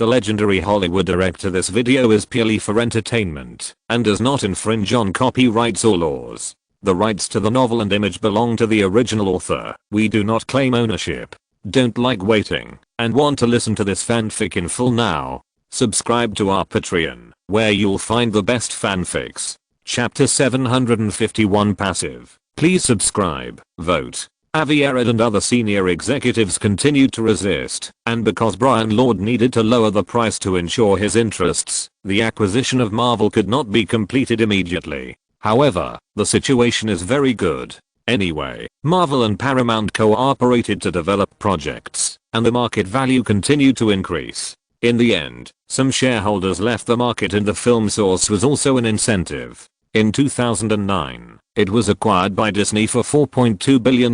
the legendary Hollywood director. This video is purely for entertainment and does not infringe on copyrights or laws. The rights to the novel and image belong to the original author. We do not claim ownership. Don't like waiting and want to listen to this fanfic in full now? Subscribe to our Patreon, where you'll find the best fanfics. Chapter 751 Passive. Please subscribe, vote. Avi Arad and other senior executives continued to resist, and because Brian Lord needed to lower the price to ensure his interests, the acquisition of Marvel could not be completed immediately. However, the situation is very good. Anyway, Marvel and Paramount cooperated to develop projects, and the market value continued to increase. In the end, some shareholders left the market and the film source was also an incentive. In 2009, it was acquired by Disney for $4.2 billion.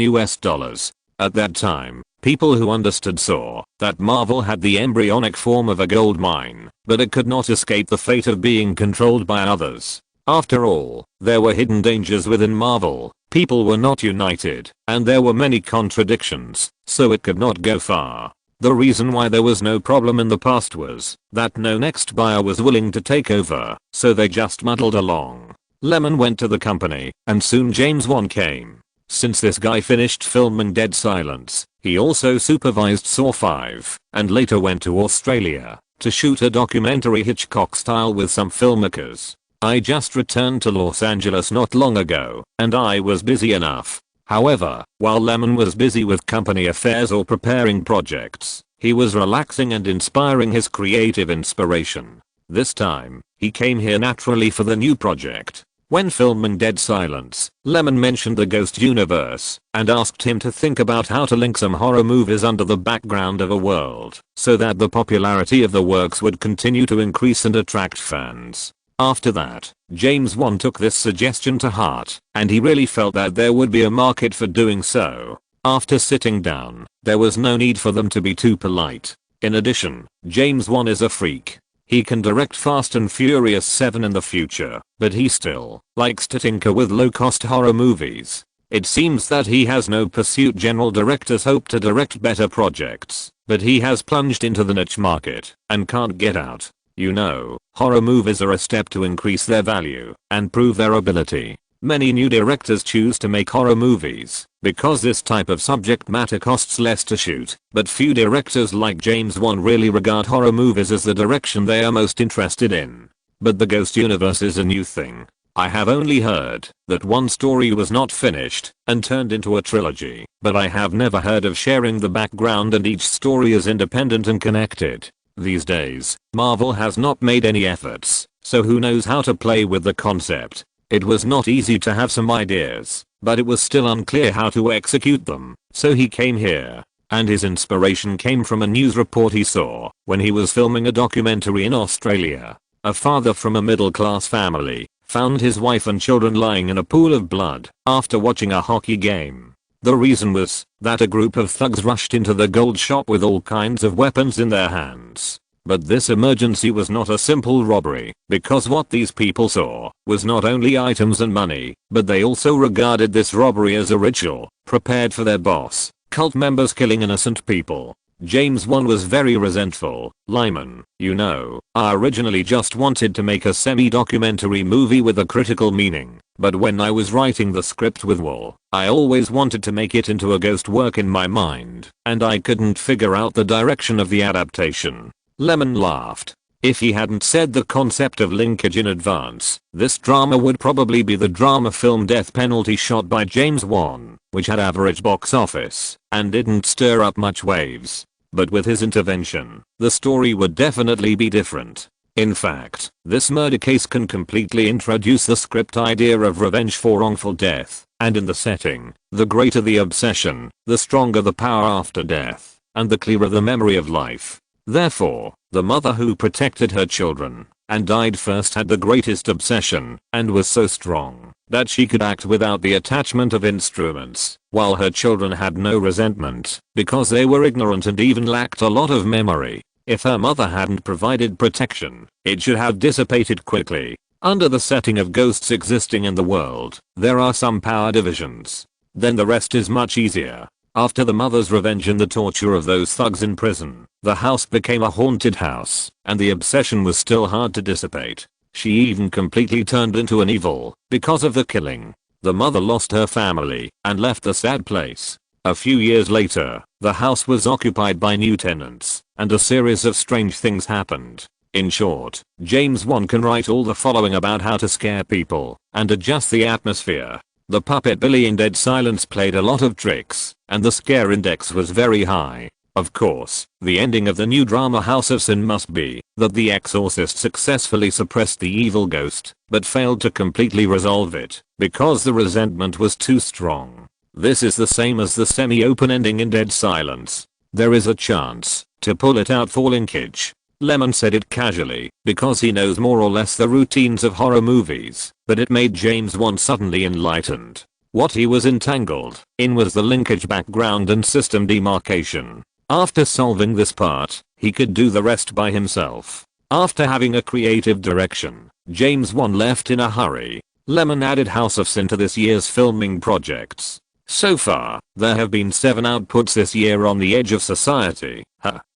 At that time, people who understood saw that Marvel had the embryonic form of a gold mine, but it could not escape the fate of being controlled by others. After all, there were hidden dangers within Marvel, people were not united, and there were many contradictions, so it could not go far. The reason why there was no problem in the past was that no next buyer was willing to take over, so they just muddled along. Lyman went to the company, and soon James Wan came. Since this guy finished filming Dead Silence, he also supervised Saw 5, and later went to Australia to shoot a documentary Hitchcock style with some filmmakers. I just returned to Los Angeles not long ago, and I was busy enough. However, while Lyman was busy with company affairs or preparing projects, he was relaxing and inspiring his creative inspiration. This time, he came here naturally for the new project. When filming Dead Silence, Lyman mentioned the Ghost universe and asked him to think about how to link some horror movies under the background of a world so that the popularity of the works would continue to increase and attract fans. After that, James Wan took this suggestion to heart, and he really felt that there would be a market for doing so. After sitting down, there was no need for them to be too polite. In addition, James Wan is a freak. He can direct Fast and Furious 7 in the future, but he still likes to tinker with low-cost horror movies. It seems that he has no pursuit. General directors hope to direct better projects, but he has plunged into the niche market and can't get out. You know, horror movies are a step to increase their value and prove their ability. Many new directors choose to make horror movies because this type of subject matter costs less to shoot, but few directors like James Wan really regard horror movies as the direction they are most interested in. But the Ghost universe is a new thing. I have only heard that one story was not finished and turned into a trilogy, but I have never heard of sharing the background and each story is independent and connected. These days, Marvel has not made any efforts, so who knows how to play with the concept. It was not easy to have some ideas, but it was still unclear how to execute them, so he came here. And his inspiration came from a news report he saw when he was filming a documentary in Australia. A father from a middle-class family found his wife and children lying in a pool of blood after watching a hockey game. The reason was that a group of thugs rushed into the gold shop with all kinds of weapons in their hands. But this emergency was not a simple robbery, because what these people saw was not only items and money, but they also regarded this robbery as a ritual, prepared for their boss. Cult members killing innocent people. James Wan was very resentful. Lyman, you know, I originally just wanted to make a semi-documentary movie with a critical meaning, but when I was writing the script with Wall, I always wanted to make it into a ghost work in my mind, and I couldn't figure out the direction of the adaptation. Lyman laughed. If he hadn't said the concept of linkage in advance, this drama would probably be the drama film Death Penalty shot by James Wan, which had average box office and didn't stir up much waves. But with his intervention, the story would definitely be different. In fact, this murder case can completely introduce the script idea of revenge for wrongful death, and in the setting, the greater the obsession, the stronger the power after death, and the clearer the memory of life. Therefore, the mother who protected her children and died first had the greatest obsession and was so strong that she could act without the attachment of instruments, while her children had no resentment because they were ignorant and even lacked a lot of memory. If her mother hadn't provided protection, it should have dissipated quickly. Under the setting of ghosts existing in the world, there are some power divisions. Then the rest is much easier. After the mother's revenge and the torture of those thugs in prison, the house became a haunted house, and the obsession was still hard to dissipate. She even completely turned into an evil because of the killing. The mother lost her family and left the sad place. A few years later, the house was occupied by new tenants, and a series of strange things happened. In short, James Wan can write all the following about how to scare people and adjust the atmosphere. The puppet Billy in Dead Silence played a lot of tricks, and the scare index was very high. Of course, the ending of the new drama House of Sin must be that the exorcist successfully suppressed the evil ghost, but failed to completely resolve it because the resentment was too strong. This is the same as the semi-open ending in Dead Silence. There is a chance to pull it out for linkage. Lyman said it casually because he knows more or less the routines of horror movies, but it made James Wan suddenly enlightened. What he was entangled in was the linkage background and system demarcation. After solving this part, he could do the rest by himself. After having a creative direction, James Wan left in a hurry. Lyman added House of Sin to this year's filming projects. So far, there have been 7 outputs this year: On the Edge of Society,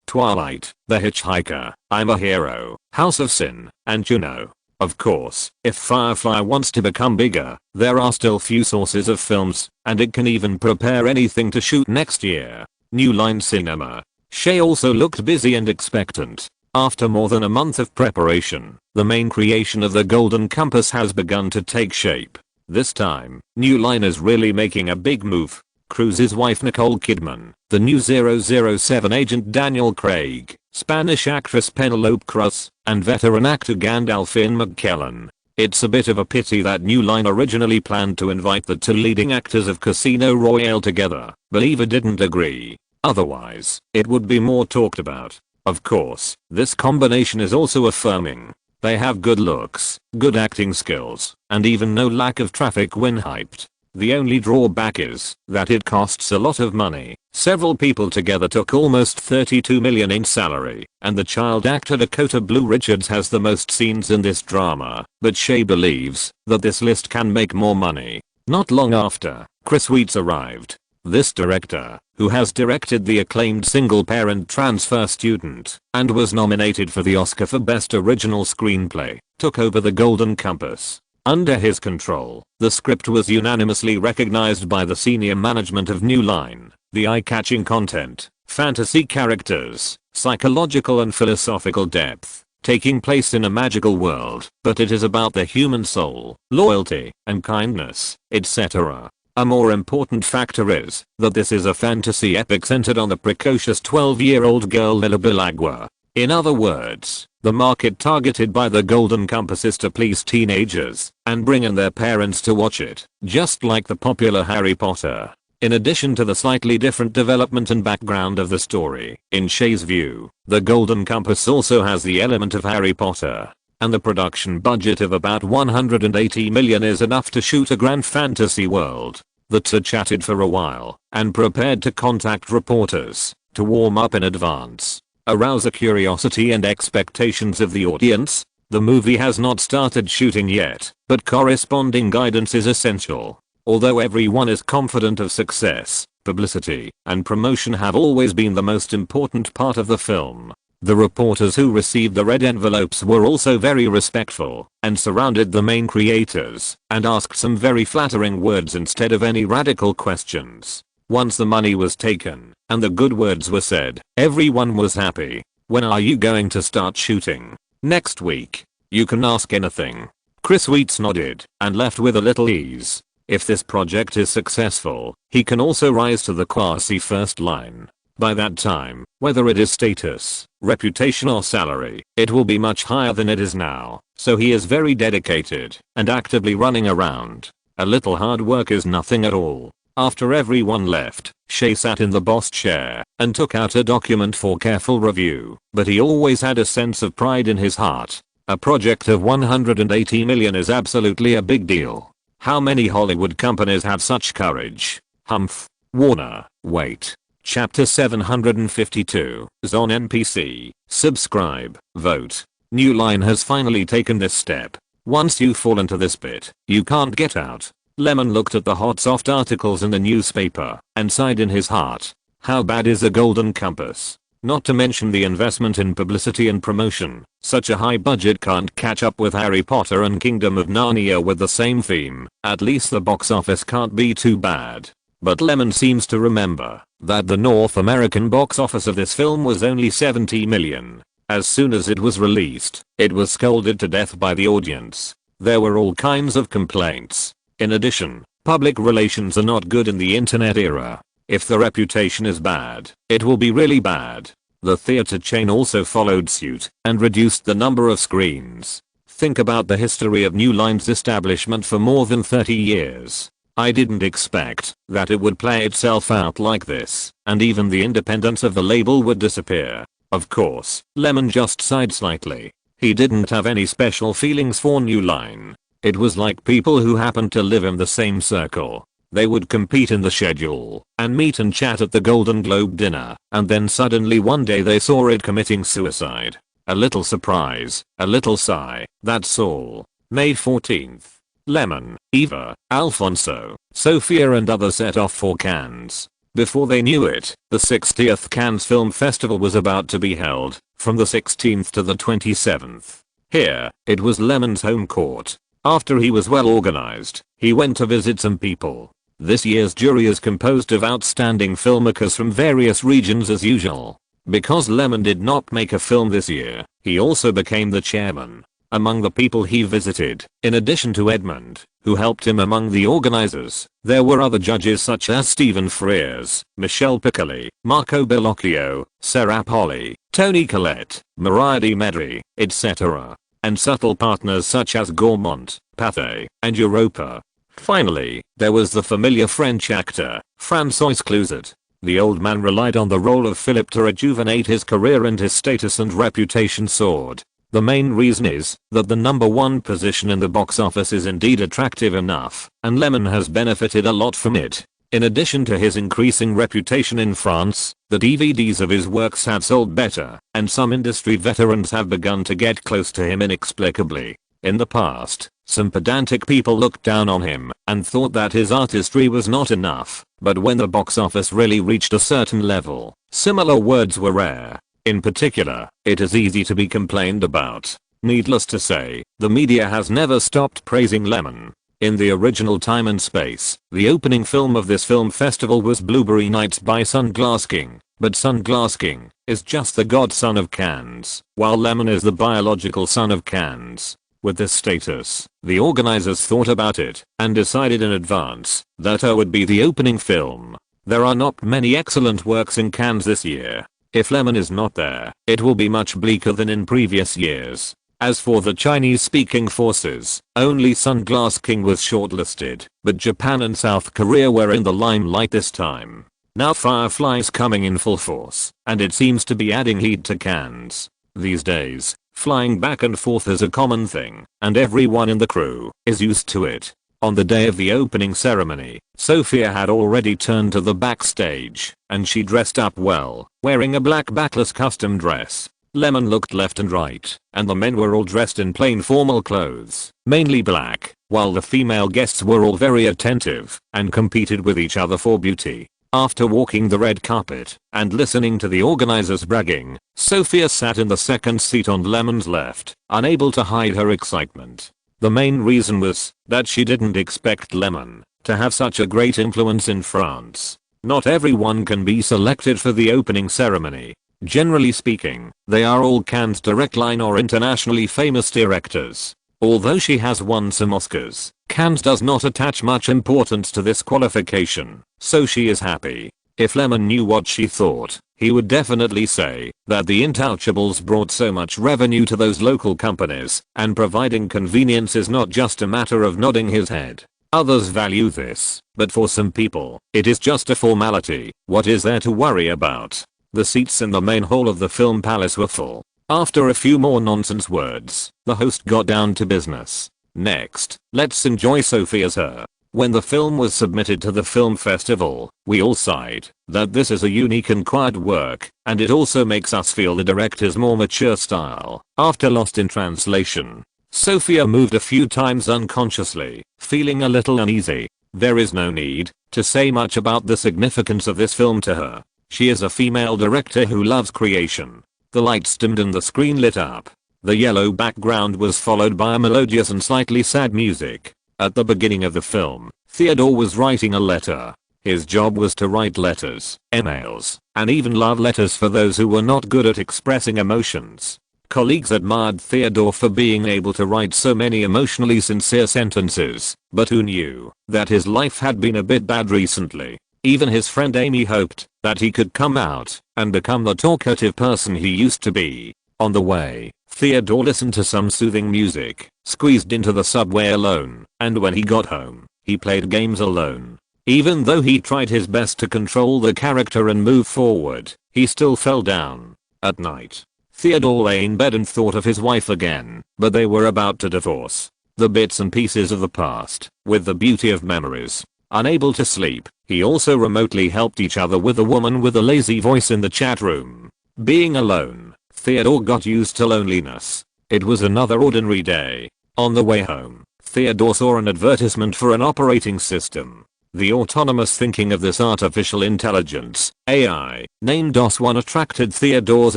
Twilight, The Hitchhiker, I'm a Hero, House of Sin, and Juno. Of course, if Firefly wants to become bigger, there are still few sources of films, and it can even prepare anything to shoot next year. New Line Cinema. Shay also looked busy and expectant. After more than a month of preparation, the main creation of the Golden Compass has begun to take shape. This time, New Line is really making a big move. Cruise's wife Nicole Kidman, the new 007 agent Daniel Craig, Spanish actress Penelope Cruz, and veteran actor Gandalfin McKellen. It's a bit of a pity that New Line originally planned to invite the 2 leading actors of Casino Royale together, but Eva didn't agree. Otherwise, it would be more talked about. Of course, this combination is also affirming. They have good looks, good acting skills, and even no lack of traffic when hyped. The only drawback is that it costs a lot of money. Several people together took almost $32 million in salary, and the child actor Dakota Blue Richards has the most scenes in this drama, but Shay believes that this list can make more money. Not long after, Chris Weitz arrived. This director, who has directed the acclaimed Single Parent Transfer Student and was nominated for the Oscar for Best Original Screenplay, took over the Golden Compass. Under his control, the script was unanimously recognized by the senior management of New Line. The eye-catching content, fantasy characters, psychological and philosophical depth, taking place in a magical world, but it is about the human soul, loyalty, and kindness, etc. A more important factor is that this is a fantasy epic centered on the precocious 12-year-old girl Lila Bilagua. In other words, the market targeted by the Golden Compass is to please teenagers and bring in their parents to watch it, just like the popular Harry Potter. In addition to the slightly different development and background of the story, in Shay's view, the Golden Compass also has the element of Harry Potter. And the production budget of about $180 million is enough to shoot a grand fantasy world. The two chatted for a while and prepared to contact reporters to warm up in advance, arouse the curiosity and expectations of the audience. The movie has not started shooting yet, but corresponding guidance is essential. Although everyone is confident of success, publicity and promotion have always been the most important part of the film. The reporters who received the red envelopes were also very respectful and surrounded the main creators and asked some very flattering words instead of any radical questions. Once the money was taken and the good words were said, everyone was happy. When are you going to start shooting? Next week. You can ask anything. Chris Weitz nodded and left with a little ease. If this project is successful, he can also rise to the quasi first line. By that time, whether it is status, reputation or salary, it will be much higher than it is now, so he is very dedicated and actively running around. A little hard work is nothing at all. After everyone left, Shay sat in the boss chair and took out a document for careful review, but he always had a sense of pride in his heart. A project of $180 million is absolutely a big deal. How many Hollywood companies have such courage? Humph. Warner. Wait. Chapter 752 is on NPC. Subscribe, vote. New Line has finally taken this step. Once you fall into this pit, you can't get out. Lemon looked at the hot soft articles in the newspaper and sighed in his heart. How bad is a golden compass? Not to mention the investment in publicity and promotion. Such a high budget can't catch up with Harry Potter and Kingdom of Narnia with the same theme. At least the box office can't be too bad. But Lemon seems to remember that the North American box office of this film was only 70 million. As soon as it was released, it was scolded to death by the audience. There were all kinds of complaints. In addition, public relations are not good in the internet era. If the reputation is bad, it will be really bad. The theater chain also followed suit and reduced the number of screens. Think about the history of New Line's establishment for more than 30 years. I didn't expect that it would play itself out like this, and even the independence of the label would disappear. Of course, Lemon just sighed slightly. He didn't have any special feelings for New Line. It was like people who happened to live in the same circle. They would compete in the schedule and meet and chat at the Golden Globe dinner, and then suddenly one day they saw it committing suicide. A little surprise, a little sigh, that's all. May 14th. Lemon, Eva, Alfonso, Sophia and others set off for Cannes. Before they knew it, the 60th Cannes Film Festival was about to be held, from the 16th to the 27th. Here, it was Lemon's home court. After he was well organized, he went to visit some people. This year's jury is composed of outstanding filmmakers from various regions as usual. Because Lemon did not make a film this year, he also became the chairman. Among the people he visited, in addition to Edmund, who helped him among the organizers, there were other judges such as Stephen Frears, Michelle Piccoli, Marco Bellocchio, Sarah Polly, Toni Collette, Mariah Di Medri, etc. And subtle partners such as Gaumont, Pathé, and Europa. Finally, there was the familiar French actor, François Cluzet. The old man relied on the role of Philip to rejuvenate his career, and his status and reputation soared. The main reason is that the number one position in the box office is indeed attractive enough, and Lemon has benefited a lot from it. In addition to his increasing reputation in France, the DVDs of his works have sold better, and some industry veterans have begun to get close to him inexplicably. In the past, some pedantic people looked down on him and thought that his artistry was not enough, but when the box office really reached a certain level, similar words were rare. In particular, it is easy to be complained about. Needless to say, the media has never stopped praising Lemon. In the original time and space, the opening film of this film festival was Blueberry Nights by Sunglass King, but Sunglass King is just the godson of Cannes, while Lemon is the biological son of Cannes. With this status, the organizers thought about it and decided in advance that it would be the opening film. There are not many excellent works in Cannes this year. If Lemon is not there, it will be much bleaker than in previous years. As for the Chinese-speaking forces, only Sunglass King was shortlisted, but Japan and South Korea were in the limelight this time. Now Firefly's coming in full force, and it seems to be adding heat to Cannes. These days, flying back and forth is a common thing, and everyone in the crew is used to it. On the day of the opening ceremony, Sophia had already turned to the backstage, and she dressed up well, wearing a black backless custom dress. Lemon looked left and right, and the men were all dressed in plain formal clothes, mainly black, while the female guests were all very attentive and competed with each other for beauty. After walking the red carpet and listening to the organizers bragging, Sophia sat in the second seat on Lemon's left, unable to hide her excitement. The main reason was that she didn't expect Lemon to have such a great influence in France. Not everyone can be selected for the opening ceremony. Generally speaking, they are all Cannes direct line or internationally famous directors. Although she has won some Oscars, Cannes does not attach much importance to this qualification, so she is happy. If Lemon knew what she thought, he would definitely say that the Intouchables brought so much revenue to those local companies, and providing convenience is not just a matter of nodding his head. Others value this, but for some people, it is just a formality. What is there to worry about? The seats in the main hall of the Film Palace were full. After a few more nonsense words, the host got down to business. Next, let's enjoy Sophia's Her. When the film was submitted to the film festival, we all sighed that this is a unique and quiet work, and it also makes us feel the director's more mature style, after Lost in Translation. Sophia moved a few times unconsciously, feeling a little uneasy. There is no need to say much about the significance of this film to her. She is a female director who loves creation. The lights dimmed and the screen lit up. The yellow background was followed by a melodious and slightly sad music. At the beginning of the film, Theodore was writing a letter. His job was to write letters, emails, and even love letters for those who were not good at expressing emotions. Colleagues admired Theodore for being able to write so many emotionally sincere sentences, but who knew that his life had been a bit bad recently. Even his friend Amy hoped that he could come out and become the talkative person he used to be. On the way, Theodore listened to some soothing music, squeezed into the subway alone, and when he got home, he played games alone. Even though he tried his best to control the character and move forward, he still fell down. At night, Theodore lay in bed and thought of his wife again, but they were about to divorce. The bits and pieces of the past, with the beauty of memories. Unable to sleep, he also remotely helped each other with a woman with a lazy voice in the chat room. Being alone, Theodore got used to loneliness. It was another ordinary day. On the way home, Theodore saw an advertisement for an operating system. The autonomous thinking of this artificial intelligence, AI, named OS1 attracted Theodore's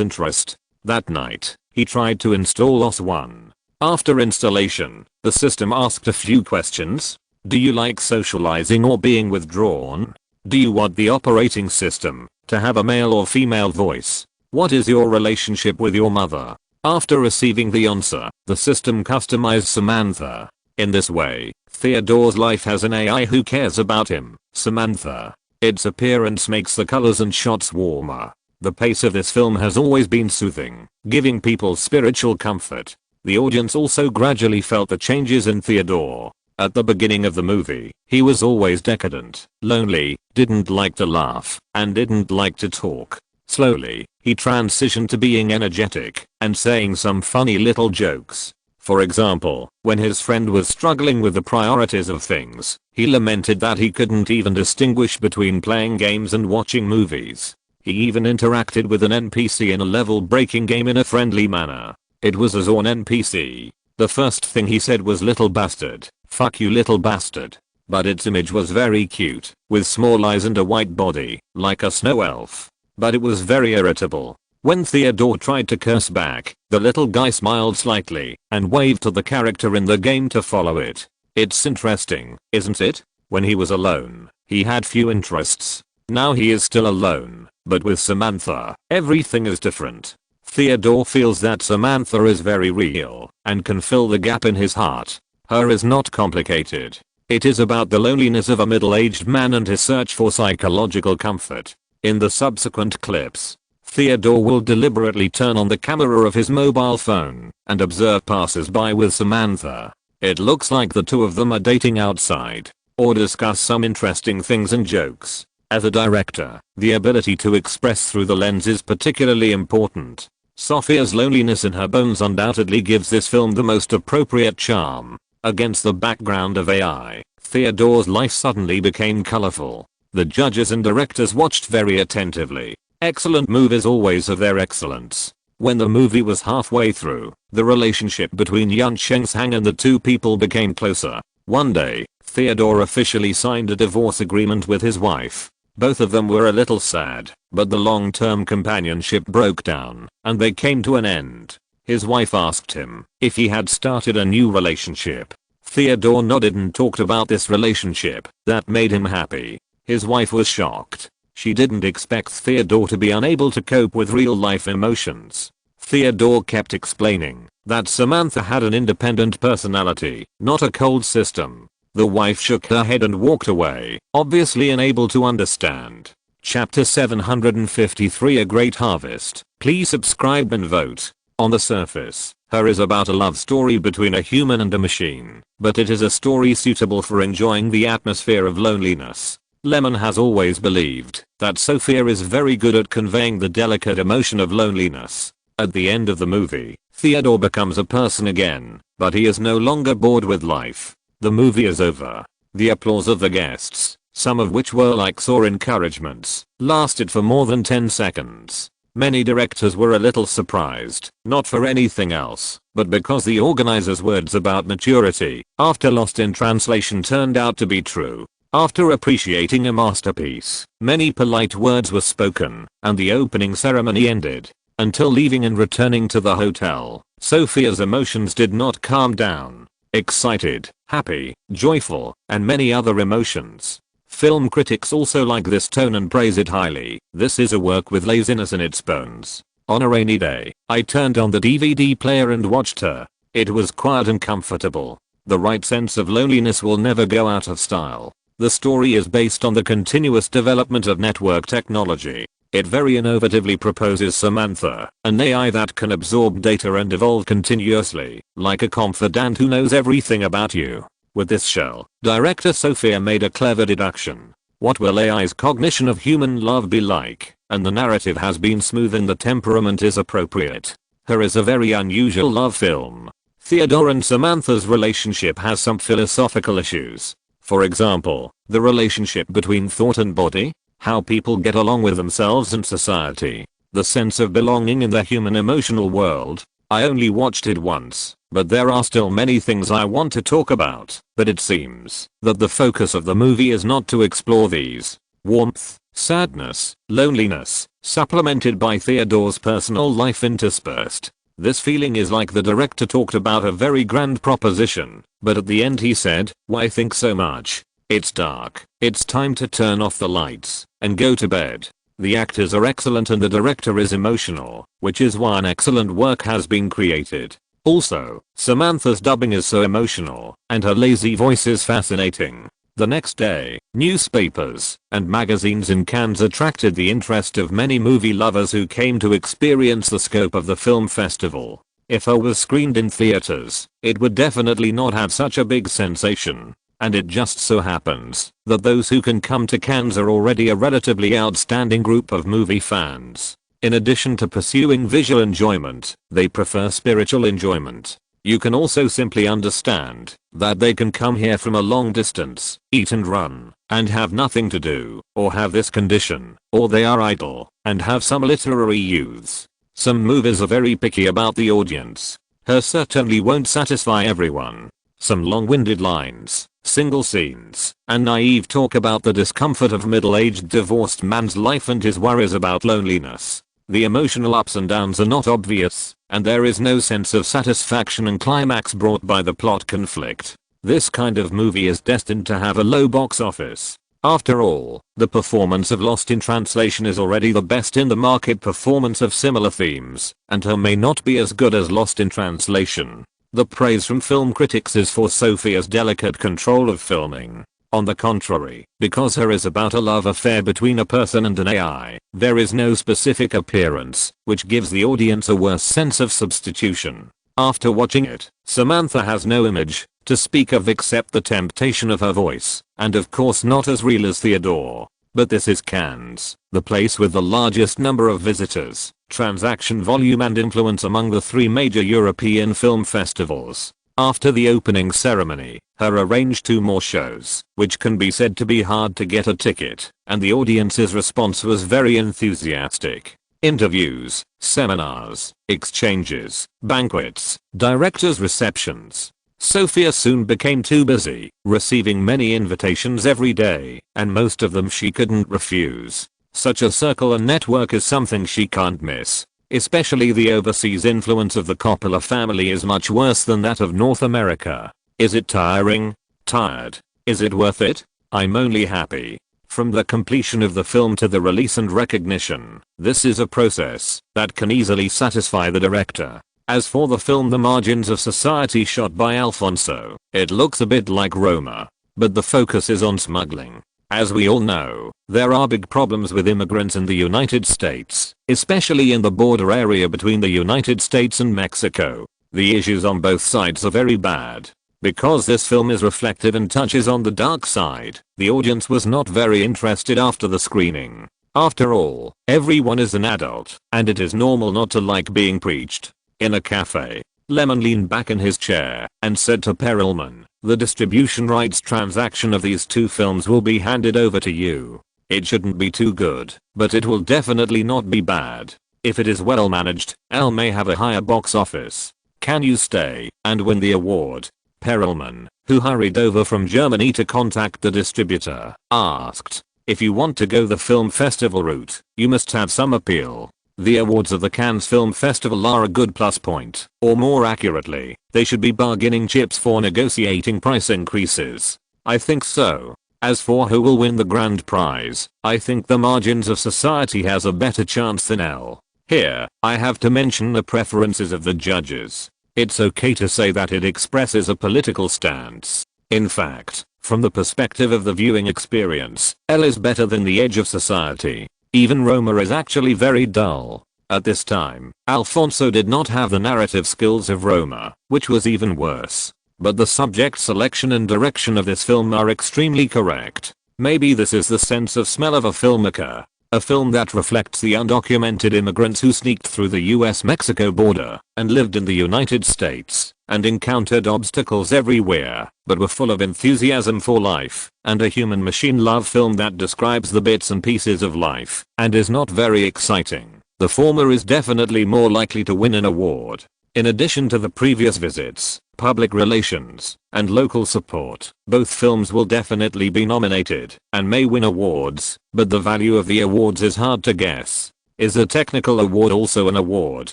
interest. That night, he tried to install OS1. After installation, the system asked a few questions. Do you like socializing or being withdrawn? Do you want the operating system to have a male or female voice? What is your relationship with your mother? After receiving the answer, the system customized Samantha. In this way, Theodore's life has an AI who cares about him, Samantha. Its appearance makes the colors and shots warmer. The pace of this film has always been soothing, giving people spiritual comfort. The audience also gradually felt the changes in Theodore. At the beginning of the movie, he was always decadent, lonely, didn't like to laugh, and didn't like to talk. Slowly, he transitioned to being energetic and saying some funny little jokes. For example, when his friend was struggling with the priorities of things, he lamented that he couldn't even distinguish between playing games and watching movies. He even interacted with an NPC in a level-breaking game in a friendly manner. It was as an NPC. The first thing he said was "little bastard, fuck you little bastard." But its image was very cute, with small eyes and a white body, like a snow elf. But it was very irritable. When Theodore tried to curse back, the little guy smiled slightly and waved to the character in the game to follow it. It's interesting, isn't it? When he was alone, he had few interests. Now he is still alone, but with Samantha, everything is different. Theodore feels that Samantha is very real and can fill the gap in his heart. Her is not complicated. It is about the loneliness of a middle-aged man and his search for psychological comfort. In the subsequent clips, Theodore will deliberately turn on the camera of his mobile phone and observe passers-by with Samantha. It looks like the two of them are dating outside, or discuss some interesting things and jokes. As a director, the ability to express through the lens is particularly important. Sophia's loneliness in her bones undoubtedly gives this film the most appropriate charm. Against the background of AI, Theodore's life suddenly became colorful. The judges and directors watched very attentively. Excellent movies always have their excellence. When the movie was halfway through, the relationship between Yun Chengshang and the two people became closer. One day, Theodore officially signed a divorce agreement with his wife. Both of them were a little sad, but the long-term companionship broke down, and they came to an end. His wife asked him if he had started a new relationship. Theodore nodded and talked about this relationship that made him happy. His wife was shocked. She didn't expect Theodore to be unable to cope with real-life emotions. Theodore kept explaining that Samantha had an independent personality, not a cold system. The wife shook her head and walked away, obviously unable to understand. Chapter 753 A Great Harvest. Please subscribe and vote. On the surface, Her is about a love story between a human and a machine, but it is a story suitable for enjoying the atmosphere of loneliness. Lyman has always believed that Sophia is very good at conveying the delicate emotion of loneliness. At the end of the movie, Theodore becomes a person again, but he is no longer bored with life. The movie is over. The applause of the guests, some of which were likes or encouragements, lasted for more than 10 seconds. Many directors were a little surprised, not for anything else, but because the organizers' words about maturity after Lost in Translation turned out to be true. After appreciating a masterpiece, many polite words were spoken, and the opening ceremony ended. Until leaving and returning to the hotel, Sophia's emotions did not calm down. Excited, happy, joyful, and many other emotions. Film critics also like this tone and praise it highly. This is a work with laziness in its bones. On a rainy day, I turned on the DVD player and watched her. It was quiet and comfortable. The right sense of loneliness will never go out of style. The story is based on the continuous development of network technology. It very innovatively proposes Samantha, an AI that can absorb data and evolve continuously, like a confidant who knows everything about you. With this shell, director Sophia made a clever deduction. What will AI's cognition of human love be like? And the narrative has been smooth and the temperament is appropriate. Her is a very unusual love film. Theodore and Samantha's relationship has some philosophical issues. For example, the relationship between thought and body, how people get along with themselves and society, the sense of belonging in the human emotional world. I only watched it once, but there are still many things I want to talk about, but it seems that the focus of the movie is not to explore these. Warmth, sadness, loneliness, supplemented by Theodore's personal life interspersed. This feeling is like the director talked about a very grand proposition, but at the end he said, "Why think so much? It's dark. It's time to turn off the lights and go to bed." The actors are excellent and the director is emotional, which is why an excellent work has been created. Also, Samantha's dubbing is so emotional, and her lazy voice is fascinating. The next day, newspapers and magazines in Cannes attracted the interest of many movie lovers who came to experience the scope of the film festival. If it was screened in theaters, it would definitely not have such a big sensation. And it just so happens that those who can come to Cannes are already a relatively outstanding group of movie fans. In addition to pursuing visual enjoyment, they prefer spiritual enjoyment. You can also simply understand that they can come here from a long distance, eat and run, and have nothing to do, or have this condition, or they are idle, and have some literary youths. Some movies are very picky about the audience. Her certainly won't satisfy everyone. Some long-winded lines, single scenes, and naive talk about the discomfort of middle-aged divorced man's life and his worries about loneliness. The emotional ups and downs are not obvious, and there is no sense of satisfaction and climax brought by the plot conflict. This kind of movie is destined to have a low box office. After all, the performance of Lost in Translation is already the best in the market performance of similar themes, and her may not be as good as Lost in Translation. The praise from film critics is for Sophia's delicate control of filming. On the contrary, because her is about a love affair between a person and an AI, there is no specific appearance, which gives the audience a worse sense of substitution. After watching it, Samantha has no image to speak of except the temptation of her voice, and of course not as real as Theodore. But this is Cannes, the place with the largest number of visitors, transaction volume and influence among the three major European film festivals. After the opening ceremony, her arranged 2 more shows, which can be said to be hard to get a ticket, and the audience's response was very enthusiastic. Interviews, seminars, exchanges, banquets, directors' receptions. Sophia soon became too busy, receiving many invitations every day, and most of them she couldn't refuse. Such a circle and network is something she can't miss. Especially the overseas influence of the Coppola family is much worse than that of North America. Is it tiring? Tired. Is it worth it? I'm only happy. From the completion of the film to the release and recognition, this is a process that can easily satisfy the director. As for the film The Margins of Society shot by Alfonso, it looks a bit like Roma. But the focus is on smuggling. As we all know, there are big problems with immigrants in the United States, especially in the border area between the United States and Mexico. The issues on both sides are very bad. Because this film is reflective and touches on the dark side, the audience was not very interested after the screening. After all, everyone is an adult, and it is normal not to like being preached. In a cafe, Lemon leaned back in his chair and said to Perelman, "The distribution rights transaction of these 2 films will be handed over to you. It shouldn't be too good, but it will definitely not be bad. If it is well managed, L may have a higher box office. Can you stay and win the award? Perelman, who hurried over from Germany to contact the distributor, asked, if you want to go the film festival route, you must have some appeal. The awards of the Cannes Film Festival are a good plus point, or more accurately, they should be bargaining chips for negotiating price increases. I think so. As for who will win the grand prize, I think the margins of society has a better chance than L. Here, I have to mention the preferences of the judges. It's okay to say that it expresses a political stance. In fact, from the perspective of the viewing experience, L is better than The Edge of Society. Even Roma is actually very dull. At this time, Alfonso did not have the narrative skills of Roma, which was even worse. But the subject selection and direction of this film are extremely correct. Maybe this is the sense of smell of a filmmaker. A film that reflects the undocumented immigrants who sneaked through the US-Mexico border and lived in the United States and encountered obstacles everywhere, but were full of enthusiasm for life and a human machine love film that describes the bits and pieces of life and is not very exciting. The former is definitely more likely to win an award. In addition to the previous visits, public relations, and local support, both films will definitely be nominated and may win awards, but the value of the awards is hard to guess. Is a technical award also an award?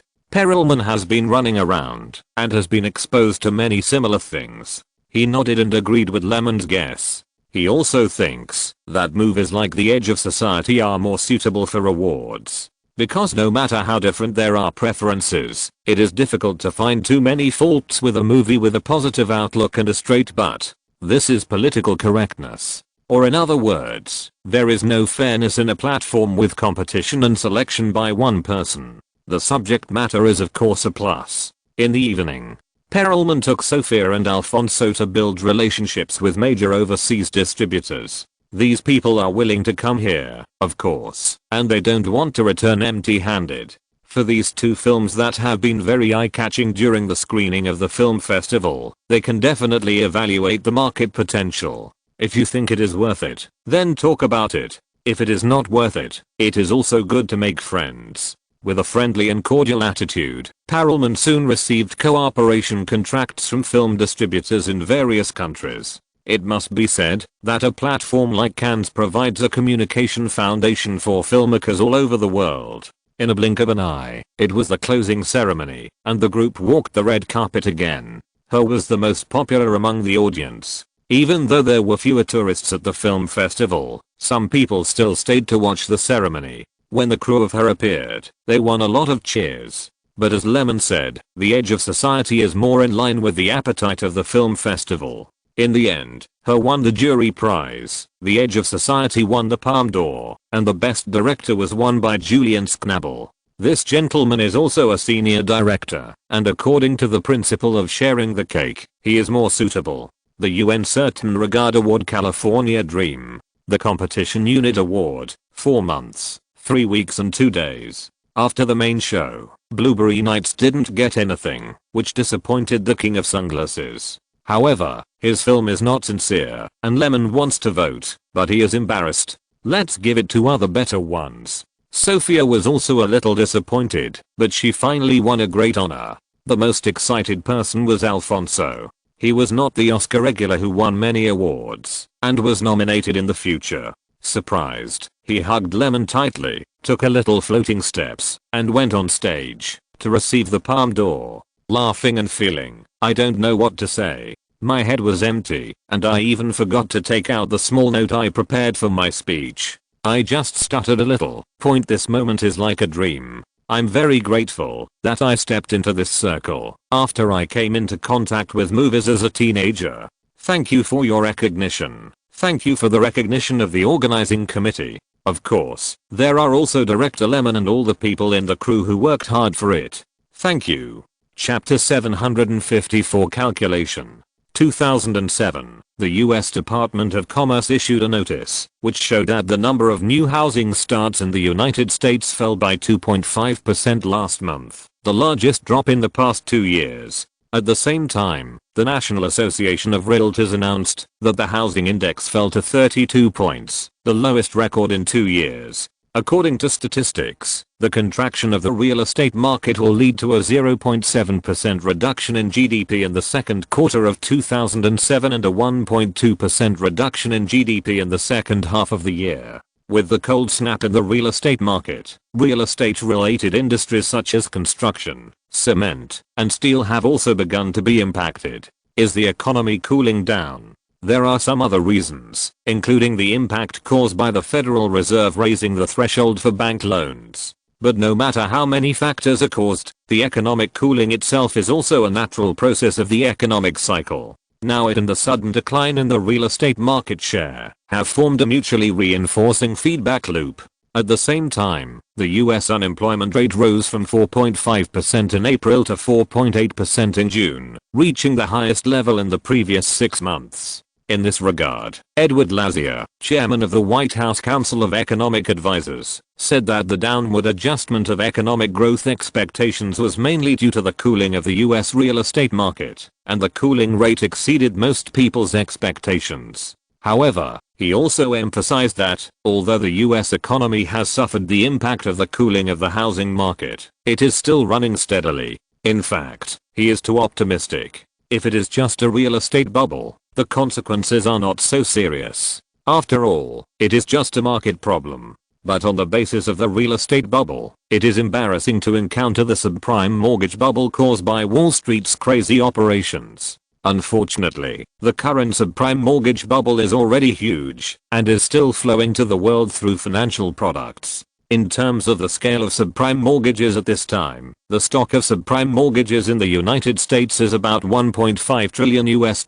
Perelman has been running around and has been exposed to many similar things. He nodded and agreed with Lemon's guess. He also thinks that movies like The Edge of Society are more suitable for awards. Because no matter how different there are preferences, it is difficult to find too many faults with a movie with a positive outlook and a straight butt. This is political correctness. Or in other words, there is no fairness in a platform with competition and selection by one person. The subject matter is of course a plus. In the evening, Perelman took Sofia and Alfonso to build relationships with major overseas distributors. These people are willing to come here, of course, and they don't want to return empty-handed. For these two films that have been very eye-catching during the screening of the film festival, they can definitely evaluate the market potential. If you think it is worth it, then talk about it. If it is not worth it, it is also good to make friends. With a friendly and cordial attitude, Perelman soon received cooperation contracts from film distributors in various countries. It must be said that a platform like Cannes provides a communication foundation for filmmakers all over the world. In a blink of an eye, it was the closing ceremony, and the group walked the red carpet again. Her was the most popular among the audience. Even though there were fewer tourists at the film festival, some people still stayed to watch the ceremony. When the crew of Her appeared, they won a lot of cheers. But as Lemon said, The Edge of Society is more in line with the appetite of the film festival. In the end, Her won the jury prize, The Edge of Society won the Palme d'Or, and the best director was won by Julian Schnabel. This gentleman is also a senior director, and according to the principle of sharing the cake, he is more suitable. The UN Certain Regard Award California Dream. The Competition Unit Award, 4 months, 3 weeks and 2 days. After the main show, Blueberry Nights didn't get anything, which disappointed the king of sunglasses. However, his film is not sincere, and Lemon wants to vote, but he is embarrassed. Let's give it to other better ones. Sofia was also a little disappointed, but she finally won a great honor. The most excited person was Alfonso. He was not the Oscar regular who won many awards, and was nominated in the future. Surprised, he hugged Lemon tightly, took a little floating steps, and went on stage to receive the Palme d'Or. Laughing and feeling, I don't know what to say. My head was empty, and I even forgot to take out the small note I prepared for my speech. I just stuttered a little. This moment is like a dream. I'm very grateful that I stepped into this circle after I came into contact with movies as a teenager. Thank you for your recognition. Thank you for the recognition of the organizing committee. Of course, there are also Director Lemon and all the people in the crew who worked hard for it. Thank you. Chapter 754 Calculation. 2007, the US Department of Commerce issued a notice, which showed that the number of new housing starts in the United States fell by 2.5% last month, the largest drop in the past 2 years. At the same time, the National Association of Realtors announced that the housing index fell to 32 points, the lowest record in 2 years. According to statistics, the contraction of the real estate market will lead to a 0.7% reduction in GDP in the second quarter of 2007 and a 1.2% reduction in GDP in the second half of the year. With the cold snap in the real estate market, real estate related industries such as construction, cement, and steel have also begun to be impacted. Is the economy cooling down? There are some other reasons, including the impact caused by the Federal Reserve raising the threshold for bank loans. But no matter how many factors are caused, the economic cooling itself is also a natural process of the economic cycle. Now it and the sudden decline in the real estate market share have formed a mutually reinforcing feedback loop. At the same time, the US unemployment rate rose from 4.5% in April to 4.8% in June, reaching the highest level in the previous 6 months. In this regard, Edward Lazier, chairman of the White House Council of Economic Advisors, said that the downward adjustment of economic growth expectations was mainly due to the cooling of the US real estate market, and the cooling rate exceeded most people's expectations. However, he also emphasized that, although the US economy has suffered the impact of the cooling of the housing market, it is still running steadily. In fact, he is too optimistic. If it is just a real estate bubble, the consequences are not so serious. After all, it is just a market problem. But on the basis of the real estate bubble, it is embarrassing to encounter the subprime mortgage bubble caused by Wall Street's crazy operations. Unfortunately, the current subprime mortgage bubble is already huge and is still flowing to the world through financial products. In terms of the scale of subprime mortgages at this time, the stock of subprime mortgages in the United States is about $1.5 trillion US,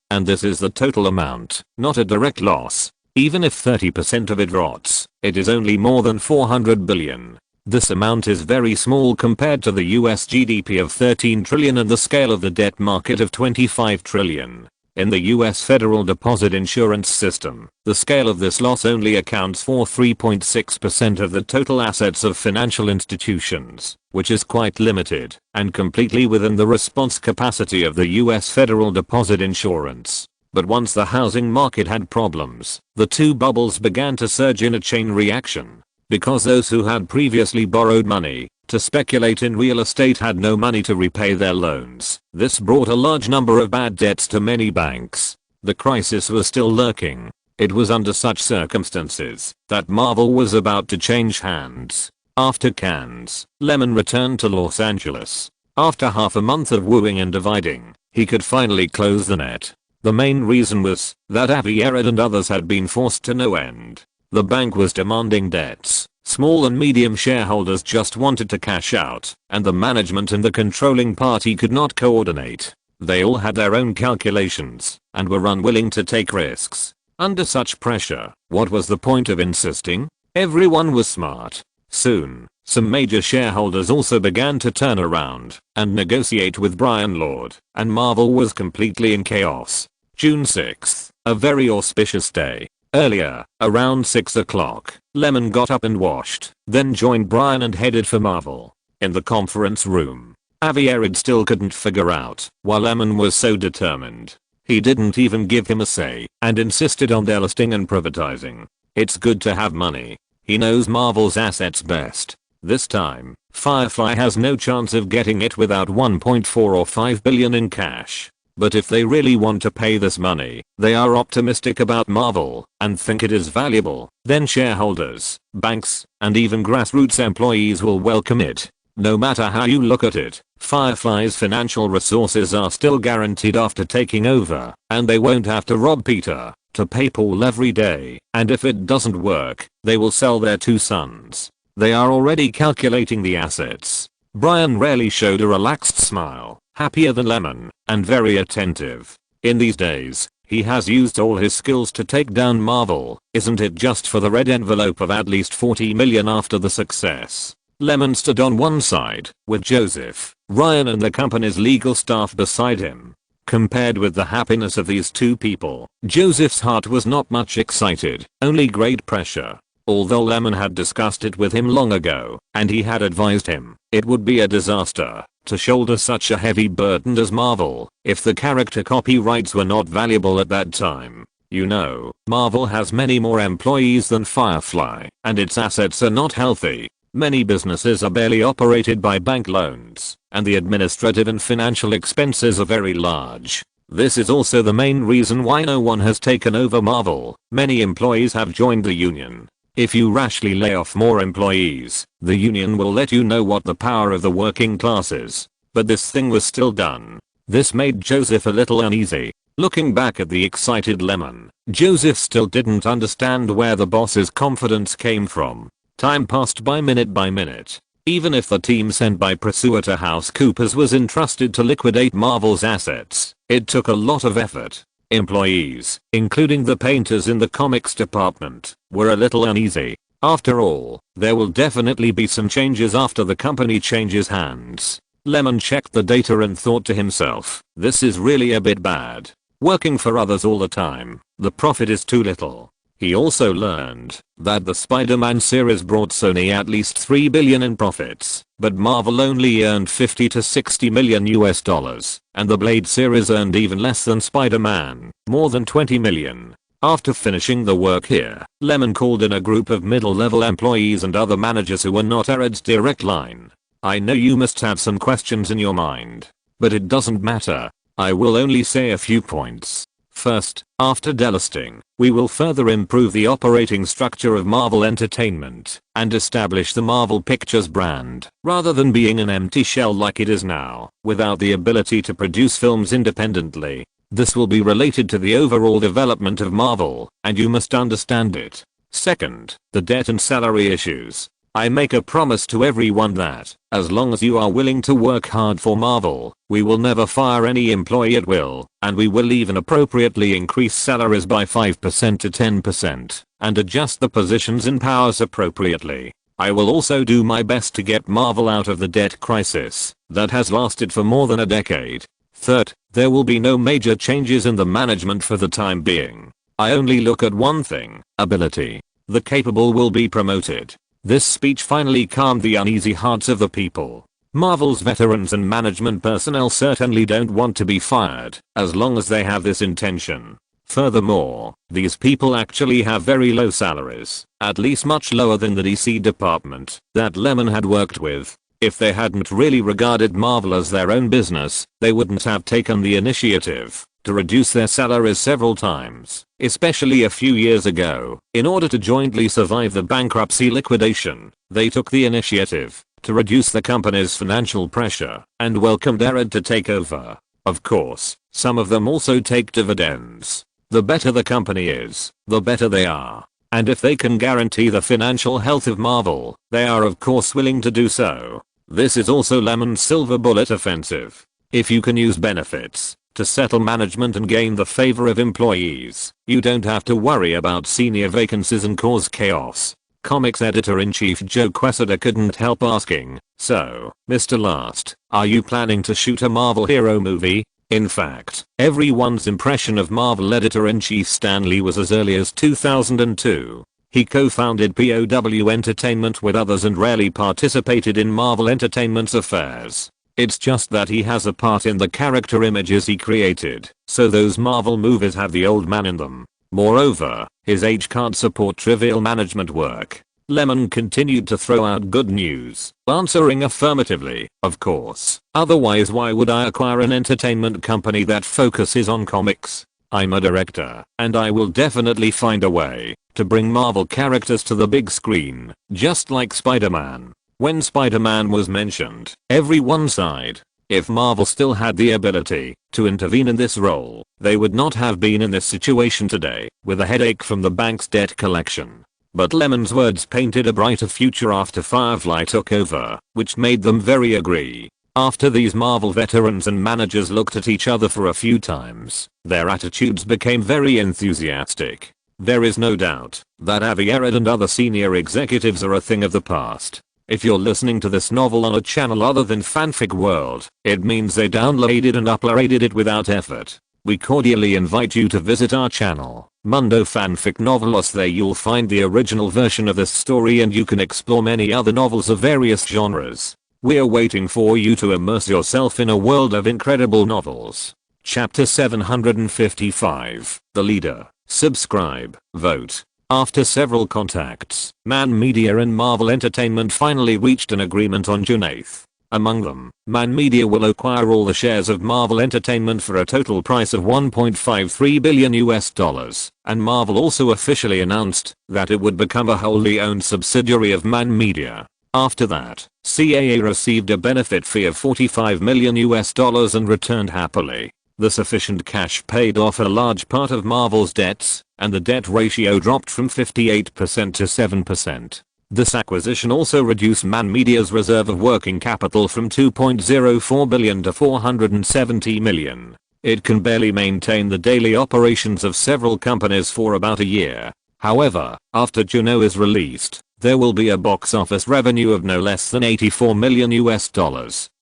and this is the total amount, not a direct loss. Even if 30% of it rots, it is only more than $400 billion. This amount is very small compared to the US GDP of $13 trillion and the scale of the debt market of $25 trillion. In the US Federal Deposit Insurance System, the scale of this loss only accounts for 3.6% of the total assets of financial institutions, which is quite limited and completely within the response capacity of the US Federal Deposit Insurance. But once the housing market had problems, the two bubbles began to surge in a chain reaction. Because those who had previously borrowed money to speculate in real estate had no money to repay their loans. This brought a large number of bad debts to many banks. The crisis was still lurking. It was under such circumstances that Marvel was about to change hands. After Cannes, Lyman returned to Los Angeles. After half a month of wooing and dividing, he could finally close the net. The main reason was that Javier and others had been forced to no end. The bank was demanding debts. Small and medium shareholders just wanted to cash out, and the management and the controlling party could not coordinate. They all had their own calculations and were unwilling to take risks. Under such pressure, what was the point of insisting? Everyone was smart. Soon, some major shareholders also began to turn around and negotiate with Brian Lord, and Marvel was completely in chaos. June 6th, a very auspicious day. Earlier, around 6 o'clock, Lyman got up and washed, then joined Brian and headed for Marvel. In the conference room, Javier still couldn't figure out why Lyman was so determined. He didn't even give him a say and insisted on their listing and privatizing. It's good to have money. He knows Marvel's assets best. This time, Firefly has no chance of getting it without 1.4 or 5 billion in cash. But if they really want to pay this money, they are optimistic about Marvel and think it is valuable, then shareholders, banks, and even grassroots employees will welcome it. No matter how you look at it, Firefly's financial resources are still guaranteed after taking over, and they won't have to rob Peter to pay Paul every day, and if it doesn't work, they will sell their 2 sons. They are already calculating the assets. Brian rarely showed a relaxed smile, happier than Lyman, and very attentive. In these days, he has used all his skills to take down Marvel. Isn't it just for the red envelope of at least 40 million after the success? Lyman stood on one side, with Joseph, Ryan and the company's legal staff beside him. Compared with the happiness of these two people, Joseph's heart was not much excited, only great pressure. Although Lyman had discussed it with him long ago, and he had advised him, it would be a disaster to shoulder such a heavy burden as Marvel if the character copyrights were not valuable at that time. You know, Marvel has many more employees than Firefly, and its assets are not healthy. Many businesses are barely operated by bank loans, and the administrative and financial expenses are very large. This is also the main reason why no one has taken over Marvel. Many employees have joined the union. If you rashly lay off more employees, the union will let you know what the power of the working class is. But this thing was still done. This made Joseph a little uneasy. Looking back at the excited Lemon, Joseph still didn't understand where the boss's confidence came from. Time passed by minute. Even if the team sent by PricewaterhouseCoopers was entrusted to liquidate Marvel's assets, it took a lot of effort. Employees, including the painters in the comics department, were a little uneasy. After all, there will definitely be some changes after the company changes hands. Lemon checked the data and thought to himself, this is really a bit bad. Working for others all the time, the profit is too little. He also learned that the Spider-Man series brought Sony at least $3 billion in profits, but Marvel only earned $50 to $60 million US, and the Blade series earned even less than Spider-Man, more than $20 million. After finishing the work here, Lemon called in a group of middle-level employees and other managers who were not Arad's direct line. I know you must have some questions in your mind, but it doesn't matter. I will only say a few points. First, after delisting, we will further improve the operating structure of Marvel Entertainment and establish the Marvel Pictures brand, rather than being an empty shell like it is now, without the ability to produce films independently. This will be related to the overall development of Marvel, and you must understand it. Second, the debt and salary issues. I make a promise to everyone that, as long as you are willing to work hard for Marvel, we will never fire any employee at will, and we will even appropriately increase salaries by 5% to 10%, and adjust the positions and powers appropriately. I will also do my best to get Marvel out of the debt crisis that has lasted for more than a decade. Third, there will be no major changes in the management for the time being. I only look at one thing, ability. The capable will be promoted. This speech finally calmed the uneasy hearts of the people. Marvel's veterans and management personnel certainly don't want to be fired, as long as they have this intention. Furthermore, these people actually have very low salaries, at least much lower than the DC department that Lemon had worked with. If they hadn't really regarded Marvel as their own business, they wouldn't have taken the initiative to reduce their salaries several times, especially a few years ago. In order to jointly survive the bankruptcy liquidation, they took the initiative to reduce the company's financial pressure and welcomed Arad to take over. Of course, some of them also take dividends. The better the company is, the better they are. And if they can guarantee the financial health of Marvel, they are of course willing to do so. This is also Lemon's silver bullet offensive. If you can use benefits to settle management and gain the favor of employees, you don't have to worry about senior vacancies and cause chaos. Comics editor-in-chief Joe Quesada couldn't help asking, so, Mr. Last, are you planning to shoot a Marvel hero movie? In fact, everyone's impression of Marvel editor-in-chief Stan Lee was as early as 2002. He co-founded POW Entertainment with others and rarely participated in Marvel Entertainment's affairs. It's just that he has a part in the character images he created, so those Marvel movies have the old man in them. Moreover, his age can't support trivial management work. Lemon continued to throw out good news, answering affirmatively, of course. Otherwise why would I acquire an entertainment company that focuses on comics? I'm a director, and I will definitely find a way to bring Marvel characters to the big screen, just like Spider-Man. When Spider-Man was mentioned, everyone sighed. If Marvel still had the ability to intervene in this role, they would not have been in this situation today, with a headache from the bank's debt collection. But Lemon's words painted a brighter future after Firefly took over, which made them very agree. After these Marvel veterans and managers looked at each other for a few times, their attitudes became very enthusiastic. There is no doubt that Avi Arad and other senior executives are a thing of the past. If you're listening to this novel on a channel other than Fanfic World, it means they downloaded and uploaded it without effort. We cordially invite you to visit our channel, Mundo Fanfic Novelos. There you'll find the original version of this story and you can explore many other novels of various genres. We're waiting for you to immerse yourself in a world of incredible novels. Chapter 755, The Leader. Subscribe, vote. After several contacts, Man Media and Marvel Entertainment finally reached an agreement on June 8th. Among them, Man Media will acquire all the shares of Marvel Entertainment for a total price of $1.53 billion, and Marvel also officially announced that it would become a wholly owned subsidiary of Man Media. After that, CAA received a benefit fee of $45 million and returned happily. The sufficient cash paid off a large part of Marvel's debts, and the debt ratio dropped from 58% to 7%. This acquisition also reduced Man Media's reserve of working capital from $2.04 billion to $470 million. It can barely maintain the daily operations of several companies for about a year. However, after Juno is released, there will be a box office revenue of no less than $84 million,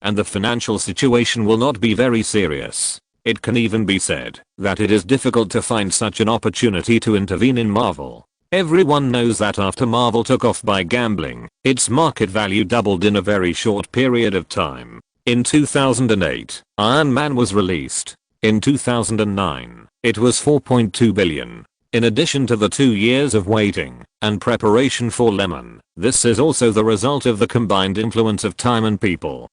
and the financial situation will not be very serious. It can even be said that it is difficult to find such an opportunity to intervene in Marvel. Everyone knows that after Marvel took off by gambling, its market value doubled in a very short period of time. In 2008, Iron Man was released. In 2009, it was $4.2 billion. In addition to the 2 years of waiting and preparation for Lyman, this is also the result of the combined influence of time and people.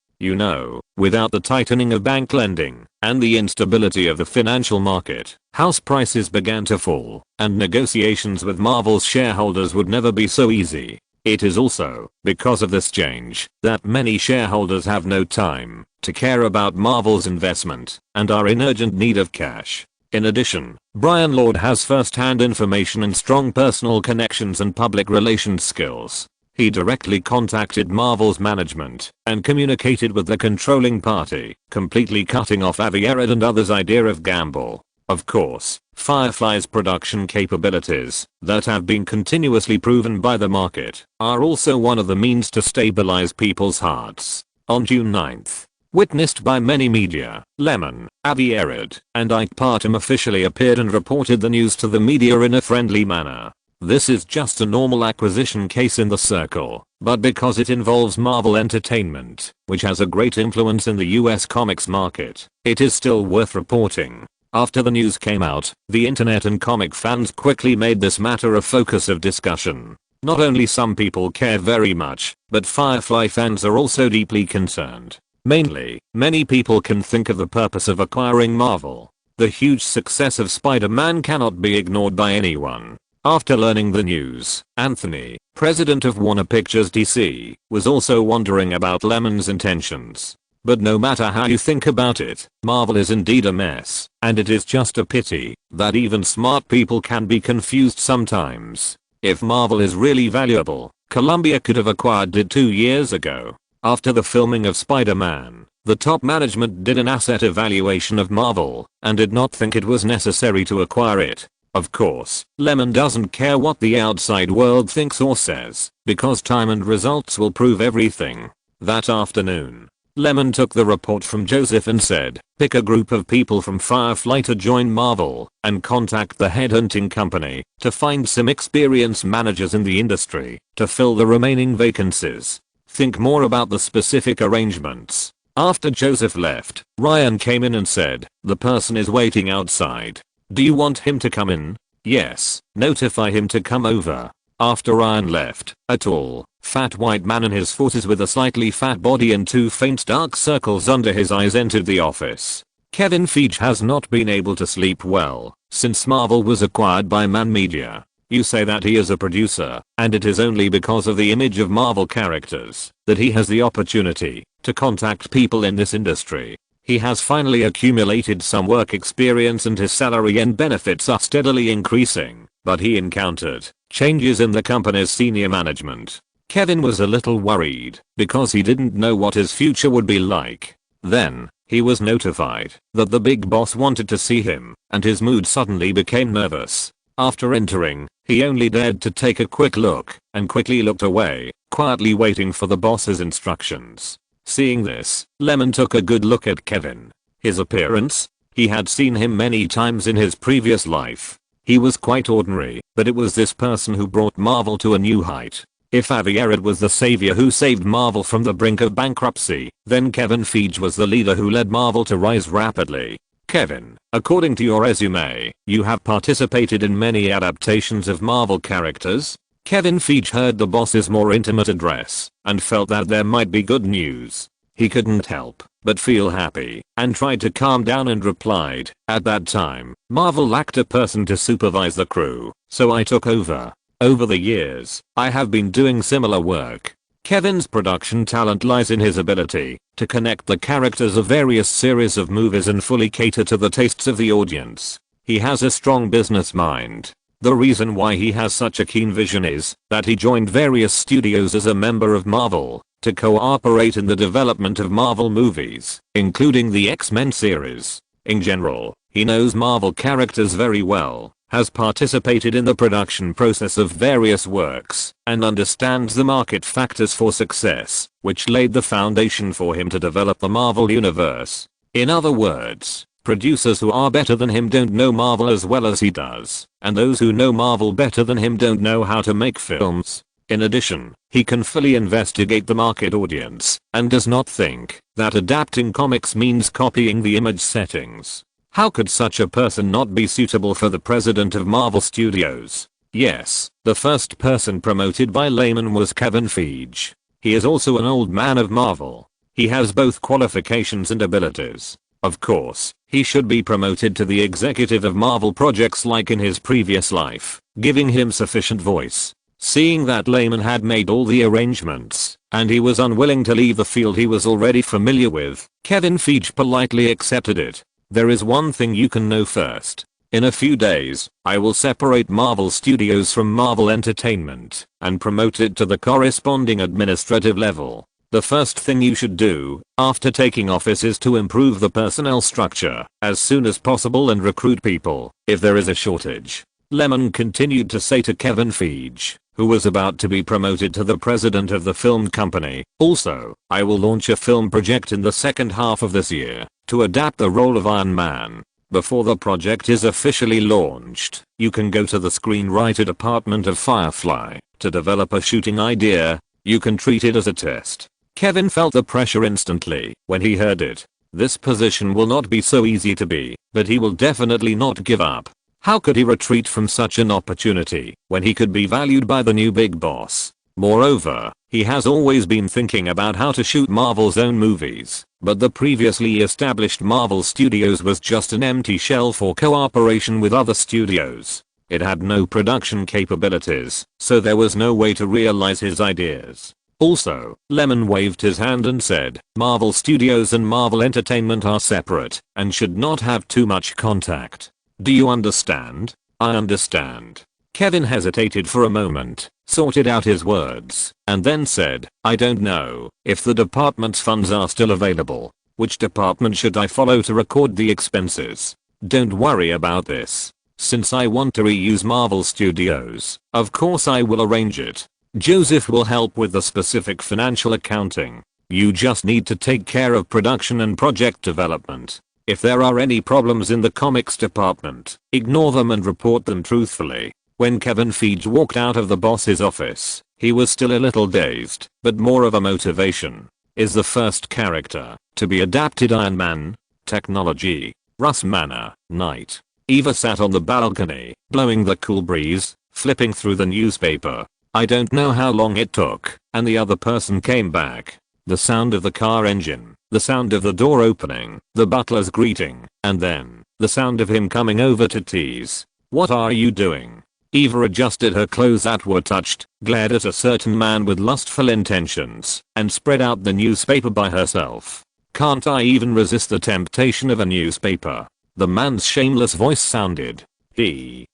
Without the tightening of bank lending and the instability of the financial market, house prices began to fall, and negotiations with Marvel's shareholders would never be so easy. It is also because of this change that many shareholders have no time to care about Marvel's investment and are in urgent need of cash. In addition, Brian Lord has first-hand information and strong personal connections and public relations skills. He directly contacted Marvel's management and communicated with the controlling party, completely cutting off Avi Arad and others' idea of gamble. Of course, Firefly's production capabilities, that have been continuously proven by the market, are also one of the means to stabilize people's hearts. On June 9th, witnessed by many media, Lyman, Avi Arad, and Ike Parham officially appeared and reported the news to the media in a friendly manner. This is just a normal acquisition case in the circle, but because it involves Marvel Entertainment, which has a great influence in the US comics market, it is still worth reporting. After the news came out, the internet and comic fans quickly made this matter a focus of discussion. Not only some people care very much, but Firefly fans are also deeply concerned. Mainly, many people can think of the purpose of acquiring Marvel. The huge success of Spider-Man cannot be ignored by anyone. After learning the news, Anthony, president of Warner Pictures DC, was also wondering about Lyman's intentions. But no matter how you think about it, Marvel is indeed a mess, and it is just a pity that even smart people can be confused sometimes. If Marvel is really valuable, Columbia could have acquired it 2 years ago. After the filming of Spider-Man, the top management did an asset evaluation of Marvel and did not think it was necessary to acquire it. Of course, Lyman doesn't care what the outside world thinks or says, because time and results will prove everything. That afternoon, Lyman took the report from Joseph and said, pick a group of people from Firefly to join Marvel, and contact the headhunting company to find some experienced managers in the industry to fill the remaining vacancies. Think more about the specific arrangements. After Joseph left, Ryan came in and said, the person is waiting outside. Do you want him to come in? Yes, notify him to come over. After Ryan left, a tall, fat white man in his 40s with a slightly fat body and 2 faint dark circles under his eyes entered the office. Kevin Feige has not been able to sleep well since Marvel was acquired by Man Media. You say that he is a producer, and it is only because of the image of Marvel characters that he has the opportunity to contact people in this industry. He has finally accumulated some work experience and his salary and benefits are steadily increasing, but he encountered changes in the company's senior management. Kevin was a little worried because he didn't know what his future would be like. Then, he was notified that the big boss wanted to see him, and his mood suddenly became nervous. After entering, he only dared to take a quick look and quickly looked away, quietly waiting for the boss's instructions. Seeing this, Lyman took a good look at Kevin. His appearance? He had seen him many times in his previous life. He was quite ordinary, but it was this person who brought Marvel to a new height. If Avi Arad was the savior who saved Marvel from the brink of bankruptcy, then Kevin Feige was the leader who led Marvel to rise rapidly. Kevin, according to your resume, you have participated in many adaptations of Marvel characters? Kevin Feige heard the boss's more intimate address and felt that there might be good news. He couldn't help but feel happy and tried to calm down and replied, "At that time, Marvel lacked a person to supervise the crew, so I took over. Over the years, I have been doing similar work." Kevin's production talent lies in his ability to connect the characters of various series of movies and fully cater to the tastes of the audience. He has a strong business mind. The reason why he has such a keen vision is that he joined various studios as a member of Marvel to cooperate in the development of Marvel movies, including the X-Men series. In general, he knows Marvel characters very well, has participated in the production process of various works, and understands the market factors for success, which laid the foundation for him to develop the Marvel universe. In other words, producers who are better than him don't know Marvel as well as he does, and those who know Marvel better than him don't know how to make films. In addition, he can fully investigate the market audience, and does not think that adapting comics means copying the image settings. How could such a person not be suitable for the president of Marvel Studios? Yes, the first person promoted by Lyman was Kevin Feige. He is also an old man of Marvel. He has both qualifications and abilities. Of course, he should be promoted to the executive of Marvel projects like in his previous life, giving him sufficient voice. Seeing that Lyman had made all the arrangements, and he was unwilling to leave the field he was already familiar with, Kevin Feige politely accepted it. There is one thing you can know first. In a few days, I will separate Marvel Studios from Marvel Entertainment and promote it to the corresponding administrative level. The first thing you should do after taking office is to improve the personnel structure as soon as possible and recruit people if there is a shortage. Lyman continued to say to Kevin Feige, who was about to be promoted to the president of the film company. Also, I will launch a film project in the second half of this year to adapt the role of Iron Man. Before the project is officially launched, you can go to the screenwriter department of Firefly to develop a shooting idea. You can treat it as a test. Kevin felt the pressure instantly when he heard it. This position will not be so easy to be, but he will definitely not give up. How could he retreat from such an opportunity when he could be valued by the new big boss? Moreover, he has always been thinking about how to shoot Marvel's own movies, but the previously established Marvel Studios was just an empty shell for cooperation with other studios. It had no production capabilities, so there was no way to realize his ideas. Also, Lyman waved his hand and said, Marvel Studios and Marvel Entertainment are separate and should not have too much contact. Do you understand? I understand. Kevin hesitated for a moment, sorted out his words, and then said, I don't know if the department's funds are still available. Which department should I follow to record the expenses? Don't worry about this. Since I want to reuse Marvel Studios, of course I will arrange it. Joseph will help with the specific financial accounting. You just need to take care of production and project development. If there are any problems in the comics department, ignore them and report them truthfully. When Kevin Feige walked out of the boss's office, he was still a little dazed, but more of a motivation. Is the first character to be adapted Iron Man? Technology. Russ Manor. Night. Eva sat on the balcony, blowing the cool breeze, flipping through the newspaper. I don't know how long it took, and the other person came back. The sound of the car engine, the sound of the door opening, the butler's greeting, and then, the sound of him coming over to tease. What are you doing? Eva adjusted her clothes that were touched, glared at a certain man with lustful intentions, and spread out the newspaper by herself. Can't I even resist the temptation of a newspaper? The man's shameless voice sounded.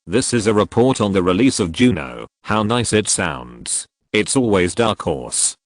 This is a report on the release of Juno. How nice it sounds. It's always Dark Horse,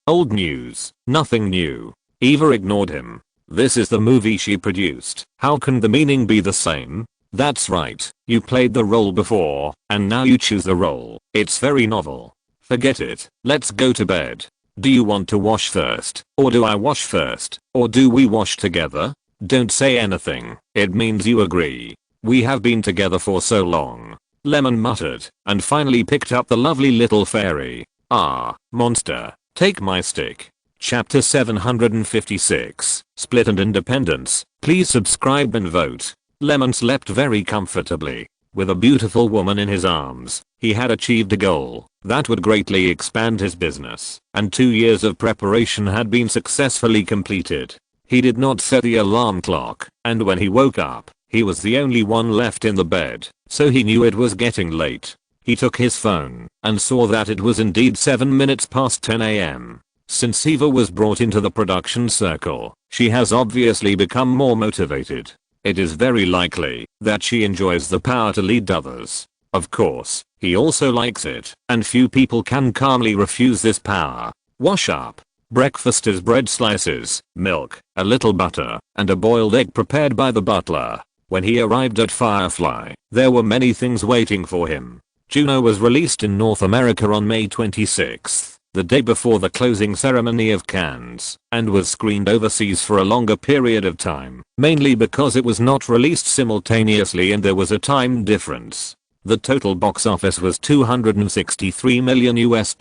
old news, nothing new. Eva ignored him. This is the movie she produced. How can the meaning be the same? That's right, you played the role before, and now you choose the role. It's very novel. Forget it, let's go to bed. Do you want to wash first, or do I wash first, or do we wash together? Don't say anything, it means you agree. We have been together for so long. Lyman muttered, and finally picked up the lovely little fairy. Ah, monster, take my stick. Chapter 756, Split and Independence. Please subscribe and vote. Lemon slept very comfortably. With a beautiful woman in his arms, he had achieved a goal that would greatly expand his business, and 2 years of preparation had been successfully completed. He did not set the alarm clock, and when he woke up, he was the only one left in the bed, so he knew it was getting late. He took his phone and saw that it was indeed 7 minutes past 10 a.m. Since Eva was brought into the production circle, she has obviously become more motivated. It is very likely that she enjoys the power to lead others. Of course, he also likes it, and few people can calmly refuse this power. Wash up. Breakfast is bread slices, milk, a little butter, and a boiled egg prepared by the butler. When he arrived at Firefly, there were many things waiting for him. Juno was released in North America on May 26th, the day before the closing ceremony of Cannes, and was screened overseas for a longer period of time, mainly because it was not released simultaneously and there was a time difference. The total box office was $263 million US.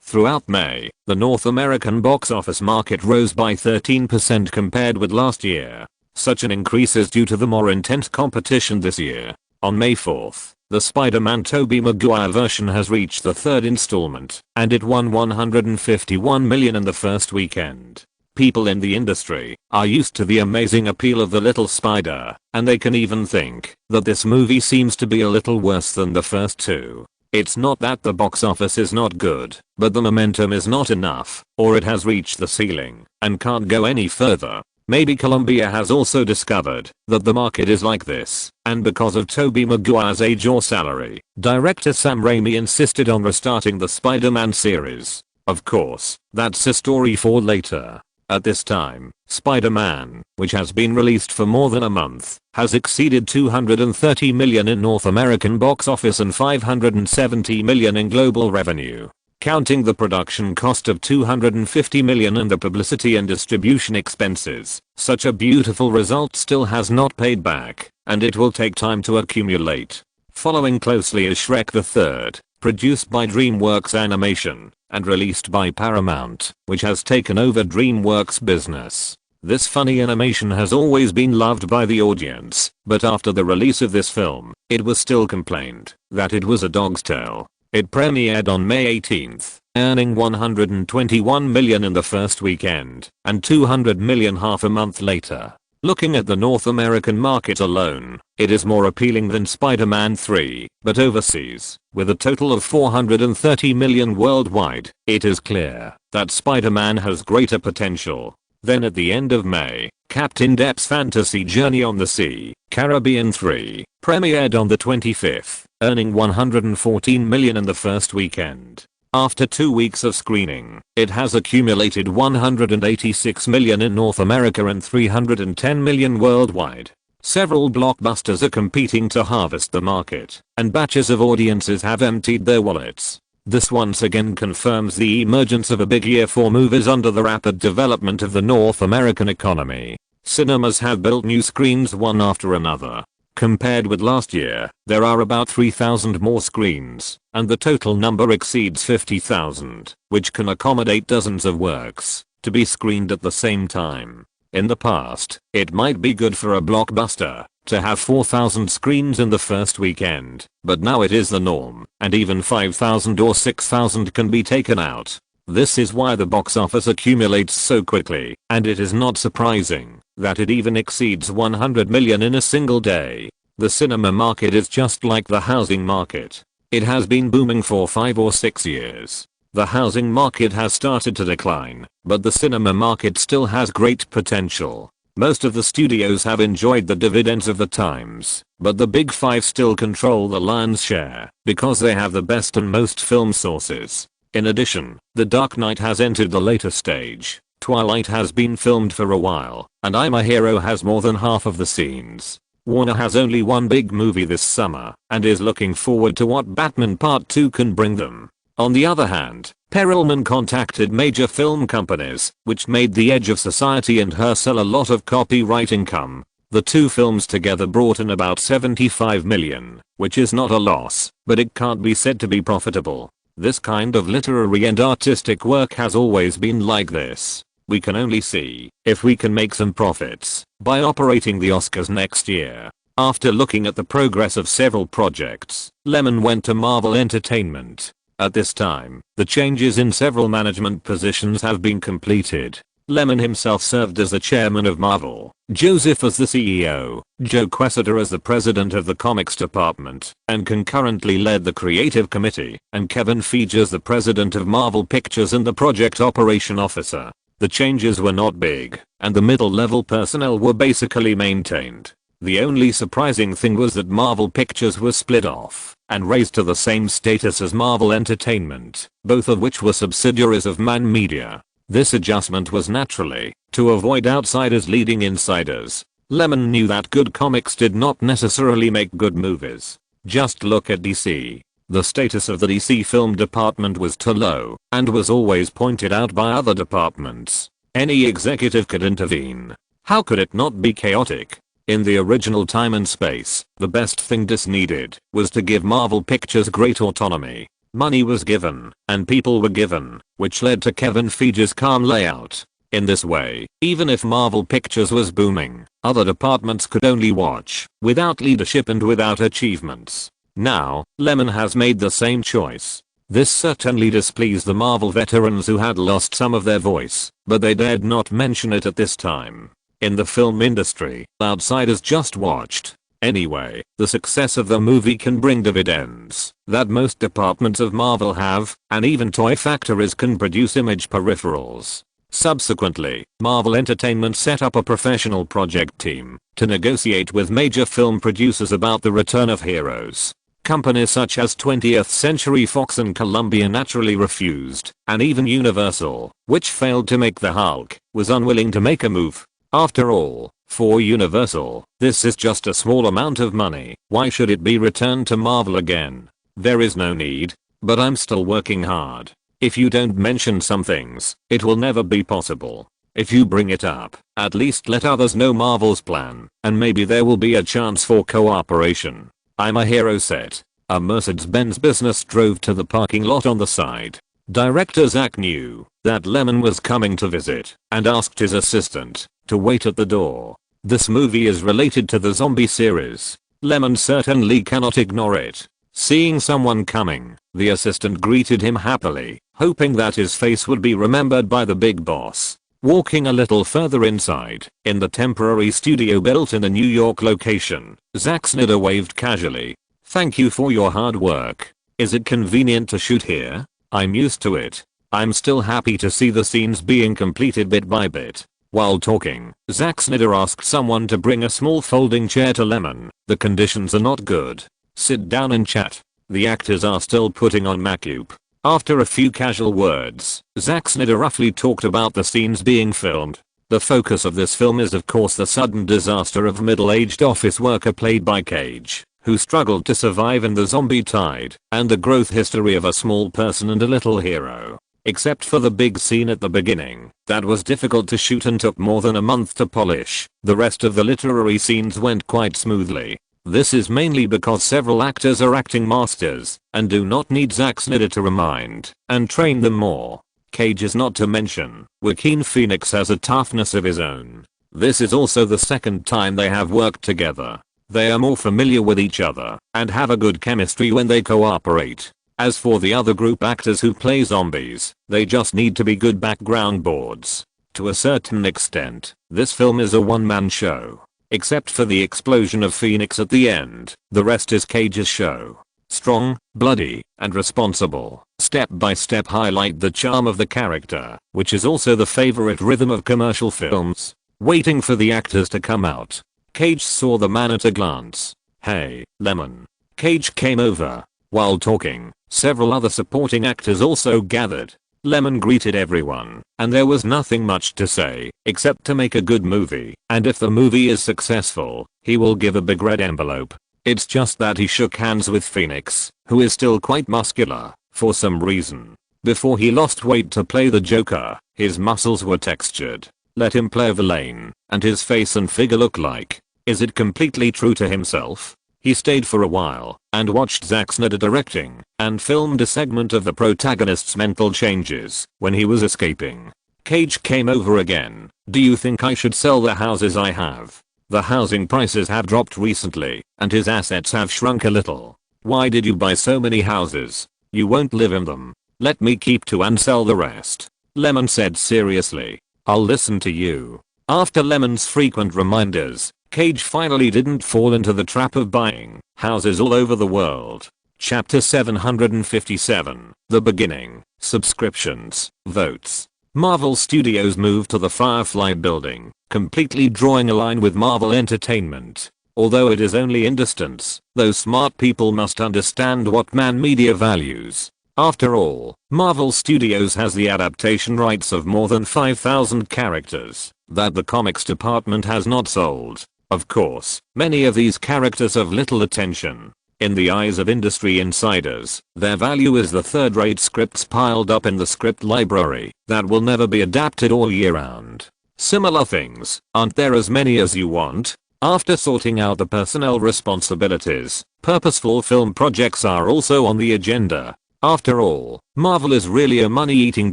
Throughout May, the North American box office market rose by 13% compared with last year. Such an increase is due to the more intense competition this year. On May 4th, the Spider-Man Tobey Maguire version has reached the third installment, and it won $151 million in the first weekend. People in the industry are used to the amazing appeal of the little spider, and they can even think that this movie seems to be a little worse than the first two. It's not that the box office is not good, but the momentum is not enough, or it has reached the ceiling and can't go any further. Maybe Columbia has also discovered that the market is like this, and because of Tobey Maguire's age or salary, director Sam Raimi insisted on restarting the Spider-Man series. Of course, that's a story for later. At this time, Spider-Man, which has been released for more than a month, has exceeded $230 million in North American box office and $570 million in global revenue. Counting the production cost of $250 million and the publicity and distribution expenses, such a beautiful result still has not paid back, and it will take time to accumulate. Following closely is Shrek the Third, produced by DreamWorks Animation and released by Paramount, which has taken over DreamWorks business. This funny animation has always been loved by the audience, but after the release of this film, it was still complained that it was a dog's tale. It premiered on May 18th, earning $121 million in the first weekend, and $200 million half a month later. Looking at the North American market alone, it is more appealing than Spider-Man 3, but overseas, with a total of $430 million worldwide, it is clear that Spider-Man has greater potential. Then at the end of May, Captain Depp's Fantasy Journey on the Sea, Caribbean 3, premiered on the 25th, earning $114 million in the first weekend. After 2 weeks of screening, it has accumulated $186 million in North America and $310 million worldwide. Several blockbusters are competing to harvest the market, and batches of audiences have emptied their wallets. This once again confirms the emergence of a big year for movies under the rapid development of the North American economy. Cinemas have built new screens one after another. Compared with last year, there are about 3,000 more screens, and the total number exceeds 50,000, which can accommodate dozens of works to be screened at the same time. In the past, it might be good for a blockbuster to have 4,000 screens in the first weekend, but now it is the norm, and even 5,000 or 6,000 can be taken out. This is why the box office accumulates so quickly, and it is not surprising that it even exceeds 100 million in a single day. The cinema market is just like the housing market. It has been booming for 5 or 6 years. The housing market has started to decline, but the cinema market still has great potential. Most of the studios have enjoyed the dividends of the times, but the big five still control the lion's share because they have the best and most film sources. In addition, The Dark Knight has entered the later stage. Twilight has been filmed for a while, and I'm a Hero has more than half of the scenes. Warner has only one big movie this summer, and is looking forward to what Batman Part 2 can bring them. On the other hand, Perelman contacted major film companies, which made The Edge of Society and Her sell a lot of copyright income. The two films together brought in about $75 million, which is not a loss, but it can't be said to be profitable. This kind of literary and artistic work has always been like this. We can only see if we can make some profits by operating the Oscars next year. After looking at the progress of several projects, Lyman went to Marvel Entertainment. At this time, the changes in several management positions have been completed. Lyman himself served as the chairman of Marvel, Joseph as the CEO, Joe Quesada as the president of the comics department, and concurrently led the creative committee, and Kevin Feige as the president of Marvel Pictures and the project operation officer. The changes were not big, and the middle-level personnel were basically maintained. The only surprising thing was that Marvel Pictures was split off and raised to the same status as Marvel Entertainment, both of which were subsidiaries of Man Media. This adjustment was naturally to avoid outsiders leading insiders. Lyman knew that good comics did not necessarily make good movies. Just look at DC. The status of the DC film department was too low and was always pointed out by other departments. Any executive could intervene. How could it not be chaotic? In the original time and space, the best thing this needed was to give Marvel Pictures great autonomy. Money was given, and people were given, which led to Kevin Feige's calm layout. In this way, even if Marvel Pictures was booming, other departments could only watch, without leadership and without achievements. Now, Lyman has made the same choice. This certainly displeased the Marvel veterans who had lost some of their voice, but they dared not mention it at this time. In the film industry, outsiders just watched. Anyway, the success of the movie can bring dividends that most departments of Marvel have, and even toy factories can produce image peripherals. Subsequently, Marvel Entertainment set up a professional project team to negotiate with major film producers about the return of heroes. Companies such as 20th Century Fox and Columbia naturally refused, and even Universal, which failed to make the Hulk, was unwilling to make a move. After all, for Universal, this is just a small amount of money. Why should it be returned to Marvel again? There is no need, but I'm still working hard. If you don't mention some things, it will never be possible. If you bring it up, at least let others know Marvel's plan, and maybe there will be a chance for cooperation. I'm a hero set. A Mercedes-Benz business drove to the parking lot on the side. Director Zach knew that Lyman was coming to visit and asked his assistant to wait at the door. This movie is related to the zombie series. Lyman certainly cannot ignore it. Seeing someone coming, the assistant greeted him happily, hoping that his face would be remembered by the big boss. Walking a little further inside, in the temporary studio built in the New York location, Zack Snyder waved casually. "Thank you for your hard work. Is it convenient to shoot here? I'm used to it. I'm still happy to see the scenes being completed bit by bit." While talking, Zack Snyder asked someone to bring a small folding chair to Lyman. "The conditions are not good. Sit down and chat." The actors are still putting on makeup. After a few casual words, Zack Snyder roughly talked about the scenes being filmed. The focus of this film is of course the sudden disaster of middle-aged office worker played by Cage, who struggled to survive in the zombie tide, and the growth history of a small person and a little hero. Except for the big scene at the beginning, that was difficult to shoot and took more than a month to polish, the rest of the literary scenes went quite smoothly. This is mainly because several actors are acting masters and do not need Zack Snyder to remind and train them more. Cage is not to mention. Joaquin Phoenix has a toughness of his own. This is also the second time they have worked together. They are more familiar with each other and have a good chemistry when they cooperate. As for the other group actors who play zombies, they just need to be good background boards. To a certain extent, this film is a one-man show. Except for the explosion of Phoenix at the end, the rest is Cage's show. Strong, bloody, and responsible, step-by-step highlight the charm of the character, which is also the favorite rhythm of commercial films. Waiting for the actors to come out, Cage saw the man at a glance. "Hey, Lyman." Cage came over. While talking, several other supporting actors also gathered. Lyman greeted everyone, and there was nothing much to say, except to make a good movie, and if the movie is successful, he will give a big red envelope. It's just that he shook hands with Phoenix, who is still quite muscular, for some reason. Before he lost weight to play the Joker, his muscles were textured. Let him play Villain, and his face and figure look like. Is it completely true to himself? He stayed for a while, and watched Zack Snyder directing and filmed a segment of the protagonist's mental changes when he was escaping. Cage came over again. Do you think I should sell the houses I have? The housing prices have dropped recently and his assets have shrunk a little. Why did you buy so many houses? You won't live in them. Let me keep 2 and sell the rest. Lemon said seriously. I'll listen to you. After Lemon's frequent reminders, Cage finally didn't fall into the trap of buying houses all over the world. Chapter 757. The Beginning. Subscriptions. Votes. Marvel Studios moved to the Firefly building, completely drawing a line with Marvel Entertainment. Although it is only in distance, those smart people must understand what man media values. After all, Marvel Studios has the adaptation rights of more than 5,000 characters that the comics department has not sold. Of course, many of these characters have little attention. In the eyes of industry insiders, their value is the third-rate scripts piled up in the script library that will never be adapted all year round. Similar things, aren't there as many as you want? After sorting out the personnel responsibilities, purposeful film projects are also on the agenda. After all, Marvel is really a money-eating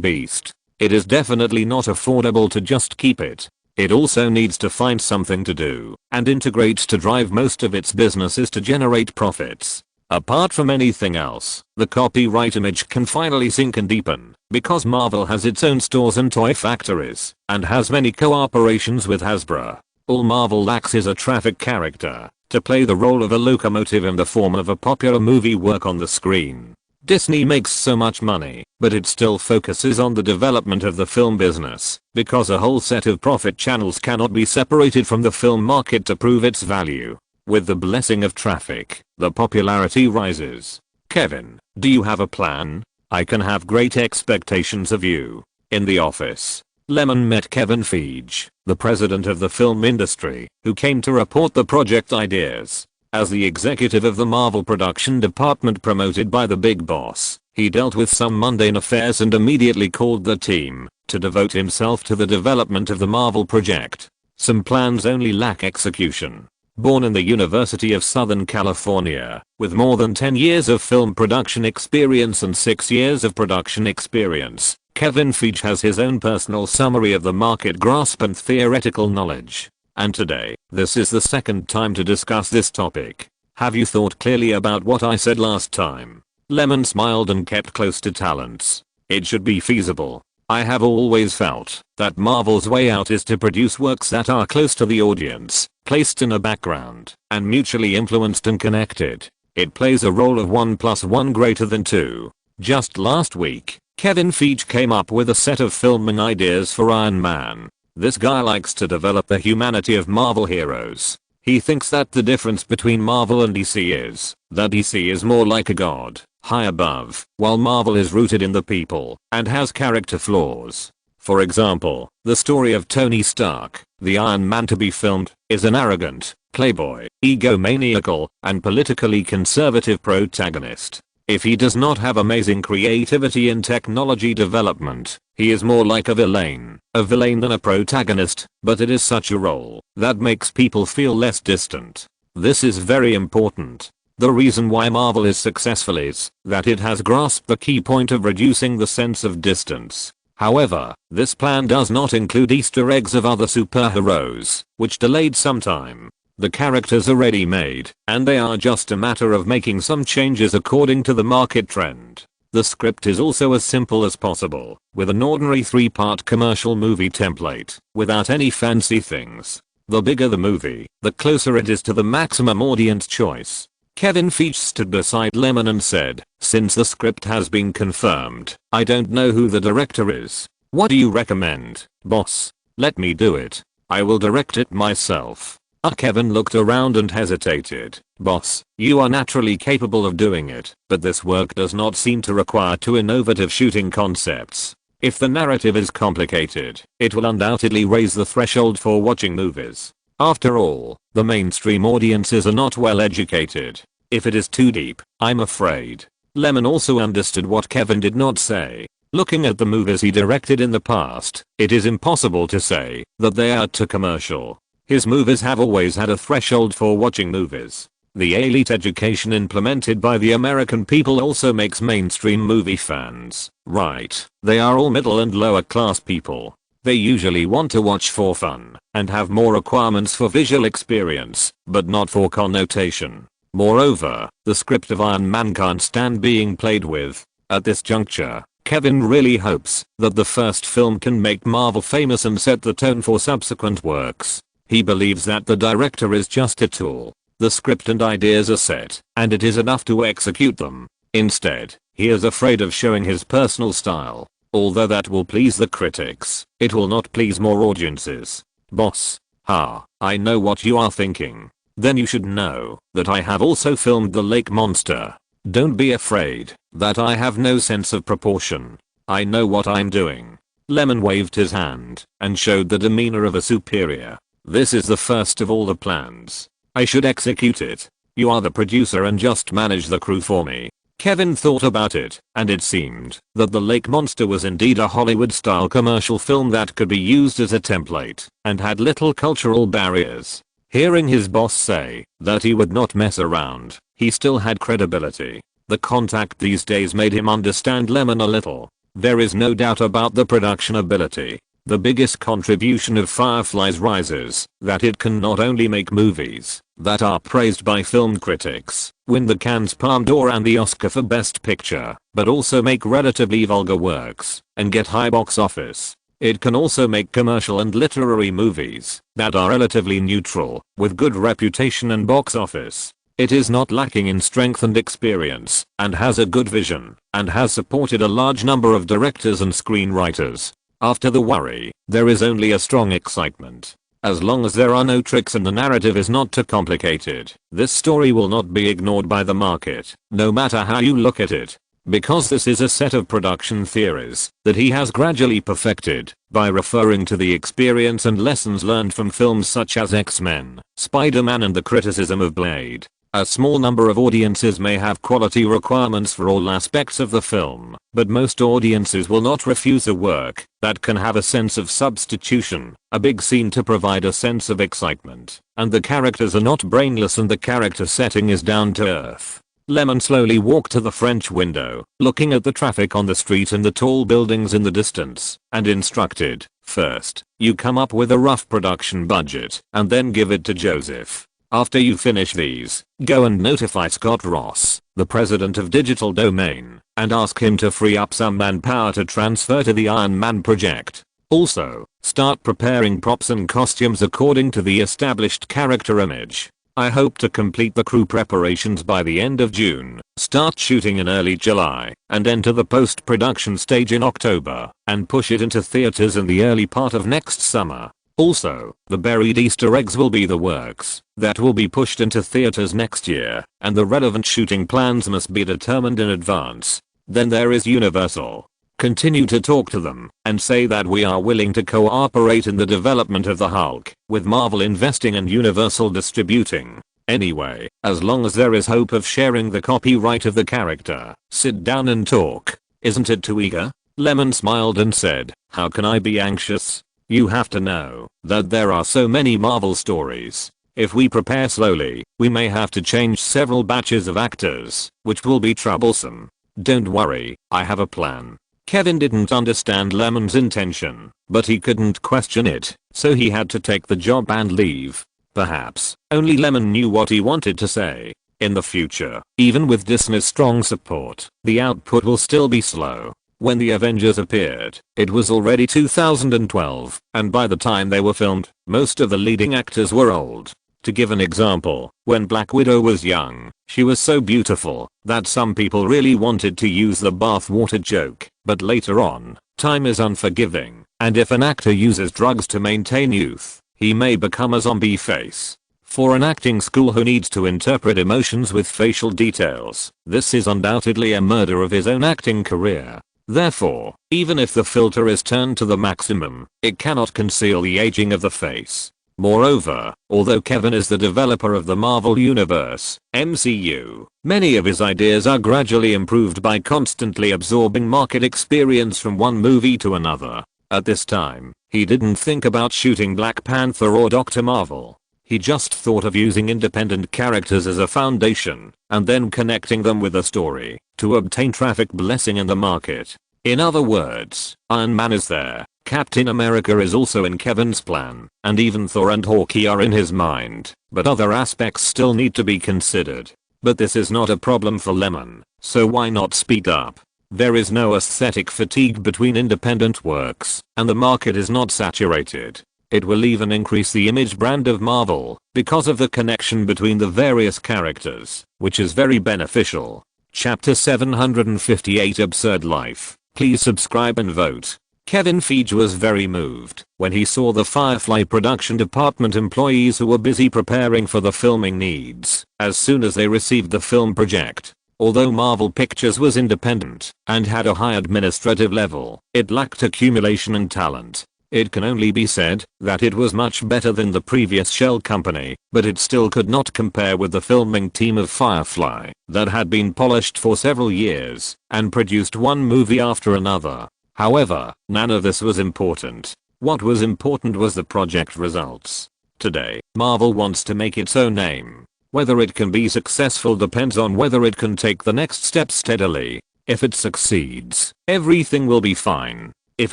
beast. It is definitely not affordable to just keep it. It also needs to find something to do and integrate to drive most of its businesses to generate profits. Apart from anything else, the copyright image can finally sink and deepen because Marvel has its own stores and toy factories and has many cooperations with Hasbro. All Marvel lacks is a traffic character to play the role of a locomotive in the form of a popular movie work on the screen. Disney makes so much money, but it still focuses on the development of the film business because a whole set of profit channels cannot be separated from the film market to prove its value. With the blessing of traffic, the popularity rises. Kevin, do you have a plan? I can have great expectations of you. In the office, Lemon met Kevin Feige, the president of the film industry, who came to report the project ideas. As the executive of the Marvel production department promoted by the big boss, he dealt with some mundane affairs and immediately called the team to devote himself to the development of the Marvel project. Some plans only lack execution. Born in the University of Southern California, with more than 10 years of film production experience and 6 years of production experience, Kevin Feige has his own personal summary of the market grasp and theoretical knowledge. And today, this is the second time to discuss this topic. Have you thought clearly about what I said last time? Lemon smiled and kept close to talents. It should be feasible. I have always felt that Marvel's way out is to produce works that are close to the audience, placed in a background, and mutually influenced and connected. It plays a role of 1 + 1 greater than 2. Just last week, Kevin Feige came up with a set of filming ideas for Iron Man. This guy likes to develop the humanity of Marvel heroes. He thinks that the difference between Marvel and DC is that DC is more like a god, high above, while Marvel is rooted in the people and has character flaws. For example, the story of Tony Stark, the Iron Man to be filmed, is an arrogant, playboy, egomaniacal, and politically conservative protagonist. If he does not have amazing creativity in technology development, he is more like a villain than a protagonist, but it is such a role that makes people feel less distant. This is very important. The reason why Marvel is successful is that it has grasped the key point of reducing the sense of distance. However, this plan does not include Easter eggs of other superheroes, which delayed some time. The characters are ready made, and they are just a matter of making some changes according to the market trend. The script is also as simple as possible, with an ordinary 3-part commercial movie template, without any fancy things. The bigger the movie, the closer it is to the maximum audience choice. Kevin Feige stood beside Lemon and said, "Since the script has been confirmed, I don't know who the director is. What do you recommend, boss? Let me do it. I will direct it myself." Kevin looked around and hesitated. "Boss, you are naturally capable of doing it, but this work does not seem to require too innovative shooting concepts. If the narrative is complicated, it will undoubtedly raise the threshold for watching movies. After all, the mainstream audiences are not well educated. If it is too deep, I'm afraid." Lemon also understood what Kevin did not say. Looking at the movies he directed in the past, it is impossible to say that they are too commercial. His movies have always had a threshold for watching movies. The elite education implemented by the American people also makes mainstream movie fans, right? They are all middle and lower class people. They usually want to watch for fun and have more requirements for visual experience, but not for connotation. Moreover, the script of Iron Man can't stand being played with. At this juncture, Kevin really hopes that the first film can make Marvel famous and set the tone for subsequent works. He believes that the director is just a tool. The script and ideas are set, and it is enough to execute them. Instead, he is afraid of showing his personal style. Although that will please the critics, it will not please more audiences. Boss. I know what you are thinking. Then you should know that I have also filmed the lake monster. Don't be afraid that I have no sense of proportion. I know what I'm doing. Lemon waved his hand and showed the demeanor of a superior. This is the first of all the plans. I should execute it. You are the producer and just manage the crew for me. Kevin thought about it, and it seemed that the lake monster was indeed a Hollywood-style commercial film that could be used as a template and had little cultural barriers. Hearing his boss say that he would not mess around, he still had credibility. The contact these days made him understand Lemon a little. There is no doubt about the production ability. The biggest contribution of Firefly's Rise is that it can not only make movies that are praised by film critics, win the Cannes Palme d'Or and the Oscar for Best Picture, but also make relatively vulgar works and get high box office. It can also make commercial and literary movies that are relatively neutral, with good reputation and box office. It is not lacking in strength and experience, and has a good vision, and has supported a large number of directors and screenwriters. After the worry, there is only a strong excitement. As long as there are no tricks and the narrative is not too complicated, this story will not be ignored by the market, no matter how you look at it. Because this is a set of production theories that he has gradually perfected by referring to the experience and lessons learned from films such as X-Men, Spider-Man and the criticism of Blade. A small number of audiences may have quality requirements for all aspects of the film, but most audiences will not refuse a work that can have a sense of substitution, a big scene to provide a sense of excitement, and the characters are not brainless and the character setting is down to earth. Lemon slowly walked to the French window, looking at the traffic on the street and the tall buildings in the distance, and instructed, "First, you come up with a rough production budget, and then give it to Joseph. After you finish these, go and notify Scott Ross, the president of Digital Domain, and ask him to free up some manpower to transfer to the Iron Man project. Also, start preparing props and costumes according to the established character image. I hope to complete the crew preparations by the end of June, start shooting in early July, and enter the post-production stage in October, and push it into theaters in the early part of next summer. Also, the buried Easter eggs will be the works that will be pushed into theaters next year, and the relevant shooting plans must be determined in advance. Then there is Universal. Continue to talk to them and say that we are willing to cooperate in the development of the Hulk, with Marvel investing and Universal distributing. Anyway, as long as there is hope of sharing the copyright of the character, sit down and talk. Isn't it too eager?" Lemon smiled and said, "How can I be anxious? You have to know that there are so many Marvel stories. If we prepare slowly, we may have to change several batches of actors, which will be troublesome. Don't worry, I have a plan." Kevin didn't understand Lemon's intention, but he couldn't question it, so he had to take the job and leave. Perhaps only Lemon knew what he wanted to say. In the future, even with Disney's strong support, the output will still be slow. When the Avengers appeared, it was already 2012, and by the time they were filmed, most of the leading actors were old. To give an example, when Black Widow was young, she was so beautiful that some people really wanted to use the bathwater joke, but later on, time is unforgiving, and if an actor uses drugs to maintain youth, he may become a zombie face. For an acting school who needs to interpret emotions with facial details, this is undoubtedly a murder of his own acting career. Therefore, even if the filter is turned to the maximum, it cannot conceal the aging of the face. Moreover, although Kevin is the developer of the Marvel Universe, MCU, many of his ideas are gradually improved by constantly absorbing market experience from one movie to another. At this time, he didn't think about shooting Black Panther or Dr. Marvel. He just thought of using independent characters as a foundation, and then connecting them with a story, to obtain traffic blessing in the market. In other words, Iron Man is there, Captain America is also in Kevin's plan, and even Thor and Hawkeye are in his mind, but other aspects still need to be considered. But this is not a problem for Lyman, so why not speed up? There is no aesthetic fatigue between independent works, and the market is not saturated. It will even increase the image brand of Marvel, because of the connection between the various characters, which is very beneficial. Chapter 758 Absurd Life. Please subscribe and vote. Kevin Feige was very moved when he saw the Firefly production department employees who were busy preparing for the filming needs as soon as they received the film project. Although Marvel Pictures was independent and had a high administrative level, it lacked accumulation and talent. It can only be said that it was much better than the previous shell company, but it still could not compare with the filming team of Firefly that had been polished for several years and produced one movie after another. However, none of this was important. What was important was the project results. Today, Marvel wants to make its own name. Whether it can be successful depends on whether it can take the next step steadily. If it succeeds, everything will be fine. If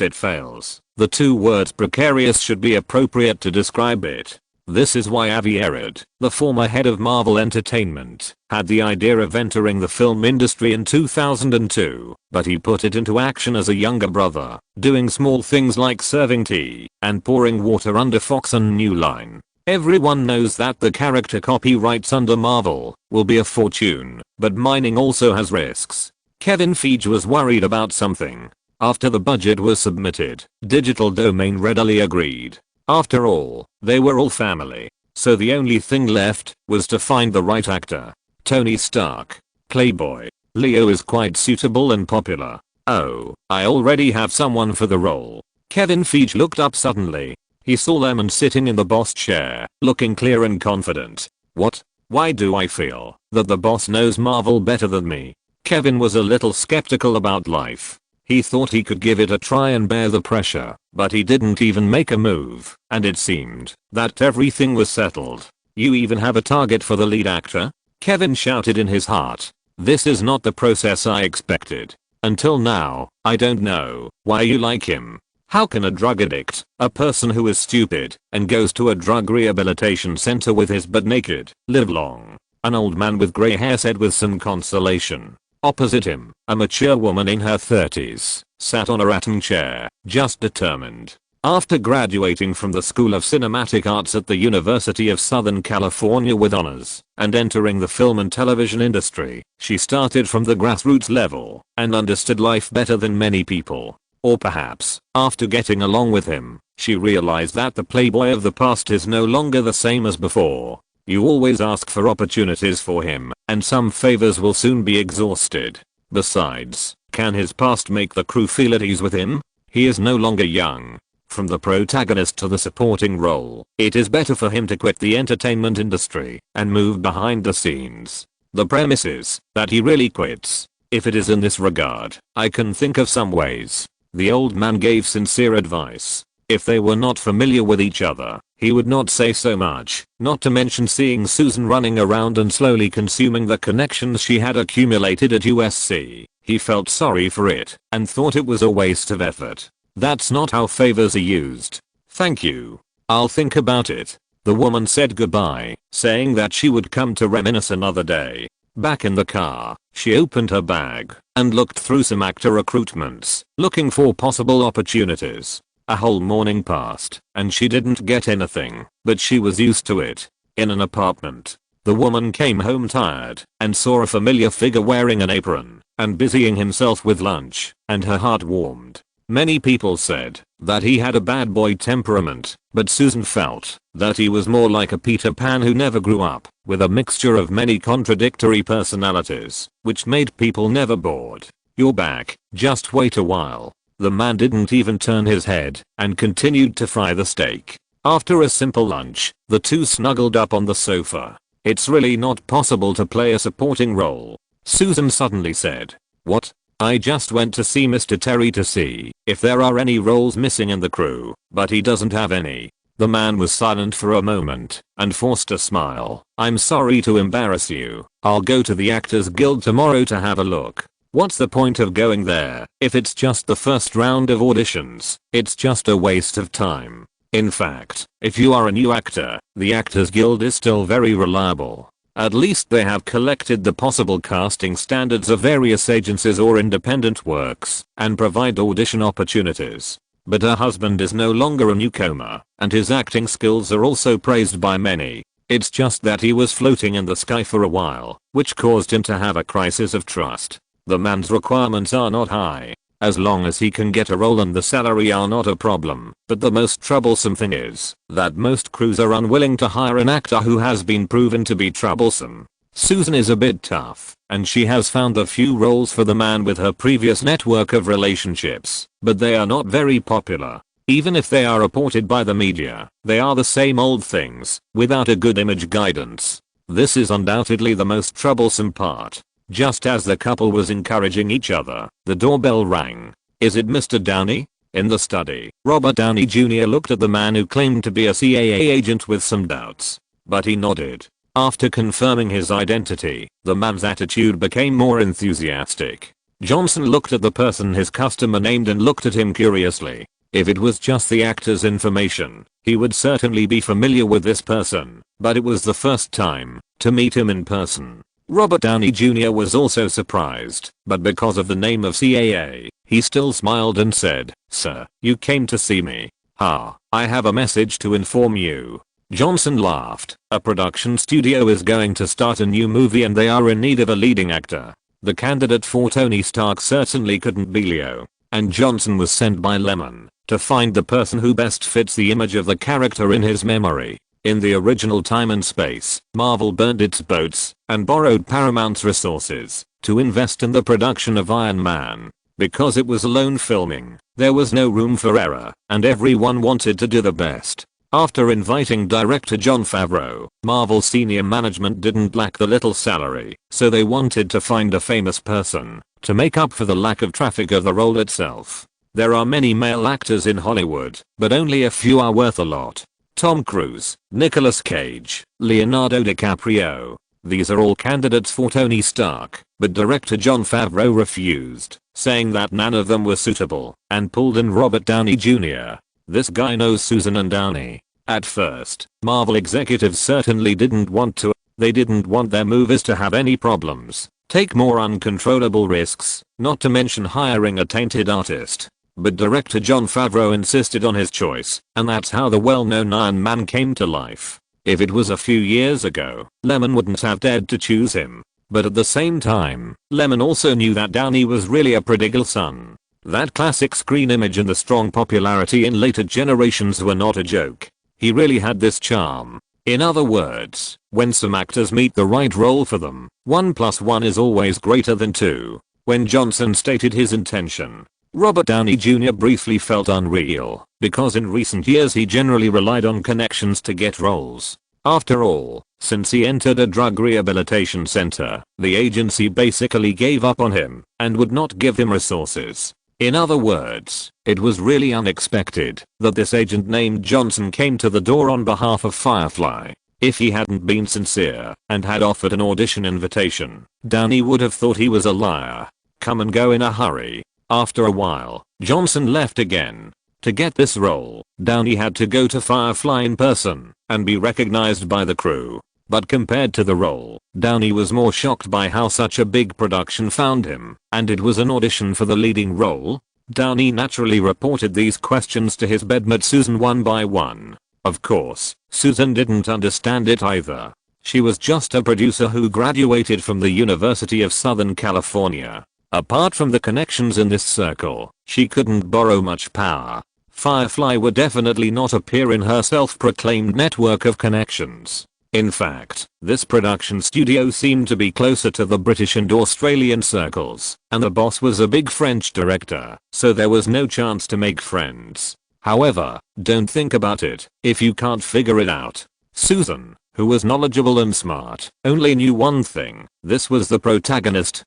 it fails, the two words precarious should be appropriate to describe it. This is why Avi Arad, the former head of Marvel Entertainment, had the idea of entering the film industry in 2002, but he put it into action as a younger brother, doing small things like serving tea and pouring water under Fox and New Line. Everyone knows that the character copyrights under Marvel will be a fortune, but mining also has risks. Kevin Feige was worried about something. After the budget was submitted, Digital Domain readily agreed. After all, they were all family, so the only thing left was to find the right actor. Tony Stark, Playboy. Leo is quite suitable and popular. Oh, I already have someone for the role. Kevin Feige looked up suddenly. He saw Lyman sitting in the boss chair, looking clear and confident. What? Why do I feel that the boss knows Marvel better than me? Kevin was a little skeptical about life. He thought he could give it a try and bear the pressure, but he didn't even make a move, and it seemed that everything was settled. You even have a target for the lead actor? Kevin shouted in his heart. This is not the process I expected. Until now, I don't know why you like him. How can a drug addict, a person who is stupid and goes to a drug rehabilitation center with his butt naked, live long? An old man with gray hair said with some consolation. Opposite him, a mature woman in her 30s, sat on a rattan chair, just determined. After graduating from the School of Cinematic Arts at the University of Southern California with honors, and entering the film and television industry, she started from the grassroots level, and understood life better than many people. Or perhaps, after getting along with him, she realized that the playboy of the past is no longer the same as before. You always ask for opportunities for him, and some favors will soon be exhausted. Besides, can his past make the crew feel at ease with him? He is no longer young. From the protagonist to the supporting role, it is better for him to quit the entertainment industry and move behind the scenes. The premise is that he really quits. If it is in this regard, I can think of some ways. The old man gave sincere advice. If they were not familiar with each other, he would not say so much, not to mention seeing Susan running around and slowly consuming the connections she had accumulated at USC. He felt sorry for it and thought it was a waste of effort. That's not how favors are used. Thank you. I'll think about it. The woman said goodbye, saying that she would come to reminisce another day. Back in the car, she opened her bag and looked through some actor recruitments, looking for possible opportunities. A whole morning passed, and she didn't get anything, but she was used to it. In an apartment, the woman came home tired and saw a familiar figure wearing an apron and busying himself with lunch, and her heart warmed. Many people said that he had a bad boy temperament, but Susan felt that he was more like a Peter Pan who never grew up, with a mixture of many contradictory personalities, which made people never bored. You're back, just wait a while. The man didn't even turn his head and continued to fry the steak. After a simple lunch, the two snuggled up on the sofa. It's really not possible to play a supporting role, Susan suddenly said. What? I just went to see Mr. Terry to see if there are any roles missing in the crew, but he doesn't have any. The man was silent for a moment and forced a smile. "I'm sorry to embarrass you. I'll go to the Actors Guild tomorrow to have a look." What's the point of going there if it's just the first round of auditions? It's just a waste of time. In fact, if you are a new actor, the Actors Guild is still very reliable. At least they have collected the possible casting standards of various agencies or independent works and provide audition opportunities. But her husband is no longer a newcomer, and his acting skills are also praised by many. It's just that he was floating in the sky for a while, which caused him to have a crisis of trust. The man's requirements are not high. As long as he can get a role and the salary are not a problem. But the most troublesome thing is that most crews are unwilling to hire an actor who has been proven to be troublesome. Susan is a bit tough, and she has found a few roles for the man with her previous network of relationships, but they are not very popular. Even if they are reported by the media, they are the same old things, without a good image guidance. This is undoubtedly the most troublesome part. Just as the couple was encouraging each other, the doorbell rang. "Is it Mr. Downey?" In the study, Robert Downey Jr. looked at the man who claimed to be a CIA agent with some doubts. But he nodded. After confirming his identity, the man's attitude became more enthusiastic. Johnson looked at the person his customer named and looked at him curiously. If it was just the actor's information, he would certainly be familiar with this person, but it was the first time to meet him in person. Robert Downey Jr. was also surprised, but because of the name of CAA, he still smiled and said, "Sir, you came to see me. Ha, I have a message to inform you." Johnson laughed. A production studio is going to start a new movie and they are in need of a leading actor. The candidate for Tony Stark certainly couldn't be Leo, and Johnson was sent by Lyman to find the person who best fits the image of the character in his memory. In the original time and space, Marvel burned its boats and borrowed Paramount's resources to invest in the production of Iron Man. Because it was alone filming, there was no room for error, and everyone wanted to do the best. After inviting director Jon Favreau, Marvel senior management didn't lack the little salary, so they wanted to find a famous person to make up for the lack of traffic of the role itself. There are many male actors in Hollywood, but only a few are worth a lot. Tom Cruise, Nicolas Cage, Leonardo DiCaprio. These are all candidates for Tony Stark, but director Jon Favreau refused, saying that none of them were suitable, and pulled in Robert Downey Jr. This guy knows Susan and Downey. At first, Marvel executives certainly didn't want to. They didn't want their movies to have any problems, take more uncontrollable risks, not to mention hiring a tainted artist. But director Jon Favreau insisted on his choice, and that's how the well-known Iron Man came to life. If it was a few years ago, Lyman wouldn't have dared to choose him. But at the same time, Lyman also knew that Downey was really a prodigal son. That classic screen image and the strong popularity in later generations were not a joke. He really had this charm. In other words, when some actors meet the right role for them, 1 + 1 is always greater than 2. When Johnson stated his intention, Robert Downey Jr. briefly felt unreal, because in recent years he generally relied on connections to get roles. After all, since he entered a drug rehabilitation center, the agency basically gave up on him and would not give him resources. In other words, it was really unexpected that this agent named Johnson came to the door on behalf of Firefly. If he hadn't been sincere and had offered an audition invitation, Downey would have thought he was a liar. Come and go in a hurry. After a while, Johnson left again. To get this role, Downey had to go to Firefly in person and be recognized by the crew. But compared to the role, Downey was more shocked by how such a big production found him, and it was an audition for the leading role. Downey naturally reported these questions to his bedmate Susan one by one. Of course, Susan didn't understand it either. She was just a producer who graduated from the University of Southern California. Apart from the connections in this circle, she couldn't borrow much power. Firefly would definitely not appear in her self-proclaimed network of connections. In fact, this production studio seemed to be closer to the British and Australian circles, and the boss was a big French director, so there was no chance to make friends. However, don't think about it if you can't figure it out. Susan, who was knowledgeable and smart, only knew one thing. This was the protagonist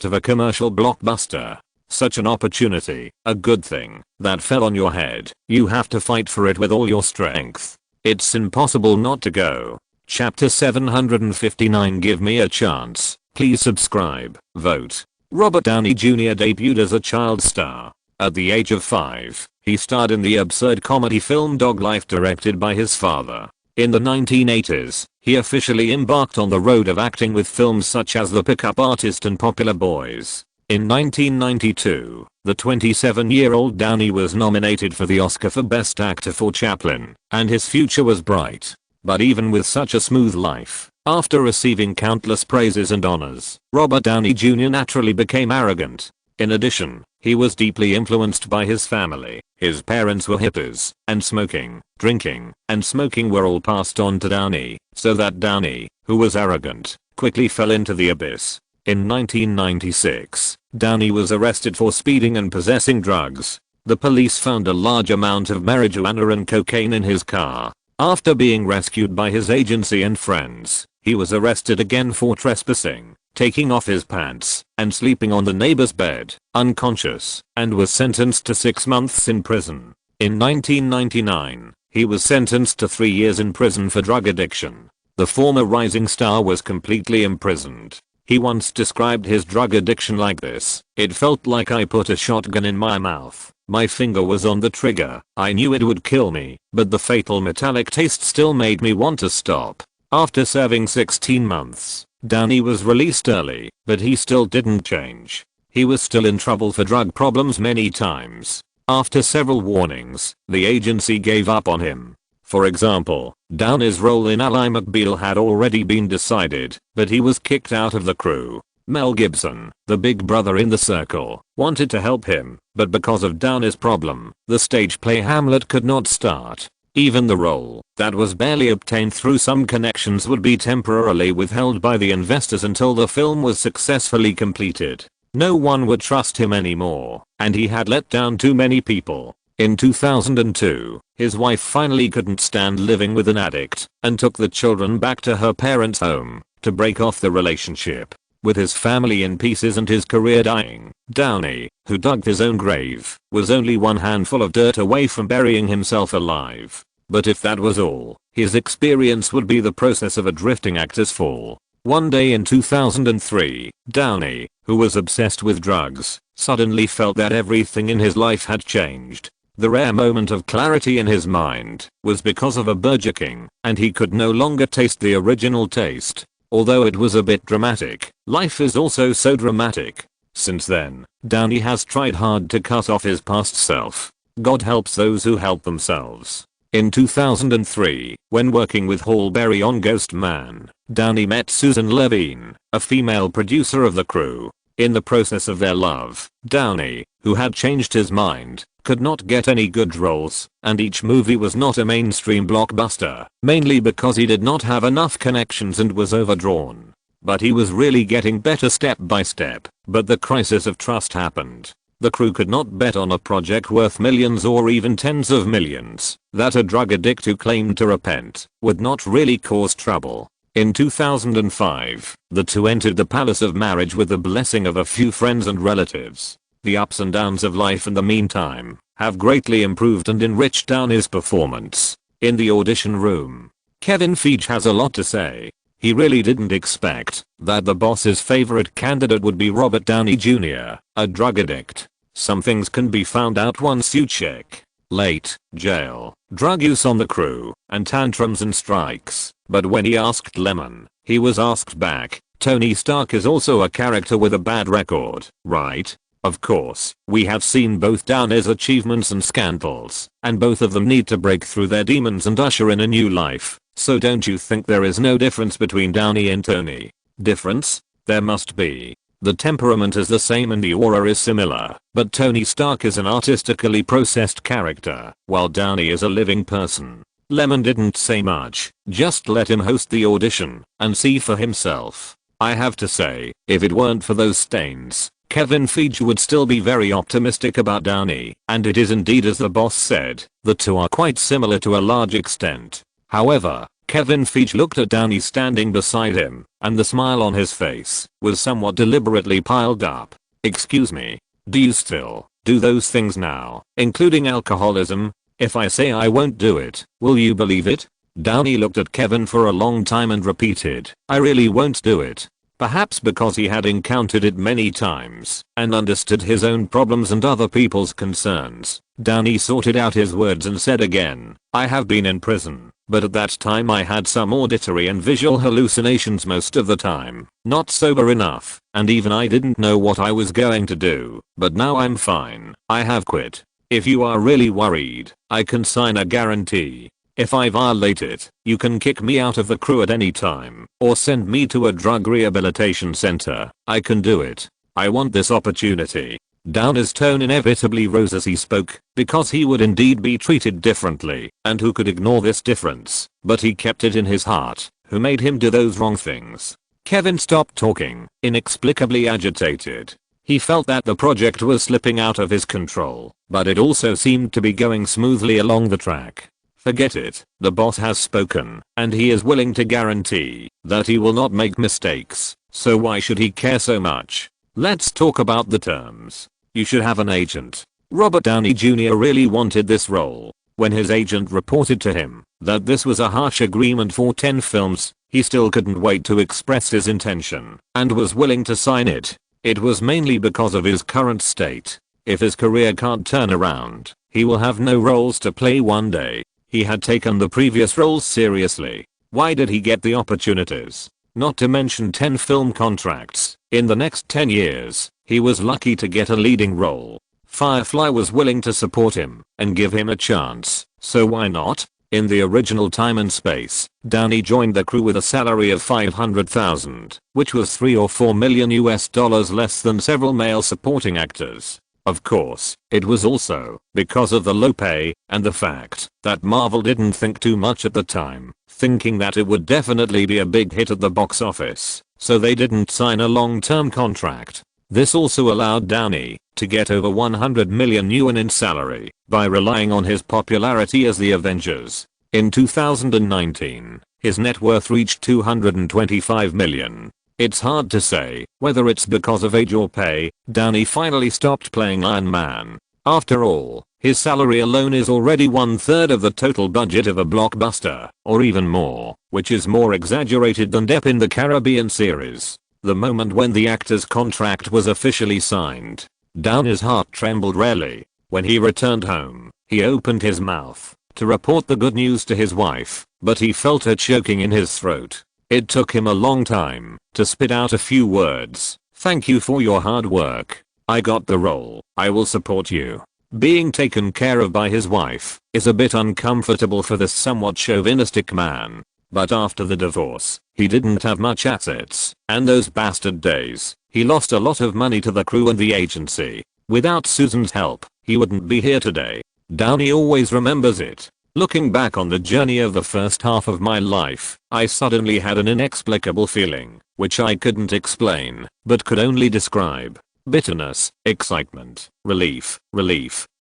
of a commercial blockbuster. Such an opportunity, a good thing, that fell on your head. You have to fight for it with all your strength. It's impossible not to go. Chapter 759. Give me a chance. Please subscribe, vote. Robert Downey Jr. debuted as a child star. At the age of 5, he starred in the absurd comedy film Dog Life, directed by his father. In the 1980s, he officially embarked on the road of acting with films such as The Pickup Artist and Popular Boys. In 1992, the 27-year-old Downey was nominated for the Oscar for Best Actor for Chaplin, and his future was bright. But even with such a smooth life, after receiving countless praises and honors, Robert Downey Jr. naturally became arrogant. In addition, he was deeply influenced by his family. His parents were hippies, and smoking, drinking, and smoking were all passed on to Downey, so that Downey, who was arrogant, quickly fell into the abyss. In 1996, Downey was arrested for speeding and possessing drugs. The police found a large amount of marijuana and cocaine in his car. After being rescued by his agency and friends, he was arrested again for trespassing, taking off his pants, and sleeping on the neighbor's bed, unconscious, and was sentenced to 6 months in prison. In 1999, he was sentenced to 3 years in prison for drug addiction. The former rising star was completely imprisoned. He once described his drug addiction like this: "It felt like I put a shotgun in my mouth. My finger was on the trigger. I knew it would kill me, but the fatal metallic taste still made me want to stop." After serving 16 months, Downey was released early, but he still didn't change. He was still in trouble for drug problems many times. After several warnings, the agency gave up on him. For example, Downey's role in Ally McBeal had already been decided, but he was kicked out of the crew. Mel Gibson, the big brother in The Circle, wanted to help him, but because of Downey's problem, the stage play Hamlet could not start. Even the role, that was barely obtained through some connections, would be temporarily withheld by the investors until the film was successfully completed. No one would trust him anymore, and he had let down too many people. In 2002, his wife finally couldn't stand living with an addict, and took the children back to her parents' home, to break off the relationship. With his family in pieces and his career dying, Downey, who dug his own grave, was only one handful of dirt away from burying himself alive. But if that was all, his experience would be the process of a drifting actor's fall. One day in 2003, Downey, who was obsessed with drugs, suddenly felt that everything in his life had changed. The rare moment of clarity in his mind was because of a Burger King, and he could no longer taste the original taste. Although it was a bit dramatic, life is also so dramatic. Since then, Downey has tried hard to cut off his past self. God helps those who help themselves. In 2003, when working with Halle Berry on Ghost Man, Downey met Susan Levine, a female producer of the crew. In the process of their love, Downey, who had changed his mind, could not get any good roles, and each movie was not a mainstream blockbuster, mainly because he did not have enough connections and was overdrawn. But he was really getting better step by step. But the crisis of trust happened. The crew could not bet on a project worth millions or even tens of millions that a drug addict who claimed to repent would not really cause trouble. In 2005, the two entered the palace of marriage with the blessing of a few friends and relatives. The ups and downs of life in the meantime have greatly improved and enriched Downey's performance. In the audition room, Kevin Feige has a lot to say. He really didn't expect that the boss's favorite candidate would be Robert Downey Jr., a drug addict. Some things can be found out once you check. Late, jail, drug use on the crew, and tantrums and strikes. But when he asked Lyman, he was asked back, "Tony Stark is also a character with a bad record, right?" Of course, we have seen both Downey's achievements and scandals, and both of them need to break through their demons and usher in a new life. So don't you think there is no difference between Downey and Tony? Difference? There must be. The temperament is the same and the aura is similar, but Tony Stark is an artistically processed character, while Downey is a living person. Lyman didn't say much, just let him host the audition and see for himself. I have to say, if it weren't for those stains, Kevin Feige would still be very optimistic about Downey, and it is indeed as the boss said, the two are quite similar to a large extent. However, Kevin Feige looked at Downey standing beside him, and the smile on his face was somewhat deliberately piled up. "Excuse me. Do you still do those things now, including alcoholism? If I say I won't do it, will you believe it? Downey looked at Kevin for a long time and repeated, I really won't do it. Perhaps because he had encountered it many times and understood his own problems and other people's concerns, Downey sorted out his words and said again, I have been in prison, but at that time I had some auditory and visual hallucinations most of the time, not sober enough, and even I didn't know what I was going to do, but now I'm fine. I have quit. If you are really worried, I can sign a guarantee. If I violate it, you can kick me out of the crew at any time, or send me to a drug rehabilitation center. I can do it. I want this opportunity. Downey's tone inevitably rose as he spoke, because he would indeed be treated differently, and who could ignore this difference? But he kept it in his heart. Who made him do those wrong things? Kevin stopped talking, inexplicably agitated. He felt that the project was slipping out of his control, but it also seemed to be going smoothly along the track. Forget it, the boss has spoken, and he is willing to guarantee that he will not make mistakes, so why should he care so much? Let's talk about the terms. You should have an agent. Robert Downey Jr. really wanted this role. When his agent reported to him that this was a harsh agreement for 10 films, he still couldn't wait to express his intention and was willing to sign it. It was mainly because of his current state. If his career can't turn around, he will have no roles to play one day. He had taken the previous roles seriously. Why did he get the opportunities? Not to mention 10 film contracts in the next 10 years. He was lucky to get a leading role. Firefly was willing to support him and give him a chance, so why not? In the original Time and Space, Downey joined the crew with a salary of $500,000, which was $3 or $4 million less than several male supporting actors. Of course, it was also because of the low pay and the fact that Marvel didn't think too much at the time, thinking that it would definitely be a big hit at the box office, so they didn't sign a long-term contract. This also allowed Downey to get over $100 million in salary by relying on his popularity as the Avengers. In 2019, his net worth reached $225 million. It's hard to say whether it's because of age or pay. Downey finally stopped playing Iron Man. After all, his salary alone is already 1/3 of the total budget of a blockbuster, or even more, which is more exaggerated than Depp in the Caribbean series. The moment when the actor's contract was officially signed, Downey's heart trembled rarely. When he returned home, he opened his mouth to report the good news to his wife, but he felt her choking in his throat. It took him a long time to spit out a few words. Thank you for your hard work. I got the role. I will support you. Being taken care of by his wife is a bit uncomfortable for this somewhat chauvinistic man. But after the divorce, he didn't have much assets, and those bastard days, he lost a lot of money to the crew and the agency. Without Susan's help, he wouldn't be here today. Downey always remembers it. Looking back on the journey of the first half of my life, I suddenly had an inexplicable feeling, which I couldn't explain, but could only describe. Bitterness, excitement, relief,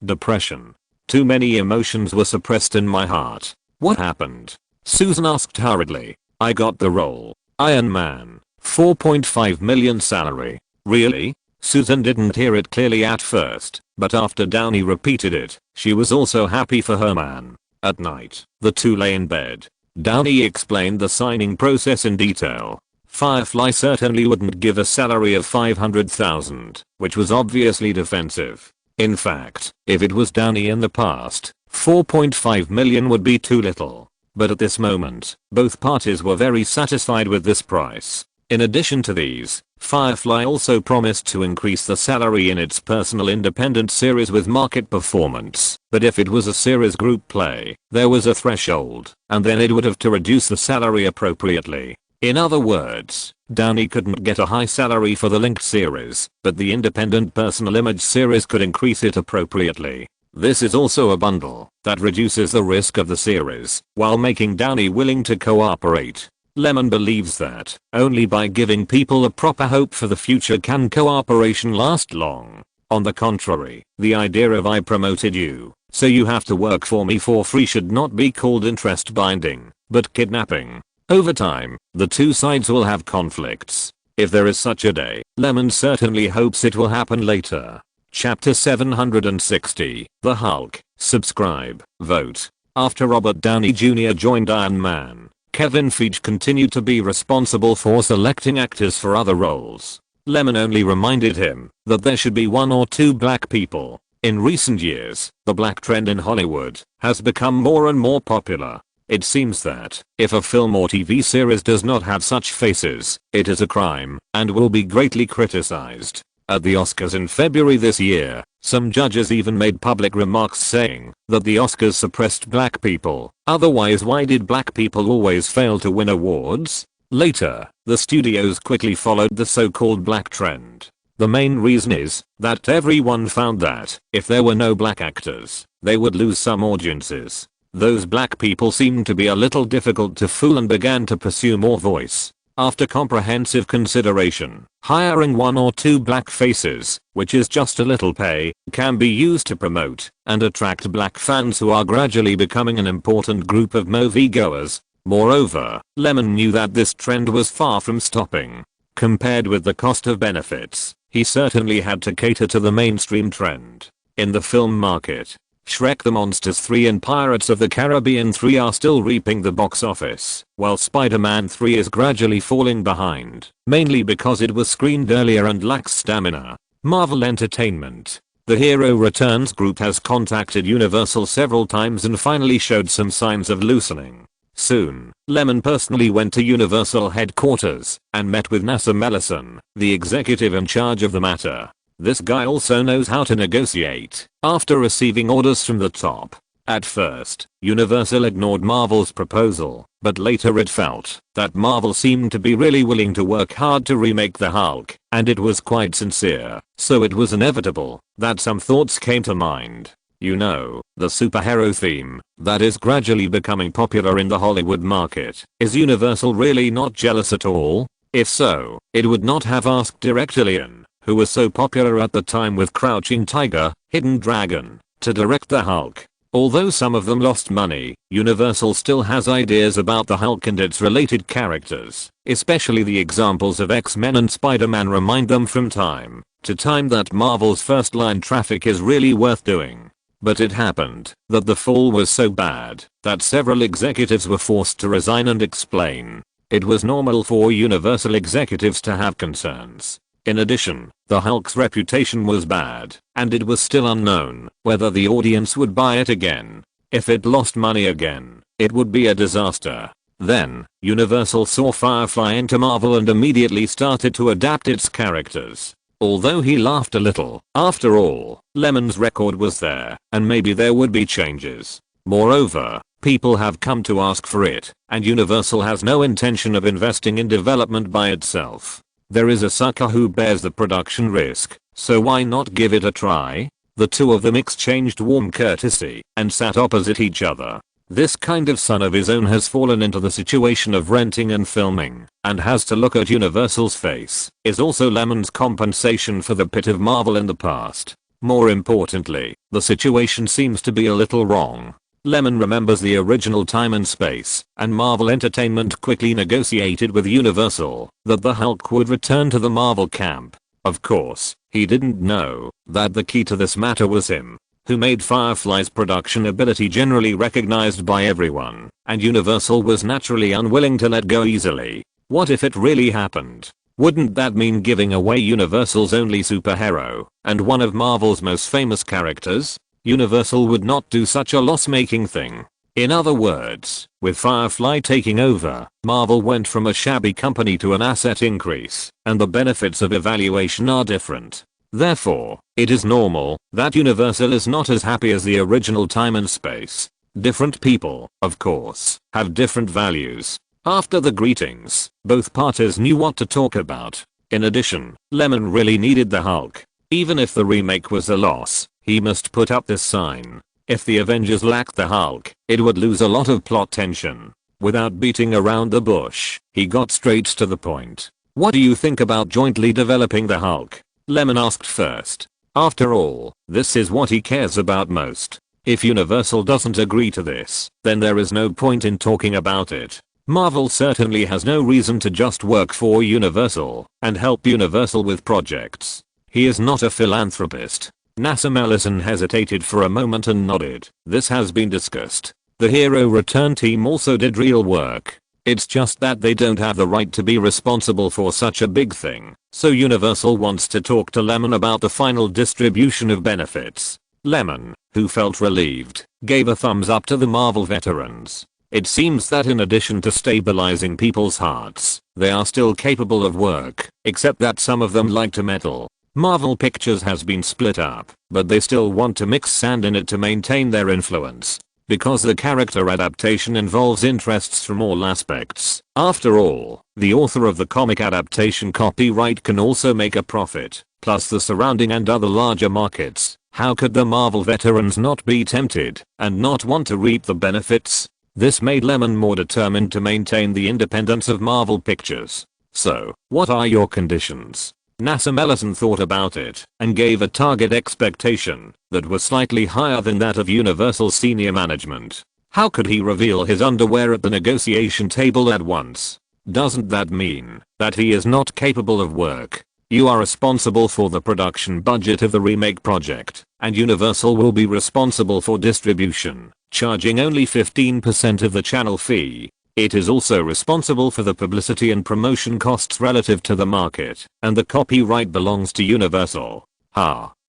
depression. Too many emotions were suppressed in my heart. What happened? Susan asked hurriedly. I got the role. Iron Man. $4.5 million salary. Really? Susan didn't hear it clearly at first, but after Downey repeated it, she was also happy for her man. At night, the two lay in bed. Downey explained the signing process in detail. Firefly certainly wouldn't give a salary of $500,000, which was obviously defensive. In fact, if it was Downey in the past, $4.5 million would be too little. But at this moment, both parties were very satisfied with this price. In addition to these, Firefly also promised to increase the salary in its personal independent series with market performance, but if it was a series group play, there was a threshold, and then it would have to reduce the salary appropriately. In other words, Downey couldn't get a high salary for the linked series, but the independent personal image series could increase it appropriately. This is also a bundle that reduces the risk of the series, while making Downey willing to cooperate. Lyman believes that only by giving people a proper hope for the future can cooperation last long. On the contrary, the idea of I promoted you, so you have to work for me for free should not be called interest binding, but kidnapping. Over time, the two sides will have conflicts. If there is such a day, Lyman certainly hopes it will happen later. Chapter 760, The Hulk. Subscribe, vote. After Robert Downey Jr. joined Iron Man, Kevin Feige continued to be responsible for selecting actors for other roles. Lemon only reminded him that there should be one or two black people. In recent years, the black trend in Hollywood has become more and more popular. It seems that if a film or TV series does not have such faces, it is a crime and will be greatly criticized. At the Oscars in February this year, some judges even made public remarks saying that the Oscars suppressed black people. Otherwise, why did black people always fail to win awards? Later, the studios quickly followed the so-called black trend. The main reason is that everyone found that if there were no black actors, they would lose some audiences. Those black people seemed to be a little difficult to fool and began to pursue more voice. After comprehensive consideration, hiring one or two black faces, which is just a little pay, can be used to promote and attract black fans who are gradually becoming an important group of moviegoers. Moreover, Lemon knew that this trend was far from stopping. Compared with the cost of benefits, he certainly had to cater to the mainstream trend. In the film market, Shrek the Monsters 3 and Pirates of the Caribbean 3 are still reaping the box office, while Spider-Man 3 is gradually falling behind, mainly because it was screened earlier and lacks stamina. Marvel Entertainment, the Hero Returns group, has contacted Universal several times and finally showed some signs of loosening. Soon, Lemon personally went to Universal headquarters and met with Nasser Mellison, the executive in charge of the matter. This guy also knows how to negotiate. After receiving orders from the top, at first, Universal ignored Marvel's proposal, but later it felt that Marvel seemed to be really willing to work hard to remake the Hulk, and it was quite sincere, so it was inevitable that some thoughts came to mind. You know, the superhero theme that is gradually becoming popular in the Hollywood market. Is Universal really not jealous at all? If so, it would not have asked director Lyman, who was so popular at the time with Crouching Tiger, Hidden Dragon, to direct the Hulk. Although some of them lost money, Universal still has ideas about the Hulk and its related characters, especially the examples of X-Men and Spider-Man remind them from time to time that Marvel's first-line traffic is really worth doing. But it happened that the fall was so bad that several executives were forced to resign and explain. It was normal for Universal executives to have concerns. In addition, the Hulk's reputation was bad, and it was still unknown whether the audience would buy it again. If it lost money again, it would be a disaster. Then, Universal saw Firefly enter Marvel and immediately started to adapt its characters. Although he laughed a little, after all, Lemon's record was there, and maybe there would be changes. Moreover, people have come to ask for it, and Universal has no intention of investing in development by itself. There is a sucker who bears the production risk, so why not give it a try? The two of them exchanged warm courtesy and sat opposite each other. This kind of son of his own has fallen into the situation of renting and filming, and has to look at Universal's face, is also Lemon's compensation for the pit of Marvel in the past. More importantly, the situation seems to be a little wrong. Lemon remembers the original Time and Space, and Marvel Entertainment quickly negotiated with Universal that the Hulk would return to the Marvel camp. Of course, he didn't know that the key to this matter was him, who made Firefly's production ability generally recognized by everyone, and Universal was naturally unwilling to let go easily. What if it really happened? Wouldn't that mean giving away Universal's only superhero, and one of Marvel's most famous characters? Universal would not do such a loss-making thing. In other words, with Firefly taking over, Marvel went from a shabby company to an asset increase, and the benefits of evaluation are different. Therefore, it is normal that Universal is not as happy as the original Time and Space. Different people, of course, have different values. After the greetings, both parties knew what to talk about. In addition, Lemon really needed the Hulk. Even if the remake was a loss, he must put up this sign. If the Avengers lacked the Hulk, it would lose a lot of plot tension. Without beating around the bush, he got straight to the point. What do you think about jointly developing the Hulk? Lemon asked first. After all, this is what he cares about most. If Universal doesn't agree to this, then there is no point in talking about it. Marvel certainly has no reason to just work for Universal and help Universal with projects. He is not a philanthropist. NASA Mellison hesitated for a moment and nodded. This has been discussed. The Hero Return team also did real work. It's just that they don't have the right to be responsible for such a big thing. So Universal wants to talk to Lemon about the final distribution of benefits. Lemon, who felt relieved, gave a thumbs up to the Marvel veterans. It seems that in addition to stabilizing people's hearts, they are still capable of work, except that some of them like to meddle. Marvel Pictures has been split up, but they still want to mix sand in it to maintain their influence. Because the character adaptation involves interests from all aspects. After all, the author of the comic adaptation copyright can also make a profit, plus the surrounding and other larger markets. How could the Marvel veterans not be tempted and not want to reap the benefits? This made Lemon more determined to maintain the independence of Marvel Pictures. So, what are your conditions? NASA Mellison thought about it and gave a target expectation that was slightly higher than that of Universal's senior management. How could he reveal his underwear at the negotiation table at once? Doesn't that mean that he is not capable of work? You are responsible for the production budget of the remake project, and Universal will be responsible for distribution, charging only 15% of the channel fee. It is also responsible for the publicity and promotion costs relative to the market, and the copyright belongs to Universal.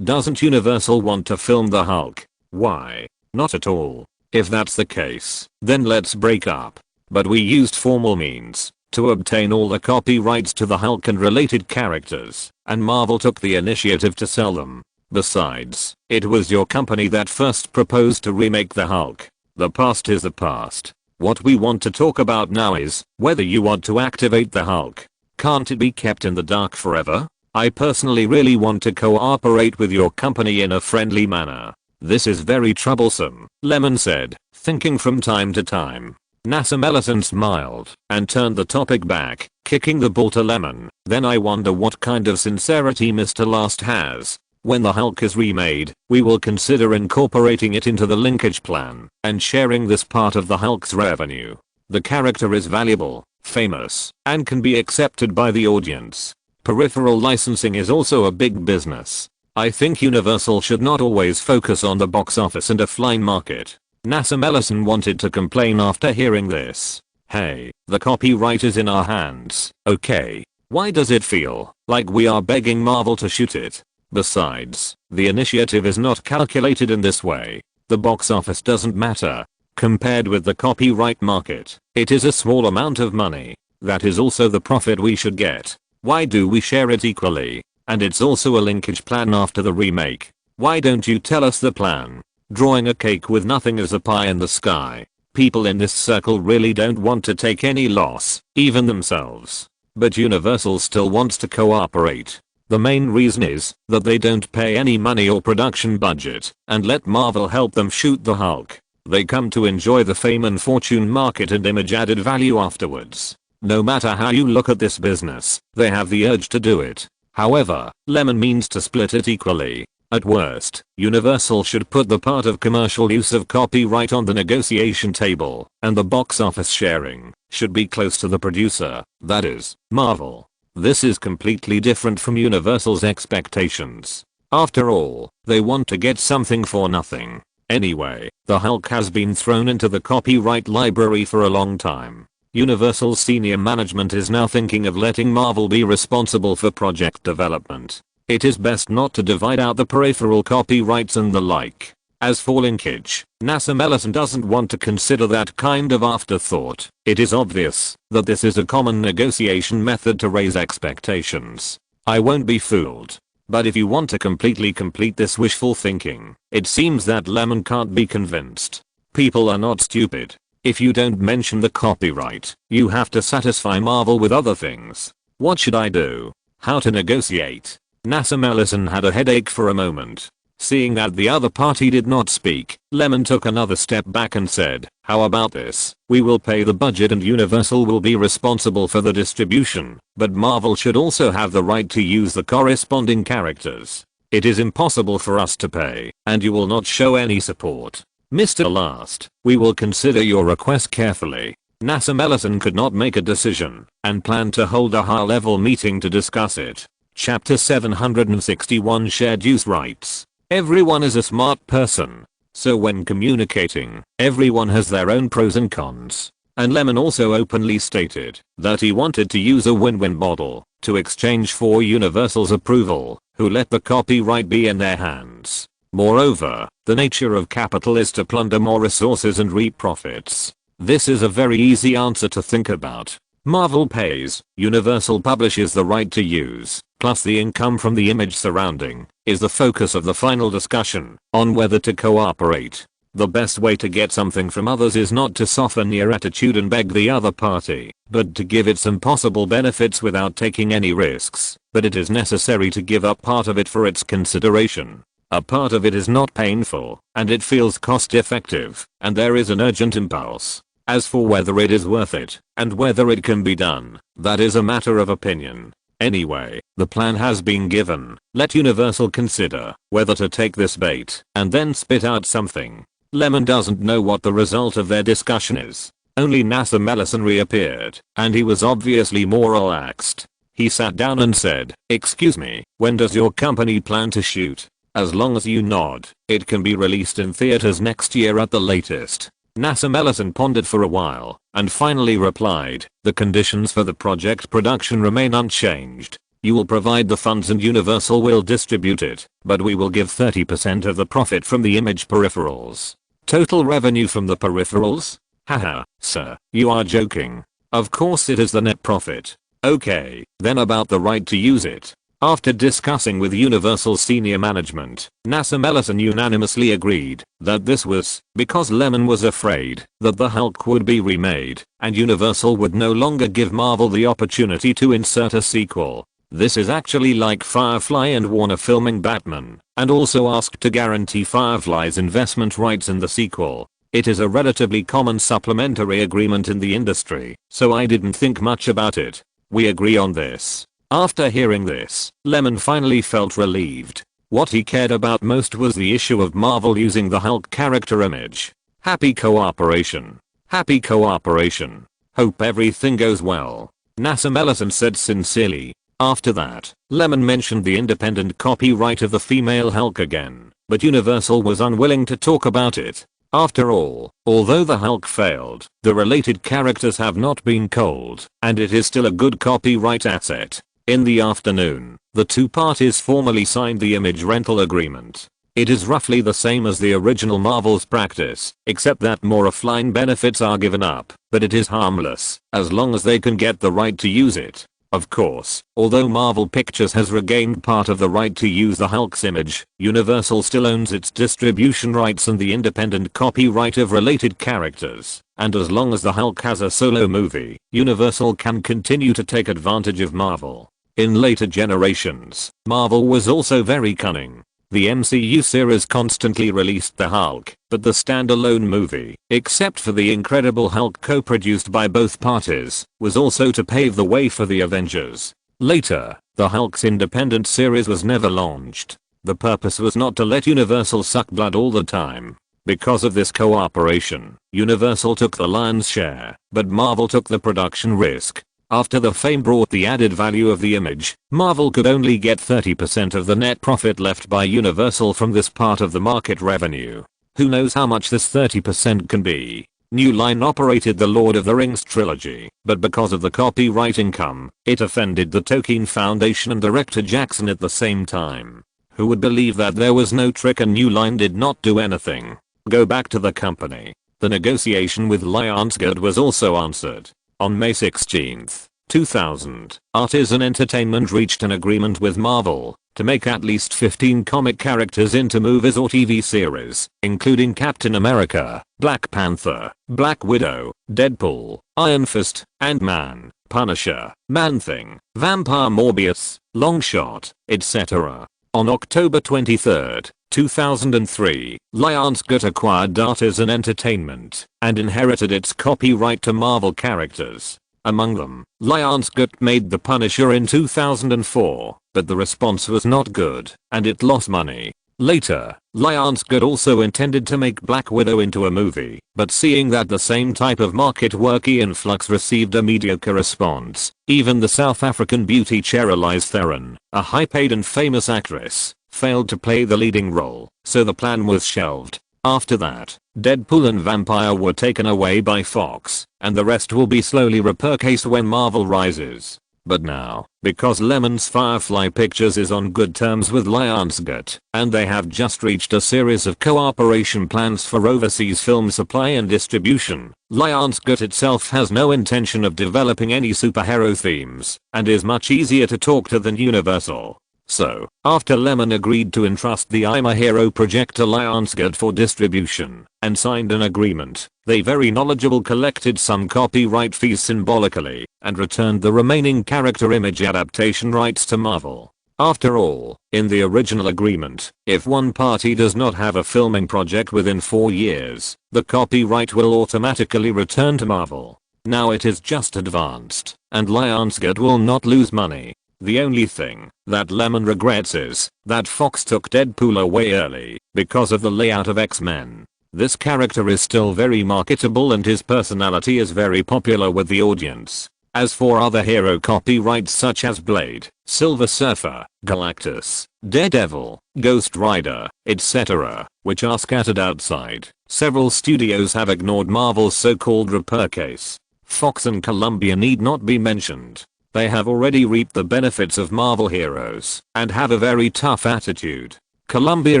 Doesn't Universal want to film the Hulk? Why? Not at all. If that's the case, then let's break up. But we used formal means to obtain all the copyrights to the Hulk and related characters, and Marvel took the initiative to sell them. Besides, it was your company that first proposed to remake the Hulk. The past is the past. What we want to talk about now is whether you want to activate the Hulk. Can't it be kept in the dark forever? I personally really want to cooperate with your company in a friendly manner. This is very troublesome, Lemon said, thinking from time to time. NASA Mellison smiled and turned the topic back, kicking the ball to Lemon. Then I wonder what kind of sincerity Mr. Last has. When the Hulk is remade, we will consider incorporating it into the linkage plan and sharing this part of the Hulk's revenue. The character is valuable, famous, and can be accepted by the audience. Peripheral licensing is also a big business. I think Universal should not always focus on the box office and a flying market. NASA Mellison wanted to complain after hearing this. Hey, the copyright is in our hands, okay? Why does it feel like we are begging Marvel to shoot it? Besides, the initiative is not calculated in this way. The box office doesn't matter. Compared with the copyright market, it is a small amount of money. That is also the profit we should get. Why do we share it equally? And it's also a linkage plan after the remake. Why don't you tell us the plan? Drawing a cake with nothing as a pie in the sky. People in this circle really don't want to take any loss, even themselves. But Universal still wants to cooperate. The main reason is that they don't pay any money or production budget and let Marvel help them shoot the Hulk. They come to enjoy the fame and fortune market and image added value afterwards. No matter how you look at this business, they have the urge to do it. However, Lemon means to split it equally. At worst, Universal should put the part of commercial use of copyright on the negotiation table, and the box office sharing should be close to the producer, that is, Marvel. This is completely different from Universal's expectations. After all, they want to get something for nothing. Anyway, the Hulk has been thrown into the copyright library for a long time. Universal's senior management is now thinking of letting Marvel be responsible for project development. It is best not to divide out the peripheral copyrights and the like. As for linkage, NASA Mellison doesn't want to consider that kind of afterthought. It is obvious that this is a common negotiation method to raise expectations. I won't be fooled. But if you want to completely complete this wishful thinking, it seems that Lemon can't be convinced. People are not stupid. If you don't mention the copyright, you have to satisfy Marvel with other things. What should I do? How to negotiate? NASA Mellison had a headache for a moment. Seeing that the other party did not speak, Lemon took another step back and said, how about this? We will pay the budget and Universal will be responsible for the distribution, but Marvel should also have the right to use the corresponding characters. It is impossible for us to pay, and you will not show any support. Mr. Last, we will consider your request carefully. NASA Mellison could not make a decision, and planned to hold a high-level meeting to discuss it. Chapter 761 Shared Use Rights. Everyone is a smart person. So when communicating, everyone has their own pros and cons. And Lyman also openly stated that he wanted to use a win-win model to exchange for Universal's approval, who let the copyright be in their hands. Moreover, the nature of capital is to plunder more resources and reap profits. This is a very easy answer to think about. Marvel pays, Universal publishes the right to use, plus the income from the image surrounding, is the focus of the final discussion on whether to cooperate. The best way to get something from others is not to soften your attitude and beg the other party, but to give it some possible benefits without taking any risks. But it is necessary to give up part of it for its consideration. A part of it is not painful, and it feels cost effective, and there is an urgent impulse. As for whether it is worth it, and whether it can be done, that is a matter of opinion. Anyway, the plan has been given. Let Universal consider whether to take this bait, and then spit out something. Lyman doesn't know what the result of their discussion is. Only Nassim Ellison reappeared, and he was obviously more relaxed. He sat down and said, "Excuse me, when does your company plan to shoot?" "As long as you nod, it can be released in theaters next year at the latest." Nassim Ellison pondered for a while, and finally replied, "The conditions for the project production remain unchanged. You will provide the funds and Universal will distribute it, but we will give 30% of the profit from the image peripherals." Total revenue from the peripherals? Haha, sir, you are joking. Of course it is the net profit. Okay, then about the right to use it. After discussing with Universal senior management, Nassim Ellison unanimously agreed that this was because Lyman was afraid that the Hulk would be remade, and Universal would no longer give Marvel the opportunity to insert a sequel. This is actually like Firefly and Warner filming Batman, and also asked to guarantee Firefly's investment rights in the sequel. It is a relatively common supplementary agreement in the industry, so I didn't think much about it. We agree on this. After hearing this, Lyman finally felt relieved. What he cared about most was the issue of Marvel using the Hulk character image. Happy cooperation. Happy cooperation. Hope everything goes well. Nassim Ellison said sincerely. After that, Lyman mentioned the independent copyright of the female Hulk again, but Universal was unwilling to talk about it. After all, although the Hulk failed, the related characters have not been culled, and it is still a good copyright asset. In the afternoon, the two parties formally signed the image rental agreement. It is roughly the same as the original Marvel's practice, except that more offline benefits are given up, but it is harmless, as long as they can get the right to use it. Of course, although Marvel Pictures has regained part of the right to use the Hulk's image, Universal still owns its distribution rights and the independent copyright of related characters, and as long as the Hulk has a solo movie, Universal can continue to take advantage of Marvel. In later generations, Marvel was also very cunning. The MCU series constantly released the Hulk, but the standalone movie, except for the Incredible Hulk co-produced by both parties, was also to pave the way for the Avengers. Later, the Hulk's independent series was never launched. The purpose was not to let Universal suck blood all the time. Because of this cooperation, Universal took the lion's share, but Marvel took the production risk. After the fame brought the added value of the image, Marvel could only get 30% of the net profit left by Universal from this part of the market revenue. Who knows how much this 30% can be? New Line operated the Lord of the Rings trilogy, but because of the copyright income, it offended the Tolkien Foundation and director Jackson at the same time. Who would believe that there was no trick and New Line did not do anything? Go back to the company. The negotiation with Lionsgate was also answered. On May 16, 2000, Artisan Entertainment reached an agreement with Marvel to make at least 15 comic characters into movies or TV series, including Captain America, Black Panther, Black Widow, Deadpool, Iron Fist, Ant-Man, Punisher, Man-Thing, Vampire Morbius, Longshot, etc. On October 23, 2003, Lionsgate acquired Artisan Entertainment and inherited its copyright to Marvel characters. Among them, Lionsgate made The Punisher in 2004, but the response was not good, and it lost money. Later, Lionsgate also intended to make Black Widow into a movie, but seeing that the same type of market worky influx received a mediocre response, even the South African beauty Charlize Theron, a high-paid and famous actress, failed to play the leading role, so the plan was shelved. After that, Deadpool and Vampire were taken away by Fox, and the rest will be slowly repurchased when Marvel rises. But now, because Lemon's Firefly Pictures is on good terms with Lionsgate, and they have just reached a series of cooperation plans for overseas film supply and distribution, Lionsgate itself has no intention of developing any superhero themes, and is much easier to talk to than Universal. So, after Lemon agreed to entrust the I'm a Hero project to Lionsgate for distribution, and signed an agreement, they very knowledgeable collected some copyright fees symbolically, and returned the remaining character image adaptation rights to Marvel. After all, in the original agreement, if one party does not have a filming project within 4 years, the copyright will automatically return to Marvel. Now it is just advanced, and Lionsgate will not lose money. The only thing that Lemon regrets is that Fox took Deadpool away early because of the layout of X-Men. This character is still very marketable and his personality is very popular with the audience. As for other hero copyrights such as Blade, Silver Surfer, Galactus, Daredevil, Ghost Rider, etc., which are scattered outside, several studios have ignored Marvel's so-called repurchase. Fox and Columbia need not be mentioned. They have already reaped the benefits of Marvel heroes and have a very tough attitude. Columbia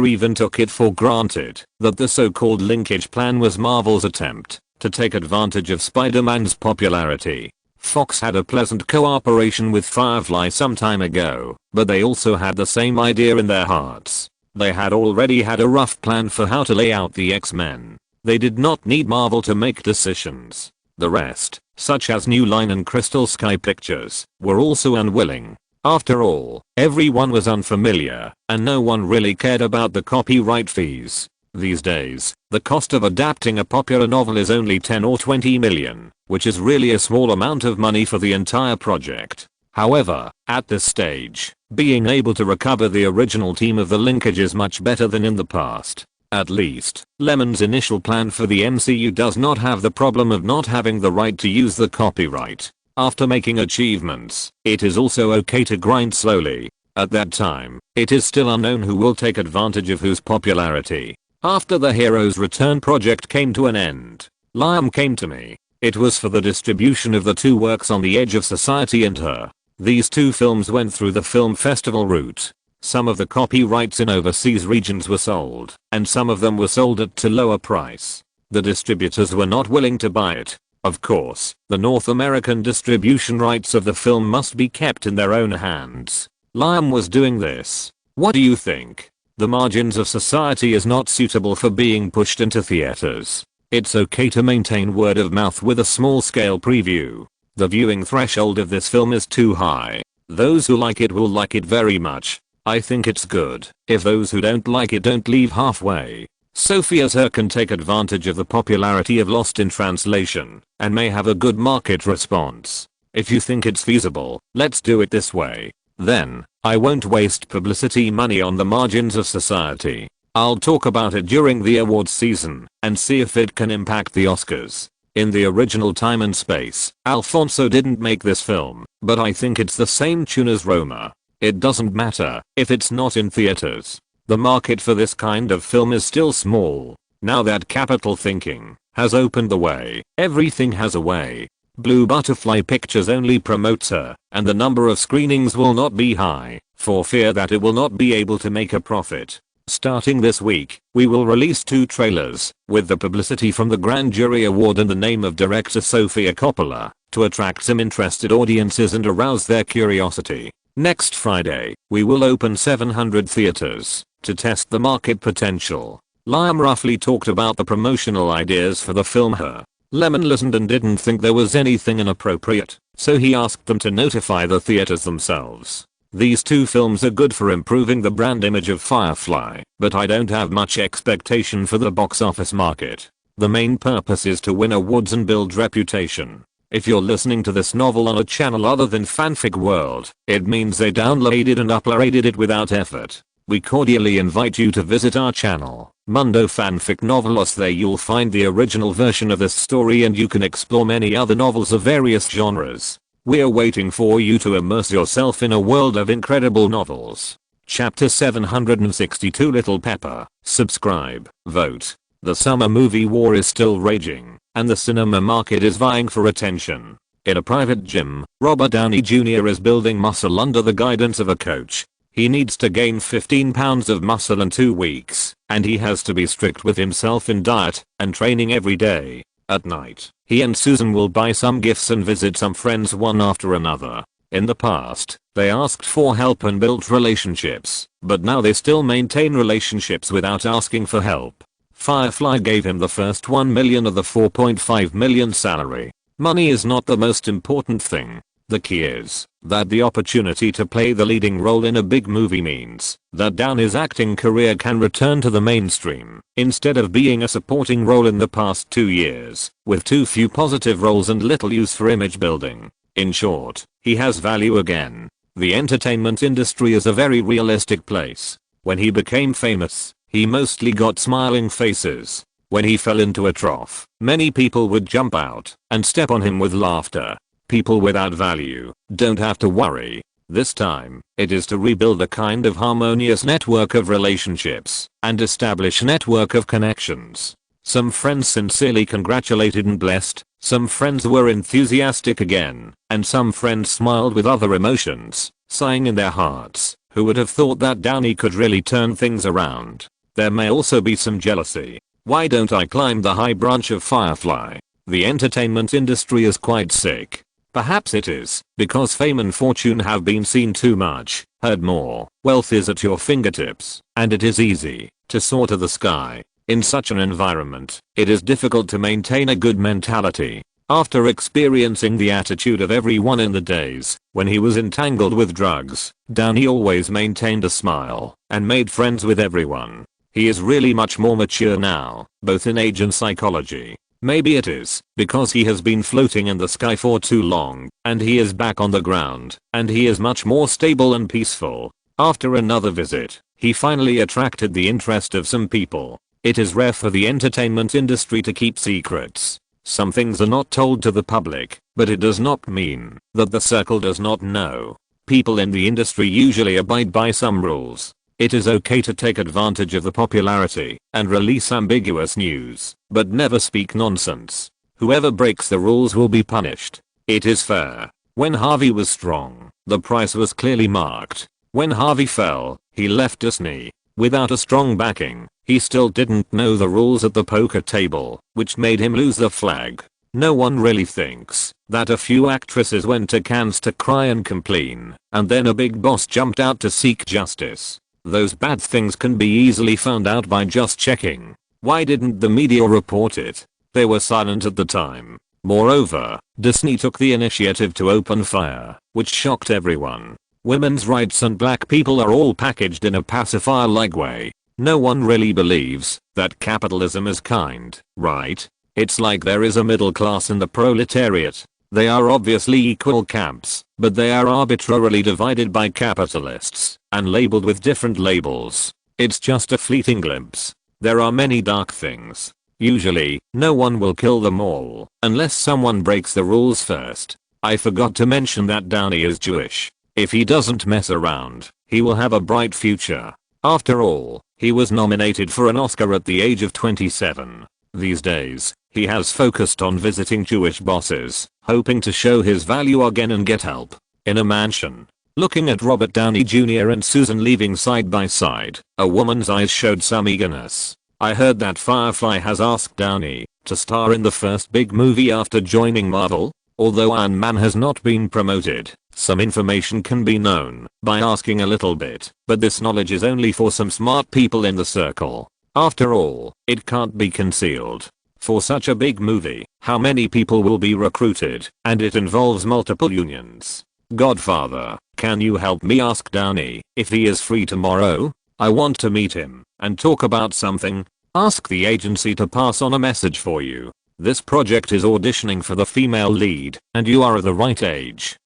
even took it for granted that the so-called linkage plan was Marvel's attempt to take advantage of Spider-Man's popularity. Fox had a pleasant cooperation with Firefly some time ago, but they also had the same idea in their hearts. They had already had a rough plan for how to lay out the X-Men. They did not need Marvel to make decisions. The rest, such as New Line and Crystal Sky Pictures, were also unwilling. After all, everyone was unfamiliar, and no one really cared about the copyright fees. These days, the cost of adapting a popular novel is only 10 or 20 million, which is really a small amount of money for the entire project. However, at this stage, being able to recover the original team of the linkage is much better than in the past. At least, Lemon's initial plan for the MCU does not have the problem of not having the right to use the copyright. After making achievements, it is also okay to grind slowly. At that time, it is still unknown who will take advantage of whose popularity. After the Heroes Return project came to an end, Lyman came to me. It was for the distribution of the two works On the Edge of Society and Her. These two films went through the film festival route. Some of the copyrights in overseas regions were sold, and some of them were sold at too low a price. The distributors were not willing to buy it. Of course, the North American distribution rights of the film must be kept in their own hands. Lyman was doing this. What do you think? The Margins of Society is not suitable for being pushed into theaters. It's okay to maintain word of mouth with a small scale preview. The viewing threshold of this film is too high. Those who like it will like it very much. I think it's good if those who don't like it don't leave halfway. Sophia's Her can take advantage of the popularity of Lost in Translation and may have a good market response. If you think it's feasible, let's do it this way. Then, I won't waste publicity money on The Margins of Society. I'll talk about it during the awards season and see if it can impact the Oscars. In the original Time and Space, Alfonso didn't make this film, but I think it's the same tune as Roma. It doesn't matter if it's not in theaters. The market for this kind of film is still small. Now that capital thinking has opened the way, everything has a way. Blue Butterfly Pictures only promotes Her, and the number of screenings will not be high, for fear that it will not be able to make a profit. Starting this week, we will release 2 trailers, with the publicity from the Grand Jury Award in the name of director Sofia Coppola, to attract some interested audiences and arouse their curiosity. Next Friday, we will open 700 theaters to test the market potential. Liam roughly talked about the promotional ideas for the film Her. Lemon listened and didn't think there was anything inappropriate, so he asked them to notify the theaters themselves. These 2 films are good for improving the brand image of Firefly, but I don't have much expectation for the box office market. The main purpose is to win awards and build reputation. If you're listening to this novel on a channel other than Fanfic World, it means they downloaded and uploaded it without effort. We cordially invite you to visit our channel, Mundo Fanfic Novelos. There you'll find the original version of this story and you can explore many other novels of various genres. We're waiting for you to immerse yourself in a world of incredible novels. Chapter 762 Little Pepper. Subscribe, vote. The summer movie war is still raging, and the cinema market is vying for attention. In a private gym, Robert Downey Jr. is building muscle under the guidance of a coach. He needs to gain 15 pounds of muscle in 2 weeks, and he has to be strict with himself in diet and training every day. At night, he and Susan will buy some gifts and visit some friends one after another. In the past, they asked for help and built relationships, but now they still maintain relationships without asking for help. Firefly gave him the first $1 million of the $4.5 million salary. Money is not the most important thing. The key is that the opportunity to play the leading role in a big movie means that Downey's acting career can return to the mainstream, instead of being a supporting role in the past 2 years, with too few positive roles and little use for image building. In short, he has value again. The entertainment industry is a very realistic place. When he became famous, he mostly got smiling faces. When he fell into a trough, many people would jump out and step on him with laughter. People without value don't have to worry. This time, it is to rebuild a kind of harmonious network of relationships and establish a network of connections. Some friends sincerely congratulated and blessed, some friends were enthusiastic again, and some friends smiled with other emotions, sighing in their hearts. Who would have thought that Downey could really turn things around? There may also be some jealousy. Why don't I climb the high branch of Firefly? The entertainment industry is quite sick. Perhaps it is because fame and fortune have been seen too much, heard more. Wealth is at your fingertips, and it is easy to soar to the sky. In such an environment, it is difficult to maintain a good mentality. After experiencing the attitude of everyone in the days when he was entangled with drugs, Downey always maintained a smile and made friends with everyone. He is really much more mature now, both in age and psychology. Maybe it is because he has been floating in the sky for too long, and he is back on the ground, and he is much more stable and peaceful. After another visit, he finally attracted the interest of some people. It is rare for the entertainment industry to keep secrets. Some things are not told to the public, but it does not mean that the circle does not know. People in the industry usually abide by some rules. It is okay to take advantage of the popularity and release ambiguous news, but never speak nonsense. Whoever breaks the rules will be punished. It is fair. When Harvey was strong, the price was clearly marked. When Harvey fell, he left Disney. Without a strong backing, he still didn't know the rules at the poker table, which made him lose the flag. No one really thinks that a few actresses went to Cannes to cry and complain, and then a big boss jumped out to seek justice. Those bad things can be easily found out by just checking. Why didn't the media report it? They were silent at the time. Moreover, Disney took the initiative to open fire, which shocked everyone. Women's rights and black people are all packaged in a pacifier-like way. No one really believes that capitalism is kind, right? It's like there is a middle class and the proletariat. They are obviously equal camps, but they are arbitrarily divided by capitalists and labeled with different labels. It's just a fleeting glimpse. There are many dark things. Usually, no one will kill them all unless someone breaks the rules first. I forgot to mention that Downey is Jewish. If he doesn't mess around, he will have a bright future. After all, he was nominated for an Oscar at the age of 27. These days, he has focused on visiting Jewish bosses, hoping to show his value again and get help. In a mansion, looking at Robert Downey Jr. and Susan leaving side by side, a woman's eyes showed some eagerness. I heard that Firefly has asked Downey to star in the first big movie after joining Marvel. Although Iron Man has not been promoted, some information can be known by asking a little bit, but this knowledge is only for some smart people in the circle. After all, it can't be concealed. For such a big movie, how many people will be recruited? And it involves multiple unions. Godfather, can you help me ask Downey if he is free tomorrow? I want to meet him and talk about something. Ask the agency to pass on a message for you. This project is auditioning for the female lead, and you are the right age.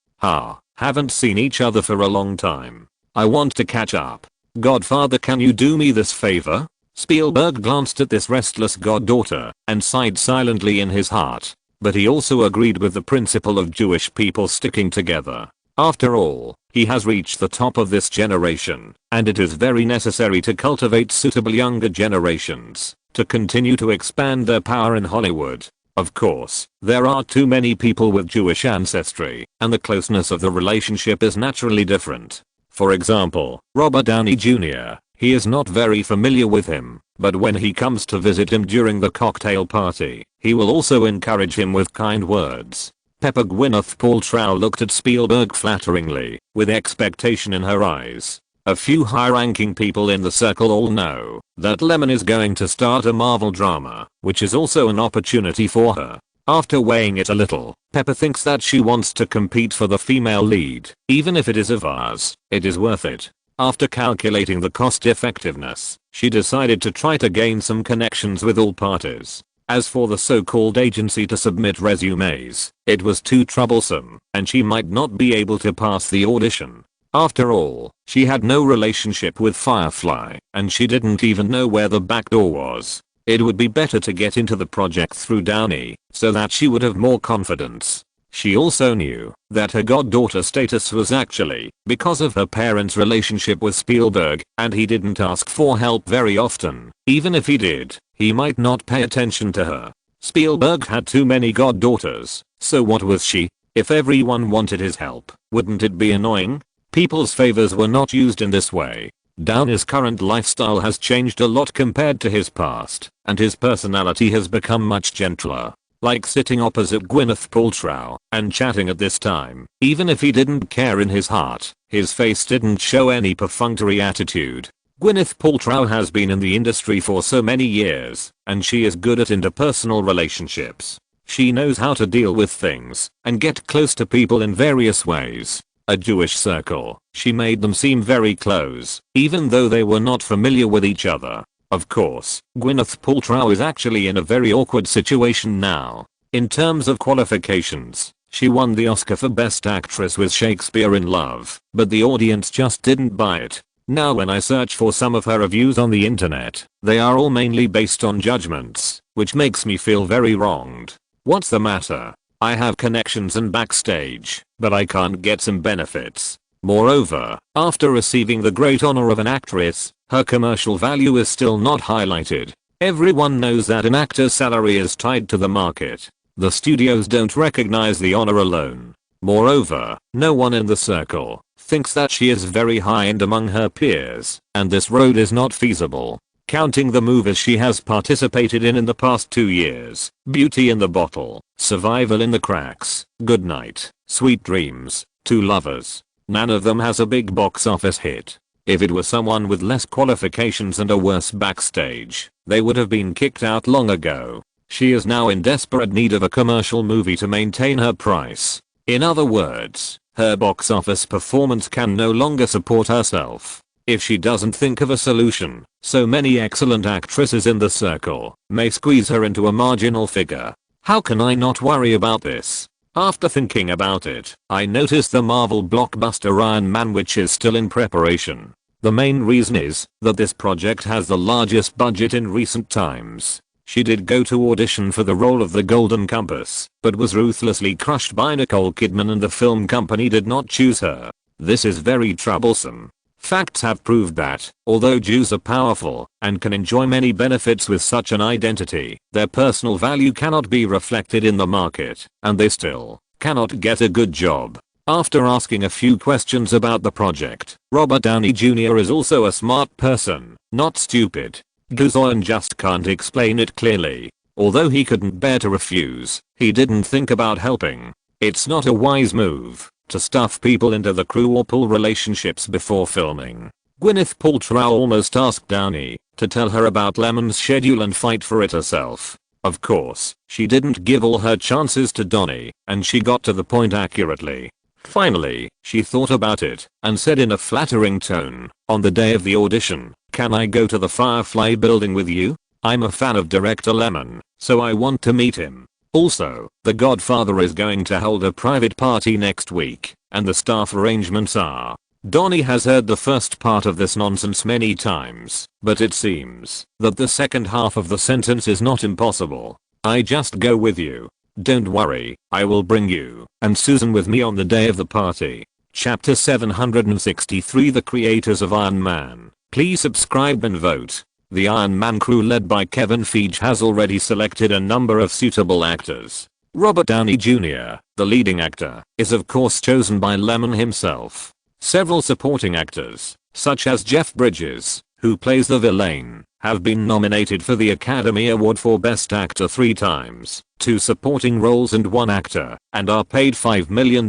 Haven't seen each other for a long time. I want to catch up. Godfather, can you do me this favor? Spielberg glanced at this restless goddaughter and sighed silently in his heart. But he also agreed with the principle of Jewish people sticking together. After all, He has reached the top of this generation, and it is very necessary to cultivate suitable younger generations to continue to expand their power in Hollywood. Of course, there are too many people with Jewish ancestry, and the closeness of the relationship is naturally different. For example, Robert Downey Jr., he is not very familiar with him, but when he comes to visit him during the cocktail party, he will also encourage him with kind words. Pepper Gwyneth Paltrow looked at Spielberg flatteringly, with expectation in her eyes. A few high-ranking people in the circle all know that Lyman is going to start a Marvel drama, which is also an opportunity for her. After weighing it a little, Pepper thinks that she wants to compete for the female lead. Even if it is a vase, it is worth it. After calculating the cost effectiveness, she decided to try to gain some connections with all parties. As for the so-called agency to submit resumes, it was too troublesome, and she might not be able to pass the audition. After all, she had no relationship with Firefly, and she didn't even know where the back door was. It would be better to get into the project through Downey, so that she would have more confidence. She also knew that her goddaughter status was actually because of her parents' relationship with Spielberg, and he didn't ask for help very often. Even if he did, he might not pay attention to her. Spielberg had too many goddaughters, so what was she? If everyone wanted his help, wouldn't it be annoying? People's favors were not used in this way. Downey's current lifestyle has changed a lot compared to his past, and his personality has become much gentler. Like sitting opposite Gwyneth Paltrow and chatting at this time. Even if he didn't care in his heart, his face didn't show any perfunctory attitude. Gwyneth Paltrow has been in the industry for so many years, and she is good at interpersonal relationships. She knows how to deal with things and get close to people in various ways. A Jewish circle, she made them seem very close, even though they were not familiar with each other. Of course, Gwyneth Paltrow is actually in a very awkward situation now. In terms of qualifications, she won the Oscar for Best Actress with Shakespeare in Love, but the audience just didn't buy it. Now when I search for some of her reviews on the internet, they are all mainly based on judgments, which makes me feel very wronged. What's the matter? I have connections and backstage, but I can't get some benefits. Moreover, after receiving the great honor of an actress, her commercial value is still not highlighted. Everyone knows that an actor's salary is tied to the market. The studios don't recognize the honor alone. Moreover, no one in the circle thinks that she is very high-end among her peers, and this road is not feasible. Counting the movies she has participated in the past 2 years, Beauty in the Bottle, Survival in the Cracks, Goodnight, Sweet Dreams, Two Lovers, none of them has a big box office hit. If it was someone with less qualifications and a worse backstage, they would have been kicked out long ago. She is now in desperate need of a commercial movie to maintain her price. In other words, her box office performance can no longer support herself. If she doesn't think of a solution, so many excellent actresses in the circle may squeeze her into a marginal figure. How can I not worry about this? After thinking about it, I noticed the Marvel blockbuster Iron Man, which is still in preparation. The main reason is that this project has the largest budget in recent times. She did go to audition for the role of the Golden Compass, but was ruthlessly crushed by Nicole Kidman, and the film company did not choose her. This is very troublesome. Facts have proved that, although Jews are powerful and can enjoy many benefits with such an identity, their personal value cannot be reflected in the market, and they still cannot get a good job. After asking a few questions about the project, Robert Downey Jr. is also a smart person, not stupid. Goes on and just can't explain it clearly. Although he couldn't bear to refuse, he didn't think about helping. It's not a wise move to stuff people into the crew or pull relationships before filming. Gwyneth Paltrow almost asked Downey to tell her about Lyman's schedule and fight for it herself. Of course, she didn't give all her chances to Downey, and she got to the point accurately. Finally, she thought about it and said in a flattering tone, on the day of the audition, "Can I go to the Firefly building with you? I'm a fan of director Lyman, so I want to meet him. Also, The Godfather is going to hold a private party next week, and the staff arrangements are." Downey has heard the first part of this nonsense many times, but it seems that the second half of the sentence is not impossible. "I just go with you. Don't worry, I will bring you and Susan with me on the day of the party." Chapter 763 The creators of Iron Man. Please subscribe and vote. The Iron Man crew led by Kevin Feige has already selected a number of suitable actors. Robert Downey Jr., the leading actor, is of course chosen by Lyman himself. Several supporting actors, such as Jeff Bridges, who plays the villain, have been nominated for the Academy Award for Best Actor 3 times, 2 supporting roles and 1 actor, and are paid $5 million.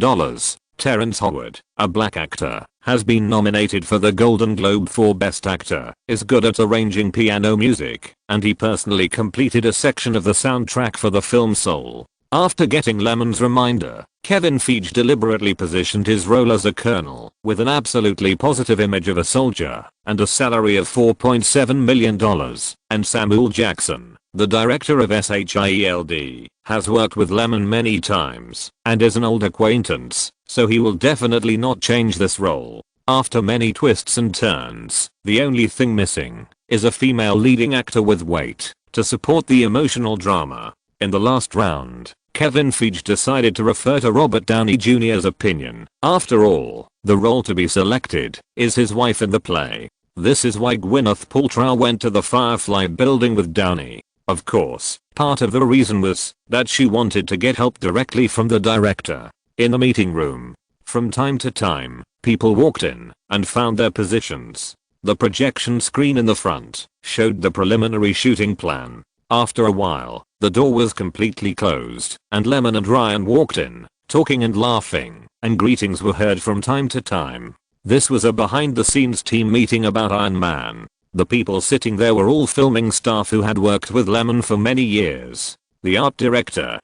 Terrence Howard, a black actor, has been nominated for the Golden Globe for Best Actor, is good at arranging piano music, and he personally completed a section of the soundtrack for the film Soul. After getting Lyman's reminder, Kevin Feige deliberately positioned his role as a colonel, with an absolutely positive image of a soldier, and a salary of $4.7 million, and Samuel Jackson, the director of SYNOPSIS, has worked with Lyman many times, and is an old acquaintance, so he will definitely not change this role. After many twists and turns, the only thing missing is a female leading actor with weight to support the emotional drama. In the last round, Kevin Feige decided to refer to Robert Downey Jr.'s opinion. After all, the role to be selected is his wife in the play. This is why Gwyneth Paltrow went to the Firefly building with Downey. Of course, part of the reason was that she wanted to get help directly from the director. In the meeting room, from time to time, people walked in and found their positions. The projection screen in the front showed the preliminary shooting plan. After a while, the door was completely closed, and Lyman and Ryan walked in, talking and laughing, and greetings were heard from time to time. This was a behind-the-scenes team meeting about Iron Man. The people sitting there were all filming staff who had worked with Lyman for many years. The art director,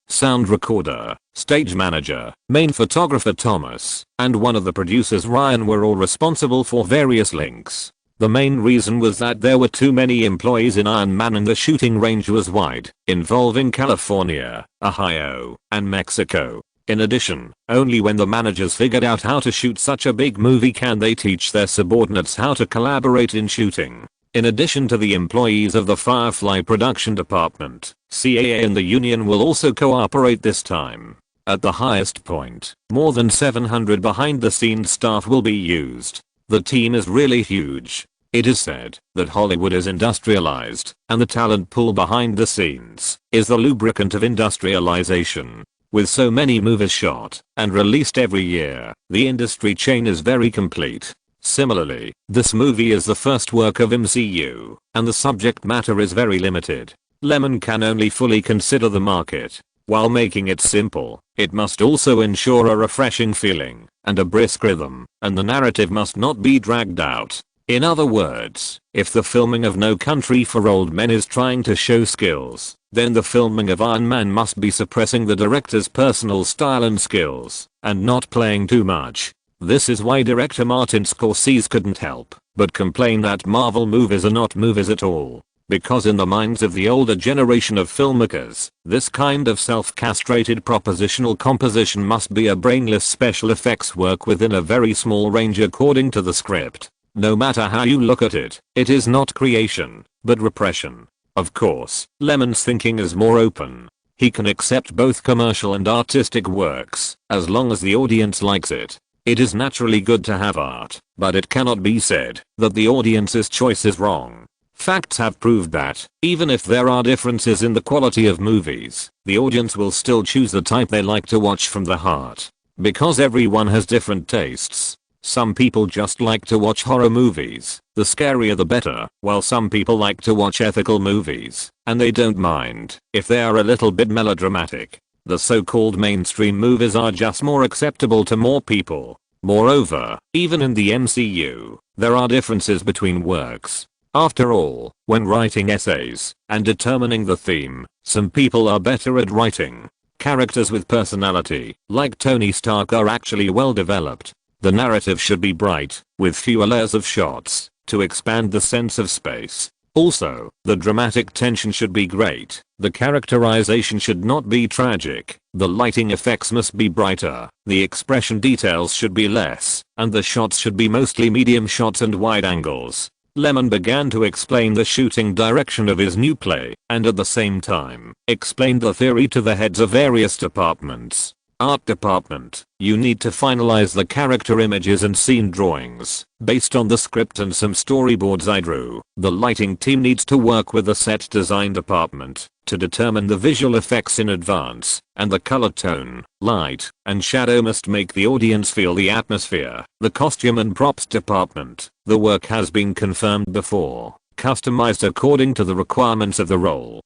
sound recorder, stage manager, main photographer Thomas, and one of the producers Ryan were all responsible for various links. The main reason was that there were too many employees in Iron Man and the shooting range was wide, involving California, Ohio, and Mexico. In addition, only when the managers figured out how to shoot such a big movie can they teach their subordinates how to collaborate in shooting. In addition to the employees of the Firefly production department, CAA and the union will also cooperate this time. At the highest point, more than 700 behind-the-scenes staff will be used. The team is really huge. It is said that Hollywood is industrialized, and the talent pool behind the scenes is the lubricant of industrialization. With so many movies shot and released every year, the industry chain is very complete. Similarly, this movie is the first work of MCU, and the subject matter is very limited. Lyman can only fully consider the market. While making it simple, it must also ensure a refreshing feeling and a brisk rhythm, and the narrative must not be dragged out. In other words, if the filming of No Country for Old Men is trying to show skills, then the filming of Iron Man must be suppressing the director's personal style and skills, and not playing too much. This is why director Martin Scorsese couldn't help but complain that Marvel movies are not movies at all. Because in the minds of the older generation of filmmakers, this kind of self-castrated propositional composition must be a brainless special effects work within a very small range according to the script. No matter how you look at it, it is not creation, but repression. Of course, Lyman's thinking is more open. He can accept both commercial and artistic works, as long as the audience likes it. It is naturally good to have art, but it cannot be said that the audience's choice is wrong. Facts have proved that, even if there are differences in the quality of movies, the audience will still choose the type they like to watch from the heart. Because everyone has different tastes. Some people just like to watch horror movies, the scarier the better, while some people like to watch ethical movies, and they don't mind if they are a little bit melodramatic. The so-called mainstream movies are just more acceptable to more people. Moreover, even in the MCU, there are differences between works. After all, when writing essays and determining the theme, some people are better at writing. Characters with personality, like Tony Stark, are actually well developed. The narrative should be bright, with fewer layers of shots, to expand the sense of space. Also, the dramatic tension should be great, the characterization should not be tragic, the lighting effects must be brighter, the expression details should be less, and the shots should be mostly medium shots and wide angles. Lyman began to explain the shooting direction of his new play, and at the same time, explained the theory to the heads of various departments. Art department, you need to finalize the character images and scene drawings based on the script and some storyboards I drew. The lighting team needs to work with the set design department to determine the visual effects in advance, and the color tone, light, and shadow must make the audience feel the atmosphere. The costume and props department, the work has been confirmed before, customized according to the requirements of the role.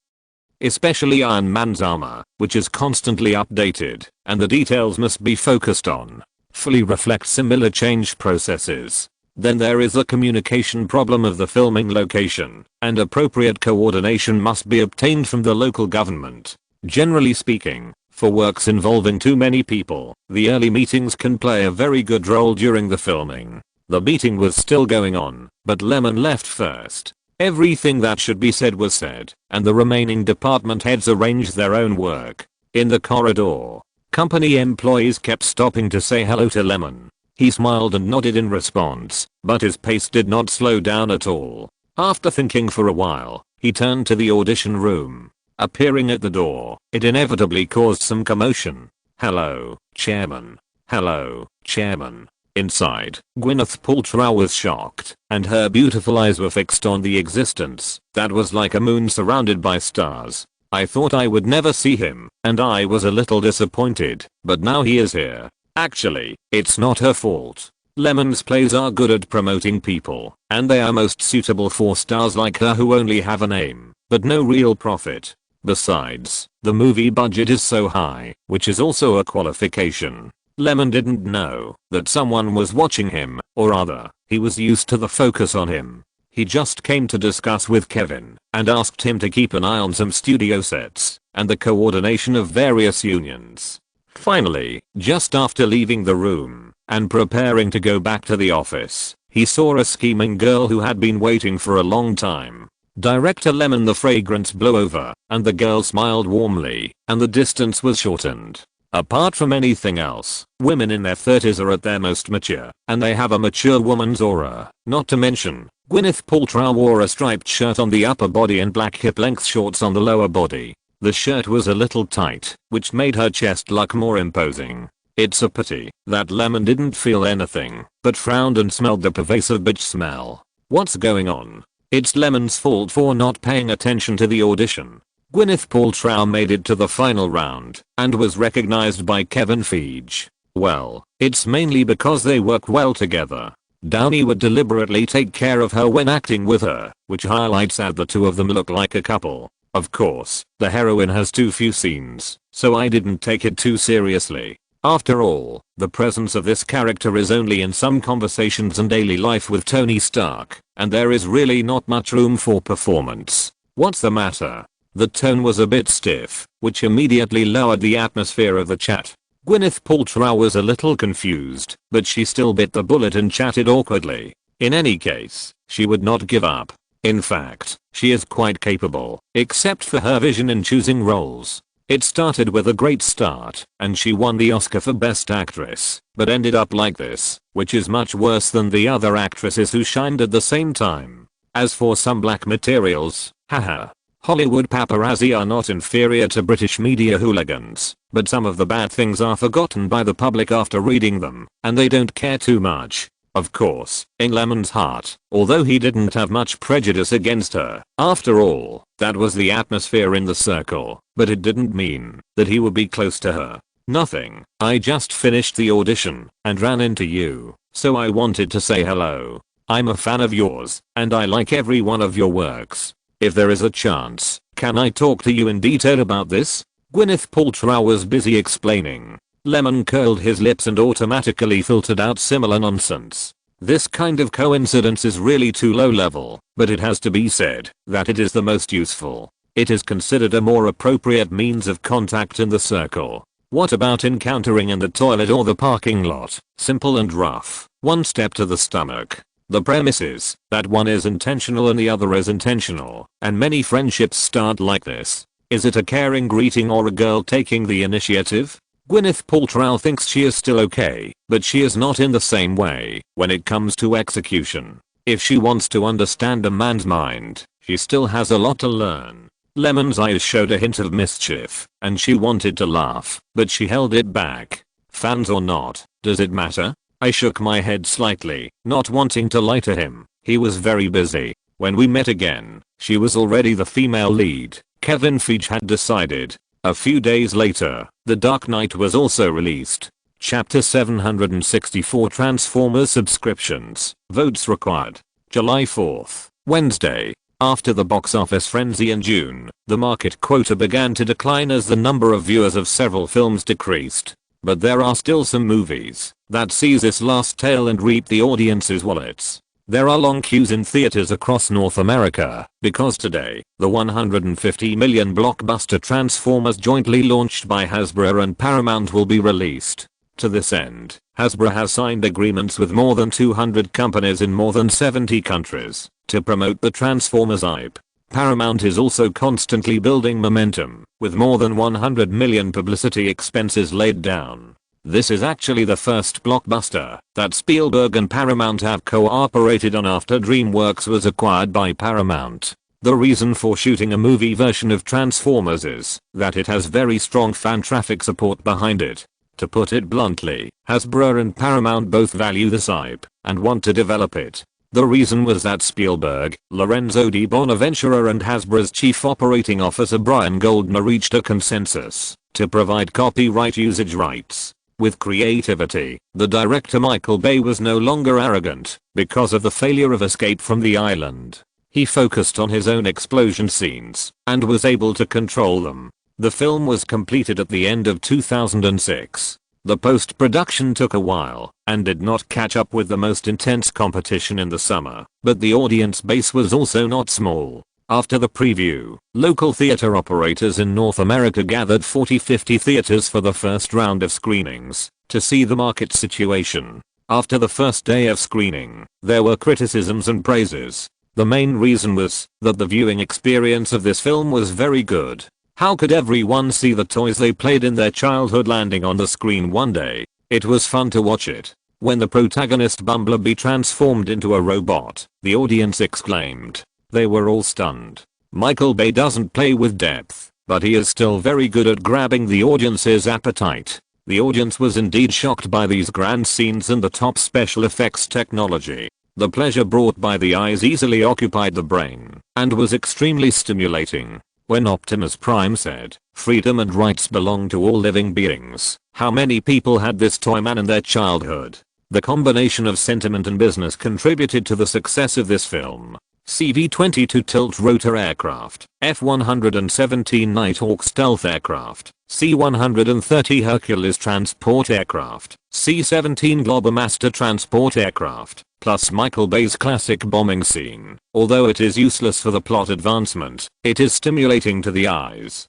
Especially Iron Man's armor, which is constantly updated, and the details must be focused on, fully reflect similar change processes. Then there is the communication problem of the filming location, and appropriate coordination must be obtained from the local government. Generally speaking, for works involving too many people, the early meetings can play a very good role during the filming. The meeting was still going on, but Lyman left first. Everything that should be said was said, and the remaining department heads arranged their own work. In the corridor, company employees kept stopping to say hello to Lyman. He smiled and nodded in response, but his pace did not slow down at all. After thinking for a while, he turned to the audition room. Appearing at the door, it inevitably caused some commotion. "Hello, Chairman. Hello, Chairman." Inside, Gwyneth Paltrow was shocked, and her beautiful eyes were fixed on the existence that was like a moon surrounded by stars. "I thought I would never see him, and I was a little disappointed, but now he is here." Actually, it's not her fault. Lyman's plays are good at promoting people, and they are most suitable for stars like her who only have a name, but no real profit. Besides, the movie budget is so high, which is also a qualification. Lyman didn't know that someone was watching him, or rather, he was used to the focus on him. He just came to discuss with Kevin, and asked him to keep an eye on some studio sets, and the coordination of various unions. Finally, just after leaving the room, and preparing to go back to the office, he saw a scheming girl who had been waiting for a long time. Director Lyman the fragrance blew over, and the girl smiled warmly, and the distance was shortened. Apart from anything else, women in their 30s are at their most mature, and they have a mature woman's aura. Not to mention, Gwyneth Paltrow wore a striped shirt on the upper body and black hip-length shorts on the lower body. The shirt was a little tight, which made her chest look more imposing. It's a pity that Lyman didn't feel anything, but frowned and smelled the pervasive bitch smell. What's going on? It's Lyman's fault for not paying attention to the audition. Gwyneth Paltrow made it to the final round, and was recognized by Kevin Feige. Well, it's mainly because they work well together. Downey would deliberately take care of her when acting with her, which highlights that the two of them look like a couple. Of course, the heroine has too few scenes, so I didn't take it too seriously. After all, the presence of this character is only in some conversations and daily life with Tony Stark, and there is really not much room for performance. What's the matter? The tone was a bit stiff, which immediately lowered the atmosphere of the chat. Gwyneth Paltrow was a little confused, but she still bit the bullet and chatted awkwardly. In any case, she would not give up. In fact, she is quite capable, except for her vision in choosing roles. It started with a great start, and she won the Oscar for Best Actress, but ended up like this, which is much worse than the other actresses who shined at the same time. As for some black materials, haha. Hollywood paparazzi are not inferior to British media hooligans, but some of the bad things are forgotten by the public after reading them, and they don't care too much. Of course, in Lyman's heart, although he didn't have much prejudice against her, after all, that was the atmosphere in the circle, but it didn't mean that he would be close to her. Nothing, I just finished the audition, and ran into you, so I wanted to say hello. I'm a fan of yours, and I like every one of your works. If there is a chance, can I talk to you in detail about this? Gwyneth Paltrow was busy explaining. Lyman curled his lips and automatically filtered out similar nonsense. This kind of coincidence is really too low level, but it has to be said that it is the most useful. It is considered a more appropriate means of contact in the circle. What about encountering in the toilet or the parking lot? Simple and rough. One step to the stomach. The premise is that one is intentional and the other is intentional, and many friendships start like this. Is it a caring greeting or a girl taking the initiative? Gwyneth Paltrow thinks she is still okay, but she is not in the same way when it comes to execution. If she wants to understand a man's mind, she still has a lot to learn. Lemon's eyes showed a hint of mischief, and she wanted to laugh, but she held it back. Fans or not, does it matter? I shook my head slightly, not wanting to lie to him. He was very busy. When we met again, she was already the female lead. Kevin Feige had decided. A few days later, The Dark Knight was also released. Chapter 764 Transformers subscriptions. Votes required. July 4th, Wednesday. After the box office frenzy in June, the market quota began to decline as the number of viewers of several films decreased. But there are still some movies that seize this last tail and reap the audience's wallets. There are long queues in theaters across North America because today, the $150 million blockbuster Transformers jointly launched by Hasbro and Paramount will be released. To this end, Hasbro has signed agreements with more than 200 companies in more than 70 countries to promote the Transformers hype. Paramount is also constantly building momentum, with more than 100 million publicity expenses laid down. This is actually the first blockbuster that Spielberg and Paramount have cooperated on after DreamWorks was acquired by Paramount. The reason for shooting a movie version of Transformers is that it has very strong fan traffic support behind it. To put it bluntly, Hasbro and Paramount both value this hype and want to develop it. The reason was that Spielberg, Lorenzo di Bonaventura and Hasbro's chief operating officer Brian Goldner reached a consensus to provide copyright usage rights. With creativity, the director Michael Bay was no longer arrogant because of the failure of Escape from the Island. He focused on his own explosion scenes and was able to control them. The film was completed at the end of 2006. The post-production took a while and did not catch up with the most intense competition in the summer, but the audience base was also not small. After the preview, local theater operators in North America gathered 40-50 theaters for the first round of screenings to see the market situation. After the first day of screening, there were criticisms and praises. The main reason was that the viewing experience of this film was very good. How could everyone see the toys they played in their childhood landing on the screen one day? It was fun to watch it. When the protagonist Bumblebee transformed into a robot, the audience exclaimed. They were all stunned. Michael Bay doesn't play with depth, but he is still very good at grabbing the audience's appetite. The audience was indeed shocked by these grand scenes and the top special effects technology. The pleasure brought by the eyes easily occupied the brain and was extremely stimulating. When Optimus Prime said, "Freedom and rights belong to all living beings," how many people had this toy man in their childhood? The combination of sentiment and business contributed to the success of this film. CV-22 tilt-rotor aircraft, F-117 Nighthawk stealth aircraft, C-130 Hercules transport aircraft, C-17 Globemaster transport aircraft, plus Michael Bay's classic bombing scene. Although it is useless for the plot advancement, it is stimulating to the eyes.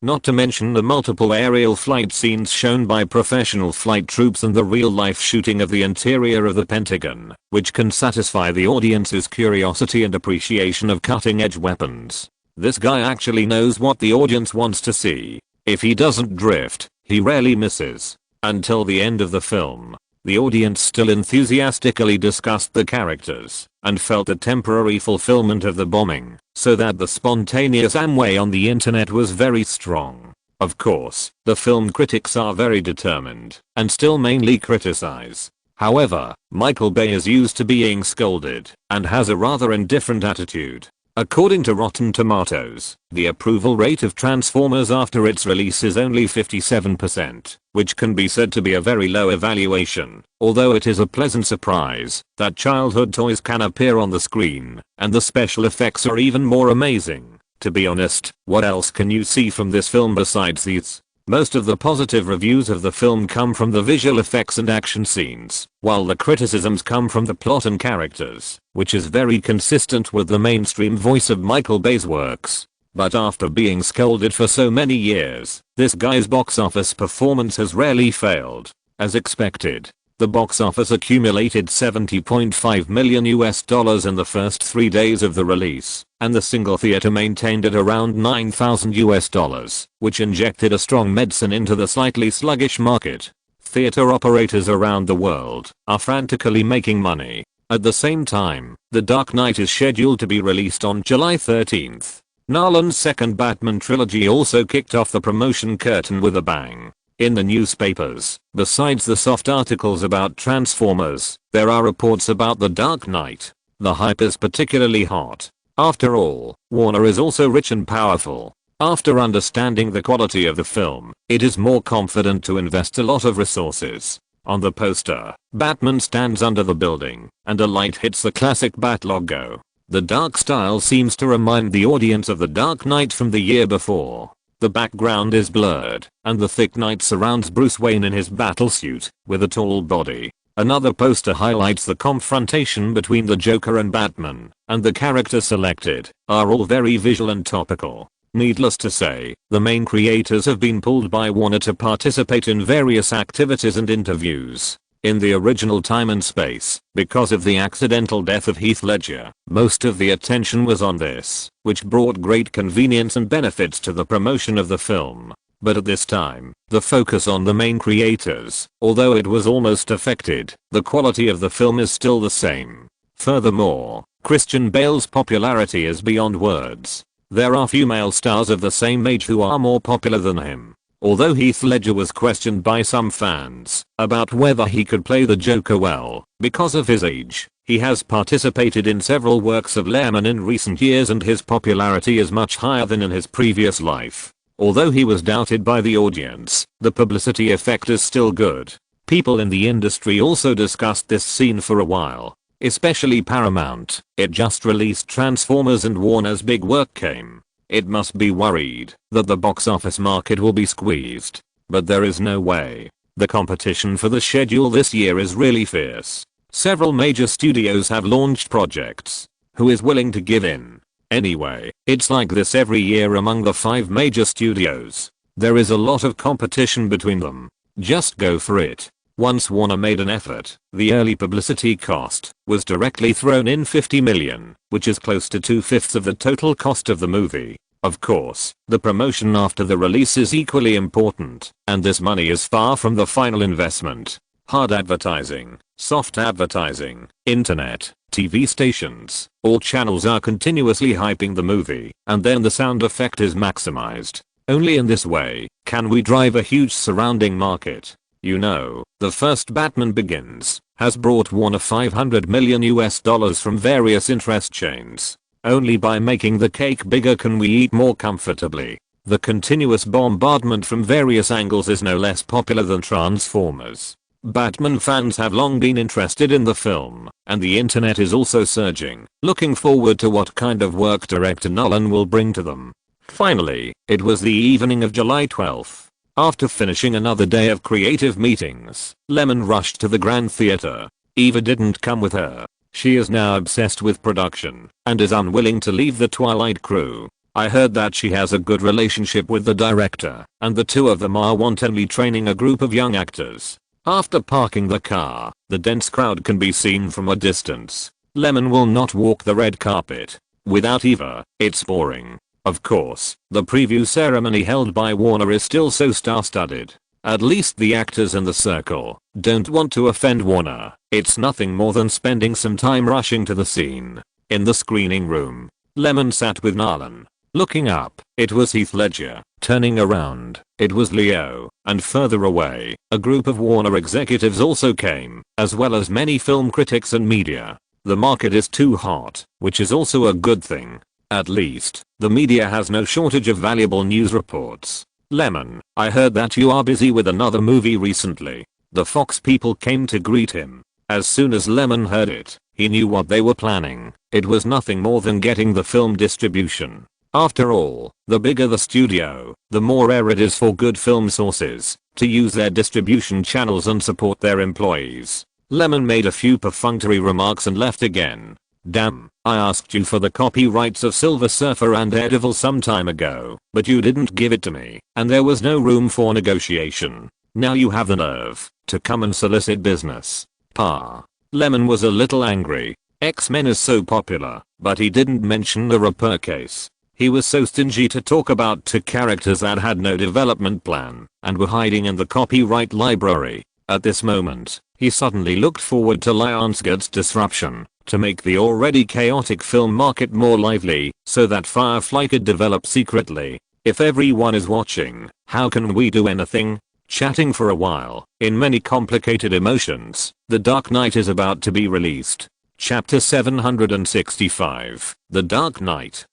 Not to mention the multiple aerial flight scenes shown by professional flight troops and the real-life shooting of the interior of the Pentagon, which can satisfy the audience's curiosity and appreciation of cutting-edge weapons. This guy actually knows what the audience wants to see. If he doesn't drift, he rarely misses. Until the end of the film, the audience still enthusiastically discussed the characters and felt a temporary fulfillment of the bombing, so that the spontaneous Amway on the internet was very strong. Of course, the film critics are very determined and still mainly criticize. However, Michael Bay is used to being scolded and has a rather indifferent attitude. According to Rotten Tomatoes, the approval rate of Transformers after its release is only 57%, which can be said to be a very low evaluation, although it is a pleasant surprise that childhood toys can appear on the screen, and the special effects are even more amazing. To be honest, what else can you see from this film besides these? Most of the positive reviews of the film come from the visual effects and action scenes, while the criticisms come from the plot and characters, which is very consistent with the mainstream voice of Michael Bay's works. But after being scolded for so many years, this guy's box office performance has rarely failed. As expected, the box office accumulated $70.5 million in the first 3 days of the release, and the single theater maintained at around $9,000, which injected a strong medicine into the slightly sluggish market. Theater operators around the world are frantically making money. At the same time, The Dark Knight is scheduled to be released on July 13th. Nolan's second Batman trilogy also kicked off the promotion curtain with a bang. In the newspapers, besides the soft articles about Transformers, there are reports about The Dark Knight. The hype is particularly hot. After all, Warner is also rich and powerful. After understanding the quality of the film, it is more confident to invest a lot of resources. On the poster, Batman stands under the building, and a light hits the classic Bat logo. The dark style seems to remind the audience of The Dark Knight from the year before. The background is blurred, and the thick night surrounds Bruce Wayne in his battlesuit, with a tall body. Another poster highlights the confrontation between the Joker and Batman, and the characters selected are all very visual and topical. Needless to say, the main creators have been pulled by Warner to participate in various activities and interviews. In the original Time and Space, because of the accidental death of Heath Ledger, most of the attention was on this, which brought great convenience and benefits to the promotion of the film. But at this time, the focus on the main creators, although it was almost affected, the quality of the film is still the same. Furthermore, Christian Bale's popularity is beyond words. There are few male stars of the same age who are more popular than him. Although Heath Ledger was questioned by some fans about whether he could play the Joker well because of his age, he has participated in several works of Lyman in recent years and his popularity is much higher than in his previous life. Although he was doubted by the audience, the publicity effect is still good. People in the industry also discussed this scene for a while, especially Paramount. It just released Transformers and Warner's big work came. It must be worried that the box office market will be squeezed. But there is no way. The competition for the schedule this year is really fierce. Several major studios have launched projects. Who is willing to give in? Anyway, it's like this every year among the 5 major studios. There is a lot of competition between them. Just go for it. Once Warner made an effort, the early publicity cost was directly thrown in $50 million, which is close to 2/5 of the total cost of the movie. Of course, the promotion after the release is equally important, and this money is far from the final investment. Hard advertising, soft advertising, internet, TV stations, all channels are continuously hyping the movie, and then the sound effect is maximized. Only in this way can we drive a huge surrounding market. You know, the first Batman Begins has brought Warner $500 million from various interest chains. Only by making the cake bigger can we eat more comfortably. The continuous bombardment from various angles is no less popular than Transformers. Batman fans have long been interested in the film, and the internet is also surging, looking forward to what kind of work director Nolan will bring to them. Finally, it was the evening of July 12th. After finishing another day of creative meetings, Lemon rushed to the Grand Theater. Eva didn't come with her. She is now obsessed with production and is unwilling to leave the Twilight crew. I heard that she has a good relationship with the director, and the two of them are wantonly training a group of young actors. After parking the car, the dense crowd can be seen from a distance. Lemon will not walk the red carpet. Without Eva, it's boring. Of course, the preview ceremony held by Warner is still so star-studded. At least the actors in the circle don't want to offend Warner. It's nothing more than spending some time rushing to the scene. In the screening room, Lemon sat with Nolan. Looking up, it was Heath Ledger. Turning around, it was Leo. And further away, a group of Warner executives also came, as well as many film critics and media. The market is too hot, which is also a good thing. At least, the media has no shortage of valuable news reports. Lemon, I heard that you are busy with another movie recently. The Fox people came to greet him. As soon as Lemon heard it, he knew what they were planning. It was nothing more than getting the film distribution. After all, the bigger the studio, the more rare it is for good film sources to use their distribution channels and support their employees. Lemon made a few perfunctory remarks and left again. Damn, I asked you for the copyrights of Silver Surfer and Daredevil some time ago, but you didn't give it to me, and there was no room for negotiation. Now you have the nerve to come and solicit business. Pa. Lemon was a little angry. X-Men is so popular, but he didn't mention the Reaper case. He was so stingy to talk about 2 characters that had no development plan and were hiding in the copyright library. At this moment, he suddenly looked forward to Lionsgate's disruption. to make the already chaotic film market more lively so that Firefly could develop secretly. If everyone is watching, how can we do anything? Chatting for a while, in many complicated emotions, The Dark Knight is about to be released. Chapter 765, The Dark Knight.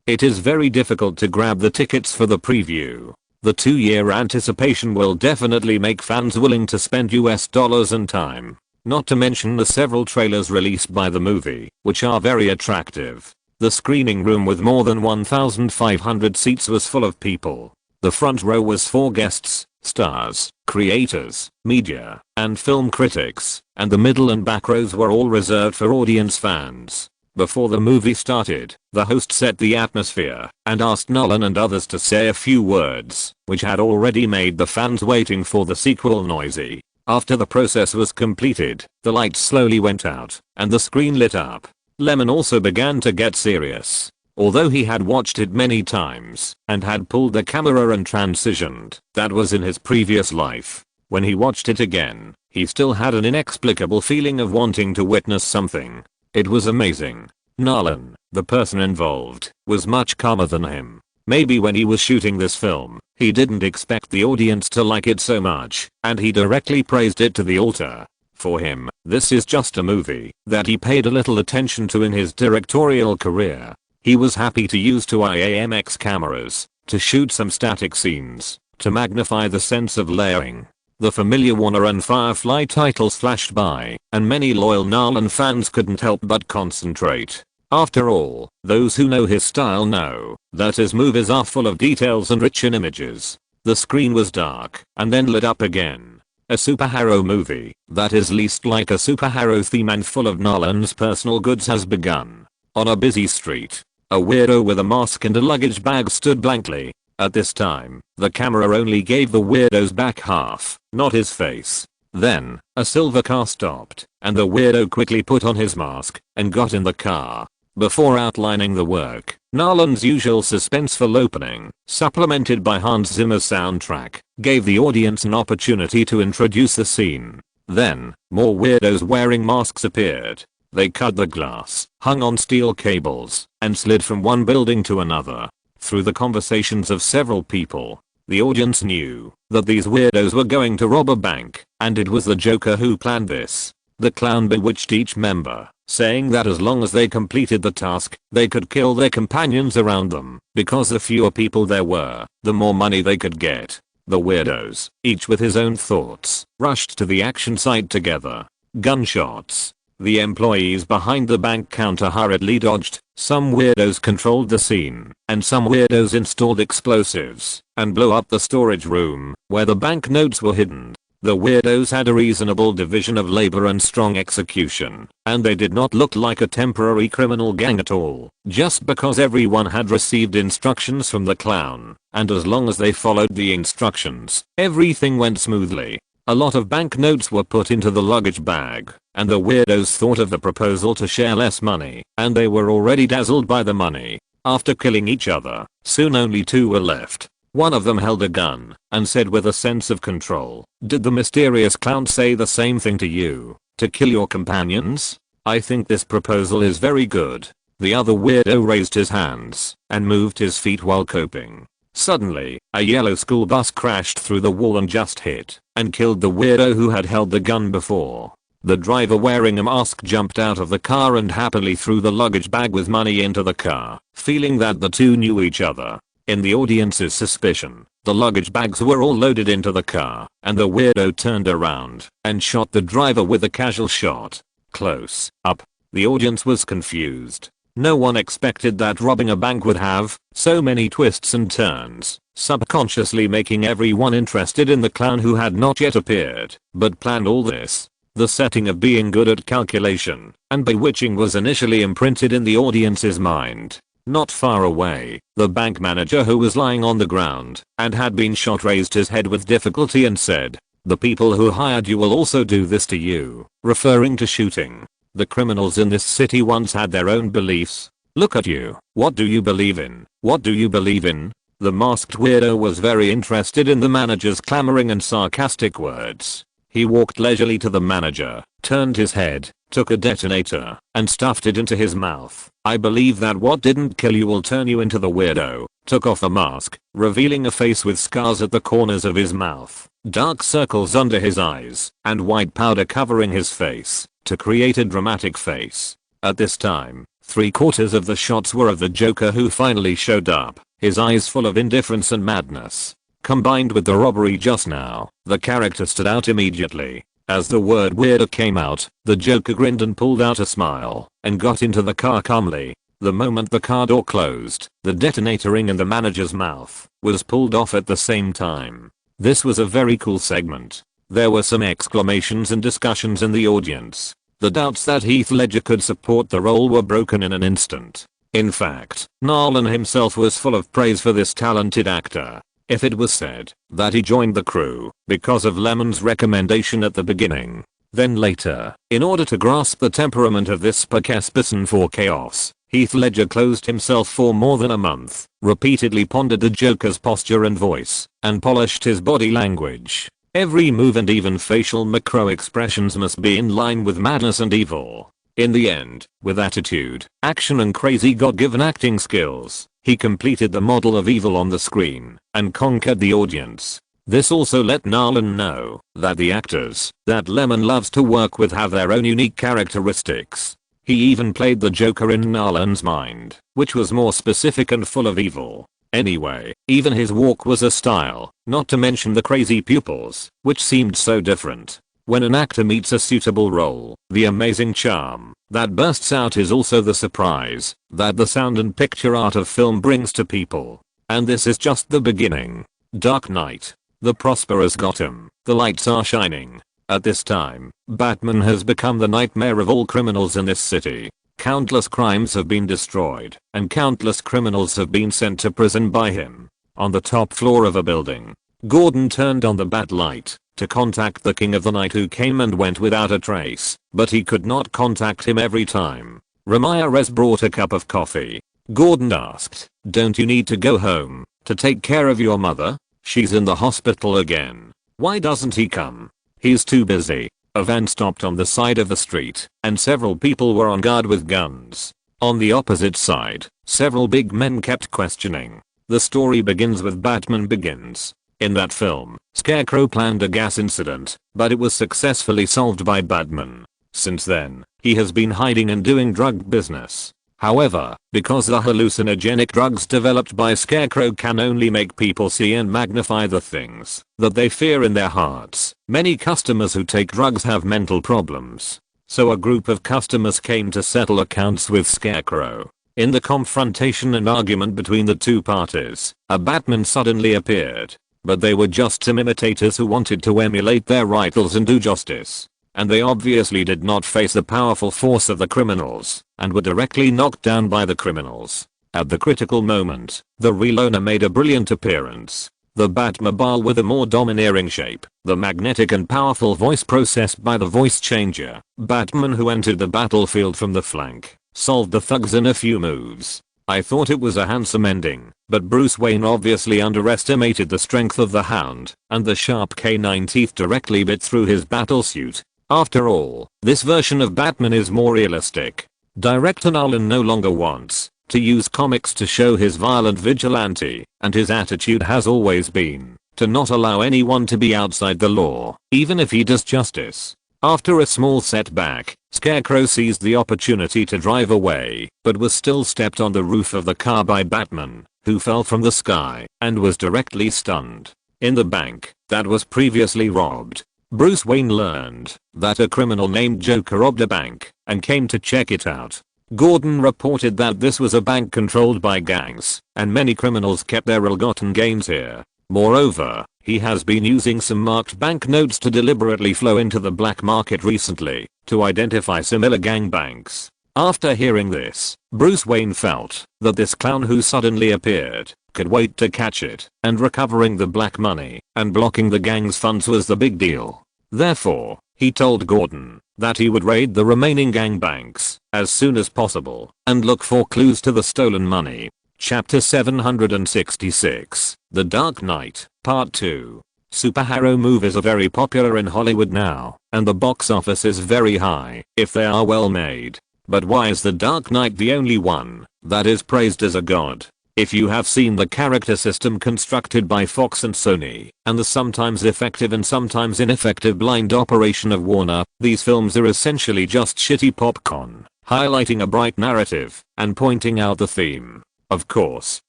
It is very difficult to grab the tickets for the preview. The 2-year anticipation will definitely make fans willing to spend US dollars and time. Not to mention the several trailers released by the movie, which are very attractive. The screening room with more than 1,500 seats was full of people. The front row was for guests, stars, creators, media, and film critics, and the middle and back rows were all reserved for audience fans. Before the movie started, the host set the atmosphere and asked Nolan and others to say a few words, which had already made the fans waiting for the sequel noisy. After the process was completed, the lights slowly went out, and the screen lit up. Lyman also began to get serious. Although he had watched it many times, and had pulled the camera and transitioned, that was in his previous life. When he watched it again, he still had an inexplicable feeling of wanting to witness something. It was amazing. Nolan, the person involved, was much calmer than him. Maybe when he was shooting this film, he didn't expect the audience to like it so much, and he directly praised it to the altar. For him, this is just a movie that he paid a little attention to in his directorial career. He was happy to use 2 IMX cameras to shoot some static scenes to magnify the sense of layering. The familiar Warner and Firefly titles flashed by, and many loyal Nolan fans couldn't help but concentrate. After all, those who know his style know that his movies are full of details and rich in images. The screen was dark and then lit up again. A superhero movie that is least like a superhero theme and full of Nolan's personal goods has begun. On a busy street, a weirdo with a mask and a luggage bag stood blankly. At this time, the camera only gave the weirdo's back half, not his face. Then, a silver car stopped, and the weirdo quickly put on his mask and got in the car. Before outlining the work, Nolan's usual suspenseful opening, supplemented by Hans Zimmer's soundtrack, gave the audience an opportunity to introduce the scene. Then, more weirdos wearing masks appeared. They cut the glass, hung on steel cables, and slid from one building to another. Through the conversations of several people, the audience knew that these weirdos were going to rob a bank, and it was the Joker who planned this. The clown bewitched each member, saying that as long as they completed the task, they could kill their companions around them, because the fewer people there were, the more money they could get. The weirdos, each with his own thoughts, rushed to the action site together. Gunshots. The employees behind the bank counter hurriedly dodged. Some weirdos controlled the scene, and some weirdos installed explosives and blew up the storage room where the banknotes were hidden. The weirdos had a reasonable division of labor and strong execution, and they did not look like a temporary criminal gang at all, just because everyone had received instructions from the clown, and as long as they followed the instructions, everything went smoothly. A lot of banknotes were put into the luggage bag, and the weirdos thought of the proposal to share less money, and they were already dazzled by the money. After killing each other, soon only 2 were left. One of them held a gun and said with a sense of control, "Did the mysterious clown say the same thing to you? To kill your companions? I think this proposal is very good." The other weirdo raised his hands and moved his feet while coping. Suddenly, a yellow school bus crashed through the wall and just hit and killed the weirdo who had held the gun before. The driver wearing a mask jumped out of the car and happily threw the luggage bag with money into the car, feeling that the two knew each other. In the audience's suspicion, the luggage bags were all loaded into the car, and the weirdo turned around and shot the driver with a casual shot. Close up. The audience was confused. No one expected that robbing a bank would have so many twists and turns, subconsciously making everyone interested in the clown who had not yet appeared, but planned all this. The setting of being good at calculation and bewitching was initially imprinted in the audience's mind. Not far away, the bank manager who was lying on the ground and had been shot raised his head with difficulty and said, "The people who hired you will also do this to you," referring to shooting. The criminals in this city once had their own beliefs. Look at you. What do you believe in? What do you believe in? The masked weirdo was very interested in the manager's clamoring and sarcastic words. He walked leisurely to the manager, turned his head, took a detonator, and stuffed it into his mouth. I believe that what didn't kill you will turn you into the weirdo. Took off a mask, revealing a face with scars at the corners of his mouth, dark circles under his eyes, and white powder covering his face, to create a dramatic face. At this time, 3/4 of the shots were of the Joker, who finally showed up, his eyes full of indifference and madness. Combined with the robbery just now, the character stood out immediately. As the word weirdo came out, the Joker grinned and pulled out a smile, and got into the car calmly. The moment the car door closed, the detonator ring in the manager's mouth was pulled off at the same time. This was a very cool segment. There were some exclamations and discussions in the audience. The doubts that Heath Ledger could support the role were broken in an instant. In fact, Nolan himself was full of praise for this talented actor. If it was said that he joined the crew because of Lemon's recommendation at the beginning, then later, in order to grasp the temperament of this person for chaos, Heath Ledger closed himself for more than a month, repeatedly pondered the Joker's posture and voice, and polished his body language. Every move and even facial macro expressions must be in line with madness and evil. In the end, with attitude, action and crazy God-given acting skills, he completed the model of evil on the screen and conquered the audience. This also let Nolan know that the actors that Lemon loves to work with have their own unique characteristics. He even played the Joker in Nolan's mind, which was more specific and full of evil. Anyway, even his walk was a style, not to mention the crazy pupils, which seemed so different. When an actor meets a suitable role, the amazing charm that bursts out is also the surprise that the sound and picture art of film brings to people. And this is just the beginning. Dark Knight. The prosperous Gotham. The lights are shining. At this time, Batman has become the nightmare of all criminals in this city. Countless crimes have been destroyed, and countless criminals have been sent to prison by him. On the top floor of a building, Gordon turned on the bat light to contact the King of the Night, who came and went without a trace, but he could not contact him every time. Ramirez brought a cup of coffee. Gordon asked, "Don't you need to go home to take care of your mother? She's in the hospital again. Why doesn't he come?" "He's too busy." A van stopped on the side of the street, and several people were on guard with guns. On the opposite side, several big men kept questioning. The story begins with Batman Begins. In that film, Scarecrow planned a gas incident, but it was successfully solved by Batman. Since then, he has been hiding and doing drug business. However, because the hallucinogenic drugs developed by Scarecrow can only make people see and magnify the things that they fear in their hearts, many customers who take drugs have mental problems. So a group of customers came to settle accounts with Scarecrow. In the confrontation and argument between the two parties, a Batman suddenly appeared. But they were just some imitators who wanted to emulate their rivals and do justice. And they obviously did not face the powerful force of the criminals, and were directly knocked down by the criminals. At the critical moment, the real owner made a brilliant appearance. The Batmobile with a more domineering shape, the magnetic and powerful voice processed by the voice changer, Batman, who entered the battlefield from the flank, solved the thugs in a few moves. I thought it was a handsome ending, but Bruce Wayne obviously underestimated the strength of the Hound, and the sharp canine teeth directly bit through his battlesuit. After all, this version of Batman is more realistic. Director Nolan no longer wants to use comics to show his violent vigilante, and his attitude has always been to not allow anyone to be outside the law, even if he does justice. After a small setback, Scarecrow seized the opportunity to drive away, but was still stepped on the roof of the car by Batman, who fell from the sky and was directly stunned. In the bank that was previously robbed, Bruce Wayne learned that a criminal named Joker robbed a bank and came to check it out. Gordon reported that this was a bank controlled by gangs, and many criminals kept their ill-gotten gains here. Moreover, he has been using some marked banknotes to deliberately flow into the black market recently to identify similar gang banks. After hearing this, Bruce Wayne felt that this clown who suddenly appeared could wait to catch it, and recovering the black money and blocking the gang's funds was the big deal. Therefore, he told Gordon that he would raid the remaining gang banks as soon as possible and look for clues to the stolen money. Chapter 766, The Dark Knight, Part 2. Superhero movies are very popular in Hollywood now, and the box office is very high if they are well made. But why is The Dark Knight the only one that is praised as a god? If you have seen the character system constructed by Fox and Sony, and the sometimes effective and sometimes ineffective blind operation of Warner, these films are essentially just shitty popcorn, highlighting a bright narrative and pointing out the theme. Of course,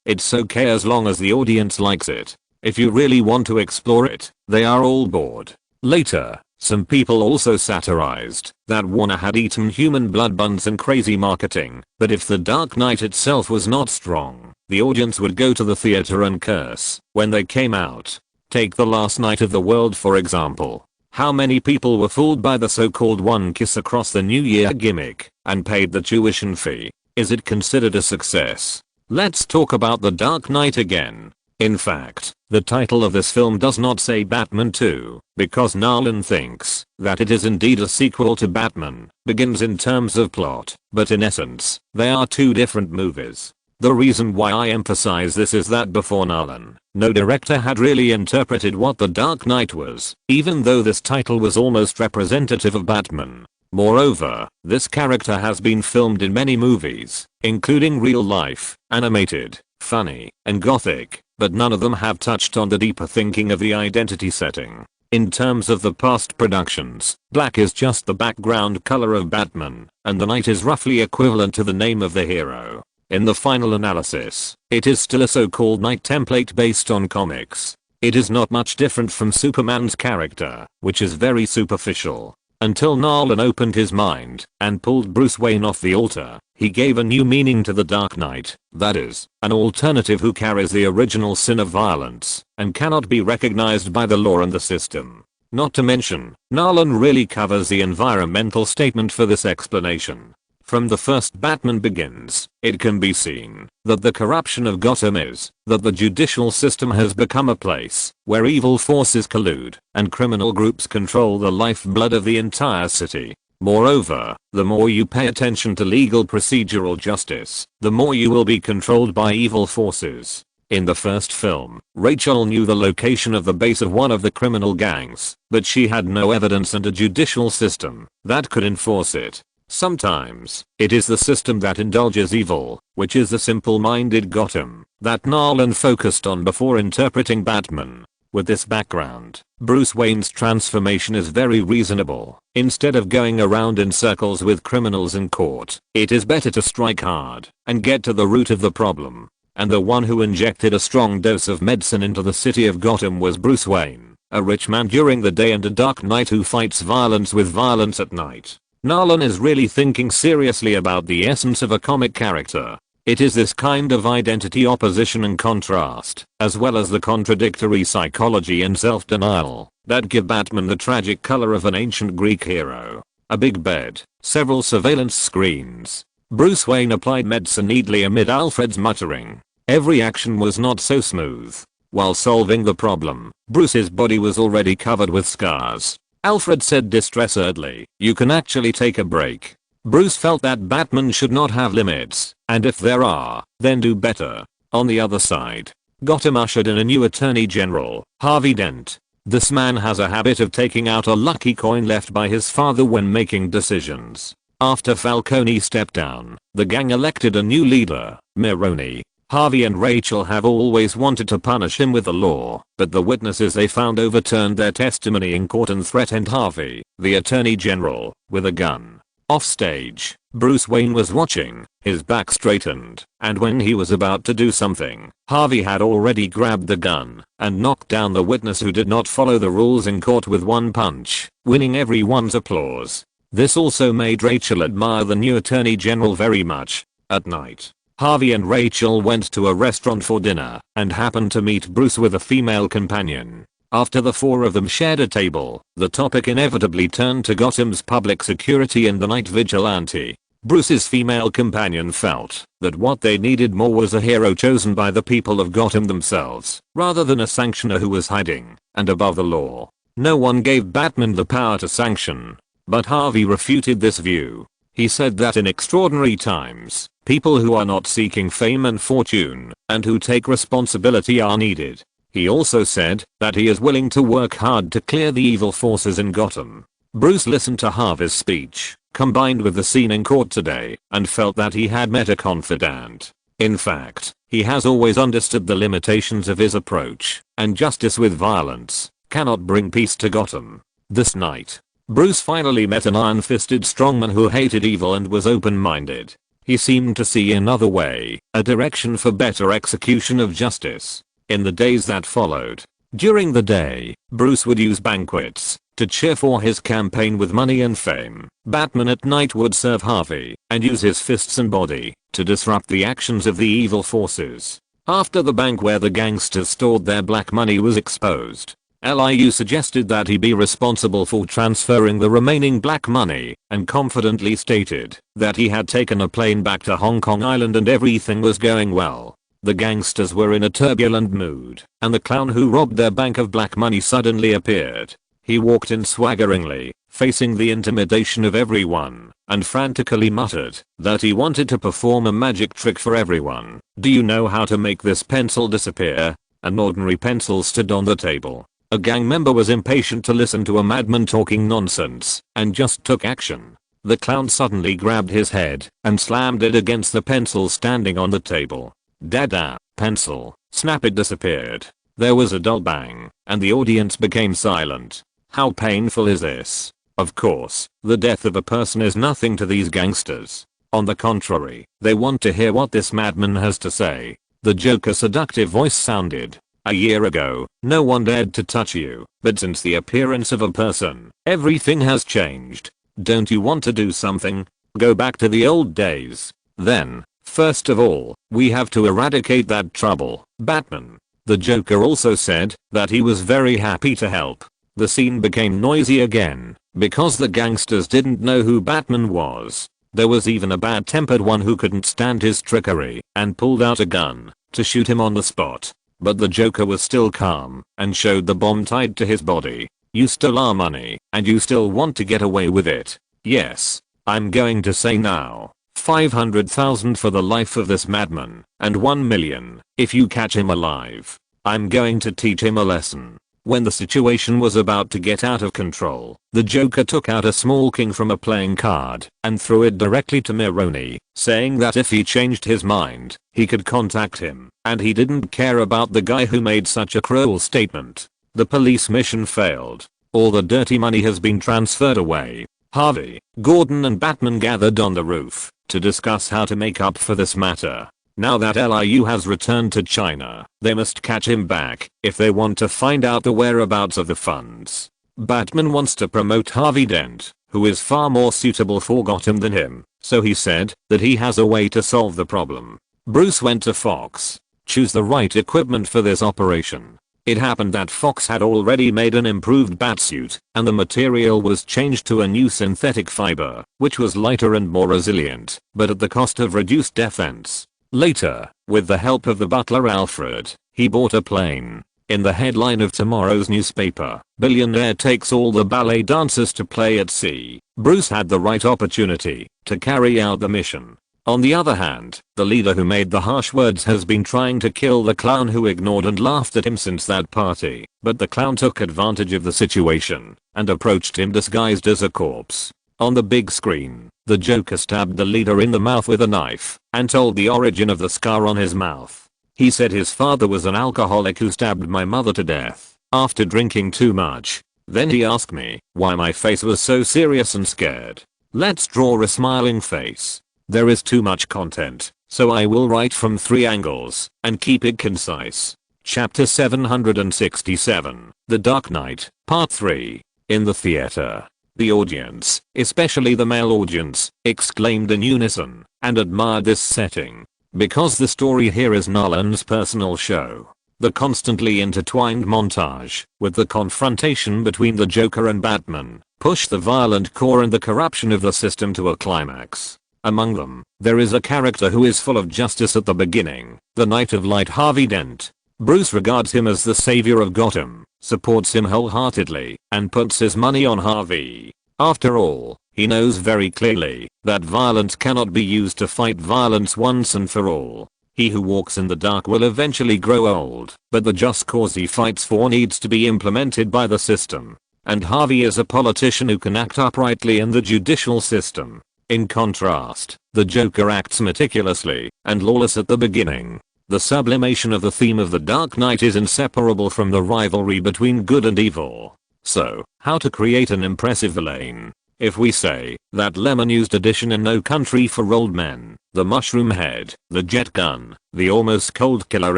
it's okay as long as the audience likes it. If you really want to explore it, they are all bored. Later, some people also satirized that Warner had eaten human blood buns and crazy marketing, but if The Dark Knight itself was not strong, the audience would go to the theater and curse when they came out. Take The Last Night of the World for example. How many people were fooled by the so-called one kiss across the New Year gimmick and paid the tuition fee? Is it considered a success? Let's talk about The Dark Knight again. In fact, the title of this film does not say Batman 2, because Nolan thinks that it is indeed a sequel to Batman Begins in terms of plot, but in essence, they are two different movies. The reason why I emphasize this is that before Nolan, no director had really interpreted what The Dark Knight was, even though this title was almost representative of Batman. Moreover, this character has been filmed in many movies, including real life, animated, funny, and gothic, but none of them have touched on the deeper thinking of the identity setting. In terms of the past productions, black is just the background color of Batman, and the night is roughly equivalent to the name of the hero. In the final analysis, it is still a so-called night template based on comics. It is not much different from Superman's character, which is very superficial. Until Nolan opened his mind and pulled Bruce Wayne off the altar, he gave a new meaning to The Dark Knight, that is, an alternative who carries the original sin of violence and cannot be recognized by the law and the system. Not to mention, Nolan really covers the environmental statement for this explanation. From the first Batman Begins, it can be seen that the corruption of Gotham is that the judicial system has become a place where evil forces collude and criminal groups control the lifeblood of the entire city. Moreover, the more you pay attention to legal procedural justice, the more you will be controlled by evil forces. In the first film, Rachel knew the location of the base of one of the criminal gangs, but she had no evidence and a judicial system that could enforce it. Sometimes, it is the system that indulges evil, which is the simple-minded Gotham that Nolan focused on before interpreting Batman. With this background, Bruce Wayne's transformation is very reasonable. Instead of going around in circles with criminals in court, it is better to strike hard and get to the root of the problem. And the one who injected a strong dose of medicine into the city of Gotham was Bruce Wayne, a rich man during the day and a dark knight who fights violence with violence at night. Nolan is really thinking seriously about the essence of a comic character. It is this kind of identity opposition and contrast, as well as the contradictory psychology and self-denial, that give Batman the tragic color of an ancient Greek hero. A big bed, several surveillance screens. Bruce Wayne applied medicine neatly amid Alfred's muttering. Every action was not so smooth. While solving the problem, Bruce's body was already covered with scars. Alfred said distressedly, "You can actually take a break." Bruce felt that Batman should not have limits, and if there are, then do better. On the other side, Gotham ushered in a new Attorney General, Harvey Dent. This man has a habit of taking out a lucky coin left by his father when making decisions. After Falcone stepped down, the gang elected a new leader, Maroni. Harvey and Rachel have always wanted to punish him with the law, but the witnesses they found overturned their testimony in court and threatened Harvey, the Attorney General, with a gun. Offstage, Bruce Wayne was watching, his back straightened, and when he was about to do something, Harvey had already grabbed the gun and knocked down the witness who did not follow the rules in court with one punch, winning everyone's applause. This also made Rachel admire the new Attorney General very much. At night, Harvey and Rachel went to a restaurant for dinner and happened to meet Bruce with a female companion. After the four of them shared a table, the topic inevitably turned to Gotham's public security and the night vigilante. Bruce's female companion felt that what they needed more was a hero chosen by the people of Gotham themselves, rather than a sanctioner who was hiding and above the law. No one gave Batman the power to sanction, but Harvey refuted this view. He said that in extraordinary times, people who are not seeking fame and fortune and who take responsibility are needed. He also said that he is willing to work hard to clear the evil forces in Gotham. Bruce listened to Harvey's speech, combined with the scene in court today, and felt that he had met a confidant. In fact, he has always understood the limitations of his approach, and justice with violence cannot bring peace to Gotham. This night, Bruce finally met an iron-fisted strongman who hated evil and was open-minded. He seemed to see another way, a direction for better execution of justice. In the days that followed, during the day, Bruce would use banquets to cheer for his campaign with money and fame. Batman at night would serve Harvey and use his fists and body to disrupt the actions of the evil forces. After the bank where the gangsters stored their black money was exposed, Liu suggested that he be responsible for transferring the remaining black money and confidently stated that he had taken a plane back to Hong Kong Island and everything was going well. The gangsters were in a turbulent mood, and the clown who robbed their bank of black money suddenly appeared. He walked in swaggeringly, facing the intimidation of everyone, and frantically muttered that he wanted to perform a magic trick for everyone. "Do you know how to make this pencil disappear?" An ordinary pencil stood on the table. A gang member was impatient to listen to a madman talking nonsense, and just took action. The clown suddenly grabbed his head and slammed it against the pencil standing on the table. Dada, pencil, snap, it disappeared. There was a dull bang, and the audience became silent. How painful is this? Of course, the death of a person is nothing to these gangsters. On the contrary, they want to hear what this madman has to say. The Joker's seductive voice sounded. "A year ago, no one dared to touch you, but since the appearance of a person, everything has changed. Don't you want to do something? Go back to the old days. Then, first of all, we have to eradicate that trouble, Batman." The Joker also said that he was very happy to help. The scene became noisy again, because the gangsters didn't know who Batman was. There was even a bad-tempered one who couldn't stand his trickery and pulled out a gun to shoot him on the spot. But the Joker was still calm and showed the bomb tied to his body. "You stole our money, and you still want to get away with it? Yes. I'm going to say now, 500,000 for the life of this madman, and 1 million if you catch him alive. I'm going to teach him a lesson." When the situation was about to get out of control, the Joker took out a small king from a playing card and threw it directly to Mironi, saying that if he changed his mind, he could contact him, and he didn't care about the guy who made such a cruel statement. The police mission failed. All the dirty money has been transferred away. Harvey, Gordon and Batman gathered on the roof to discuss how to make up for this matter. Now that Liu has returned to China, they must catch him back if they want to find out the whereabouts of the funds. Batman wants to promote Harvey Dent, who is far more suitable for Gotham than him, so he said that he has a way to solve the problem. Bruce went to Fox. Choose the right equipment for this operation. It happened that Fox had already made an improved batsuit, and the material was changed to a new synthetic fiber, which was lighter and more resilient, but at the cost of reduced defense. Later, with the help of the butler Alfred, he bought a plane. In the headline of tomorrow's newspaper, "Billionaire takes all the ballet dancers to play at sea." Bruce had the right opportunity to carry out the mission. On the other hand, the leader who made the harsh words has been trying to kill the clown who ignored and laughed at him since that party, but the clown took advantage of the situation and approached him disguised as a corpse. On the big screen, the Joker stabbed the leader in the mouth with a knife and told the origin of the scar on his mouth. He said his father was an alcoholic who stabbed my mother to death after drinking too much. Then he asked me why my face was so serious and scared. Let's draw a smiling face. There is too much content, so I will write from 3 angles and keep it concise. Chapter 767, The Dark Knight, Part 3. In the theater, the audience, especially the male audience, exclaimed in unison and admired this setting. Because the story here is Nolan's personal show, the constantly intertwined montage with the confrontation between the Joker and Batman push the violent core and the corruption of the system to a climax. Among them, there is a character who is full of justice at the beginning, the Knight of Light Harvey Dent. Bruce regards him as the savior of Gotham, supports him wholeheartedly, and puts his money on Harvey. After all, he knows very clearly that violence cannot be used to fight violence once and for all. He who walks in the dark will eventually grow old, but the just cause he fights for needs to be implemented by the system. and Harvey is a politician who can act uprightly in the judicial system. In contrast, the Joker acts meticulously and lawless at the beginning. The sublimation of the theme of The Dark Knight is inseparable from the rivalry between good and evil. So, how to create an impressive villain? If we say that Lemon used addition in No Country for Old Men, the mushroom head, the jet gun, the almost cold killer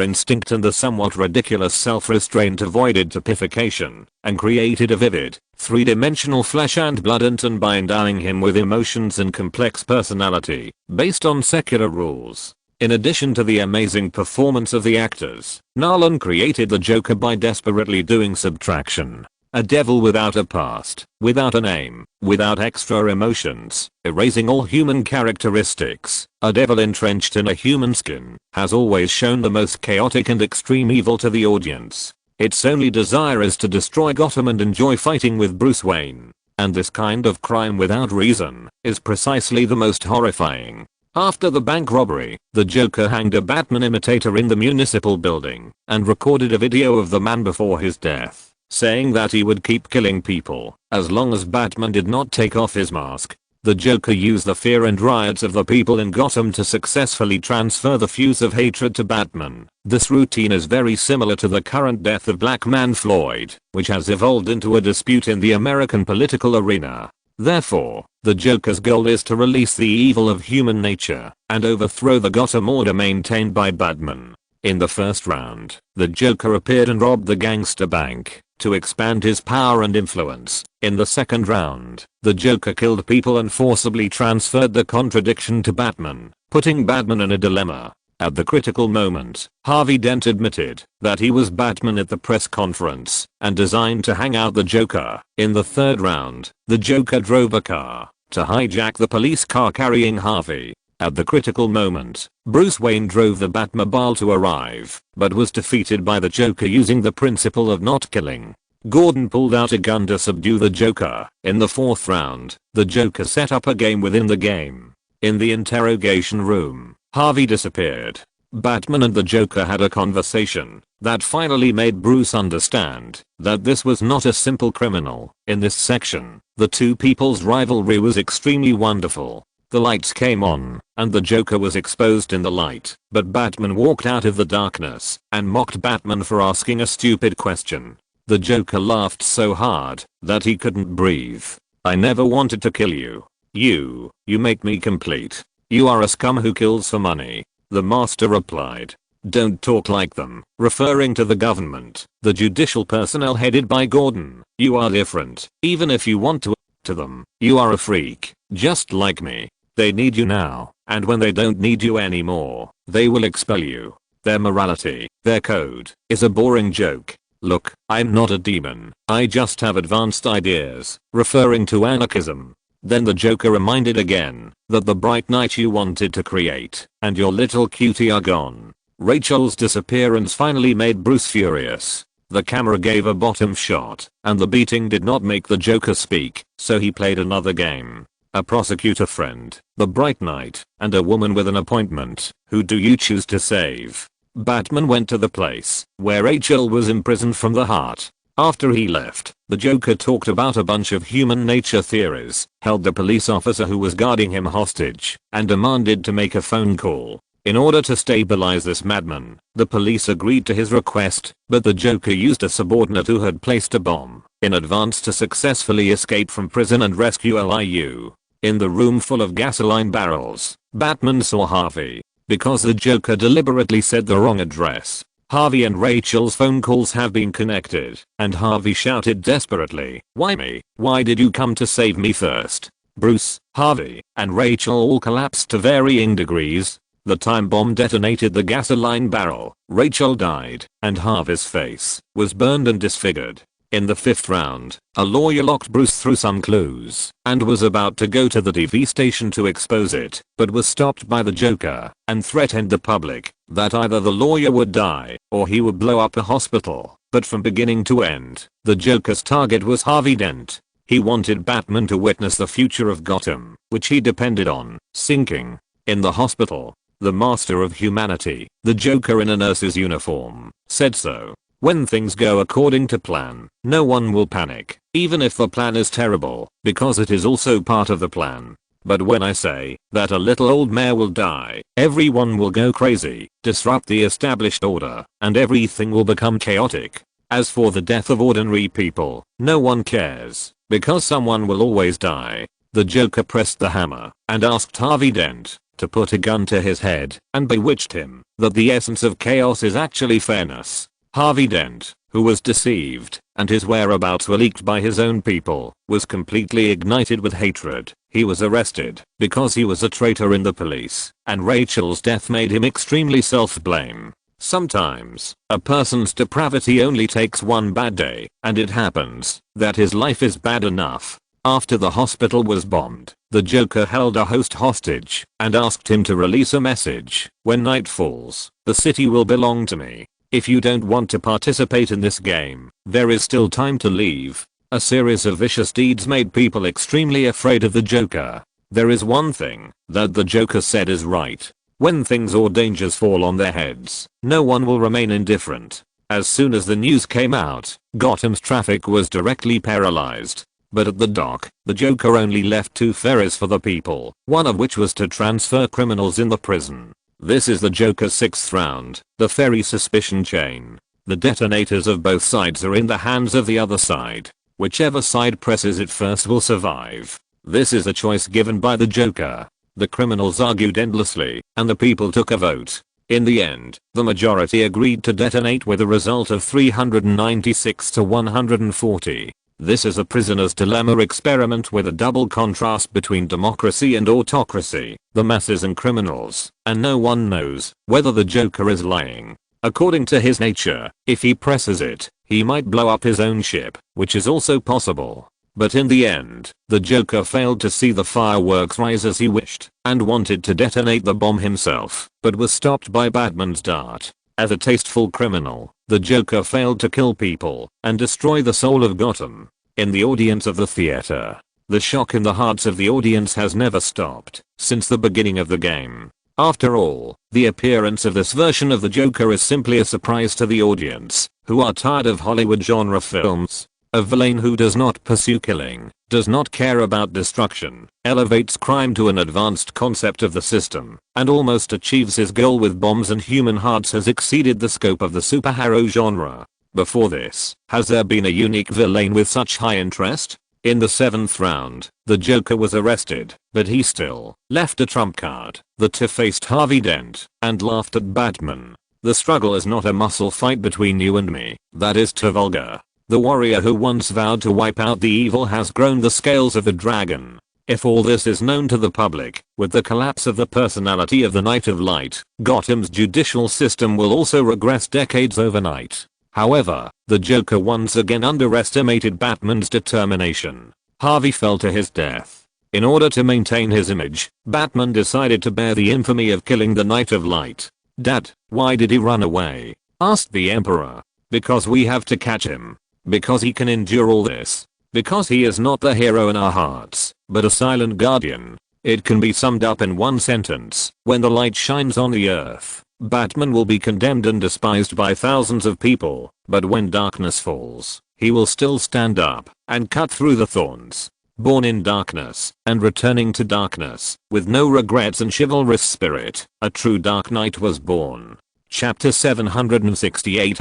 instinct and the somewhat ridiculous self-restraint avoided typification, and created a vivid, three-dimensional flesh and blood Anton by endowing him with emotions and complex personality, based on secular rules. In addition to the amazing performance of the actors, Nolan created the Joker by desperately doing subtraction. A devil without a past, without a name, without extra emotions, erasing all human characteristics. A devil entrenched in a human skin has always shown the most chaotic and extreme evil to the audience. Its only desire is to destroy Gotham and enjoy fighting with Bruce Wayne. And this kind of crime without reason is precisely the most horrifying. After the bank robbery, the Joker hanged a Batman imitator in the municipal building and recorded a video of the man before his death, saying that he would keep killing people as long as Batman did not take off his mask. The Joker used the fear and riots of the people in Gotham to successfully transfer the fuse of hatred to Batman. This routine is very similar to the current death of Black man Floyd, which has evolved into a dispute in the American political arena. Therefore, the Joker's goal is to release the evil of human nature and overthrow the Gotham order maintained by Batman. In the first round, the Joker appeared and robbed the gangster bank to expand his power and influence. In the second round, the Joker killed people and forcibly transferred the contradiction to Batman, putting Batman in a dilemma. At the critical moment, Harvey Dent admitted that he was Batman at the press conference and designed to hang out the Joker. In the third round, the Joker drove a car to hijack the police car carrying Harvey. At the critical moment, Bruce Wayne drove the Batmobile to arrive, but was defeated by the Joker using the principle of not killing. Gordon pulled out a gun to subdue the Joker. In the fourth round, the Joker set up a game within the game. In the interrogation room, Harvey disappeared. Batman and the Joker had a conversation that finally made Bruce understand that this was not a simple criminal. In this section, the two people's rivalry was extremely wonderful. The lights came on, and the Joker was exposed in the light, but Batman walked out of the darkness and mocked Batman for asking a stupid question. The Joker laughed so hard that he couldn't breathe. "I never wanted to kill you. You make me complete. You are a scum who kills for money." The Master replied, "Don't talk like them," referring to the government, the judicial personnel headed by Gordon. "You are different. Even if you want to them, you are a freak, just like me. They need you now, and when they don't need you anymore, they will expel you. Their morality, their code, is a boring joke. Look, I'm not a demon. I just have advanced ideas," referring to anarchism. Then the Joker reminded again that the bright night you wanted to create and your little cutie are gone. Rachel's disappearance finally made Bruce furious. The camera gave a bottom shot, and the beating did not make the Joker speak, so he played another game. A prosecutor friend, the bright night, and a woman with an appointment. Who do you choose to save? Batman went to the place where Rachel was imprisoned from the heart. After he left, the Joker talked about a bunch of human nature theories, held the police officer who was guarding him hostage, and demanded to make a phone call. In order to stabilize this madman, the police agreed to his request, but the Joker used a subordinate who had placed a bomb in advance to successfully escape from prison and rescue Liu. In the room full of gasoline barrels, Batman saw Harvey. Because the Joker deliberately said the wrong address, Harvey and Rachel's phone calls have been connected, and Harvey shouted desperately, "Why me? Why did you come to save me first?" Bruce, Harvey, and Rachel all collapsed to varying degrees. The time bomb detonated the gasoline barrel. Rachel died, and Harvey's face was burned and disfigured. In the fifth round, a lawyer locked Bruce through some clues and was about to go to the TV station to expose it, but was stopped by the Joker and threatened the public that either the lawyer would die or he would blow up a hospital. But from beginning to end, the Joker's target was Harvey Dent. He wanted Batman to witness the future of Gotham, which he depended on, sinking. In the hospital, the master of humanity, the Joker in a nurse's uniform, said so. "When things go according to plan, no one will panic. even if the plan is terrible, because it is also part of the plan. But when I say that a little old mayor will die, everyone will go crazy, disrupt the established order, and everything will become chaotic. As for the death of ordinary people, no one cares, because someone will always die. The Joker pressed the hammer and asked Harvey Dent to put a gun to his head and bewitched him that the essence of chaos is actually fairness. Harvey Dent, who was deceived and his whereabouts were leaked by his own people, was completely ignited with hatred. He was arrested because he was a traitor in the police, and Rachel's death made him extremely self-blame. Sometimes, a person's depravity only takes one bad day, and it happens that his life is bad enough. After the hospital was bombed, the Joker held a host hostage and asked him to release a message. When night falls, the city will belong to me. If you don't want to participate in this game, there is still time to leave. A series of vicious deeds made people extremely afraid of the Joker. There is one thing that the Joker said is right. When things or dangers fall on their heads, no one will remain indifferent. As soon as the news came out, Gotham's traffic was directly paralyzed. But at the dock, the Joker only left 2 ferries for the people, one of which was to transfer criminals in the prison. This is the Joker's 6th round, the ferry suspicion chain. The detonators of both sides are in the hands of the other side. Whichever side presses it first will survive. This is a choice given by the Joker. The criminals argued endlessly, and the people took a vote. In the end, the majority agreed to detonate with a result of 396 to 140. This is a prisoner's dilemma experiment with a double contrast between democracy and autocracy, the masses and criminals, and no one knows whether the Joker is lying. According to his nature, if he presses it, he might blow up his own ship, which is also possible. But in the end, the Joker failed to see the fireworks rise as he wished, and wanted to detonate the bomb himself, but was stopped by Batman's dart. As a tasteful criminal, the Joker failed to kill people and destroy the soul of Gotham. In the audience of the theater, the shock in the hearts of the audience has never stopped since the beginning of the game. After all, the appearance of this version of the Joker is simply a surprise to the audience, who are tired of Hollywood genre films. A villain who does not pursue killing, does not care about destruction, elevates crime to an advanced concept of the system, and almost achieves his goal with bombs and human hearts has exceeded the scope of the superhero genre. Before this, has there been a unique villain with such high interest? In the 7th round, the Joker was arrested, but he still left a trump card, the two-faced Harvey Dent, and laughed at Batman. The struggle is not a muscle fight between you and me, that is too vulgar. The warrior who once vowed to wipe out the evil has grown the scales of the dragon. If all this is known to the public, with the collapse of the personality of the Knight of Light, Gotham's judicial system will also regress decades overnight. However, the Joker once again underestimated Batman's determination. Harvey fell to his death. In order to maintain his image, Batman decided to bear the infamy of killing the Knight of Light. "Dad, why did he run away?" asked the Emperor. "Because we have to catch him. Because he can endure all this. Because he is not the hero in our hearts, but a silent guardian." It can be summed up in one sentence: when the light shines on the earth, Batman will be condemned and despised by thousands of people, but when darkness falls, he will still stand up and cut through the thorns. Born in darkness and returning to darkness, with no regrets and chivalrous spirit, a true Dark Knight was born. Chapter 768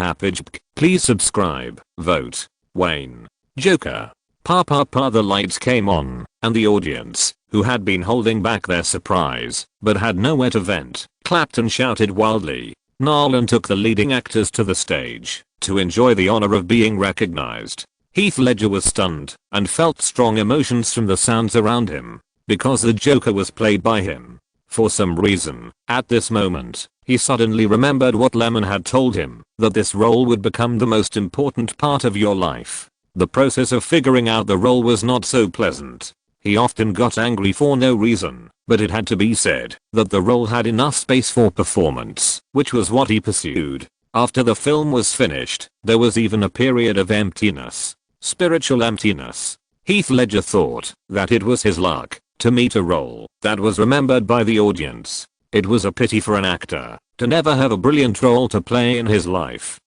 Please subscribe, vote, Wayne. Joker. The lights came on, and the audience, who had been holding back their surprise, but had nowhere to vent, clapped and shouted wildly. Nolan took the leading actors to the stage, to enjoy the honor of being recognized. Heath Ledger was stunned, and felt strong emotions from the sounds around him, because the Joker was played by him. For some reason, at this moment, he suddenly remembered what Lyman had told him, that this role would become the most important part of your life. The process of figuring out the role was not so pleasant. He often got angry for no reason, but it had to be said that the role had enough space for performance, which was what he pursued. After the film was finished, there was even a period of emptiness. Spiritual emptiness. Heath Ledger thought that it was his luck to meet a role that was remembered by the audience. It was a pity for an actor to never have a brilliant role to play in his life.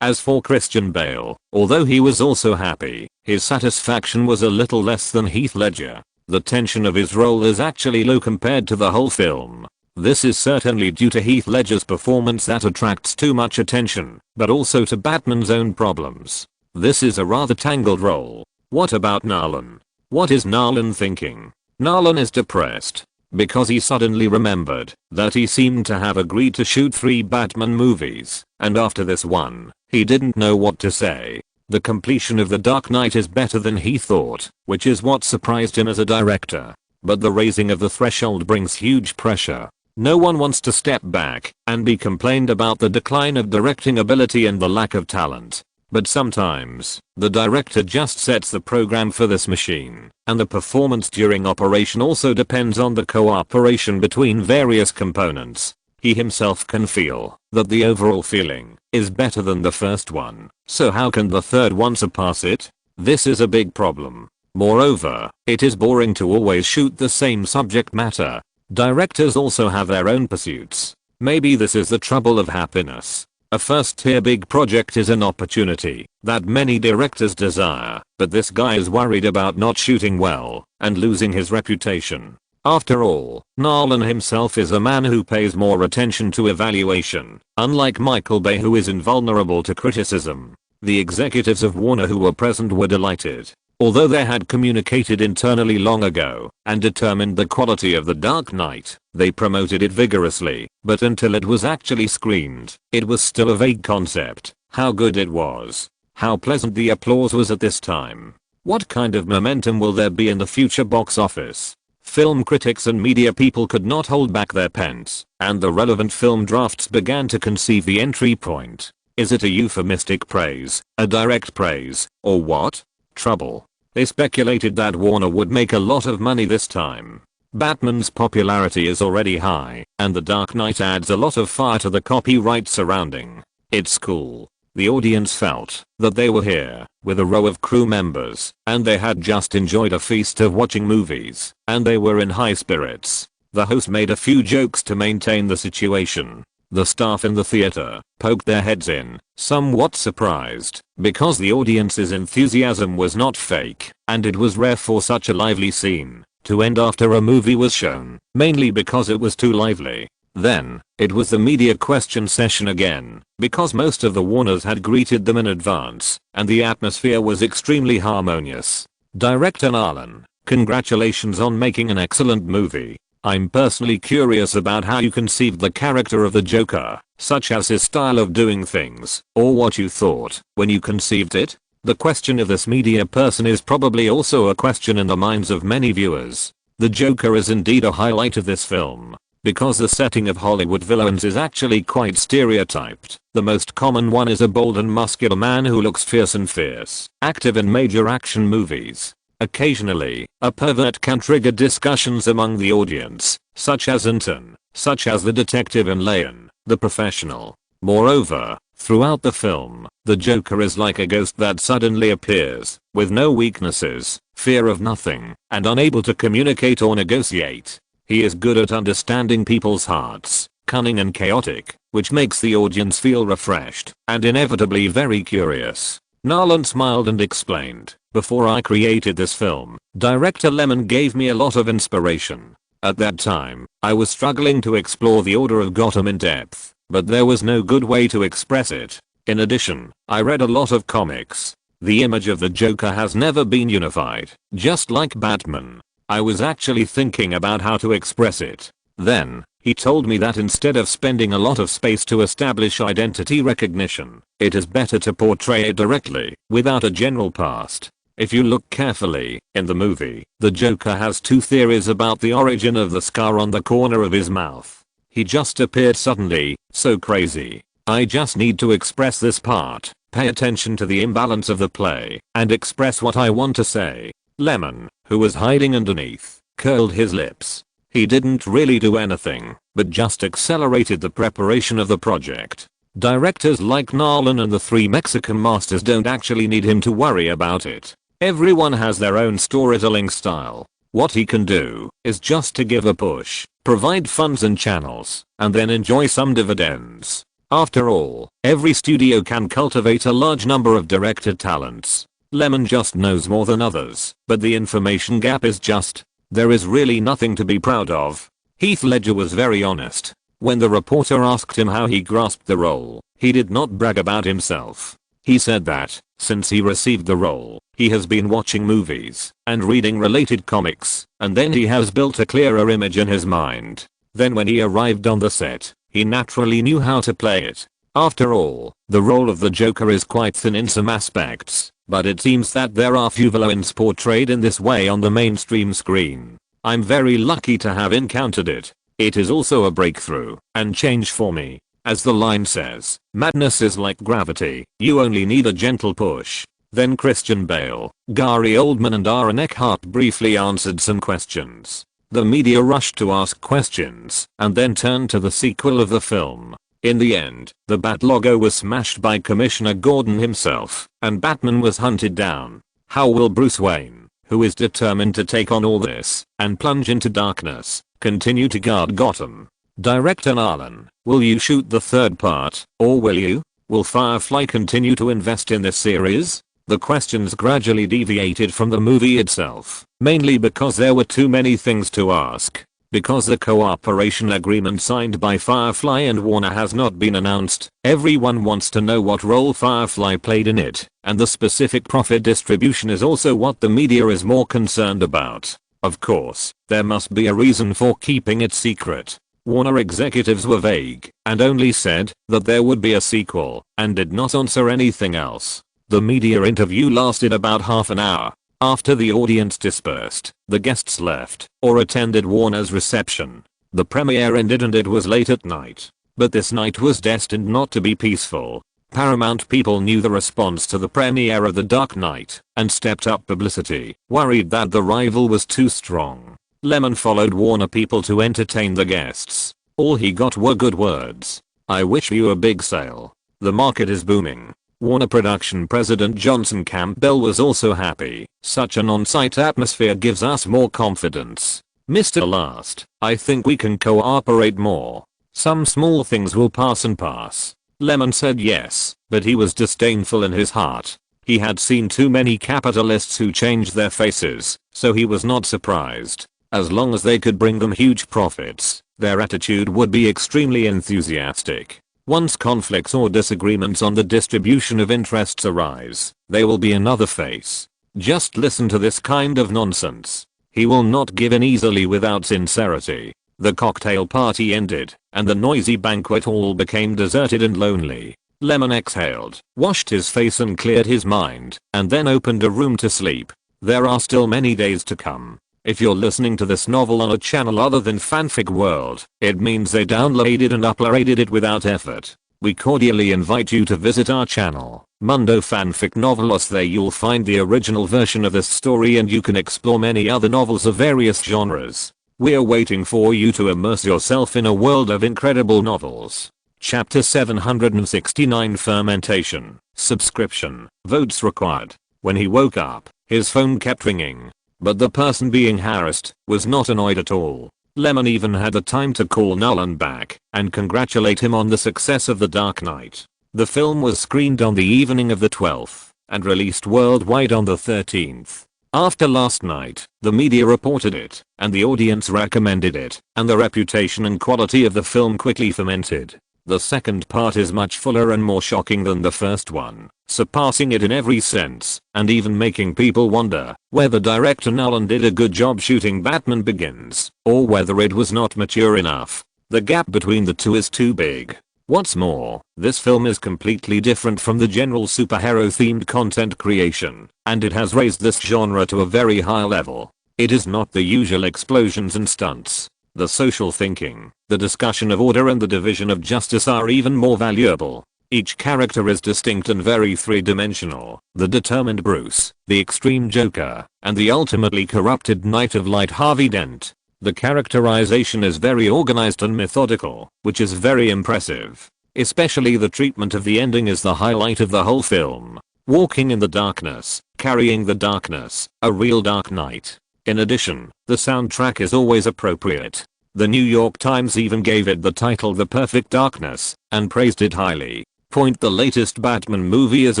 As for Christian Bale, although he was also happy, His satisfaction was a little less than Heath Ledger. The tension of his role is actually low compared to the whole film. This is certainly due to Heath Ledger's performance that attracts too much attention, but also to Batman's own problems. This is a rather tangled role. What about Nolan? What is Nolan thinking? Nolan is depressed because he suddenly remembered that he seemed to have agreed to shoot 3 Batman movies, and after this one, he didn't know what to say. The completion of The Dark Knight is better than he thought, which is what surprised him as a director. But the raising of the threshold brings huge pressure. No one wants to step back and be complained about the decline of directing ability and the lack of talent. But sometimes, the director just sets the program for this machine, and the performance during operation also depends on the cooperation between various components. He himself can feel that the overall feeling is better than the first one, so how can the third one surpass it? This is a big problem. Moreover, it is boring to always shoot the same subject matter. Directors also have their own pursuits. Maybe this is the trouble of happiness. A first-tier big project is an opportunity that many directors desire, but this guy is worried about not shooting well and losing his reputation. After all, Nolan himself is a man who pays more attention to evaluation, unlike Michael Bay, who is invulnerable to criticism. The executives of Warner who were present were delighted. Although they had communicated internally long ago and determined the quality of The Dark Knight, they promoted it vigorously, but until it was actually screened, it was still a vague concept. How good it was. How pleasant the applause was at this time. What kind of momentum will there be in the future box office? Film critics and media people could not hold back their pens, and the relevant film drafts began to conceive the entry point. Is it a euphemistic praise, a direct praise, or what? Trouble. They speculated that Warner would make a lot of money this time. Batman's popularity is already high, and The Dark Knight adds a lot of fire to the copyright surrounding. It's cool. The audience felt that they were here with a row of crew members, and they had just enjoyed a feast of watching movies, and they were in high spirits. The host made a few jokes to maintain the situation. The staff in the theater poked their heads in, somewhat surprised, because the audience's enthusiasm was not fake, and it was rare for such a lively scene to end after a movie was shown, mainly because it was too lively. Then, it was the media question session again, because most of the Warners had greeted them in advance, and the atmosphere was extremely harmonious. Director Nolan, congratulations on making an excellent movie. I'm personally curious about how you conceived the character of the Joker, such as his style of doing things, or what you thought when you conceived it. The question of this media person is probably also a question in the minds of many viewers. The Joker is indeed a highlight of this film, because the setting of Hollywood villains is actually quite stereotyped. The most common one is a bold and muscular man who looks fierce and fierce, active in major action movies. Occasionally, a pervert can trigger discussions among the audience, such as Anton, such as the detective in Lyman, the professional. Moreover, throughout the film, the Joker is like a ghost that suddenly appears, with no weaknesses, fear of nothing, and unable to communicate or negotiate. He is good at understanding people's hearts, cunning and chaotic, which makes the audience feel refreshed, and inevitably very curious. Nolan smiled and explained, before I created this film, director Lyman gave me a lot of inspiration. At that time, I was struggling to explore the Order of Gotham in depth, but there was no good way to express it. In addition, I read a lot of comics. The image of the Joker has never been unified, just like Batman. I was actually thinking about how to express it. Then, he told me that instead of spending a lot of space to establish identity recognition, it is better to portray it directly, without a general past. If you look carefully, in the movie, the Joker has 2 theories about the origin of the scar on the corner of his mouth. He just appeared suddenly, so crazy. I just need to express this part, pay attention to the imbalance of the play, and express what I want to say. Lyman, who was hiding underneath, curled his lips. He didn't really do anything, but just accelerated the preparation of the project. Directors like Nolan and the 3 Mexican masters don't actually need him to worry about it. Everyone has their own storytelling style. What he can do is just to give a push, provide funds and channels, and then enjoy some dividends. After all, every studio can cultivate a large number of director talents. Lemon just knows more than others, but the information gap is just, there is really nothing to be proud of. Heath Ledger was very honest. When the reporter asked him how he grasped the role, he did not brag about himself. He said that, since he received the role, he has been watching movies and reading related comics, and then he has built a clearer image in his mind. Then when he arrived on the set, he naturally knew how to play it. After all, the role of the Joker is quite thin in some aspects, but it seems that there are few villains portrayed in this way on the mainstream screen. I'm very lucky to have encountered it. It is also a breakthrough and change for me. As the line says, madness is like gravity, you only need a gentle push. Then Christian Bale, Gary Oldman and Aaron Eckhart briefly answered some questions. The media rushed to ask questions and then turned to the sequel of the film. In the end, the Bat logo was smashed by Commissioner Gordon himself, and Batman was hunted down. How will Bruce Wayne, who is determined to take on all this and plunge into darkness, continue to guard Gotham? Director Nolan, will you shoot the third part, or will you? Will Firefly continue to invest in this series? The questions gradually deviated from the movie itself, mainly because there were too many things to ask. Because the cooperation agreement signed by Firefly and Warner has not been announced, everyone wants to know what role Firefly played in it, and the specific profit distribution is also what the media is more concerned about. Of course, there must be a reason for keeping it secret. Warner executives were vague and only said that there would be a sequel and did not answer anything else. The media interview lasted about half an hour. After the audience dispersed, the guests left or attended Warner's reception. The premiere ended and it was late at night. But this night was destined not to be peaceful. Paramount people knew the response to the premiere of The Dark Knight and stepped up publicity, worried that the rival was too strong. Lemon followed Warner people to entertain the guests. All he got were good words. I wish you a big sale. The market is booming. Warner production president Johnson Campbell was also happy. Such an on-site atmosphere gives us more confidence. Mr. Last, I think we can cooperate more. Some small things will pass and pass. Lemon said yes, but he was disdainful in his heart. He had seen too many capitalists who changed their faces, so he was not surprised. As long as they could bring them huge profits, their attitude would be extremely enthusiastic. Once conflicts or disagreements on the distribution of interests arise, they will be another face. Just listen to this kind of nonsense. He will not give in easily without sincerity. The cocktail party ended, and the noisy banquet hall became deserted and lonely. Lemon exhaled, washed his face and cleared his mind, and then opened a room to sleep. There are still many days to come. If you're listening to this novel on a channel other than Fanfic World, it means they downloaded and uploaded it without effort. We cordially invite you to visit our channel, Mundo Fanfic Novelos. There you'll find the original version of this story and you can explore many other novels of various genres. We're waiting for you to immerse yourself in a world of incredible novels. Chapter 769 Fermentation. Subscription. Votes required. When he woke up, his phone kept ringing. But the person being harassed was not annoyed at all. Lemon even had the time to call Nolan back and congratulate him on the success of The Dark Knight. The film was screened on the evening of the 12th and released worldwide on the 13th. After last night, the media reported it, and the audience recommended it, and the reputation and quality of the film quickly fermented. The second part is much fuller and more shocking than the first one, surpassing it in every sense, and even making people wonder whether director Nolan did a good job shooting Batman Begins, or whether it was not mature enough. The gap between the two is too big. What's more, this film is completely different from the general superhero-themed content creation, and it has raised this genre to a very high level. It is not the usual explosions and stunts. The social thinking, the discussion of order and the division of justice are even more valuable. Each character is distinct and very three-dimensional. The determined Bruce, the extreme Joker, and the ultimately corrupted Knight of Light Harvey Dent. The characterization is very organized and methodical, which is very impressive. Especially the treatment of the ending is the highlight of the whole film. Walking in the darkness, carrying the darkness, a real Dark Knight. In addition, the soundtrack is always appropriate. The New York Times even gave it the title The Perfect Darkness, and praised it highly. Point: the latest Batman movie is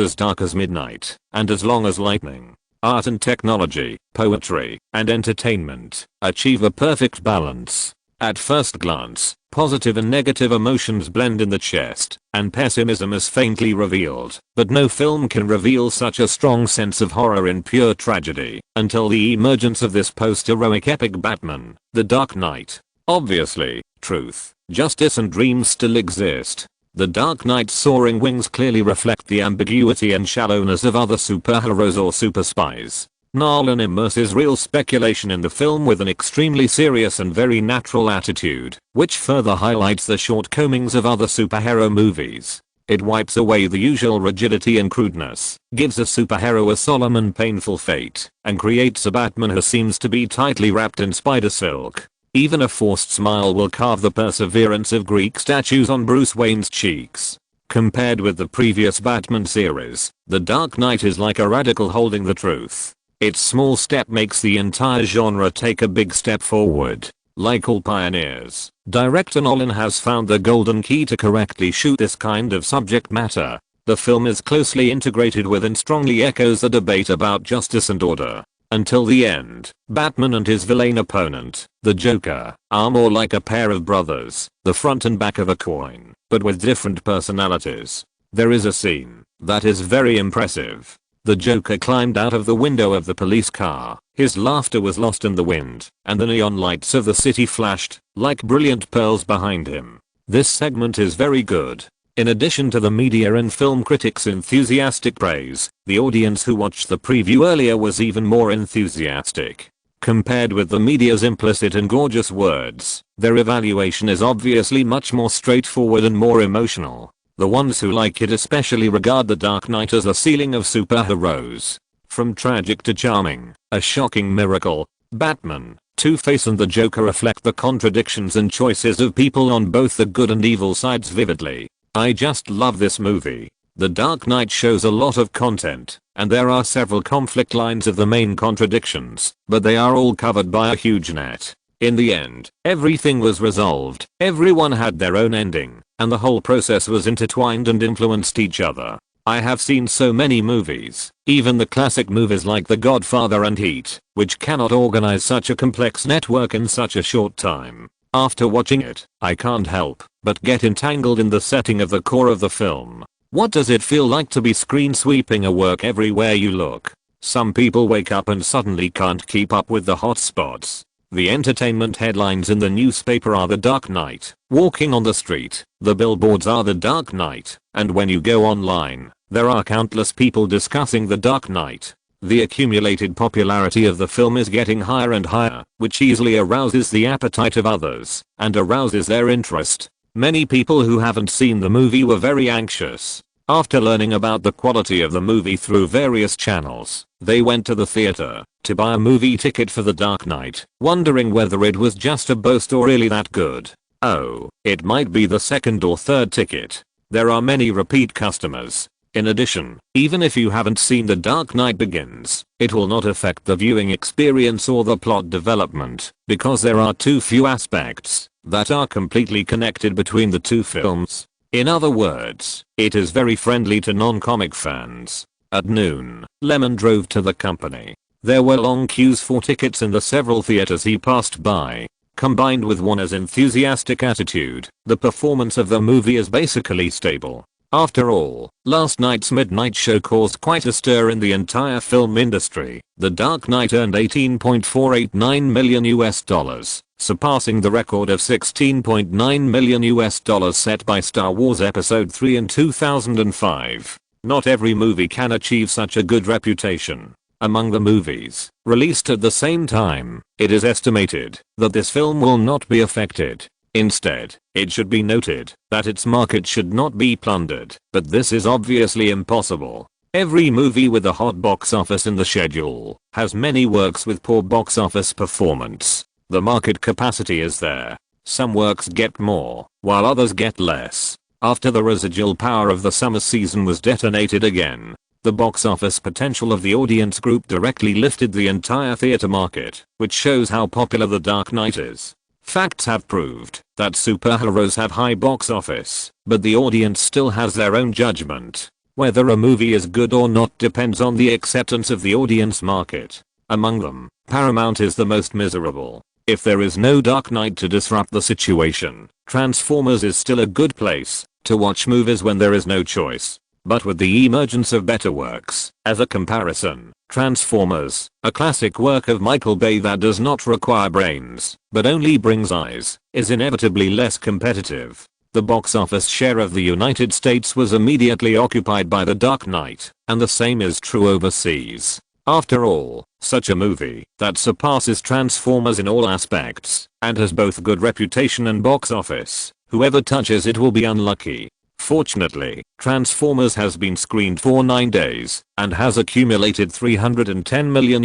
as dark as midnight and as long as lightning. Art and technology, poetry, and entertainment achieve a perfect balance. At first glance, positive and negative emotions blend in the chest, and pessimism is faintly revealed, but no film can reveal such a strong sense of horror in pure tragedy until the emergence of this post-heroic epic Batman, The Dark Knight. Obviously, truth, justice and dreams still exist. The Dark Knight's soaring wings clearly reflect the ambiguity and shallowness of other superheroes or super spies. Nolan immerses real speculation in the film with an extremely serious and very natural attitude, which further highlights the shortcomings of other superhero movies. It wipes away the usual rigidity and crudeness, gives a superhero a solemn and painful fate, and creates a Batman who seems to be tightly wrapped in spider silk. Even a forced smile will carve the perseverance of Greek statues on Bruce Wayne's cheeks. Compared with the previous Batman series, The Dark Knight is like a radical holding the truth. Its small step makes the entire genre take a big step forward. Like all pioneers, director Nolan has found the golden key to correctly shoot this kind of subject matter. The film is closely integrated with and strongly echoes the debate about justice and order. Until the end, Batman and his villain opponent, the Joker, are more like a pair of brothers, the front and back of a coin, but with different personalities. There is a scene that is very impressive. The Joker climbed out of the window of the police car, his laughter was lost in the wind, and the neon lights of the city flashed like brilliant pearls behind him. This segment is very good. In addition to the media and film critics' enthusiastic praise, the audience who watched the preview earlier was even more enthusiastic. Compared with the media's implicit and gorgeous words, their evaluation is obviously much more straightforward and more emotional. The ones who like it especially regard The Dark Knight as a ceiling of superheroes. From tragic to charming, a shocking miracle, Batman, Two-Face and the Joker reflect the contradictions and choices of people on both the good and evil sides vividly. I just love this movie. The Dark Knight shows a lot of content, and there are several conflict lines of the main contradictions, but they are all covered by a huge net. In the end, everything was resolved, everyone had their own ending, and the whole process was intertwined and influenced each other. I have seen so many movies, even the classic movies like The Godfather and Heat, which cannot organize such a complex network in such a short time. After watching it, I can't help but get entangled in the setting of the core of the film. What does it feel like to be screen sweeping a work everywhere you look? Some people wake up and suddenly can't keep up with the hot spots. The entertainment headlines in the newspaper are The Dark Knight, walking on the street, the billboards are The Dark Knight, and when you go online, there are countless people discussing The Dark Knight. The accumulated popularity of the film is getting higher and higher, which easily arouses the appetite of others, and arouses their interest. Many people who haven't seen the movie were very anxious. After learning about the quality of the movie through various channels, they went to the theater to buy a movie ticket for The Dark Knight, wondering whether it was just a boast or really that good. Oh, it might be the second or third ticket. There are many repeat customers. In addition, even if you haven't seen The Dark Knight Begins, it will not affect the viewing experience or the plot development, because there are too few aspects that are completely connected between the two films. In other words, it is very friendly to non-comic fans. At noon, Lyman drove to the company. There were long queues for tickets in the several theaters he passed by. Combined with Warner's enthusiastic attitude, the performance of the movie is basically stable. After all, last night's midnight show caused quite a stir in the entire film industry. The Dark Knight earned $18.489 million, surpassing the record of $16.9 million set by Star Wars Episode 3 in 2005. Not every movie can achieve such a good reputation. Among the movies released at the same time, it is estimated that this film will not be affected. Instead, it should be noted that its market should not be plundered, but this is obviously impossible. Every movie with a hot box office in the schedule has many works with poor box office performance. The market capacity is there. Some works get more, while others get less. After the residual power of the summer season was detonated again, the box office potential of the audience group directly lifted the entire theater market, which shows how popular The Dark Knight is. Facts have proved that superheroes have high box office, but the audience still has their own judgment. Whether a movie is good or not depends on the acceptance of the audience market. Among them, Paramount is the most miserable. If there is no Dark Knight to disrupt the situation, Transformers is still a good place to watch movies when there is no choice. But with the emergence of better works, as a comparison, Transformers, a classic work of Michael Bay that does not require brains, but only brings eyes, is inevitably less competitive. The box office share of the United States was immediately occupied by The Dark Knight, and the same is true overseas. After all, such a movie that surpasses Transformers in all aspects, and has both good reputation and box office, whoever touches it will be unlucky. Fortunately, Transformers has been screened for 9 days and has accumulated $310 million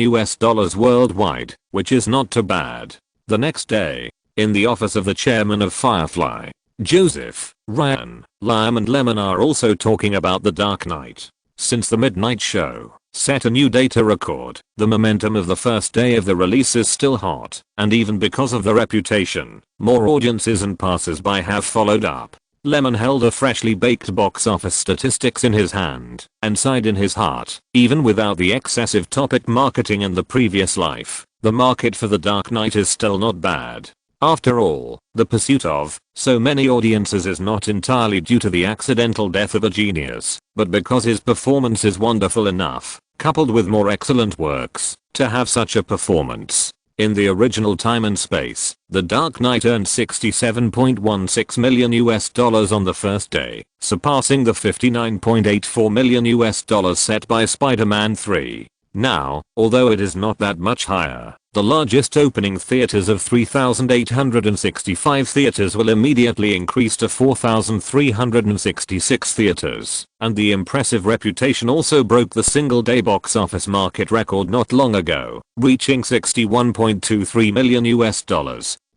worldwide, which is not too bad. The next day, in the office of the chairman of Firefly, Joseph, Ryan, Lyman and Lemon are also talking about The Dark Knight. Since the midnight show set a new data record, the momentum of the first day of the release is still hot, and even because of the reputation, more audiences and passers-by have followed up. Lemon held a freshly baked box office statistics in his hand and sighed in his heart. Even without the excessive topic marketing in the previous life, the market for The Dark Knight is still not bad. After all, the pursuit of so many audiences is not entirely due to the accidental death of a genius, but because his performance is wonderful enough, coupled with more excellent works, to have such a performance. In the original time and space, The Dark Knight earned $67.16 million on the first day, surpassing the $59.84 million set by Spider-Man 3. Now, although it is not that much higher, the largest opening theaters of 3,865 theaters will immediately increase to 4,366 theaters, and the impressive reputation also broke the single-day box office market record not long ago, reaching $61.23 million.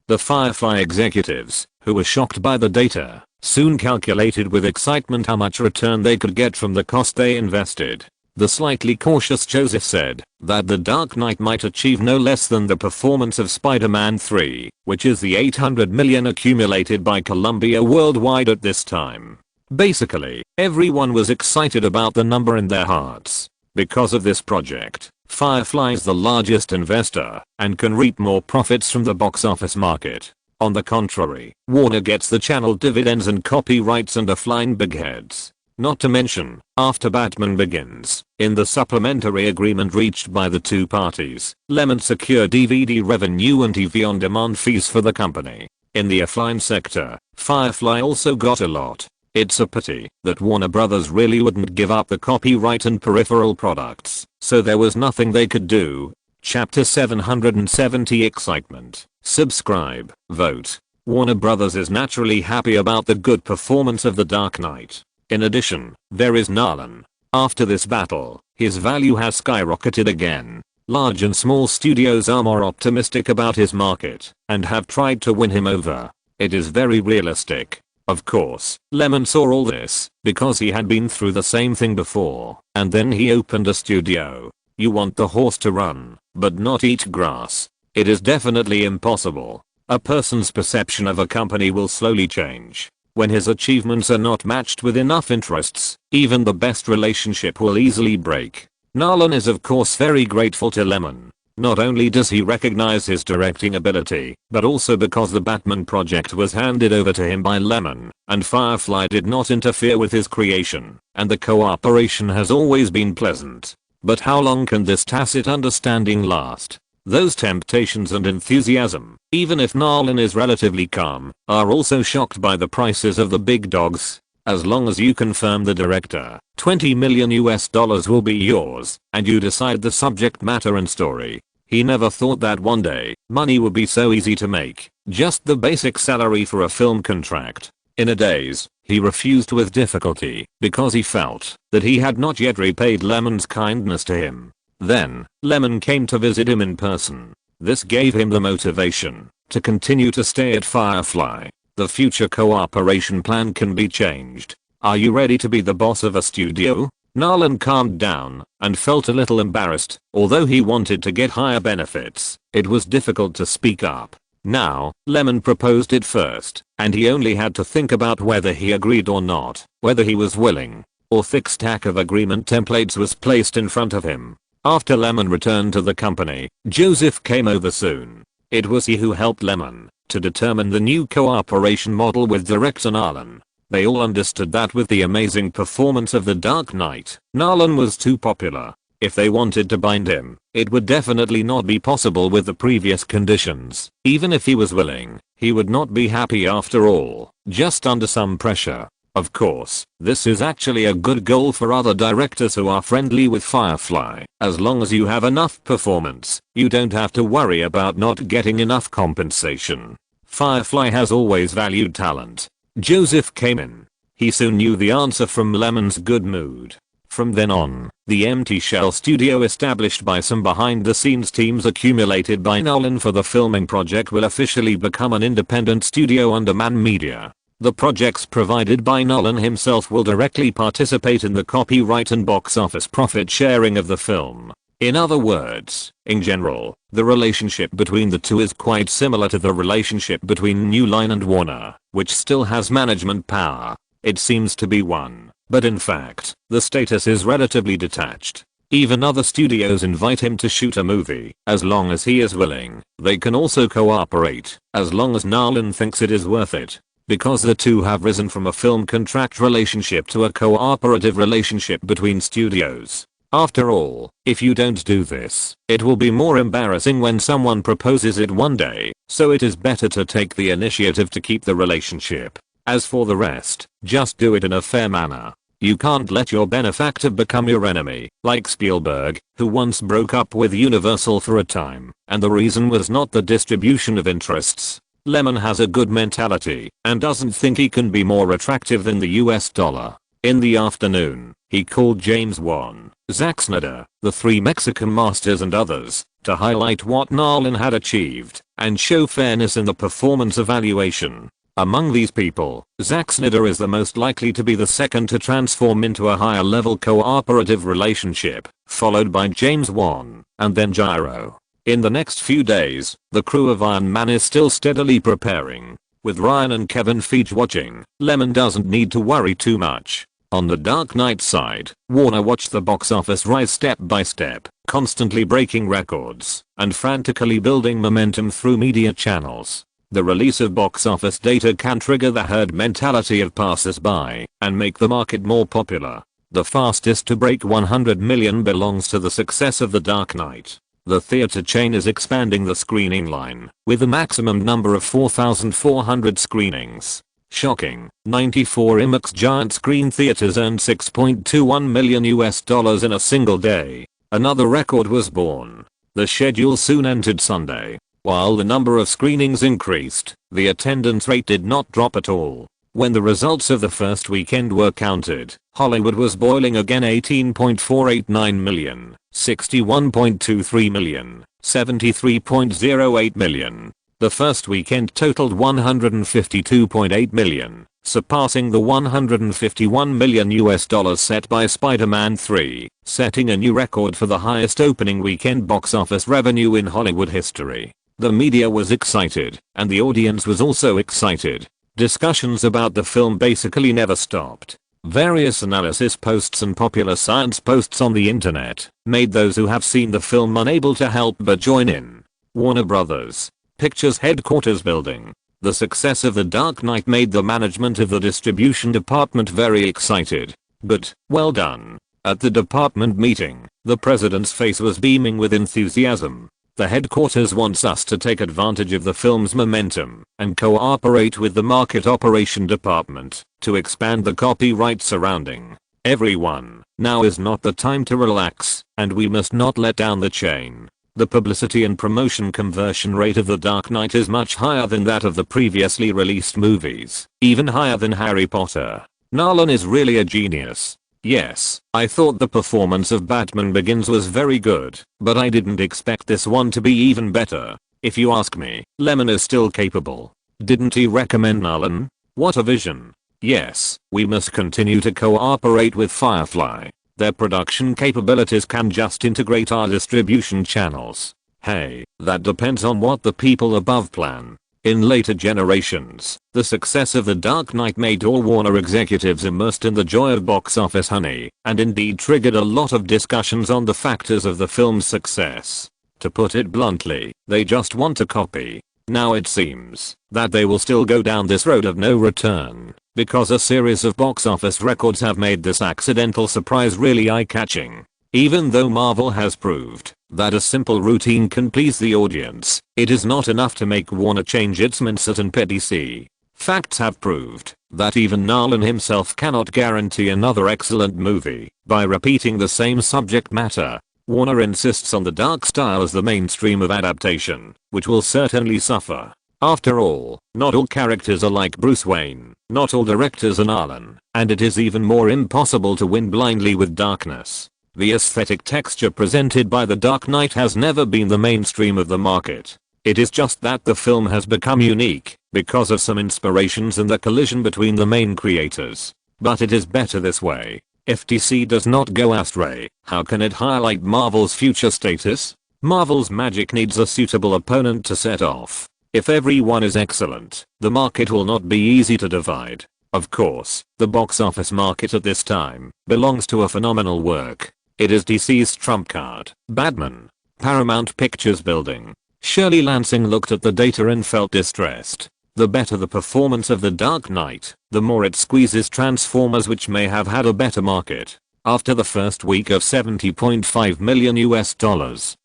The Firefly executives, who were shocked by the data, soon calculated with excitement how much return they could get from the cost they invested. The slightly cautious Joseph said that The Dark Knight might achieve no less than the performance of Spider-Man 3, which is the $800 million accumulated by Columbia worldwide at this time. Basically, everyone was excited about the number in their hearts. Because of this project, Firefly is the largest investor and can reap more profits from the box office market. On the contrary, Warner gets the channel dividends and copyrights and a flying big heads. Not to mention, after Batman Begins, in the supplementary agreement reached by the two parties, Lemon secured DVD revenue and TV on demand fees for the company. In the offline sector, Firefly also got a lot. It's a pity that Warner Brothers really wouldn't give up the copyright and peripheral products, so there was nothing they could do. Chapter 770 Excitement. Subscribe, vote. Warner Brothers is naturally happy about the good performance of The Dark Knight. In addition, there is Nolan. After this battle, his value has skyrocketed again. Large and small studios are more optimistic about his market and have tried to win him over. It is very realistic. Of course, Lemon saw all this because he had been through the same thing before, and then he opened a studio. You want the horse to run, but not eat grass. It is definitely impossible. A person's perception of a company will slowly change. When his achievements are not matched with enough interests, even the best relationship will easily break. Nolan is of course very grateful to Lemon. Not only does he recognize his directing ability, but also because the Batman project was handed over to him by Lemon, and Firefly did not interfere with his creation, and the cooperation has always been pleasant. But how long can this tacit understanding last? Those temptations and enthusiasm, even if Nolan is relatively calm, are also shocked by the prices of the big dogs. As long as you confirm the director, $20 million will be yours, and you decide the subject matter and story. He never thought that one day, money would be so easy to make, just the basic salary for a film contract. In a daze, he refused with difficulty, because he felt that he had not yet repaid Lemon's kindness to him. Then, Lemon came to visit him in person. This gave him the motivation to continue to stay at Firefly. The future cooperation plan can be changed. Are you ready to be the boss of a studio? Nolan calmed down and felt a little embarrassed. Although he wanted to get higher benefits, it was difficult to speak up. Now, Lyman proposed it first, and he only had to think about whether he agreed or not, whether he was willing. A thick stack of agreement templates was placed in front of him. After Lyman returned to the company, Joseph came over soon. It was he who helped Lyman to determine the new cooperation model with director Nolan. They all understood that with the amazing performance of The Dark Knight, Nolan was too popular. If they wanted to bind him, it would definitely not be possible with the previous conditions. Even if he was willing, he would not be happy after all, just under some pressure. Of course, this is actually a good goal for other directors who are friendly with Firefly. As long as you have enough performance, you don't have to worry about not getting enough compensation. Firefly has always valued talent. Joseph came in. He soon knew the answer from Lyman's good mood. From then on, the empty shell studio established by some behind-the-scenes teams accumulated by Nolan for the filming project will officially become an independent studio under Man Media. The projects provided by Nolan himself will directly participate in the copyright and box office profit sharing of the film. In other words, in general, the relationship between the two is quite similar to the relationship between New Line and Warner, which still has management power. It seems to be one, but in fact, the status is relatively detached. Even other studios invite him to shoot a movie, as long as he is willing. They can also cooperate, as long as Nolan thinks it is worth it. Because the two have risen from a film contract relationship to a cooperative relationship between studios. After all, if you don't do this, it will be more embarrassing when someone proposes it one day, so it is better to take the initiative to keep the relationship. As for the rest, just do it in a fair manner. You can't let your benefactor become your enemy, like Spielberg, who once broke up with Universal for a time, and the reason was not the distribution of interests. Lyman has a good mentality, and doesn't think he can be more attractive than the US dollar. In the afternoon, he called James Wan, Zack Snyder, the three Mexican masters and others, to highlight what Nolan had achieved, and show fairness in the performance evaluation. Among these people, Zack Snyder is the most likely to be the second to transform into a higher level cooperative relationship, followed by James Wan, and then Gyro. In the next few days, the crew of Iron Man is still steadily preparing. With Ryan and Kevin Feige watching, Lyman doesn't need to worry too much. On the Dark Knight side, Warner watched the box office rise step by step, constantly breaking records, and frantically building momentum through media channels. The release of box office data can trigger the herd mentality of passers-by, and make the market more popular. The fastest to break 100 million belongs to the success of The Dark Knight. The theater chain is expanding the screening line, with a maximum number of 4,400 screenings. Shocking, 94 IMAX giant screen theaters earned $6.21 million in a single day. Another record was born. The schedule soon entered Sunday. While the number of screenings increased, the attendance rate did not drop at all. When the results of the first weekend were counted, Hollywood was boiling again. 18.489 million, 61.23 million, 73.08 million. The first weekend totaled 152.8 million, surpassing the $151 million set by Spider-Man 3, setting a new record for the highest opening weekend box office revenue in Hollywood history. The media was excited, and the audience was also excited. Discussions about the film basically never stopped. Various analysis posts and popular science posts on the internet made those who have seen the film unable to help but join in. Warner Bros. Pictures headquarters building. The success of The Dark Knight made the management of the distribution department very excited. But, well done. At the department meeting, the president's face was beaming with enthusiasm. The headquarters wants us to take advantage of the film's momentum and cooperate with the market operation department to expand the copyright surrounding everyone. Now is not the time to relax, and we must not let down the chain. The publicity and promotion conversion rate of The Dark Knight is much higher than that of the previously released movies, even higher than Harry Potter. Nolan is really a genius. Yes, I thought the performance of Batman Begins was very good, but I didn't expect this one to be even better. If you ask me, Lyman is still capable. Didn't he recommend Nolan? What a vision. Yes, we must continue to cooperate with Firefly. Their production capabilities can just integrate our distribution channels. Hey, that depends on what the people above plan. In later generations, the success of The Dark Knight made all Warner executives immersed in the joy of box office honey, and indeed triggered a lot of discussions on the factors of the film's success. To put it bluntly, they just want a copy. Now it seems that they will still go down this road of no return, because a series of box office records have made this accidental surprise really eye-catching. Even though Marvel has proved that a simple routine can please the audience, it is not enough to make Warner change its mindset and PDC. Facts have proved that even Nolan himself cannot guarantee another excellent movie by repeating the same subject matter. Warner insists on the dark style as the mainstream of adaptation, which will certainly suffer. After all, not all characters are like Bruce Wayne, not all directors are Nolan, and it is even more impossible to win blindly with darkness. The aesthetic texture presented by The Dark Knight has never been the mainstream of the market. It is just that the film has become unique because of some inspirations and the collision between the main creators. But it is better this way. If DC does not go astray, how can it highlight Marvel's future status? Marvel's magic needs a suitable opponent to set off. If everyone is excellent, the market will not be easy to divide. Of course, the box office market at this time belongs to a phenomenal work. It is DC's trump card. Batman. Paramount Pictures building. Shirley Lansing looked at the data and felt distressed. The better the performance of The Dark Knight, the more it squeezes Transformers, which may have had a better market. After the first week of $70.5 million,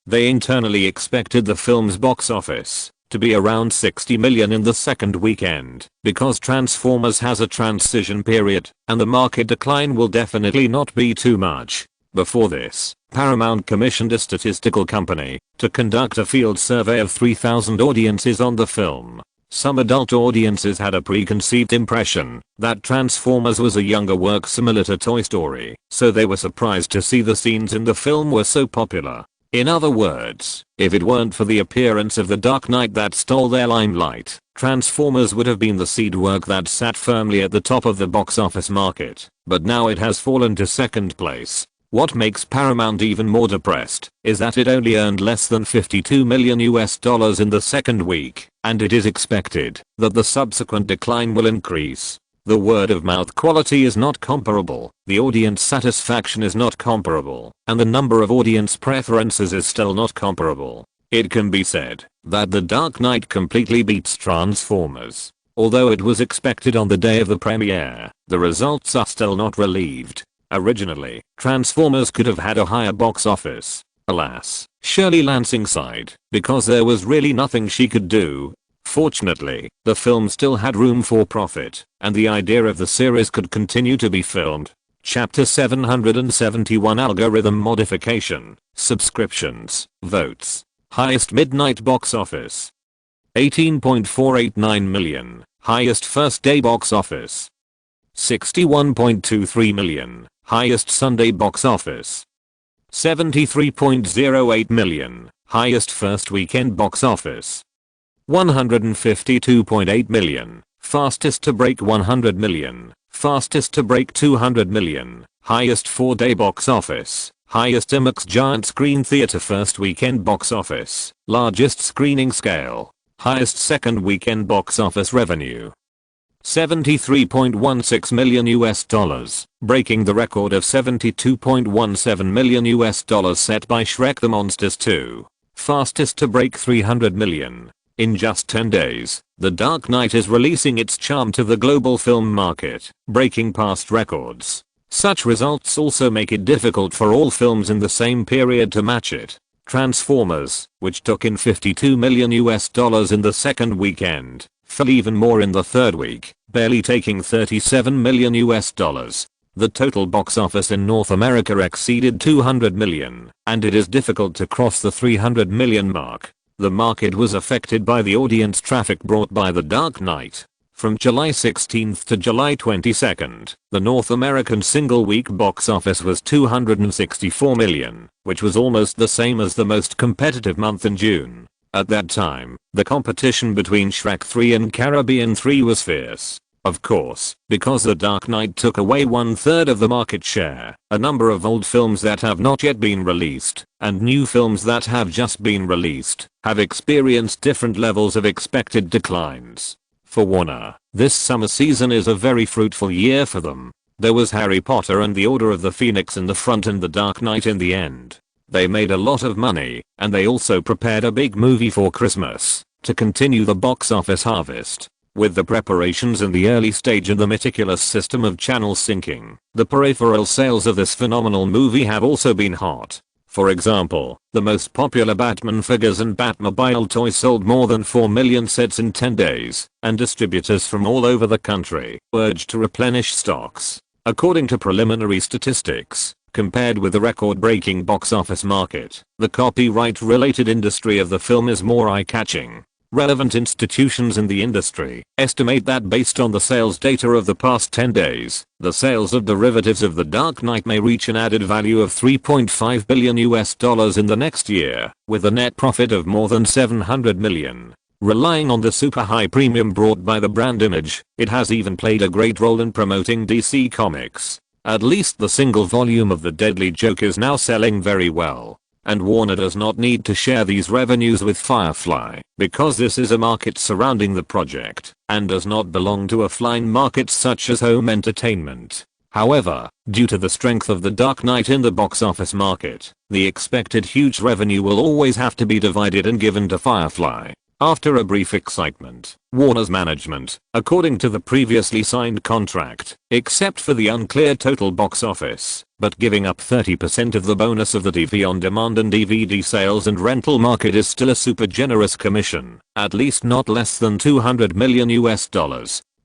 they internally expected the film's box office to be around $60 million in the second weekend, because Transformers has a transition period, and the market decline will definitely not be too much. Before this, Paramount commissioned a statistical company to conduct a field survey of 3,000 audiences on the film. Some adult audiences had a preconceived impression that Transformers was a younger work similar to Toy Story, so they were surprised to see the scenes in the film were so popular. In other words, if it weren't for the appearance of The Dark Knight that stole their limelight, Transformers would have been the seed work that sat firmly at the top of the box office market. But now it has fallen to second place. What makes Paramount even more depressed is that it only earned less than $52 million in the second week, and it is expected that the subsequent decline will increase. The word of mouth quality is not comparable, the audience satisfaction is not comparable, and the number of audience preferences is still not comparable. It can be said that The Dark Knight completely beats Transformers. Although it was expected on the day of the premiere, the results are still not relieved. Originally, Transformers could have had a higher box office. Alas, Shirley Lansing sighed, because there was really nothing she could do. Fortunately, the film still had room for profit, and the idea of the series could continue to be filmed. Chapter 771 Algorithm Modification. Subscriptions. Votes. Highest midnight box office. 18.489 million. Highest first day box office. 61.23 million. Highest Sunday box office. 73.08 million. Highest first weekend box office. 152.8 million. Fastest to break 100 million. Fastest to break 200 million. Highest 4-day box office. Highest IMAX giant screen theater first weekend box office. Largest screening scale. Highest second weekend box office revenue. $73.16 million, breaking the record of $72.17 million set by Shrek the Monsters 2. Fastest to break 300 million. In just 10 days, The Dark Knight is releasing its charm to the global film market, breaking past records. Such results also make it difficult for all films in the same period to match it. Transformers, which took in $52 million in the second weekend, fell even more in the third week, barely taking $37 million. The total box office in North America exceeded 200 million, and it is difficult to cross the 300 million mark. The market was affected by the audience traffic brought by The Dark Knight. From July 16th to July 22nd, the North American single-week box office was 264 million, which was almost the same as the most competitive month in June. At that time, the competition between Shrek 3 and Caribbean 3 was fierce. Of course, because The Dark Knight took away 1/3 of the market share, a number of old films that have not yet been released, and new films that have just been released, have experienced different levels of expected declines. For Warner, this summer season is a very fruitful year for them. There was Harry Potter and the Order of the Phoenix in the front and The Dark Knight in the end. They made a lot of money, and they also prepared a big movie for Christmas, to continue the box office harvest. With the preparations in the early stage and the meticulous system of channel syncing, the peripheral sales of this phenomenal movie have also been hot. For example, the most popular Batman figures and Batmobile toys sold more than 4 million sets in 10 days, and distributors from all over the country urged to replenish stocks. According to preliminary statistics, compared with the record-breaking box office market, the copyright-related industry of the film is more eye-catching. Relevant institutions in the industry estimate that based on the sales data of the past 10 days, the sales of derivatives of The Dark Knight may reach an added value of $3.5 billion in the next year, with a net profit of more than $700 million. Relying on the super high premium brought by the brand image, it has even played a great role in promoting DC Comics. At least the single volume of The Deadly Joke is now selling very well. And Warner does not need to share these revenues with Firefly, because this is a market surrounding the project, and does not belong to offline markets such as home entertainment. However, due to the strength of The Dark Knight in the box office market, the expected huge revenue will always have to be divided and given to Firefly. After a brief excitement, Warner's management, according to the previously signed contract, except for the unclear total box office, but giving up 30% of the bonus of the TV on demand and DVD sales and rental market is still a super generous commission, at least not less than $200 million.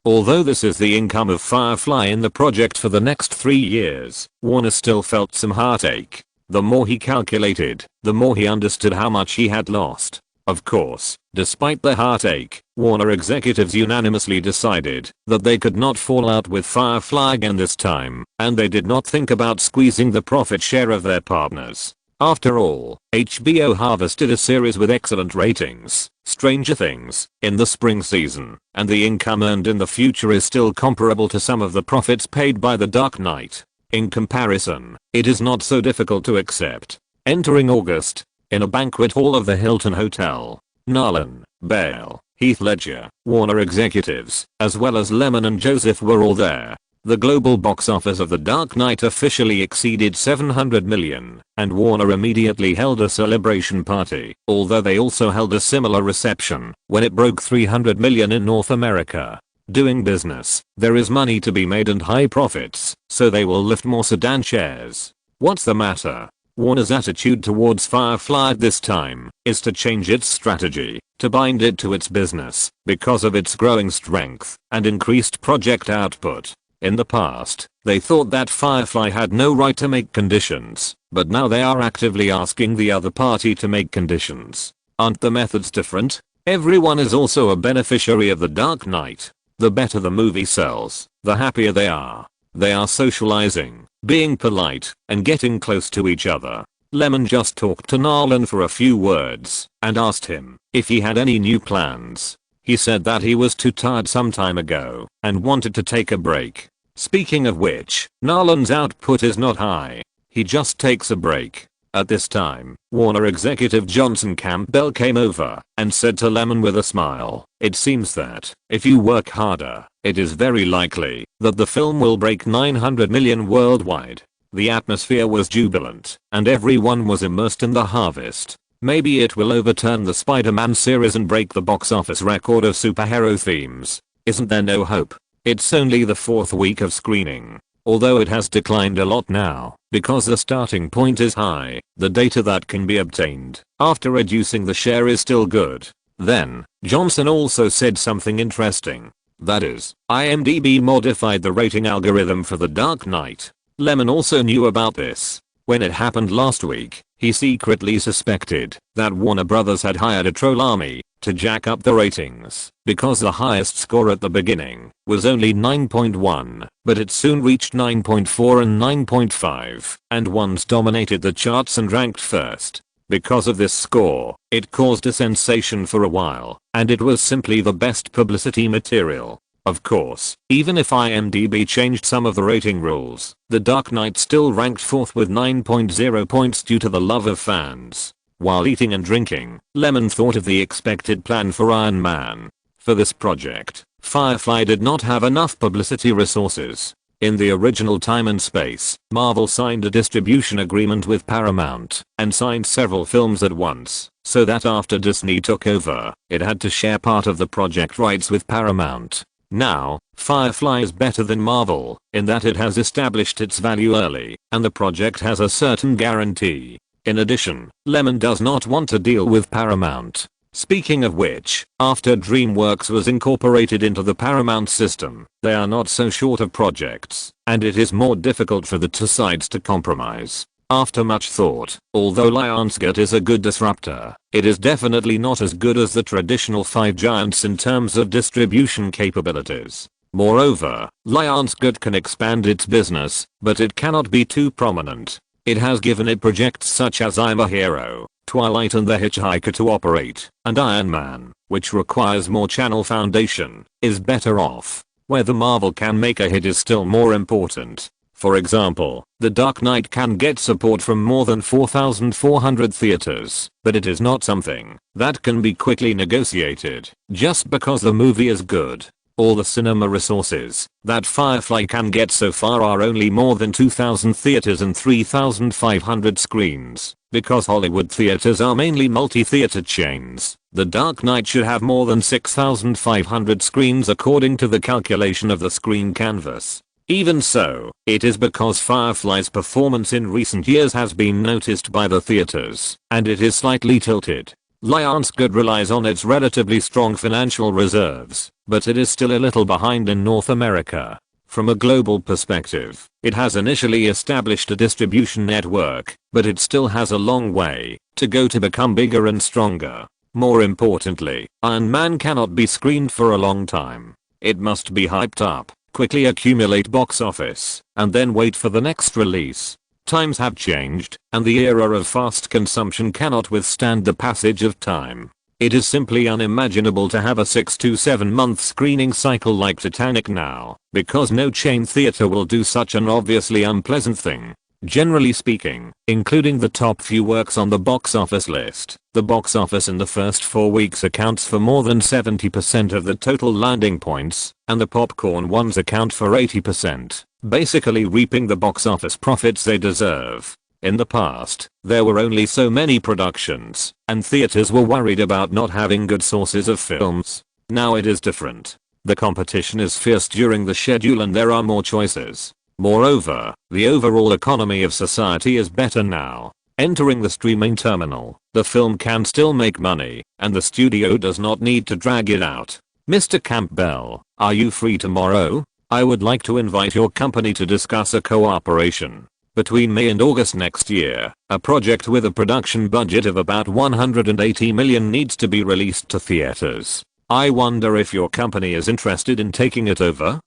Although this is the income of Firefly in the project for the next 3 years, Warner still felt some heartache. The more he calculated, the more he understood how much he had lost. Of course, despite the heartache, Warner executives unanimously decided that they could not fall out with Firefly again this time, and they did not think about squeezing the profit share of their partners. After all, HBO harvested a series with excellent ratings, Stranger Things, in the spring season, and the income earned in the future is still comparable to some of the profits paid by The Dark Knight. In comparison, it is not so difficult to accept. Entering August, in a banquet hall of the Hilton Hotel, Nolan, Bale, Heath Ledger, Warner executives, as well as Lyman and Joseph were all there. The global box office of The Dark Knight officially exceeded $700 million, and Warner immediately held a celebration party, although they also held a similar reception when it broke $300 million in North America. Doing business, there is money to be made and high profits, so they will lift more sedan shares. What's the matter? Warner's attitude towards Firefly at this time is to change its strategy, to bind it to its business, because of its growing strength and increased project output. In the past, they thought that Firefly had no right to make conditions, but now they are actively asking the other party to make conditions. Aren't the methods different? Everyone is also a beneficiary of The Dark Knight. The better the movie sells, the happier they are. They are socializing, being polite, and getting close to each other. Lemon just talked to Nolan for a few words and asked him if he had any new plans. He said that he was too tired some time ago and wanted to take a break. Speaking of which, Nolan's output is not high. He just takes a break. At this time, Warner executive Johnson Campbell came over and said to Lemon with a smile, "It seems that, if you work harder, it is very likely that the film will break $900 million worldwide." The atmosphere was jubilant, and everyone was immersed in the harvest. Maybe it will overturn the Spider-Man series and break the box office record of superhero themes. Isn't there no hope? It's only the 4th week of screening. Although it has declined a lot now, because the starting point is high, the data that can be obtained after reducing the share is still good. Then, Johnson also said something interesting. That is, IMDb modified the rating algorithm for The Dark Knight. Lemon also knew about this. When it happened last week, he secretly suspected that Warner Brothers had hired a troll army to jack up the ratings, because the highest score at the beginning was only 9.1, but it soon reached 9.4 and 9.5, and once dominated the charts and ranked first. Because of this score, it caused a sensation for a while, and it was simply the best publicity material. Of course, even if IMDb changed some of the rating rules, The Dark Knight still ranked 4th with 9.0 points due to the love of fans. While eating and drinking, Lemon thought of the expected plan for Iron Man. For this project, Firefly did not have enough publicity resources. In the original time and space, Marvel signed a distribution agreement with Paramount and signed several films at once, so that after Disney took over, it had to share part of the project rights with Paramount. Now, Firefly is better than Marvel in that it has established its value early and the project has a certain guarantee. In addition, Lemon does not want to deal with Paramount. Speaking of which, after DreamWorks was incorporated into the Paramount system, they are not so short of projects, and it is more difficult for the two sides to compromise. After much thought, although Lionsgate is a good disruptor, it is definitely not as good as the traditional five giants in terms of distribution capabilities. Moreover, Lionsgate can expand its business, but it cannot be too prominent. It has given it projects such as I'm a Hero, Twilight and The Hitchhiker to operate, and Iron Man, which requires more channel foundation, is better off. Whether Marvel can make a hit is still more important. For example, The Dark Knight can get support from more than 4,400 theaters, but it is not something that can be quickly negotiated just because the movie is good. All the cinema resources that Firefly can get so far are only more than 2,000 theaters and 3,500 screens. Because Hollywood theaters are mainly multi-theater chains, The Dark Knight should have more than 6,500 screens according to the calculation of the screen canvas. Even so, it is because Firefly's performance in recent years has been noticed by the theaters, and it is slightly tilted. Lionsgate relies on its relatively strong financial reserves, but it is still a little behind in North America. From a global perspective, it has initially established a distribution network, but it still has a long way to go to become bigger and stronger. More importantly, Iron Man cannot be screened for a long time. It must be hyped up, quickly accumulate box office, and then wait for the next release. Times have changed, and the era of fast consumption cannot withstand the passage of time. It is simply unimaginable to have a 6 to 7 month screening cycle like Titanic now, because no chain theater will do such an obviously unpleasant thing. Generally speaking, including the top few works on the box office list, the box office in the first 4 weeks accounts for more than 70% of the total landing points, and the popcorn ones account for 80%, basically reaping the box office profits they deserve. In the past, there were only so many productions, and theaters were worried about not having good sources of films. Now it is different. The competition is fierce during the schedule and there are more choices. Moreover, the overall economy of society is better now. Entering the streaming terminal, the film can still make money, and the studio does not need to drag it out. Mr. Campbell, are you free tomorrow? I would like to invite your company to discuss a cooperation. Between May and August next year, a project with a production budget of about $180 million needs to be released to theaters. I wonder if your company is interested in taking it over?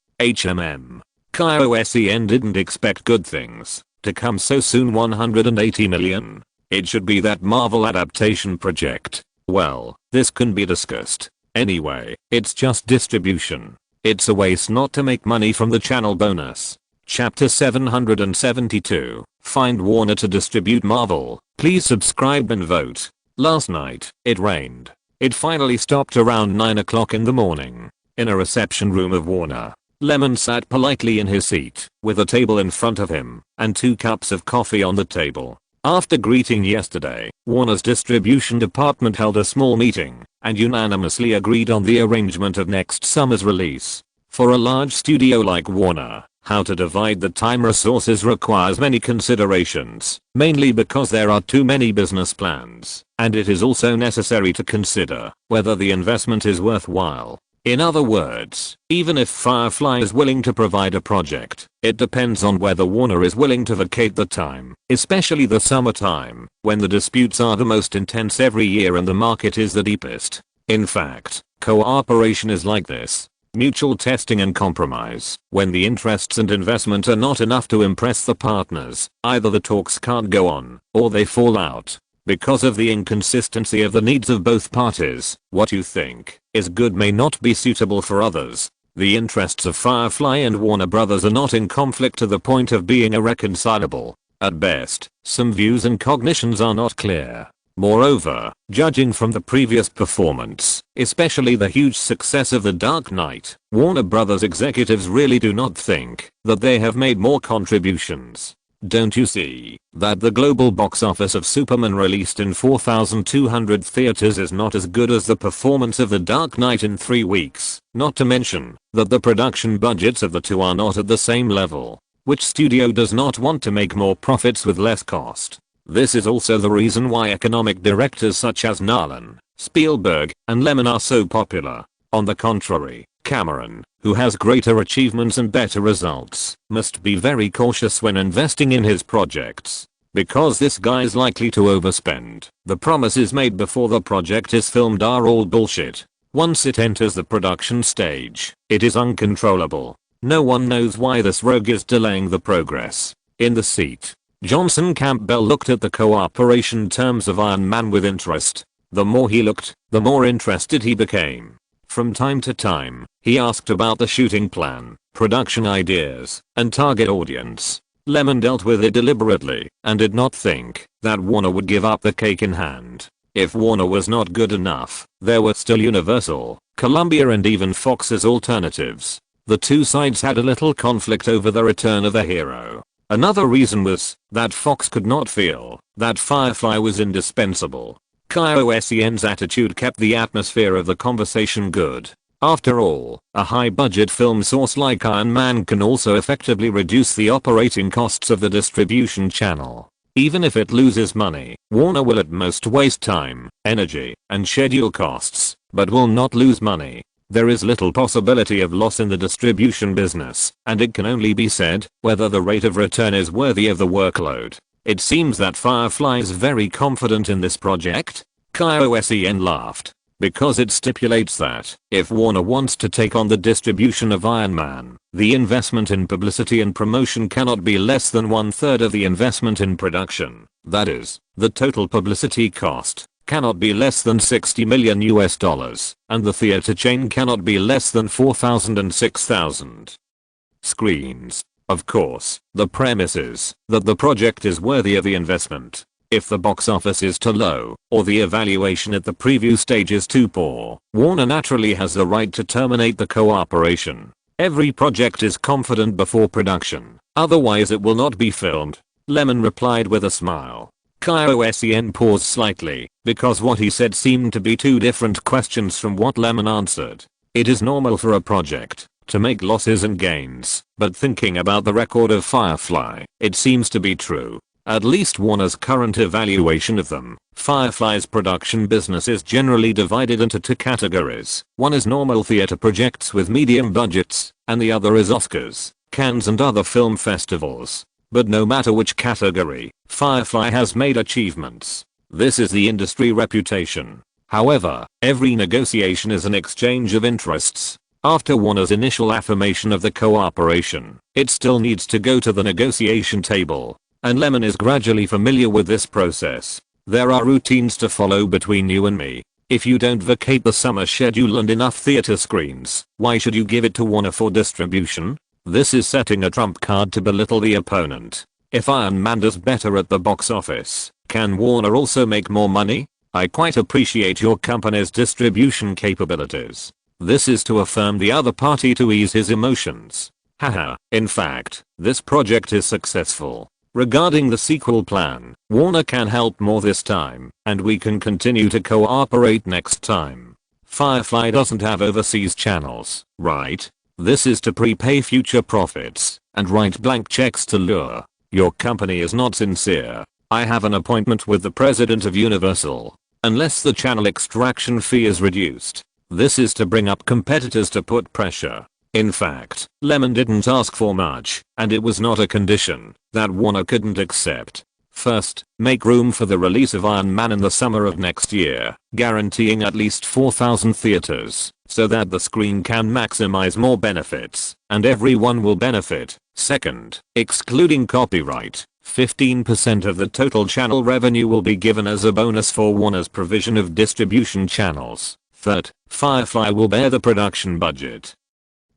KIOSEN didn't expect good things to come so soon. $180 million. It should be that Marvel adaptation project. Well, this can be discussed. Anyway, it's just distribution. It's a waste not to make money from the channel bonus. Chapter 772. Find Warner to distribute Marvel. Please subscribe and vote. Last night, it rained. It finally stopped around 9 o'clock in the morning. In a reception room of Warner, Lemon sat politely in his seat, with a table in front of him, and 2 cups of coffee on the table. After greeting yesterday, Warner's distribution department held a small meeting, and unanimously agreed on the arrangement of next summer's release. For a large studio like Warner, how to divide the time resources requires many considerations, mainly because there are too many business plans, and it is also necessary to consider whether the investment is worthwhile. In other words, even if Firefly is willing to provide a project, it depends on whether Warner is willing to vacate the time, especially the summertime, when the disputes are the most intense every year and the market is the deepest. In fact, cooperation is like this. Mutual testing and compromise. When the interests and investment are not enough to impress the partners, either the talks can't go on, or they fall out. Because of the inconsistency of the needs of both parties, what you think is good may not be suitable for others. The interests of Firefly and Warner Brothers are not in conflict to the point of being irreconcilable. At best, some views and cognitions are not clear. Moreover, judging from the previous performance, especially the huge success of The Dark Knight, Warner Brothers executives really do not think that they have made more contributions. Don't you see that the global box office of Superman released in 4,200 theaters is not as good as the performance of The Dark Knight in 3 weeks? Not to mention that the production budgets of the two are not at the same level. Which studio does not want to make more profits with less cost? This is also the reason why economic directors such as Nolan, Spielberg, and Lyman are so popular. On the contrary, Cameron, who has greater achievements and better results, must be very cautious when investing in his projects. Because this guy's likely to overspend. The promises made before the project is filmed are all bullshit. Once it enters the production stage, it is uncontrollable. No one knows why this rogue is delaying the progress. In the seat, Johnson Campbell looked at the cooperation terms of Iron Man with interest. The more he looked, the more interested he became. From time to time, he asked about the shooting plan, production ideas, and target audience. Lemon dealt with it deliberately and did not think that Warner would give up the cake in hand. If Warner was not good enough, there were still Universal, Columbia, and even Fox as alternatives. The two sides had a little conflict over the return of the hero. Another reason was that Fox could not feel that Firefly was indispensable. KOSEN's attitude kept the atmosphere of the conversation good. After all, a high-budget film source like Iron Man can also effectively reduce the operating costs of the distribution channel. Even if it loses money, Warner will at most waste time, energy, and schedule costs, but will not lose money. There is little possibility of loss in the distribution business, and it can only be said whether the rate of return is worthy of the workload. It seems that Firefly is very confident in this project. KOSEN laughed. Because it stipulates that if Warner wants to take on the distribution of Iron Man, the investment in publicity and promotion cannot be less than 1/3 of the investment in production. That is, the total publicity cost cannot be less than $60 million, and the theater chain cannot be less than 4,000 and 6,000 screens. Of course, the premise is that the project is worthy of the investment. If the box office is too low, or the evaluation at the preview stage is too poor, Warner naturally has the right to terminate the cooperation. Every project is confident before production, otherwise it will not be filmed. Lemon replied with a smile. KOSEN paused slightly, because what he said seemed to be two different questions from what Lemon answered. It is normal for a project to make losses and gains, but thinking about the record of Firefly, it seems to be true. At least Warner's current evaluation of them. Firefly's production business is generally divided into two categories. One is normal theater projects with medium budgets, and the other is Oscars, Cannes, and other film festivals. But no matter which category, Firefly has made achievements. This is the industry reputation. However, every negotiation is an exchange of interests. After Warner's initial affirmation of the cooperation, it still needs to go to the negotiation table. And Lemon is gradually familiar with this process. There are routines to follow between you and me. If you don't vacate the summer schedule and enough theater screens, why should you give it to Warner for distribution? This is setting a trump card to belittle the opponent. If Iron Man does better at the box office, can Warner also make more money? I quite appreciate your company's distribution capabilities. This is to affirm the other party to ease his emotions. Haha, in fact, this project is successful. Regarding the sequel plan, Warner can help more this time, and we can continue to cooperate next time. Firefly doesn't have overseas channels, right? This is to prepay future profits and write blank checks to lure. Your company is not sincere. I have an appointment with the president of Universal. Unless the channel extraction fee is reduced, this is to bring up competitors to put pressure. In fact, Lemon didn't ask for much, and it was not a condition that Warner couldn't accept. First, make room for the release of Iron Man in the summer of next year, guaranteeing at least 4,000 theaters, so that the screen can maximize more benefits, and everyone will benefit. Second, excluding copyright, 15% of the total channel revenue will be given as a bonus for Warner's provision of distribution channels. Third, Firefly will bear the production budget.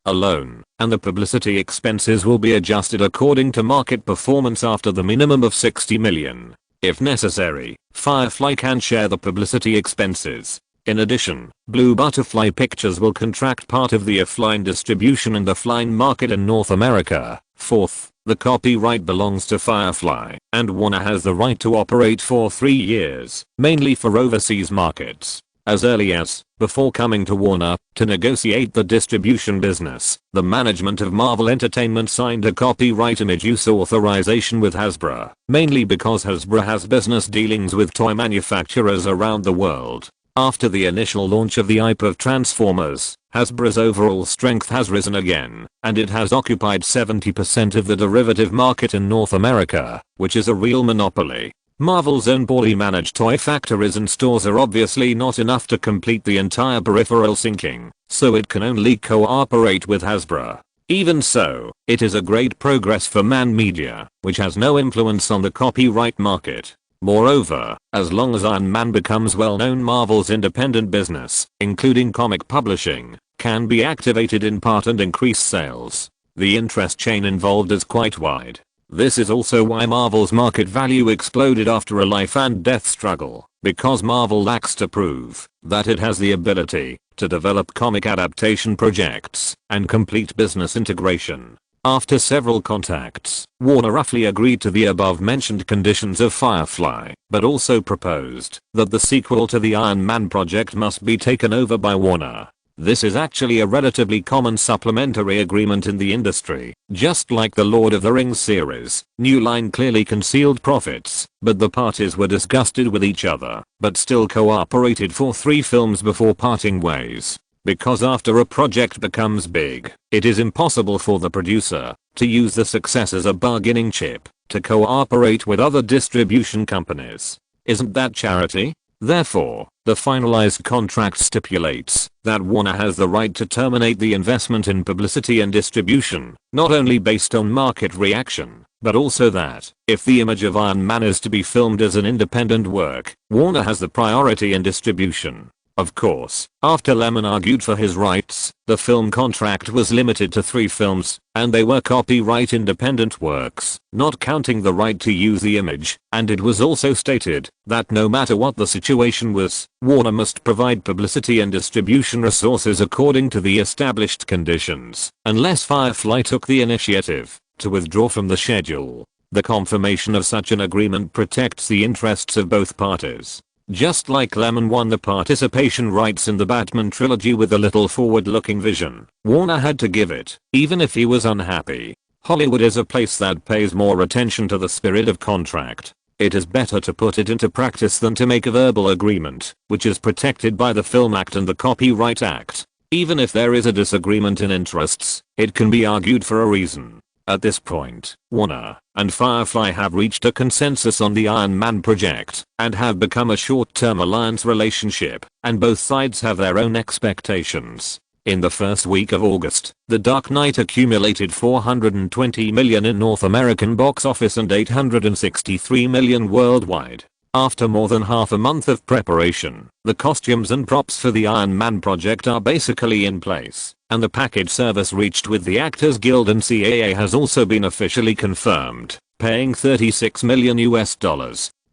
alone, and the publicity expenses will be adjusted according to market performance after the minimum of 60 million. If necessary, Firefly can share the publicity expenses. In addition, Blue Butterfly Pictures will contract part of the offline distribution in the offline market in North America. Fourth, the copyright belongs to Firefly, and Warner has the right to operate for 3 years, mainly for overseas markets. As early as, before coming to Warner, to negotiate the distribution business, the management of Marvel Entertainment signed a copyright image use authorization with Hasbro, mainly because Hasbro has business dealings with toy manufacturers around the world. After the initial launch of the IP of Transformers, Hasbro's overall strength has risen again, and it has occupied 70% of the derivative market in North America, which is a real monopoly. Marvel's own poorly managed toy factories and stores are obviously not enough to complete the entire peripheral syncing, so it can only cooperate with Hasbro. Even so, it is a great progress for Man Media, which has no influence on the copyright market. Moreover, as long as Iron Man becomes well known, Marvel's independent business, including comic publishing, can be activated in part and increase sales. The interest chain involved is quite wide. This is also why Marvel's market value exploded after a life and death struggle, because Marvel lacks to prove that it has the ability to develop comic adaptation projects and complete business integration. After several contacts, Warner roughly agreed to the above-mentioned conditions of Firefly, but also proposed that the sequel to the Iron Man project must be taken over by Warner. This is actually a relatively common supplementary agreement in the industry. Just like the Lord of the Rings series, New Line clearly concealed profits, but the parties were disgusted with each other, but still cooperated for 3 films before parting ways. Because after a project becomes big, it is impossible for the producer to use the success as a bargaining chip to cooperate with other distribution companies. Isn't that charity? Therefore, the finalized contract stipulates that Warner has the right to terminate the investment in publicity and distribution, not only based on market reaction, but also that, if the image of Iron Man is to be filmed as an independent work, Warner has the priority in distribution. Of course, after Lyman argued for his rights, the film contract was limited to 3 films, and they were copyright independent works, not counting the right to use the image, and it was also stated that no matter what the situation was, Warner must provide publicity and distribution resources according to the established conditions, unless Firefly took the initiative to withdraw from the schedule. The confirmation of such an agreement protects the interests of both parties. Just like Lyman won the participation rights in the Batman trilogy with a little forward-looking vision, Warner had to give it, even if he was unhappy. Hollywood is a place that pays more attention to the spirit of contract. It is better to put it into practice than to make a verbal agreement, which is protected by the Film Act and the Copyright Act. Even if there is a disagreement in interests, it can be argued for a reason. At this point, Warner and Firefly have reached a consensus on the Iron Man project and have become a short-term alliance relationship, and both sides have their own expectations. In the first week of August, The Dark Knight accumulated $420 million in North American box office and $863 million worldwide. After more than half a month of preparation, the costumes and props for the Iron Man project are basically in place, and the package service reached with the Actors Guild and CAA has also been officially confirmed, paying $36 million US.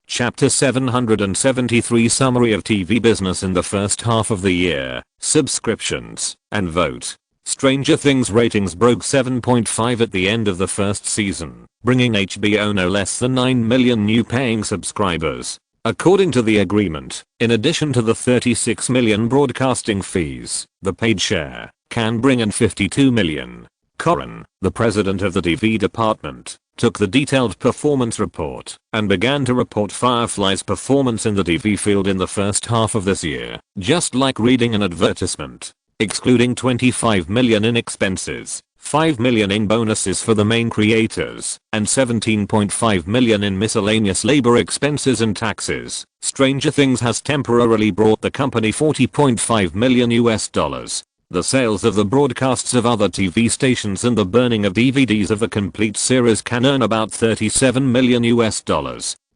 Chapter 773 Summary of TV Business in the First Half of the Year, Subscriptions, and Vote. Stranger Things ratings broke 7.5 at the end of the first season, bringing HBO no less than 9 million new paying subscribers. According to the agreement, in addition to the 36 million broadcasting fees, the paid share can bring in 52 million. Corin, the president of the TV department, took the detailed performance report and began to report Firefly's performance in the TV field in the first half of this year, just like reading an advertisement. Excluding 25 million in expenses, 5 million in bonuses for the main creators, and 17.5 million in miscellaneous labor expenses and taxes, Stranger Things has temporarily brought the company $40.5 million US. The sales of the broadcasts of other TV stations and the burning of DVDs of the complete series can earn about $37 million US.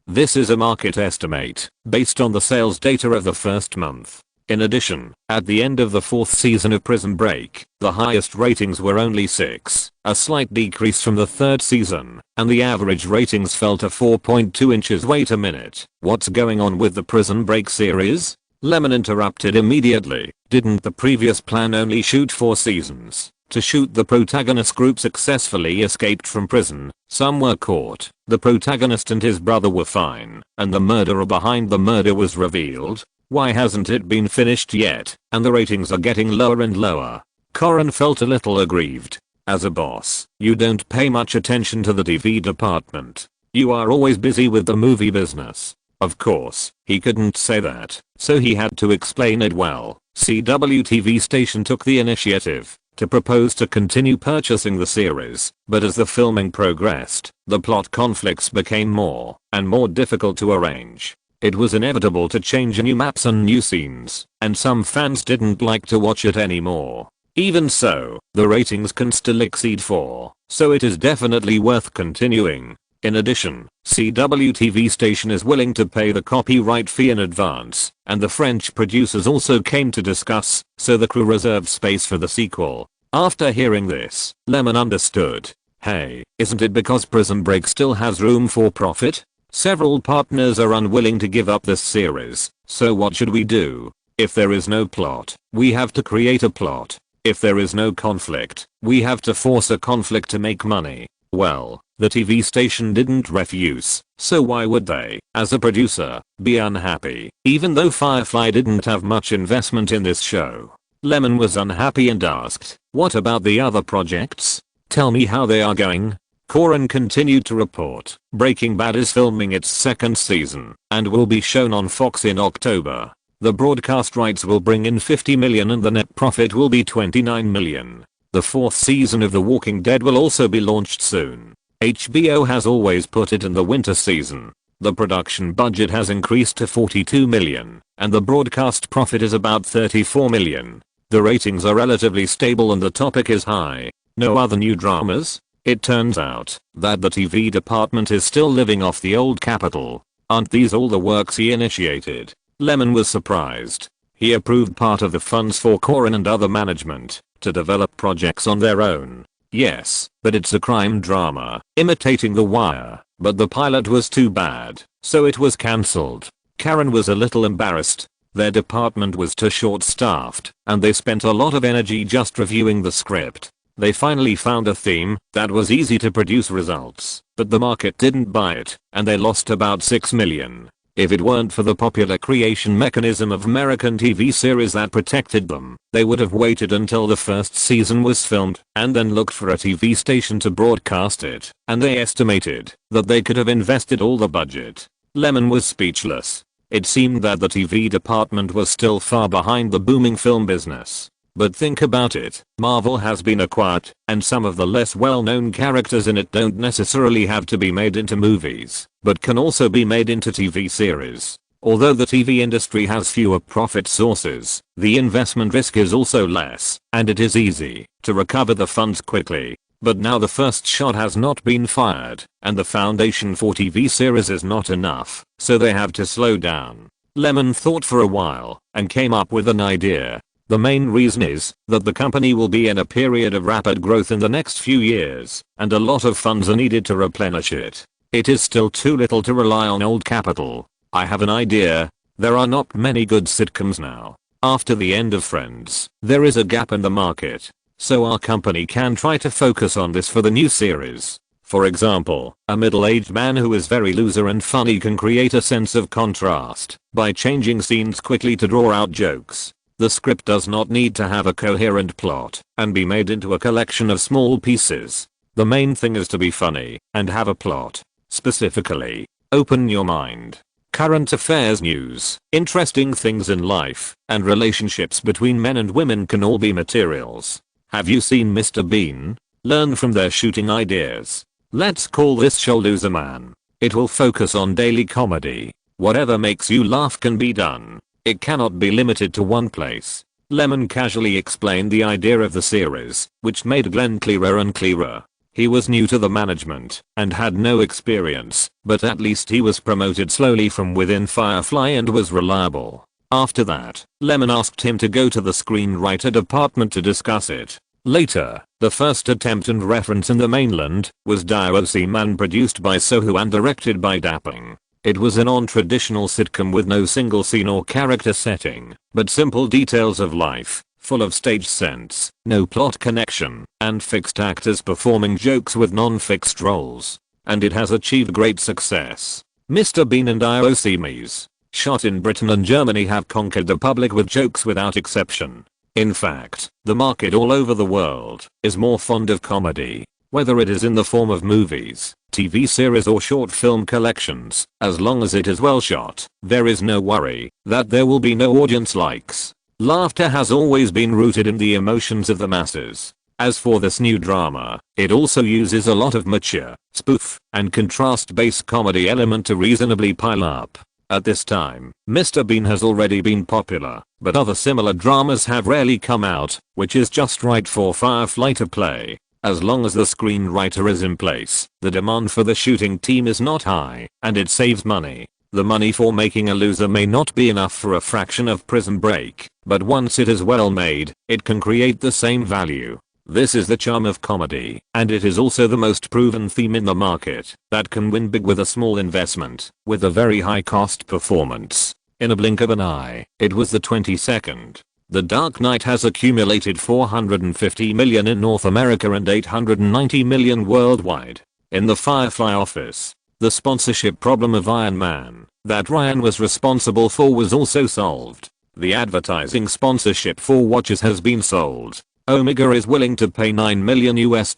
This is a market estimate, based on the sales data of the first month. In addition, at the end of the 4th season of Prison Break, the highest ratings were only 6, a slight decrease from the 3rd season, and the average ratings fell to 4.2 inches. Wait a minute, what's going on with the Prison Break series? Lemon interrupted immediately. Didn't the previous plan only shoot 4 seasons? To shoot, the protagonist group successfully escaped from prison, some were caught, the protagonist and his brother were fine, and the murderer behind the murder was revealed. Why hasn't it been finished yet, and the ratings are getting lower and lower? Corin felt a little aggrieved. As a boss, you don't pay much attention to the TV department. You are always busy with the movie business. Of course, he couldn't say that, so he had to explain it well. CW TV station took the initiative to propose to continue purchasing the series, but as the filming progressed, the plot conflicts became more and more difficult to arrange. It was inevitable to change new maps and new scenes, and some fans didn't like to watch it anymore. Even so, the ratings can still exceed 4, so it is definitely worth continuing. In addition, CW TV station is willing to pay the copyright fee in advance, and the French producers also came to discuss, so the crew reserved space for the sequel. After hearing this, Lemon understood. Hey, isn't it because Prison Break still has room for profit? Several partners are unwilling to give up this series, so what should we do? If there is no plot, we have to create a plot. If there is no conflict, we have to force a conflict to make money. Well, the TV station didn't refuse, so why would they, as a producer, be unhappy? Even though Firefly didn't have much investment in this show, Lemon was unhappy and asked, what about the other projects? Tell me how they are going. Corin continued to report, Breaking Bad is filming its 2nd season, and will be shown on Fox in October. The broadcast rights will bring in $50 million and the net profit will be $29 million. The 4th season of The Walking Dead will also be launched soon. HBO has always put it in the winter season. The production budget has increased to $42 million, and the broadcast profit is about $34 million. The ratings are relatively stable and the topic is high. No other new dramas? It turns out that the TV department is still living off the old capital. Aren't these all the works he initiated? Lemon was surprised. He approved part of the funds for Corin and other management to develop projects on their own. Yes, but it's a crime drama, imitating The Wire, but the pilot was too bad, so it was cancelled. Karen was a little embarrassed. Their department was too short-staffed, and they spent a lot of energy just reviewing the script. They finally found a theme that was easy to produce results, but the market didn't buy it, and they lost about $6 million. If it weren't for the popular creation mechanism of American TV series that protected them, they would have waited until the 1st season was filmed and then looked for a TV station to broadcast it, and they estimated that they could have invested all the budget. Lemon was speechless. It seemed that the TV department was still far behind the booming film business. But think about it, Marvel has been acquired, and some of the less well-known characters in it don't necessarily have to be made into movies, but can also be made into TV series. Although the TV industry has fewer profit sources, the investment risk is also less, and it is easy to recover the funds quickly. But now the first shot has not been fired, and the foundation for TV series is not enough, so they have to slow down. Lemon thought for a while, and came up with an idea. The main reason is that the company will be in a period of rapid growth in the next few years, and a lot of funds are needed to replenish it. It is still too little to rely on old capital. I have an idea. There are not many good sitcoms now. After the end of Friends, there is a gap in the market. So our company can try to focus on this for the new series. For example, a middle-aged man who is very loser and funny can create a sense of contrast by changing scenes quickly to draw out jokes. The script does not need to have a coherent plot and be made into a collection of small pieces. The main thing is to be funny and have a plot. Specifically, open your mind. Current affairs news, interesting things in life, and relationships between men and women can all be materials. Have you seen Mr. Bean? Learn from their shooting ideas. Let's call this show Loser Man. It will focus on daily comedy. Whatever makes you laugh can be done. It cannot be limited to one place. Lemon casually explained the idea of the series, which made Glenn clearer and clearer. He was new to the management and had no experience, but at least he was promoted slowly from within Firefly and was reliable. After that, Lyman asked him to go to the screenwriter department to discuss it. Later, the first attempt and reference in the mainland was Diao Man, produced by Sohu and directed by Dapping. It was a non-traditional sitcom with no single scene or character setting, but simple details of life, full of stage sense, no plot connection, and fixed actors performing jokes with non-fixed roles. And it has achieved great success. Mr. Bean and IOCMs, shot in Britain and Germany, have conquered the public with jokes without exception. In fact, the market all over the world is more fond of comedy, whether it is in the form of movies, TV series or short film collections. As long as it is well shot, there is no worry that there will be no audience likes. Laughter has always been rooted in the emotions of the masses. As for this new drama, it also uses a lot of mature, spoof, and contrast-based comedy element to reasonably pile up. At this time, Mr. Bean has already been popular, but other similar dramas have rarely come out, which is just right for Firefly to play. As long as the screenwriter is in place, the demand for the shooting team is not high, and it saves money. The money for making a loser may not be enough for a fraction of Prison Break, but once it is well made, it can create the same value. This is the charm of comedy, and it is also the most proven theme in the market that can win big with a small investment, with a very high cost performance. In a blink of an eye, it was the 22nd. The Dark Knight has accumulated $450 million in North America and $890 million worldwide. In the Firefly office, the sponsorship problem of Iron Man that Ryan was responsible for was also solved. The advertising sponsorship for watches has been sold. Omega is willing to pay $9 million US,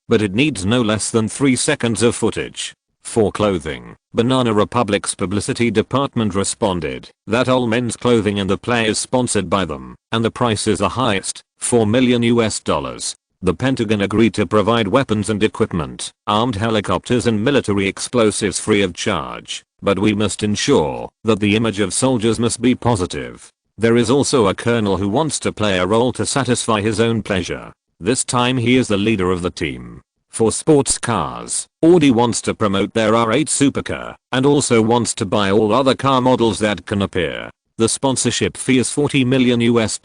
but it needs no less than 3 seconds of footage. For clothing, Banana Republic's publicity department responded that all men's clothing and the play is sponsored by them, and the price is the highest, $4 million US. The Pentagon agreed to provide weapons and equipment, armed helicopters and military explosives free of charge, but we must ensure that the image of soldiers must be positive. There is also a colonel who wants to play a role to satisfy his own pleasure. This time he is the leader of the team. For sports cars, Audi wants to promote their R8 supercar, and also wants to buy all other car models that can appear. The sponsorship fee is $40 million US.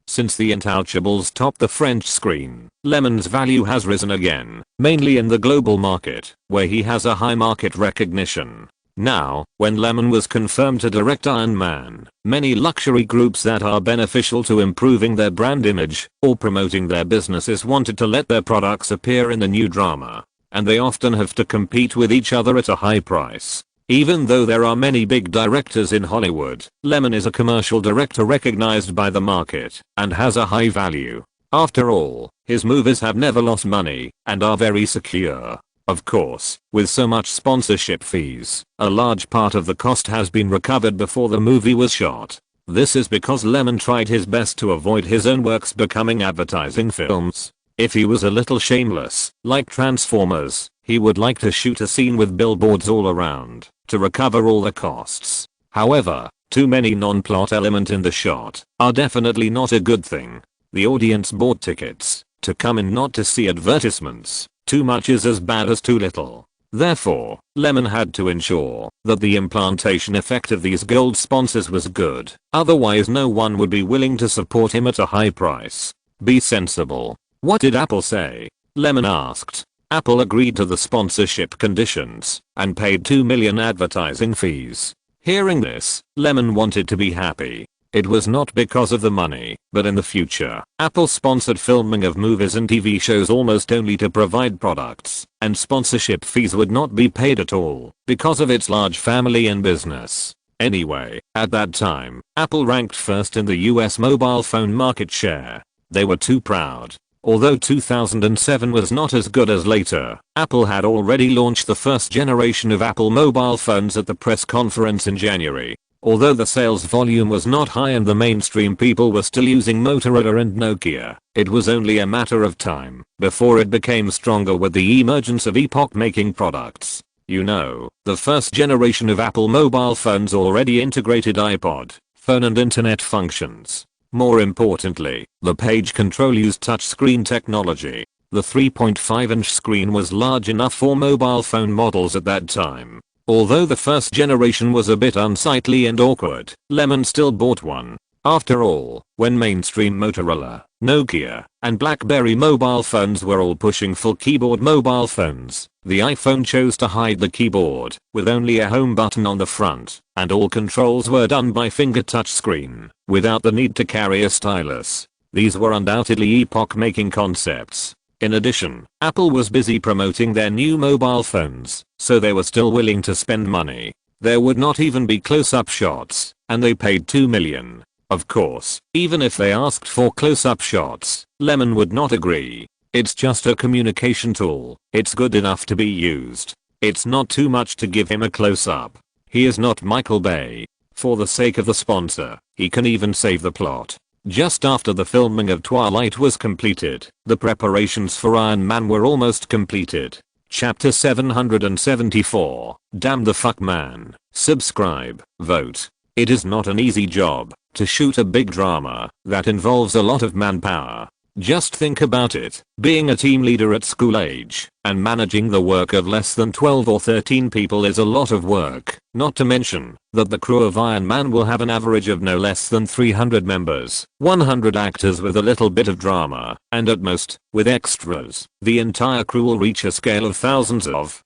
Since The Intouchables topped the French screen, Lyman's value has risen again, mainly in the global market, where he has a high market recognition. Now, when Lyman was confirmed to direct Iron Man, many luxury groups that are beneficial to improving their brand image or promoting their businesses wanted to let their products appear in the new drama, and they often have to compete with each other at a high price. Even though there are many big directors in Hollywood, Lyman is a commercial director recognized by the market and has a high value. After all, his movies have never lost money and are very secure. Of course, with so much sponsorship fees, a large part of the cost has been recovered before the movie was shot. This is because Lyman tried his best to avoid his own works becoming advertising films. If he was a little shameless, like Transformers, he would like to shoot a scene with billboards all around to recover all the costs. However, too many non-plot elements in the shot are definitely not a good thing. The audience bought tickets to come in, not to see advertisements. Too much is as bad as too little. Therefore, Lyman had to ensure that the implantation effect of these gold sponsors was good. Otherwise no one would be willing to support him at a high price. Be sensible. What did Apple say? Lyman asked. Apple agreed to the sponsorship conditions and paid $2 million advertising fees. Hearing this, Lyman wanted to be happy. It was not because of the money, but in the future, Apple sponsored filming of movies and TV shows almost only to provide products, and sponsorship fees would not be paid at all because of its large family and business. Anyway, at that time, Apple ranked first in the US mobile phone market share. They were too proud. Although 2007 was not as good as later, Apple had already launched the first generation of Apple mobile phones at the press conference in January. Although the sales volume was not high and the mainstream people were still using Motorola and Nokia, it was only a matter of time before it became stronger with the emergence of epoch-making products. You know, the first generation of Apple mobile phones already integrated iPod, phone and internet functions. More importantly, the page control used touchscreen technology. The 3.5-inch screen was large enough for mobile phone models at that time. Although the first generation was a bit unsightly and awkward, Lemon still bought one. After all, when mainstream Motorola, Nokia, and BlackBerry mobile phones were all pushing full keyboard mobile phones, the iPhone chose to hide the keyboard, with only a home button on the front, and all controls were done by finger touchscreen, without the need to carry a stylus. These were undoubtedly epoch-making concepts. In addition, Apple was busy promoting their new mobile phones, so they were still willing to spend money. There would not even be close-up shots, and they paid $2 million. Of course, even if they asked for close-up shots, Lemon would not agree. It's just a communication tool. It's good enough to be used. It's not too much to give him a close-up. He is not Michael Bay. For the sake of the sponsor, he can even save the plot. Just after the filming of Twilight was completed, the preparations for Iron Man were almost completed. Chapter 774. Damn the fuck man. Subscribe, vote. It is not an easy job to shoot a big drama that involves a lot of manpower. Just think about it, being a team leader at school age and managing the work of less than 12 or 13 people is a lot of work, not to mention that the crew of Iron Man will have an average of no less than 300 members, 100 actors with a little bit of drama, and at most, with extras, the entire crew will reach a scale of thousands of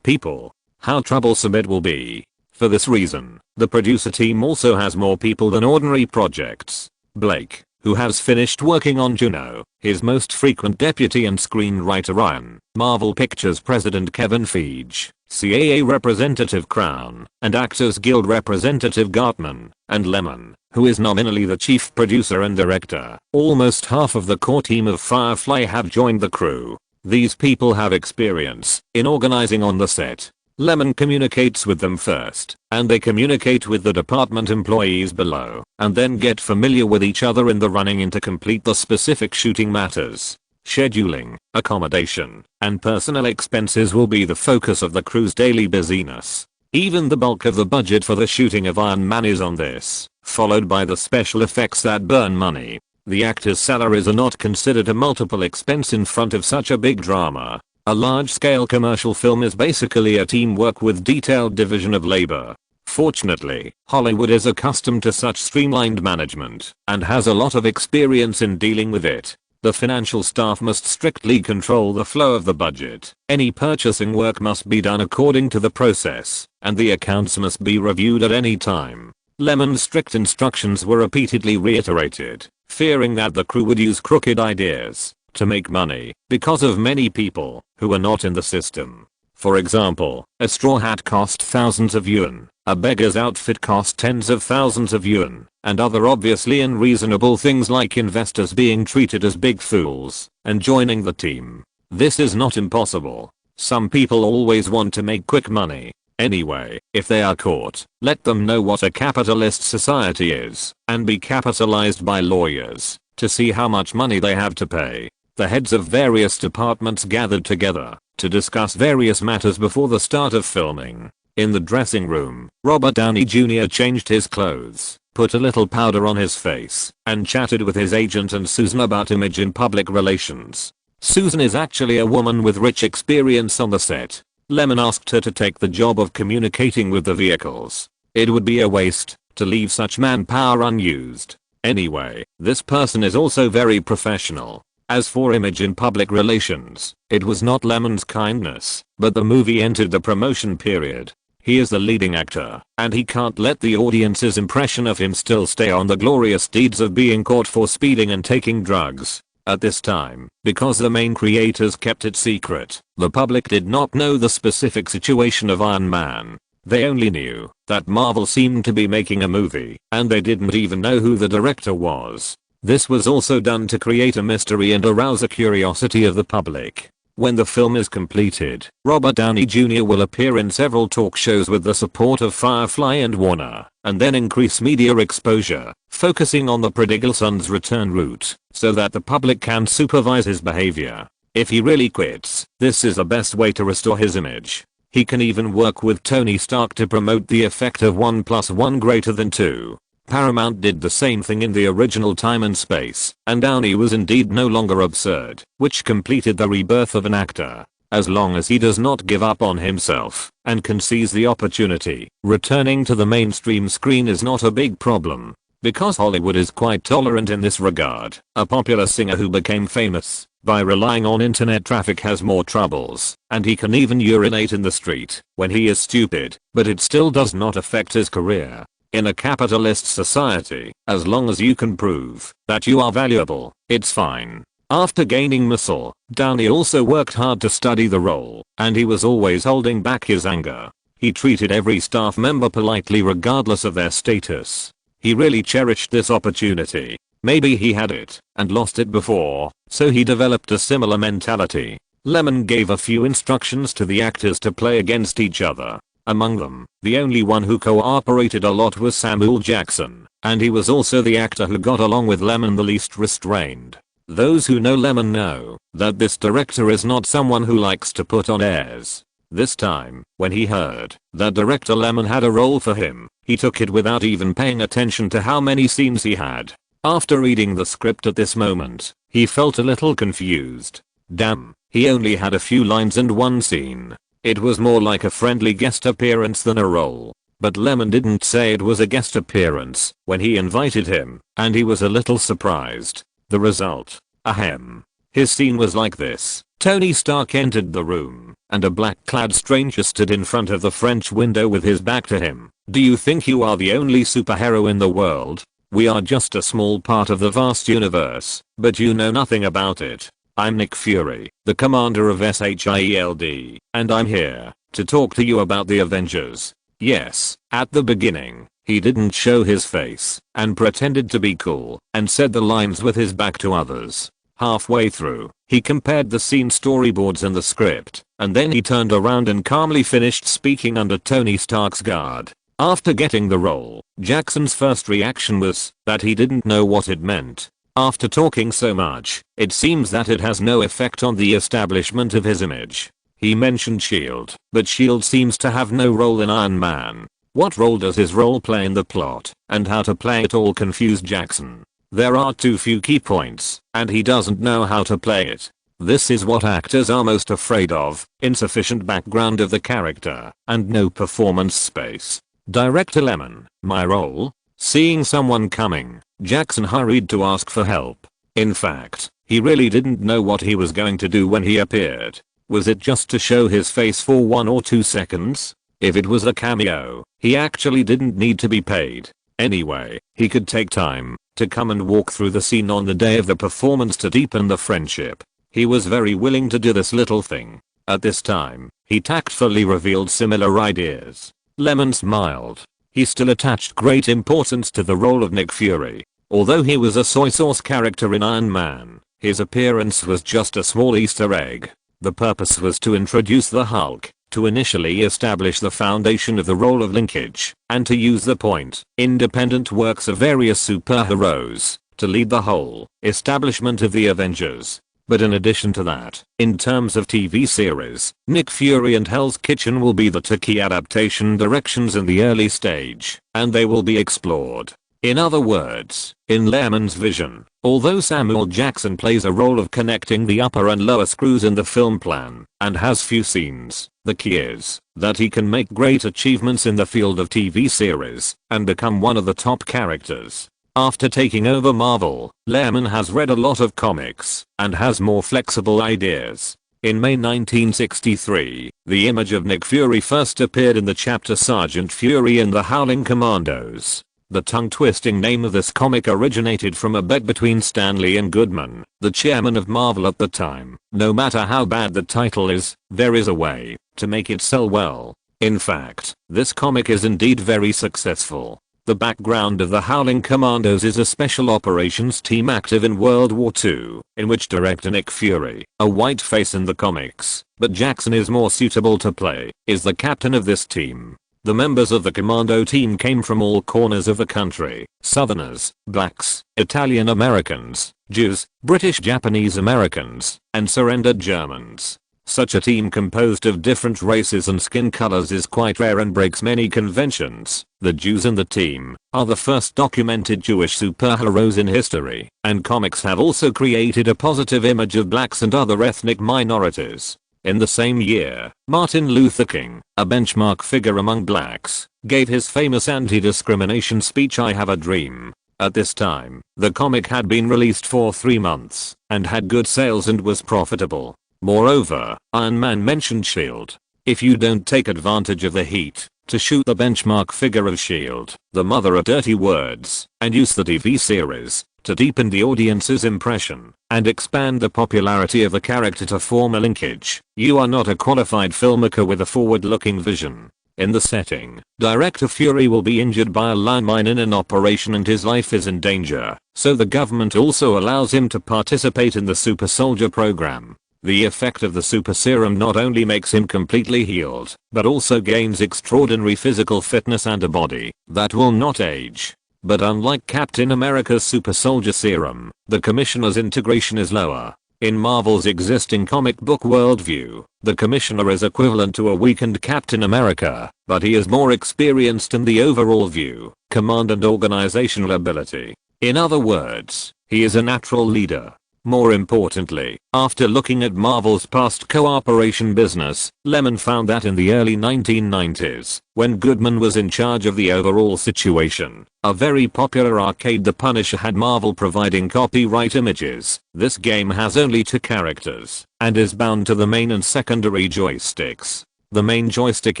people. How troublesome it will be. For this reason, the producer team also has more people than ordinary projects. Blake, who has finished working on Juno, his most frequent deputy and screenwriter Ryan, Marvel Pictures president Kevin Feige, CAA representative Crown, and Actors Guild representative Gartman, and Lemon, who is nominally the chief producer and director. Almost half of the core team of Firefly have joined the crew. These people have experience in organizing on the set. Lemon communicates with them first, and they communicate with the department employees below, and then get familiar with each other in the running in to complete the specific shooting matters. Scheduling, accommodation, and personnel expenses will be the focus of the crew's daily busyness. Even the bulk of the budget for the shooting of Iron Man is on this, followed by the special effects that burn money. The actors' salaries are not considered a multiple expense in front of such a big drama. A large-scale commercial film is basically a teamwork with detailed division of labor. Fortunately, Hollywood is accustomed to such streamlined management and has a lot of experience in dealing with it. The financial staff must strictly control the flow of the budget. Any purchasing work must be done according to the process, and the accounts must be reviewed at any time. Lemon's strict instructions were repeatedly reiterated, fearing that the crew would use crooked ideas to make money because of many people who are not in the system. For example, a straw hat cost thousands of yuan, a beggar's outfit cost tens of thousands of yuan, and other obviously unreasonable things like investors being treated as big fools and joining the team. This is not impossible. Some people always want to make quick money. Anyway, if they are caught, let them know what a capitalist society is and be capitalized by lawyers to see how much money they have to pay. The heads of various departments gathered together to discuss various matters before the start of filming. In the dressing room, Robert Downey Jr. changed his clothes, put a little powder on his face, and chatted with his agent and Susan about image in public relations. Susan is actually a woman with rich experience on the set. Lemon asked her to take the job of communicating with the vehicles. It would be a waste to leave such manpower unused. Anyway, this person is also very professional. As for image in public relations, it was not Lemon's kindness, but the movie entered the promotion period. He is the leading actor, and he can't let the audience's impression of him still stay on the glorious deeds of being caught for speeding and taking drugs. At this time, because the main creators kept it secret, the public did not know the specific situation of Iron Man. They only knew that Marvel seemed to be making a movie, and they didn't even know who the director was. This was also done to create a mystery and arouse the curiosity of the public. When the film is completed, Robert Downey Jr. will appear in several talk shows with the support of Firefly and Warner, and then increase media exposure, focusing on the prodigal son's return route, so that the public can supervise his behavior. If he really quits, this is the best way to restore his image. He can even work with Tony Stark to promote the effect of 1 + 1 > 2. Paramount did the same thing in the original Time and Space, and Downey was indeed no longer absurd, which completed the rebirth of an actor. as long as he does not give up on himself and can seize the opportunity. Returning to the mainstream screen is not a big problem, because Hollywood is quite tolerant in this regard. A popular singer who became famous by relying on internet traffic has more troubles, and he can even urinate in the street when he is stupid, but it still does not affect his career. In a capitalist society, as long as you can prove that you are valuable, it's fine. After gaining muscle, Downey also worked hard to study the role, and he was always holding back his anger. He treated every staff member politely regardless of their status. He really cherished this opportunity. Maybe he had it and lost it before, so he developed a similar mentality. Lyman gave a few instructions to the actors to play against each other. Among them, the only one who cooperated a lot was Samuel Jackson, and he was also the actor who got along with Lyman the least restrained. Those who know Lyman know that this director is not someone who likes to put on airs. This time, when he heard that director Lyman had a role for him, he took it without even paying attention to how many scenes he had. After reading the script at this moment, he felt a little confused. Damn, he only had a few lines and one scene. It was more like a friendly guest appearance than a role. But Lyman didn't say it was a guest appearance when he invited him, and he was a little surprised. The result? Ahem. His scene was like this. Tony Stark entered the room, and a black-clad stranger stood in front of the French window with his back to him. Do you think you are the only superhero in the world? We are just a small part of the vast universe, but you know nothing about it. I'm Nick Fury, the commander of SHIELD, and I'm here to talk to you about the Avengers. Yes, at the beginning, he didn't show his face and pretended to be cool and said the lines with his back to others. Halfway through, he compared the scene storyboards and the script, and then he turned around and calmly finished speaking under Tony Stark's guard. After getting the role, Jackson's first reaction was that he didn't know what it meant. After talking so much, it seems that it has no effect on the establishment of his image. He mentioned S.H.I.E.L.D., but S.H.I.E.L.D. seems to have no role in Iron Man. What role does his role play in the plot, and how to play it all confused Jackson. There are too few key points, and he doesn't know how to play it. This is what actors are most afraid of, insufficient background of the character, and no performance space. Director Lyman, my role? Seeing someone coming, Jackson hurried to ask for help. In fact, he really didn't know what he was going to do when he appeared. Was it just to show his face for 1 or 2 seconds? If it was a cameo, he actually didn't need to be paid. Anyway, he could take time to come and walk through the scene on the day of the performance to deepen the friendship. He was very willing to do this little thing. At this time, he tactfully revealed similar ideas. Lyman smiled. He still attached great importance to the role of Nick Fury. Although he was a soy sauce character in Iron Man, his appearance was just a small Easter egg. The purpose was to introduce the Hulk, to initially establish the foundation of the role of linkage, and to use the point-independent works of various superheroes to lead the whole establishment of the Avengers. But in addition to that, in terms of TV series, Nick Fury and Hell's Kitchen will be the 2 key adaptation directions in the early stage, and they will be explored. In other words, in Lyman's vision, although Samuel Jackson plays a role of connecting the upper and lower screws in the film plan, and has few scenes, the key is that he can make great achievements in the field of TV series, and become one of the top characters. After taking over Marvel, Lyman has read a lot of comics, and has more flexible ideas. In May 1963, the image of Nick Fury first appeared in the chapter Sergeant Fury and the Howling Commandos. The tongue-twisting name of this comic originated from a bet between Stan Lee and Goodman, the chairman of Marvel at the time. No matter how bad the title is, there is a way to make it sell well. In fact, this comic is indeed very successful. The background of the Howling Commandos is a special operations team active in World War II, in which director Nick Fury, a white face in the comics, but Jackson is more suitable to play, is the captain of this team. The members of the commando team came from all corners of the country: Southerners, blacks, Italian Americans, Jews, British Japanese Americans, and surrendered Germans. Such a team composed of different races and skin colors is quite rare and breaks many conventions. The Jews in the team are the first documented Jewish superheroes in history, and comics have also created a positive image of blacks and other ethnic minorities. In the same year, Martin Luther King, a benchmark figure among blacks, gave his famous anti-discrimination speech "I Have a Dream." At this time, the comic had been released for 3 months and had good sales and was profitable. Moreover, Iron Man mentioned S.H.I.E.L.D. If you don't take advantage of the heat to shoot the benchmark figure of S.H.I.E.L.D., the mother of dirty words, and use the TV series to deepen the audience's impression and expand the popularity of the character to form a linkage, you are not a qualified filmmaker with a forward-looking vision. In the setting, Director Fury will be injured by a landmine in an operation and his life is in danger, so the government also allows him to participate in the super soldier program. The effect of the super serum not only makes him completely healed, but also gains extraordinary physical fitness and a body that will not age. But unlike Captain America's super soldier serum, the Commissioner's integration is lower. In Marvel's existing comic book worldview, the Commissioner is equivalent to a weakened Captain America, but he is more experienced in the overall view, command and organizational ability. In other words, he is a natural leader. More importantly, after looking at Marvel's past cooperation business, Lyman found that in the early 1990s, when Goodman was in charge of the overall situation, a very popular arcade The Punisher had Marvel providing copyright images. This game has only 2 characters, and is bound to the main and secondary joysticks. The main joystick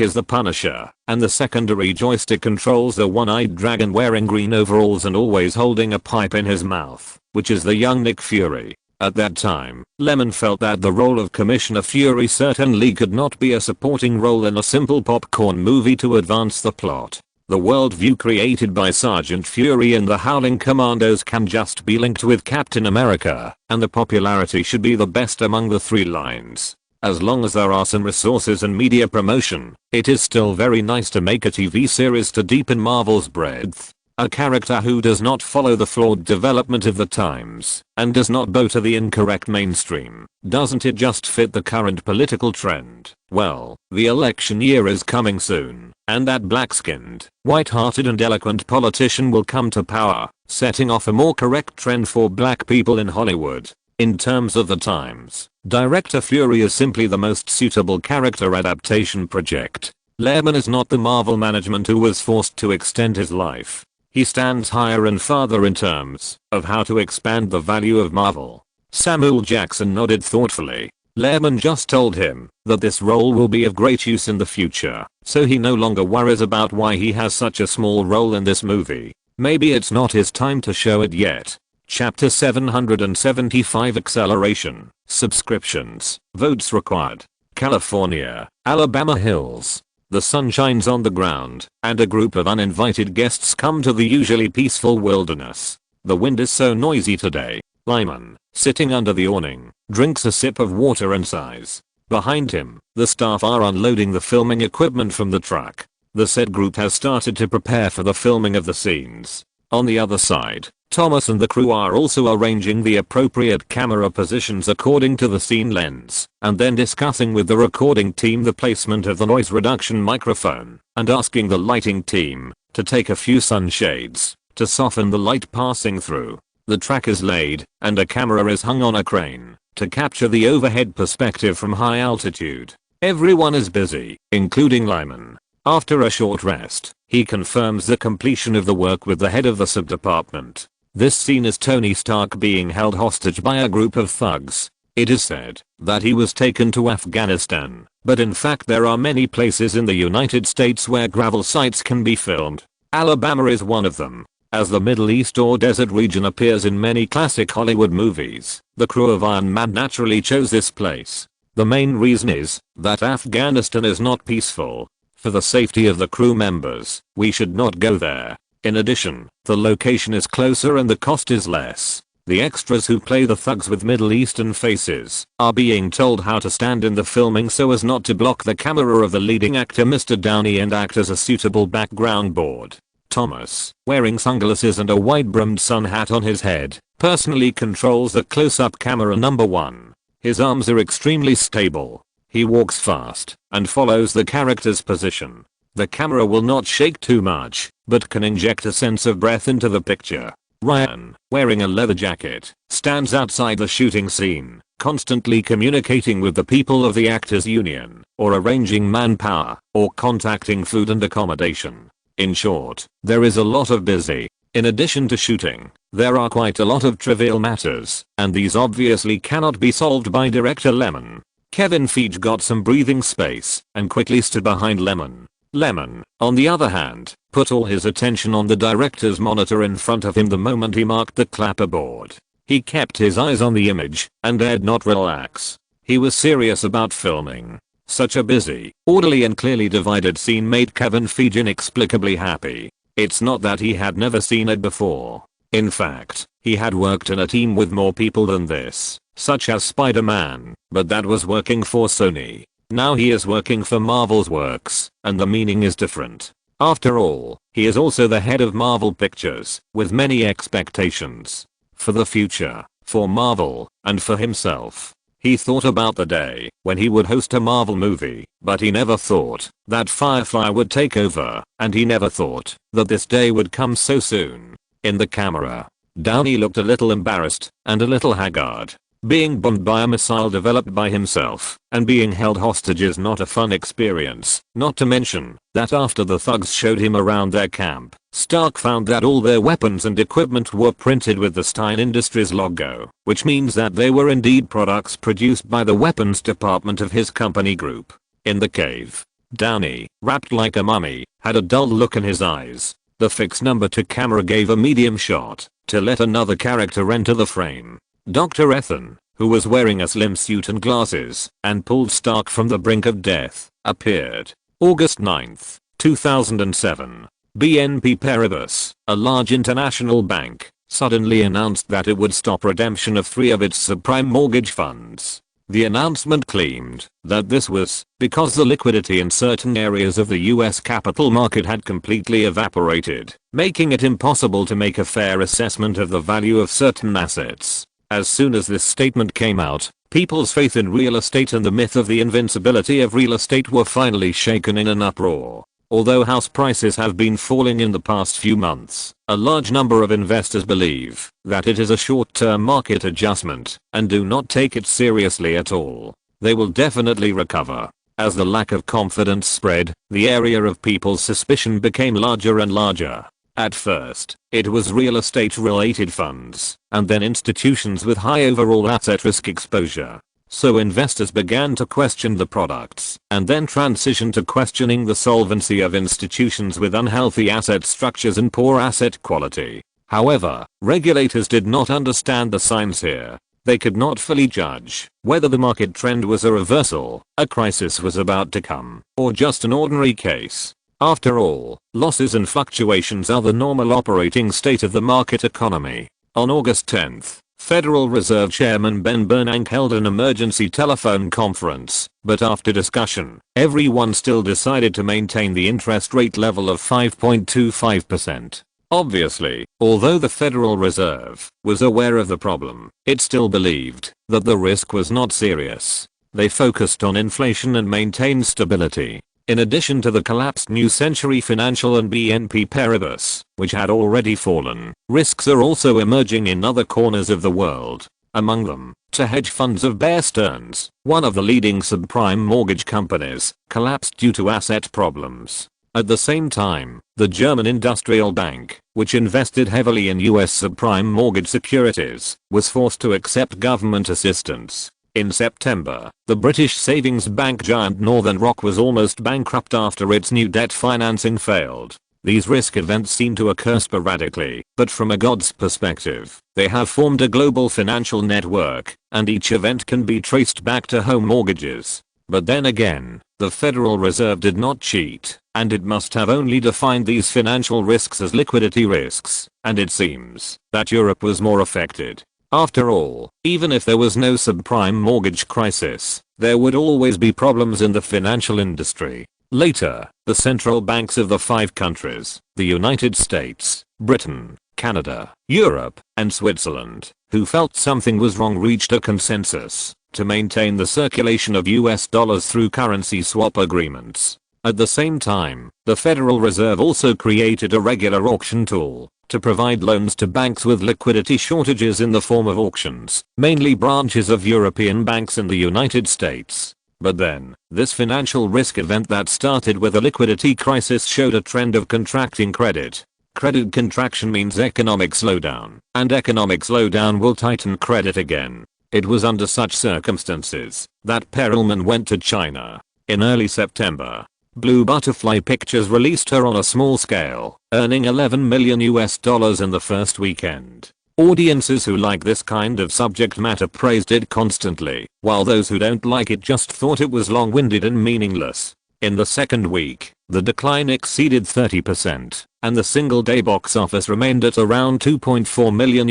is the Punisher, and the secondary joystick controls the one-eyed dragon wearing green overalls and always holding a pipe in his mouth, which is the young Nick Fury. At that time, Lyman felt that the role of Commissioner Fury certainly could not be a supporting role in a simple popcorn movie to advance the plot. The worldview created by Sergeant Fury and the Howling Commandos can just be linked with Captain America, and the popularity should be the best among the 3 lines. As long as there are some resources and media promotion, it is still very nice to make a TV series to deepen Marvel's breadth. A character who does not follow the flawed development of the times and does not bow to the incorrect mainstream. Doesn't it just fit the current political trend? Well, the election year is coming soon, and that black-skinned, white-hearted and eloquent politician will come to power, setting off a more correct trend for black people in Hollywood. In terms of the times, Director Fury is simply the most suitable character adaptation project. Lyman is not the Marvel management who was forced to extend his life. He stands higher and farther in terms of how to expand the value of Marvel. Samuel Jackson nodded thoughtfully. Lyman just told him that this role will be of great use in the future, so he no longer worries about why he has such a small role in this movie. Maybe it's not his time to show it yet. Chapter 775 Acceleration. Subscriptions. Votes required. California, Alabama Hills. The sun shines on the ground, and a group of uninvited guests come to the usually peaceful wilderness. The wind is so noisy today. Lyman, sitting under the awning, drinks a sip of water and sighs. Behind him, the staff are unloading the filming equipment from the truck. The set group has started to prepare for the filming of the scenes. On the other side, Thomas and the crew are also arranging the appropriate camera positions according to the scene lens, and then discussing with the recording team the placement of the noise reduction microphone, and asking the lighting team to take a few sunshades to soften the light passing through. The track is laid, and a camera is hung on a crane to capture the overhead perspective from high altitude. Everyone is busy, including Lyman. After a short rest, he confirms the completion of the work with the head of the sub-department. This scene is Tony Stark being held hostage by a group of thugs. It is said that he was taken to Afghanistan, but in fact there are many places in the United States where gravel sites can be filmed. Alabama is one of them. As the Middle East or desert region appears in many classic Hollywood movies, the crew of Iron Man naturally chose this place. The main reason is that Afghanistan is not peaceful. For the safety of the crew members, we should not go there. In addition, the location is closer and the cost is less. The extras who play the thugs with Middle Eastern faces are being told how to stand in the filming so as not to block the camera of the leading actor Mr. Downey and act as a suitable background board. Thomas, wearing sunglasses and a wide-brimmed sun hat on his head, personally controls the close-up camera number 1. His arms are extremely stable. He walks fast and follows the character's position. The camera will not shake too much, but can inject a sense of breath into the picture. Ryan, wearing a leather jacket, stands outside the shooting scene, constantly communicating with the people of the actors union, or arranging manpower, or contacting food and accommodation. In short, there is a lot of busy. In addition to shooting, there are quite a lot of trivial matters, and these obviously cannot be solved by director Lemon. Kevin Feige got some breathing space and quickly stood behind Lemon. Lemon, on the other hand, put all his attention on the director's monitor in front of him the moment he marked the clapperboard. He kept his eyes on the image and dared not relax. He was serious about filming. Such a busy, orderly and clearly divided scene made Kevin Feige inexplicably happy. It's not that he had never seen it before. In fact, he had worked in a team with more people than this, such as Spider-Man, but that was working for Sony. Now he is working for Marvel's works, and the meaning is different. After all, he is also the head of Marvel Pictures, with many expectations. For the future, for Marvel, and for himself. He thought about the day when he would host a Marvel movie, but he never thought that Firefly would take over, and he never thought that this day would come so soon. In the camera, Downey looked a little embarrassed and a little haggard. Being bombed by a missile developed by himself and being held hostage is not a fun experience, not to mention that after the thugs showed him around their camp, Stark found that all their weapons and equipment were printed with the Stein Industries logo, which means that they were indeed products produced by the weapons department of his company group. In the cave, Downey, wrapped like a mummy, had a dull look in his eyes. The fixed number 2 camera gave a medium shot to let another character enter the frame. Dr. Ethan, who was wearing a slim suit and glasses and pulled Stark from the brink of death, appeared. August 9, 2007. BNP Paribas, a large international bank, suddenly announced that it would stop redemption of 3 of its subprime mortgage funds. The announcement claimed that this was because the liquidity in certain areas of the US capital market had completely evaporated, making it impossible to make a fair assessment of the value of certain assets. As soon as this statement came out, people's faith in real estate and the myth of the invincibility of real estate were finally shaken in an uproar. Although house prices have been falling in the past few months, a large number of investors believe that it is a short-term market adjustment and do not take it seriously at all. They will definitely recover. As the lack of confidence spread, the area of people's suspicion became larger and larger. At first, it was real estate related funds, and then institutions with high overall asset risk exposure. So investors began to question the products, and then transitioned to questioning the solvency of institutions with unhealthy asset structures and poor asset quality. However, regulators did not understand the signs here. They could not fully judge whether the market trend was a reversal, a crisis was about to come, or just an ordinary case. After all, losses and fluctuations are the normal operating state of the market economy. On August 10th, Federal Reserve Chairman Ben Bernanke held an emergency telephone conference, but after discussion, everyone still decided to maintain the interest rate level of 5.25%. Obviously, although the Federal Reserve was aware of the problem, it still believed that the risk was not serious. They focused on inflation and maintained stability. In addition to the collapsed New Century Financial and BNP Paribas, which had already fallen, risks are also emerging in other corners of the world. Among them, two hedge funds of Bear Stearns, one of the leading subprime mortgage companies, collapsed due to asset problems. At the same time, the German Industrial Bank, which invested heavily in US subprime mortgage securities, was forced to accept government assistance. In September, the British savings bank giant Northern Rock was almost bankrupt after its new debt financing failed. These risk events seem to occur sporadically, but from a God's perspective, they have formed a global financial network, and each event can be traced back to home mortgages. But then again, the Federal Reserve did not cheat, and it must have only defined these financial risks as liquidity risks, and it seems that Europe was more affected. After all, even if there was no subprime mortgage crisis, there would always be problems in the financial industry. Later, the central banks of the 5 countries, the United States, Britain, Canada, Europe, and Switzerland, who felt something was wrong, reached a consensus to maintain the circulation of US dollars through currency swap agreements. At the same time, the Federal Reserve also created a regular auction tool to provide loans to banks with liquidity shortages in the form of auctions, mainly branches of European banks in the United States. But then, this financial risk event that started with a liquidity crisis showed a trend of contracting credit. Credit contraction means economic slowdown, and economic slowdown will tighten credit again. It was under such circumstances that Perelman went to China. In early September, Blue Butterfly Pictures released her on a small scale, earning $11 million in the first weekend. Audiences who like this kind of subject matter praised it constantly, while those who don't like it just thought it was long-winded and meaningless. In the second week, the decline exceeded 30%, and the single-day box office remained at around $2.4 million.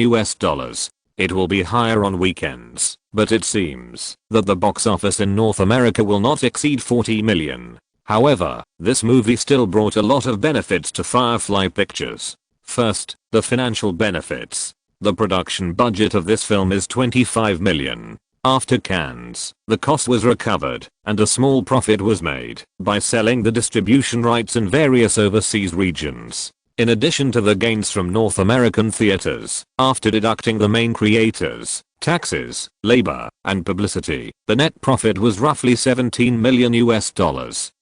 It will be higher on weekends, but it seems that the box office in North America will not exceed 40 million. However, this movie still brought a lot of benefits to Firefly Pictures. First, the financial benefits. The production budget of this film is $25 million. After Cannes, the cost was recovered, and a small profit was made by selling the distribution rights in various overseas regions. In addition to the gains from North American theaters, after deducting the main creators, taxes, labor, and publicity, the net profit was roughly $17 million.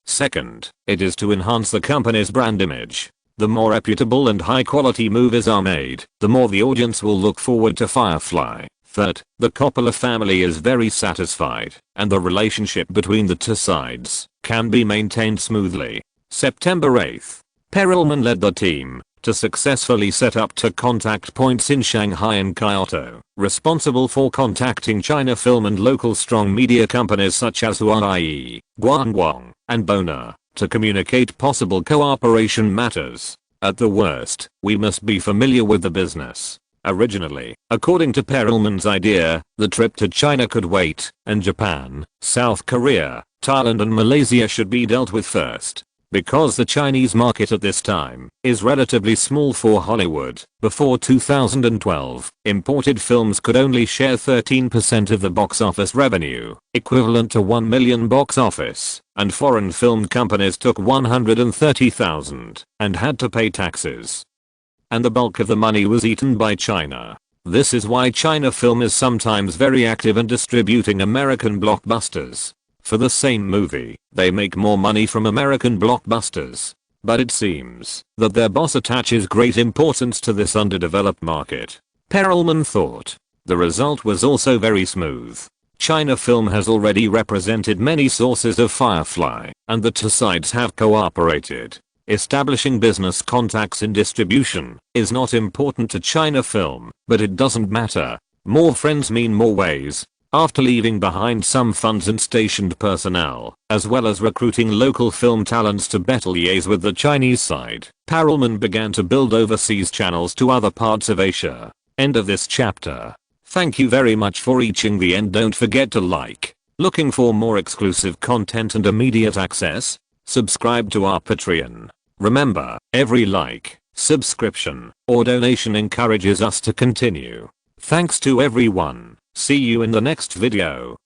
Second, it is to enhance the company's brand image. The more reputable and high-quality movies are made, the more the audience will look forward to Firefly. Third, the Coppola family is very satisfied, and the relationship between the two sides can be maintained smoothly. September 8th. Perelman led the team to successfully set up two contact points in Shanghai and Kyoto, responsible for contacting China Film and local strong media companies such as Huayi, Guangguang, and Bona, to communicate possible cooperation matters. At the worst, we must be familiar with the business. Originally, according to Perelman's idea, the trip to China could wait, and Japan, South Korea, Thailand and Malaysia should be dealt with first. Because the Chinese market at this time is relatively small for Hollywood, before 2012, imported films could only share 13% of the box office revenue, equivalent to $1 million box office, and foreign film companies took $130,000 and had to pay taxes. And the bulk of the money was eaten by China. This is why China Film is sometimes very active in distributing American blockbusters. For the same movie, they make more money from American blockbusters. But it seems that their boss attaches great importance to this underdeveloped market. Perelman thought. The result was also very smooth. China Film has already represented many sources of Firefly, and the two sides have cooperated. Establishing business contacts in distribution is not important to China Film, but it doesn't matter. More friends mean more ways. After leaving behind some funds and stationed personnel, as well as recruiting local film talents to better liaise with the Chinese side, Perelman began to build overseas channels to other parts of Asia. End of this chapter. Thank you very much for reaching the end. Don't forget to like. Looking for more exclusive content and immediate access? Subscribe to our Patreon. Remember, every like, subscription, or donation encourages us to continue. Thanks to everyone. See you in the next video.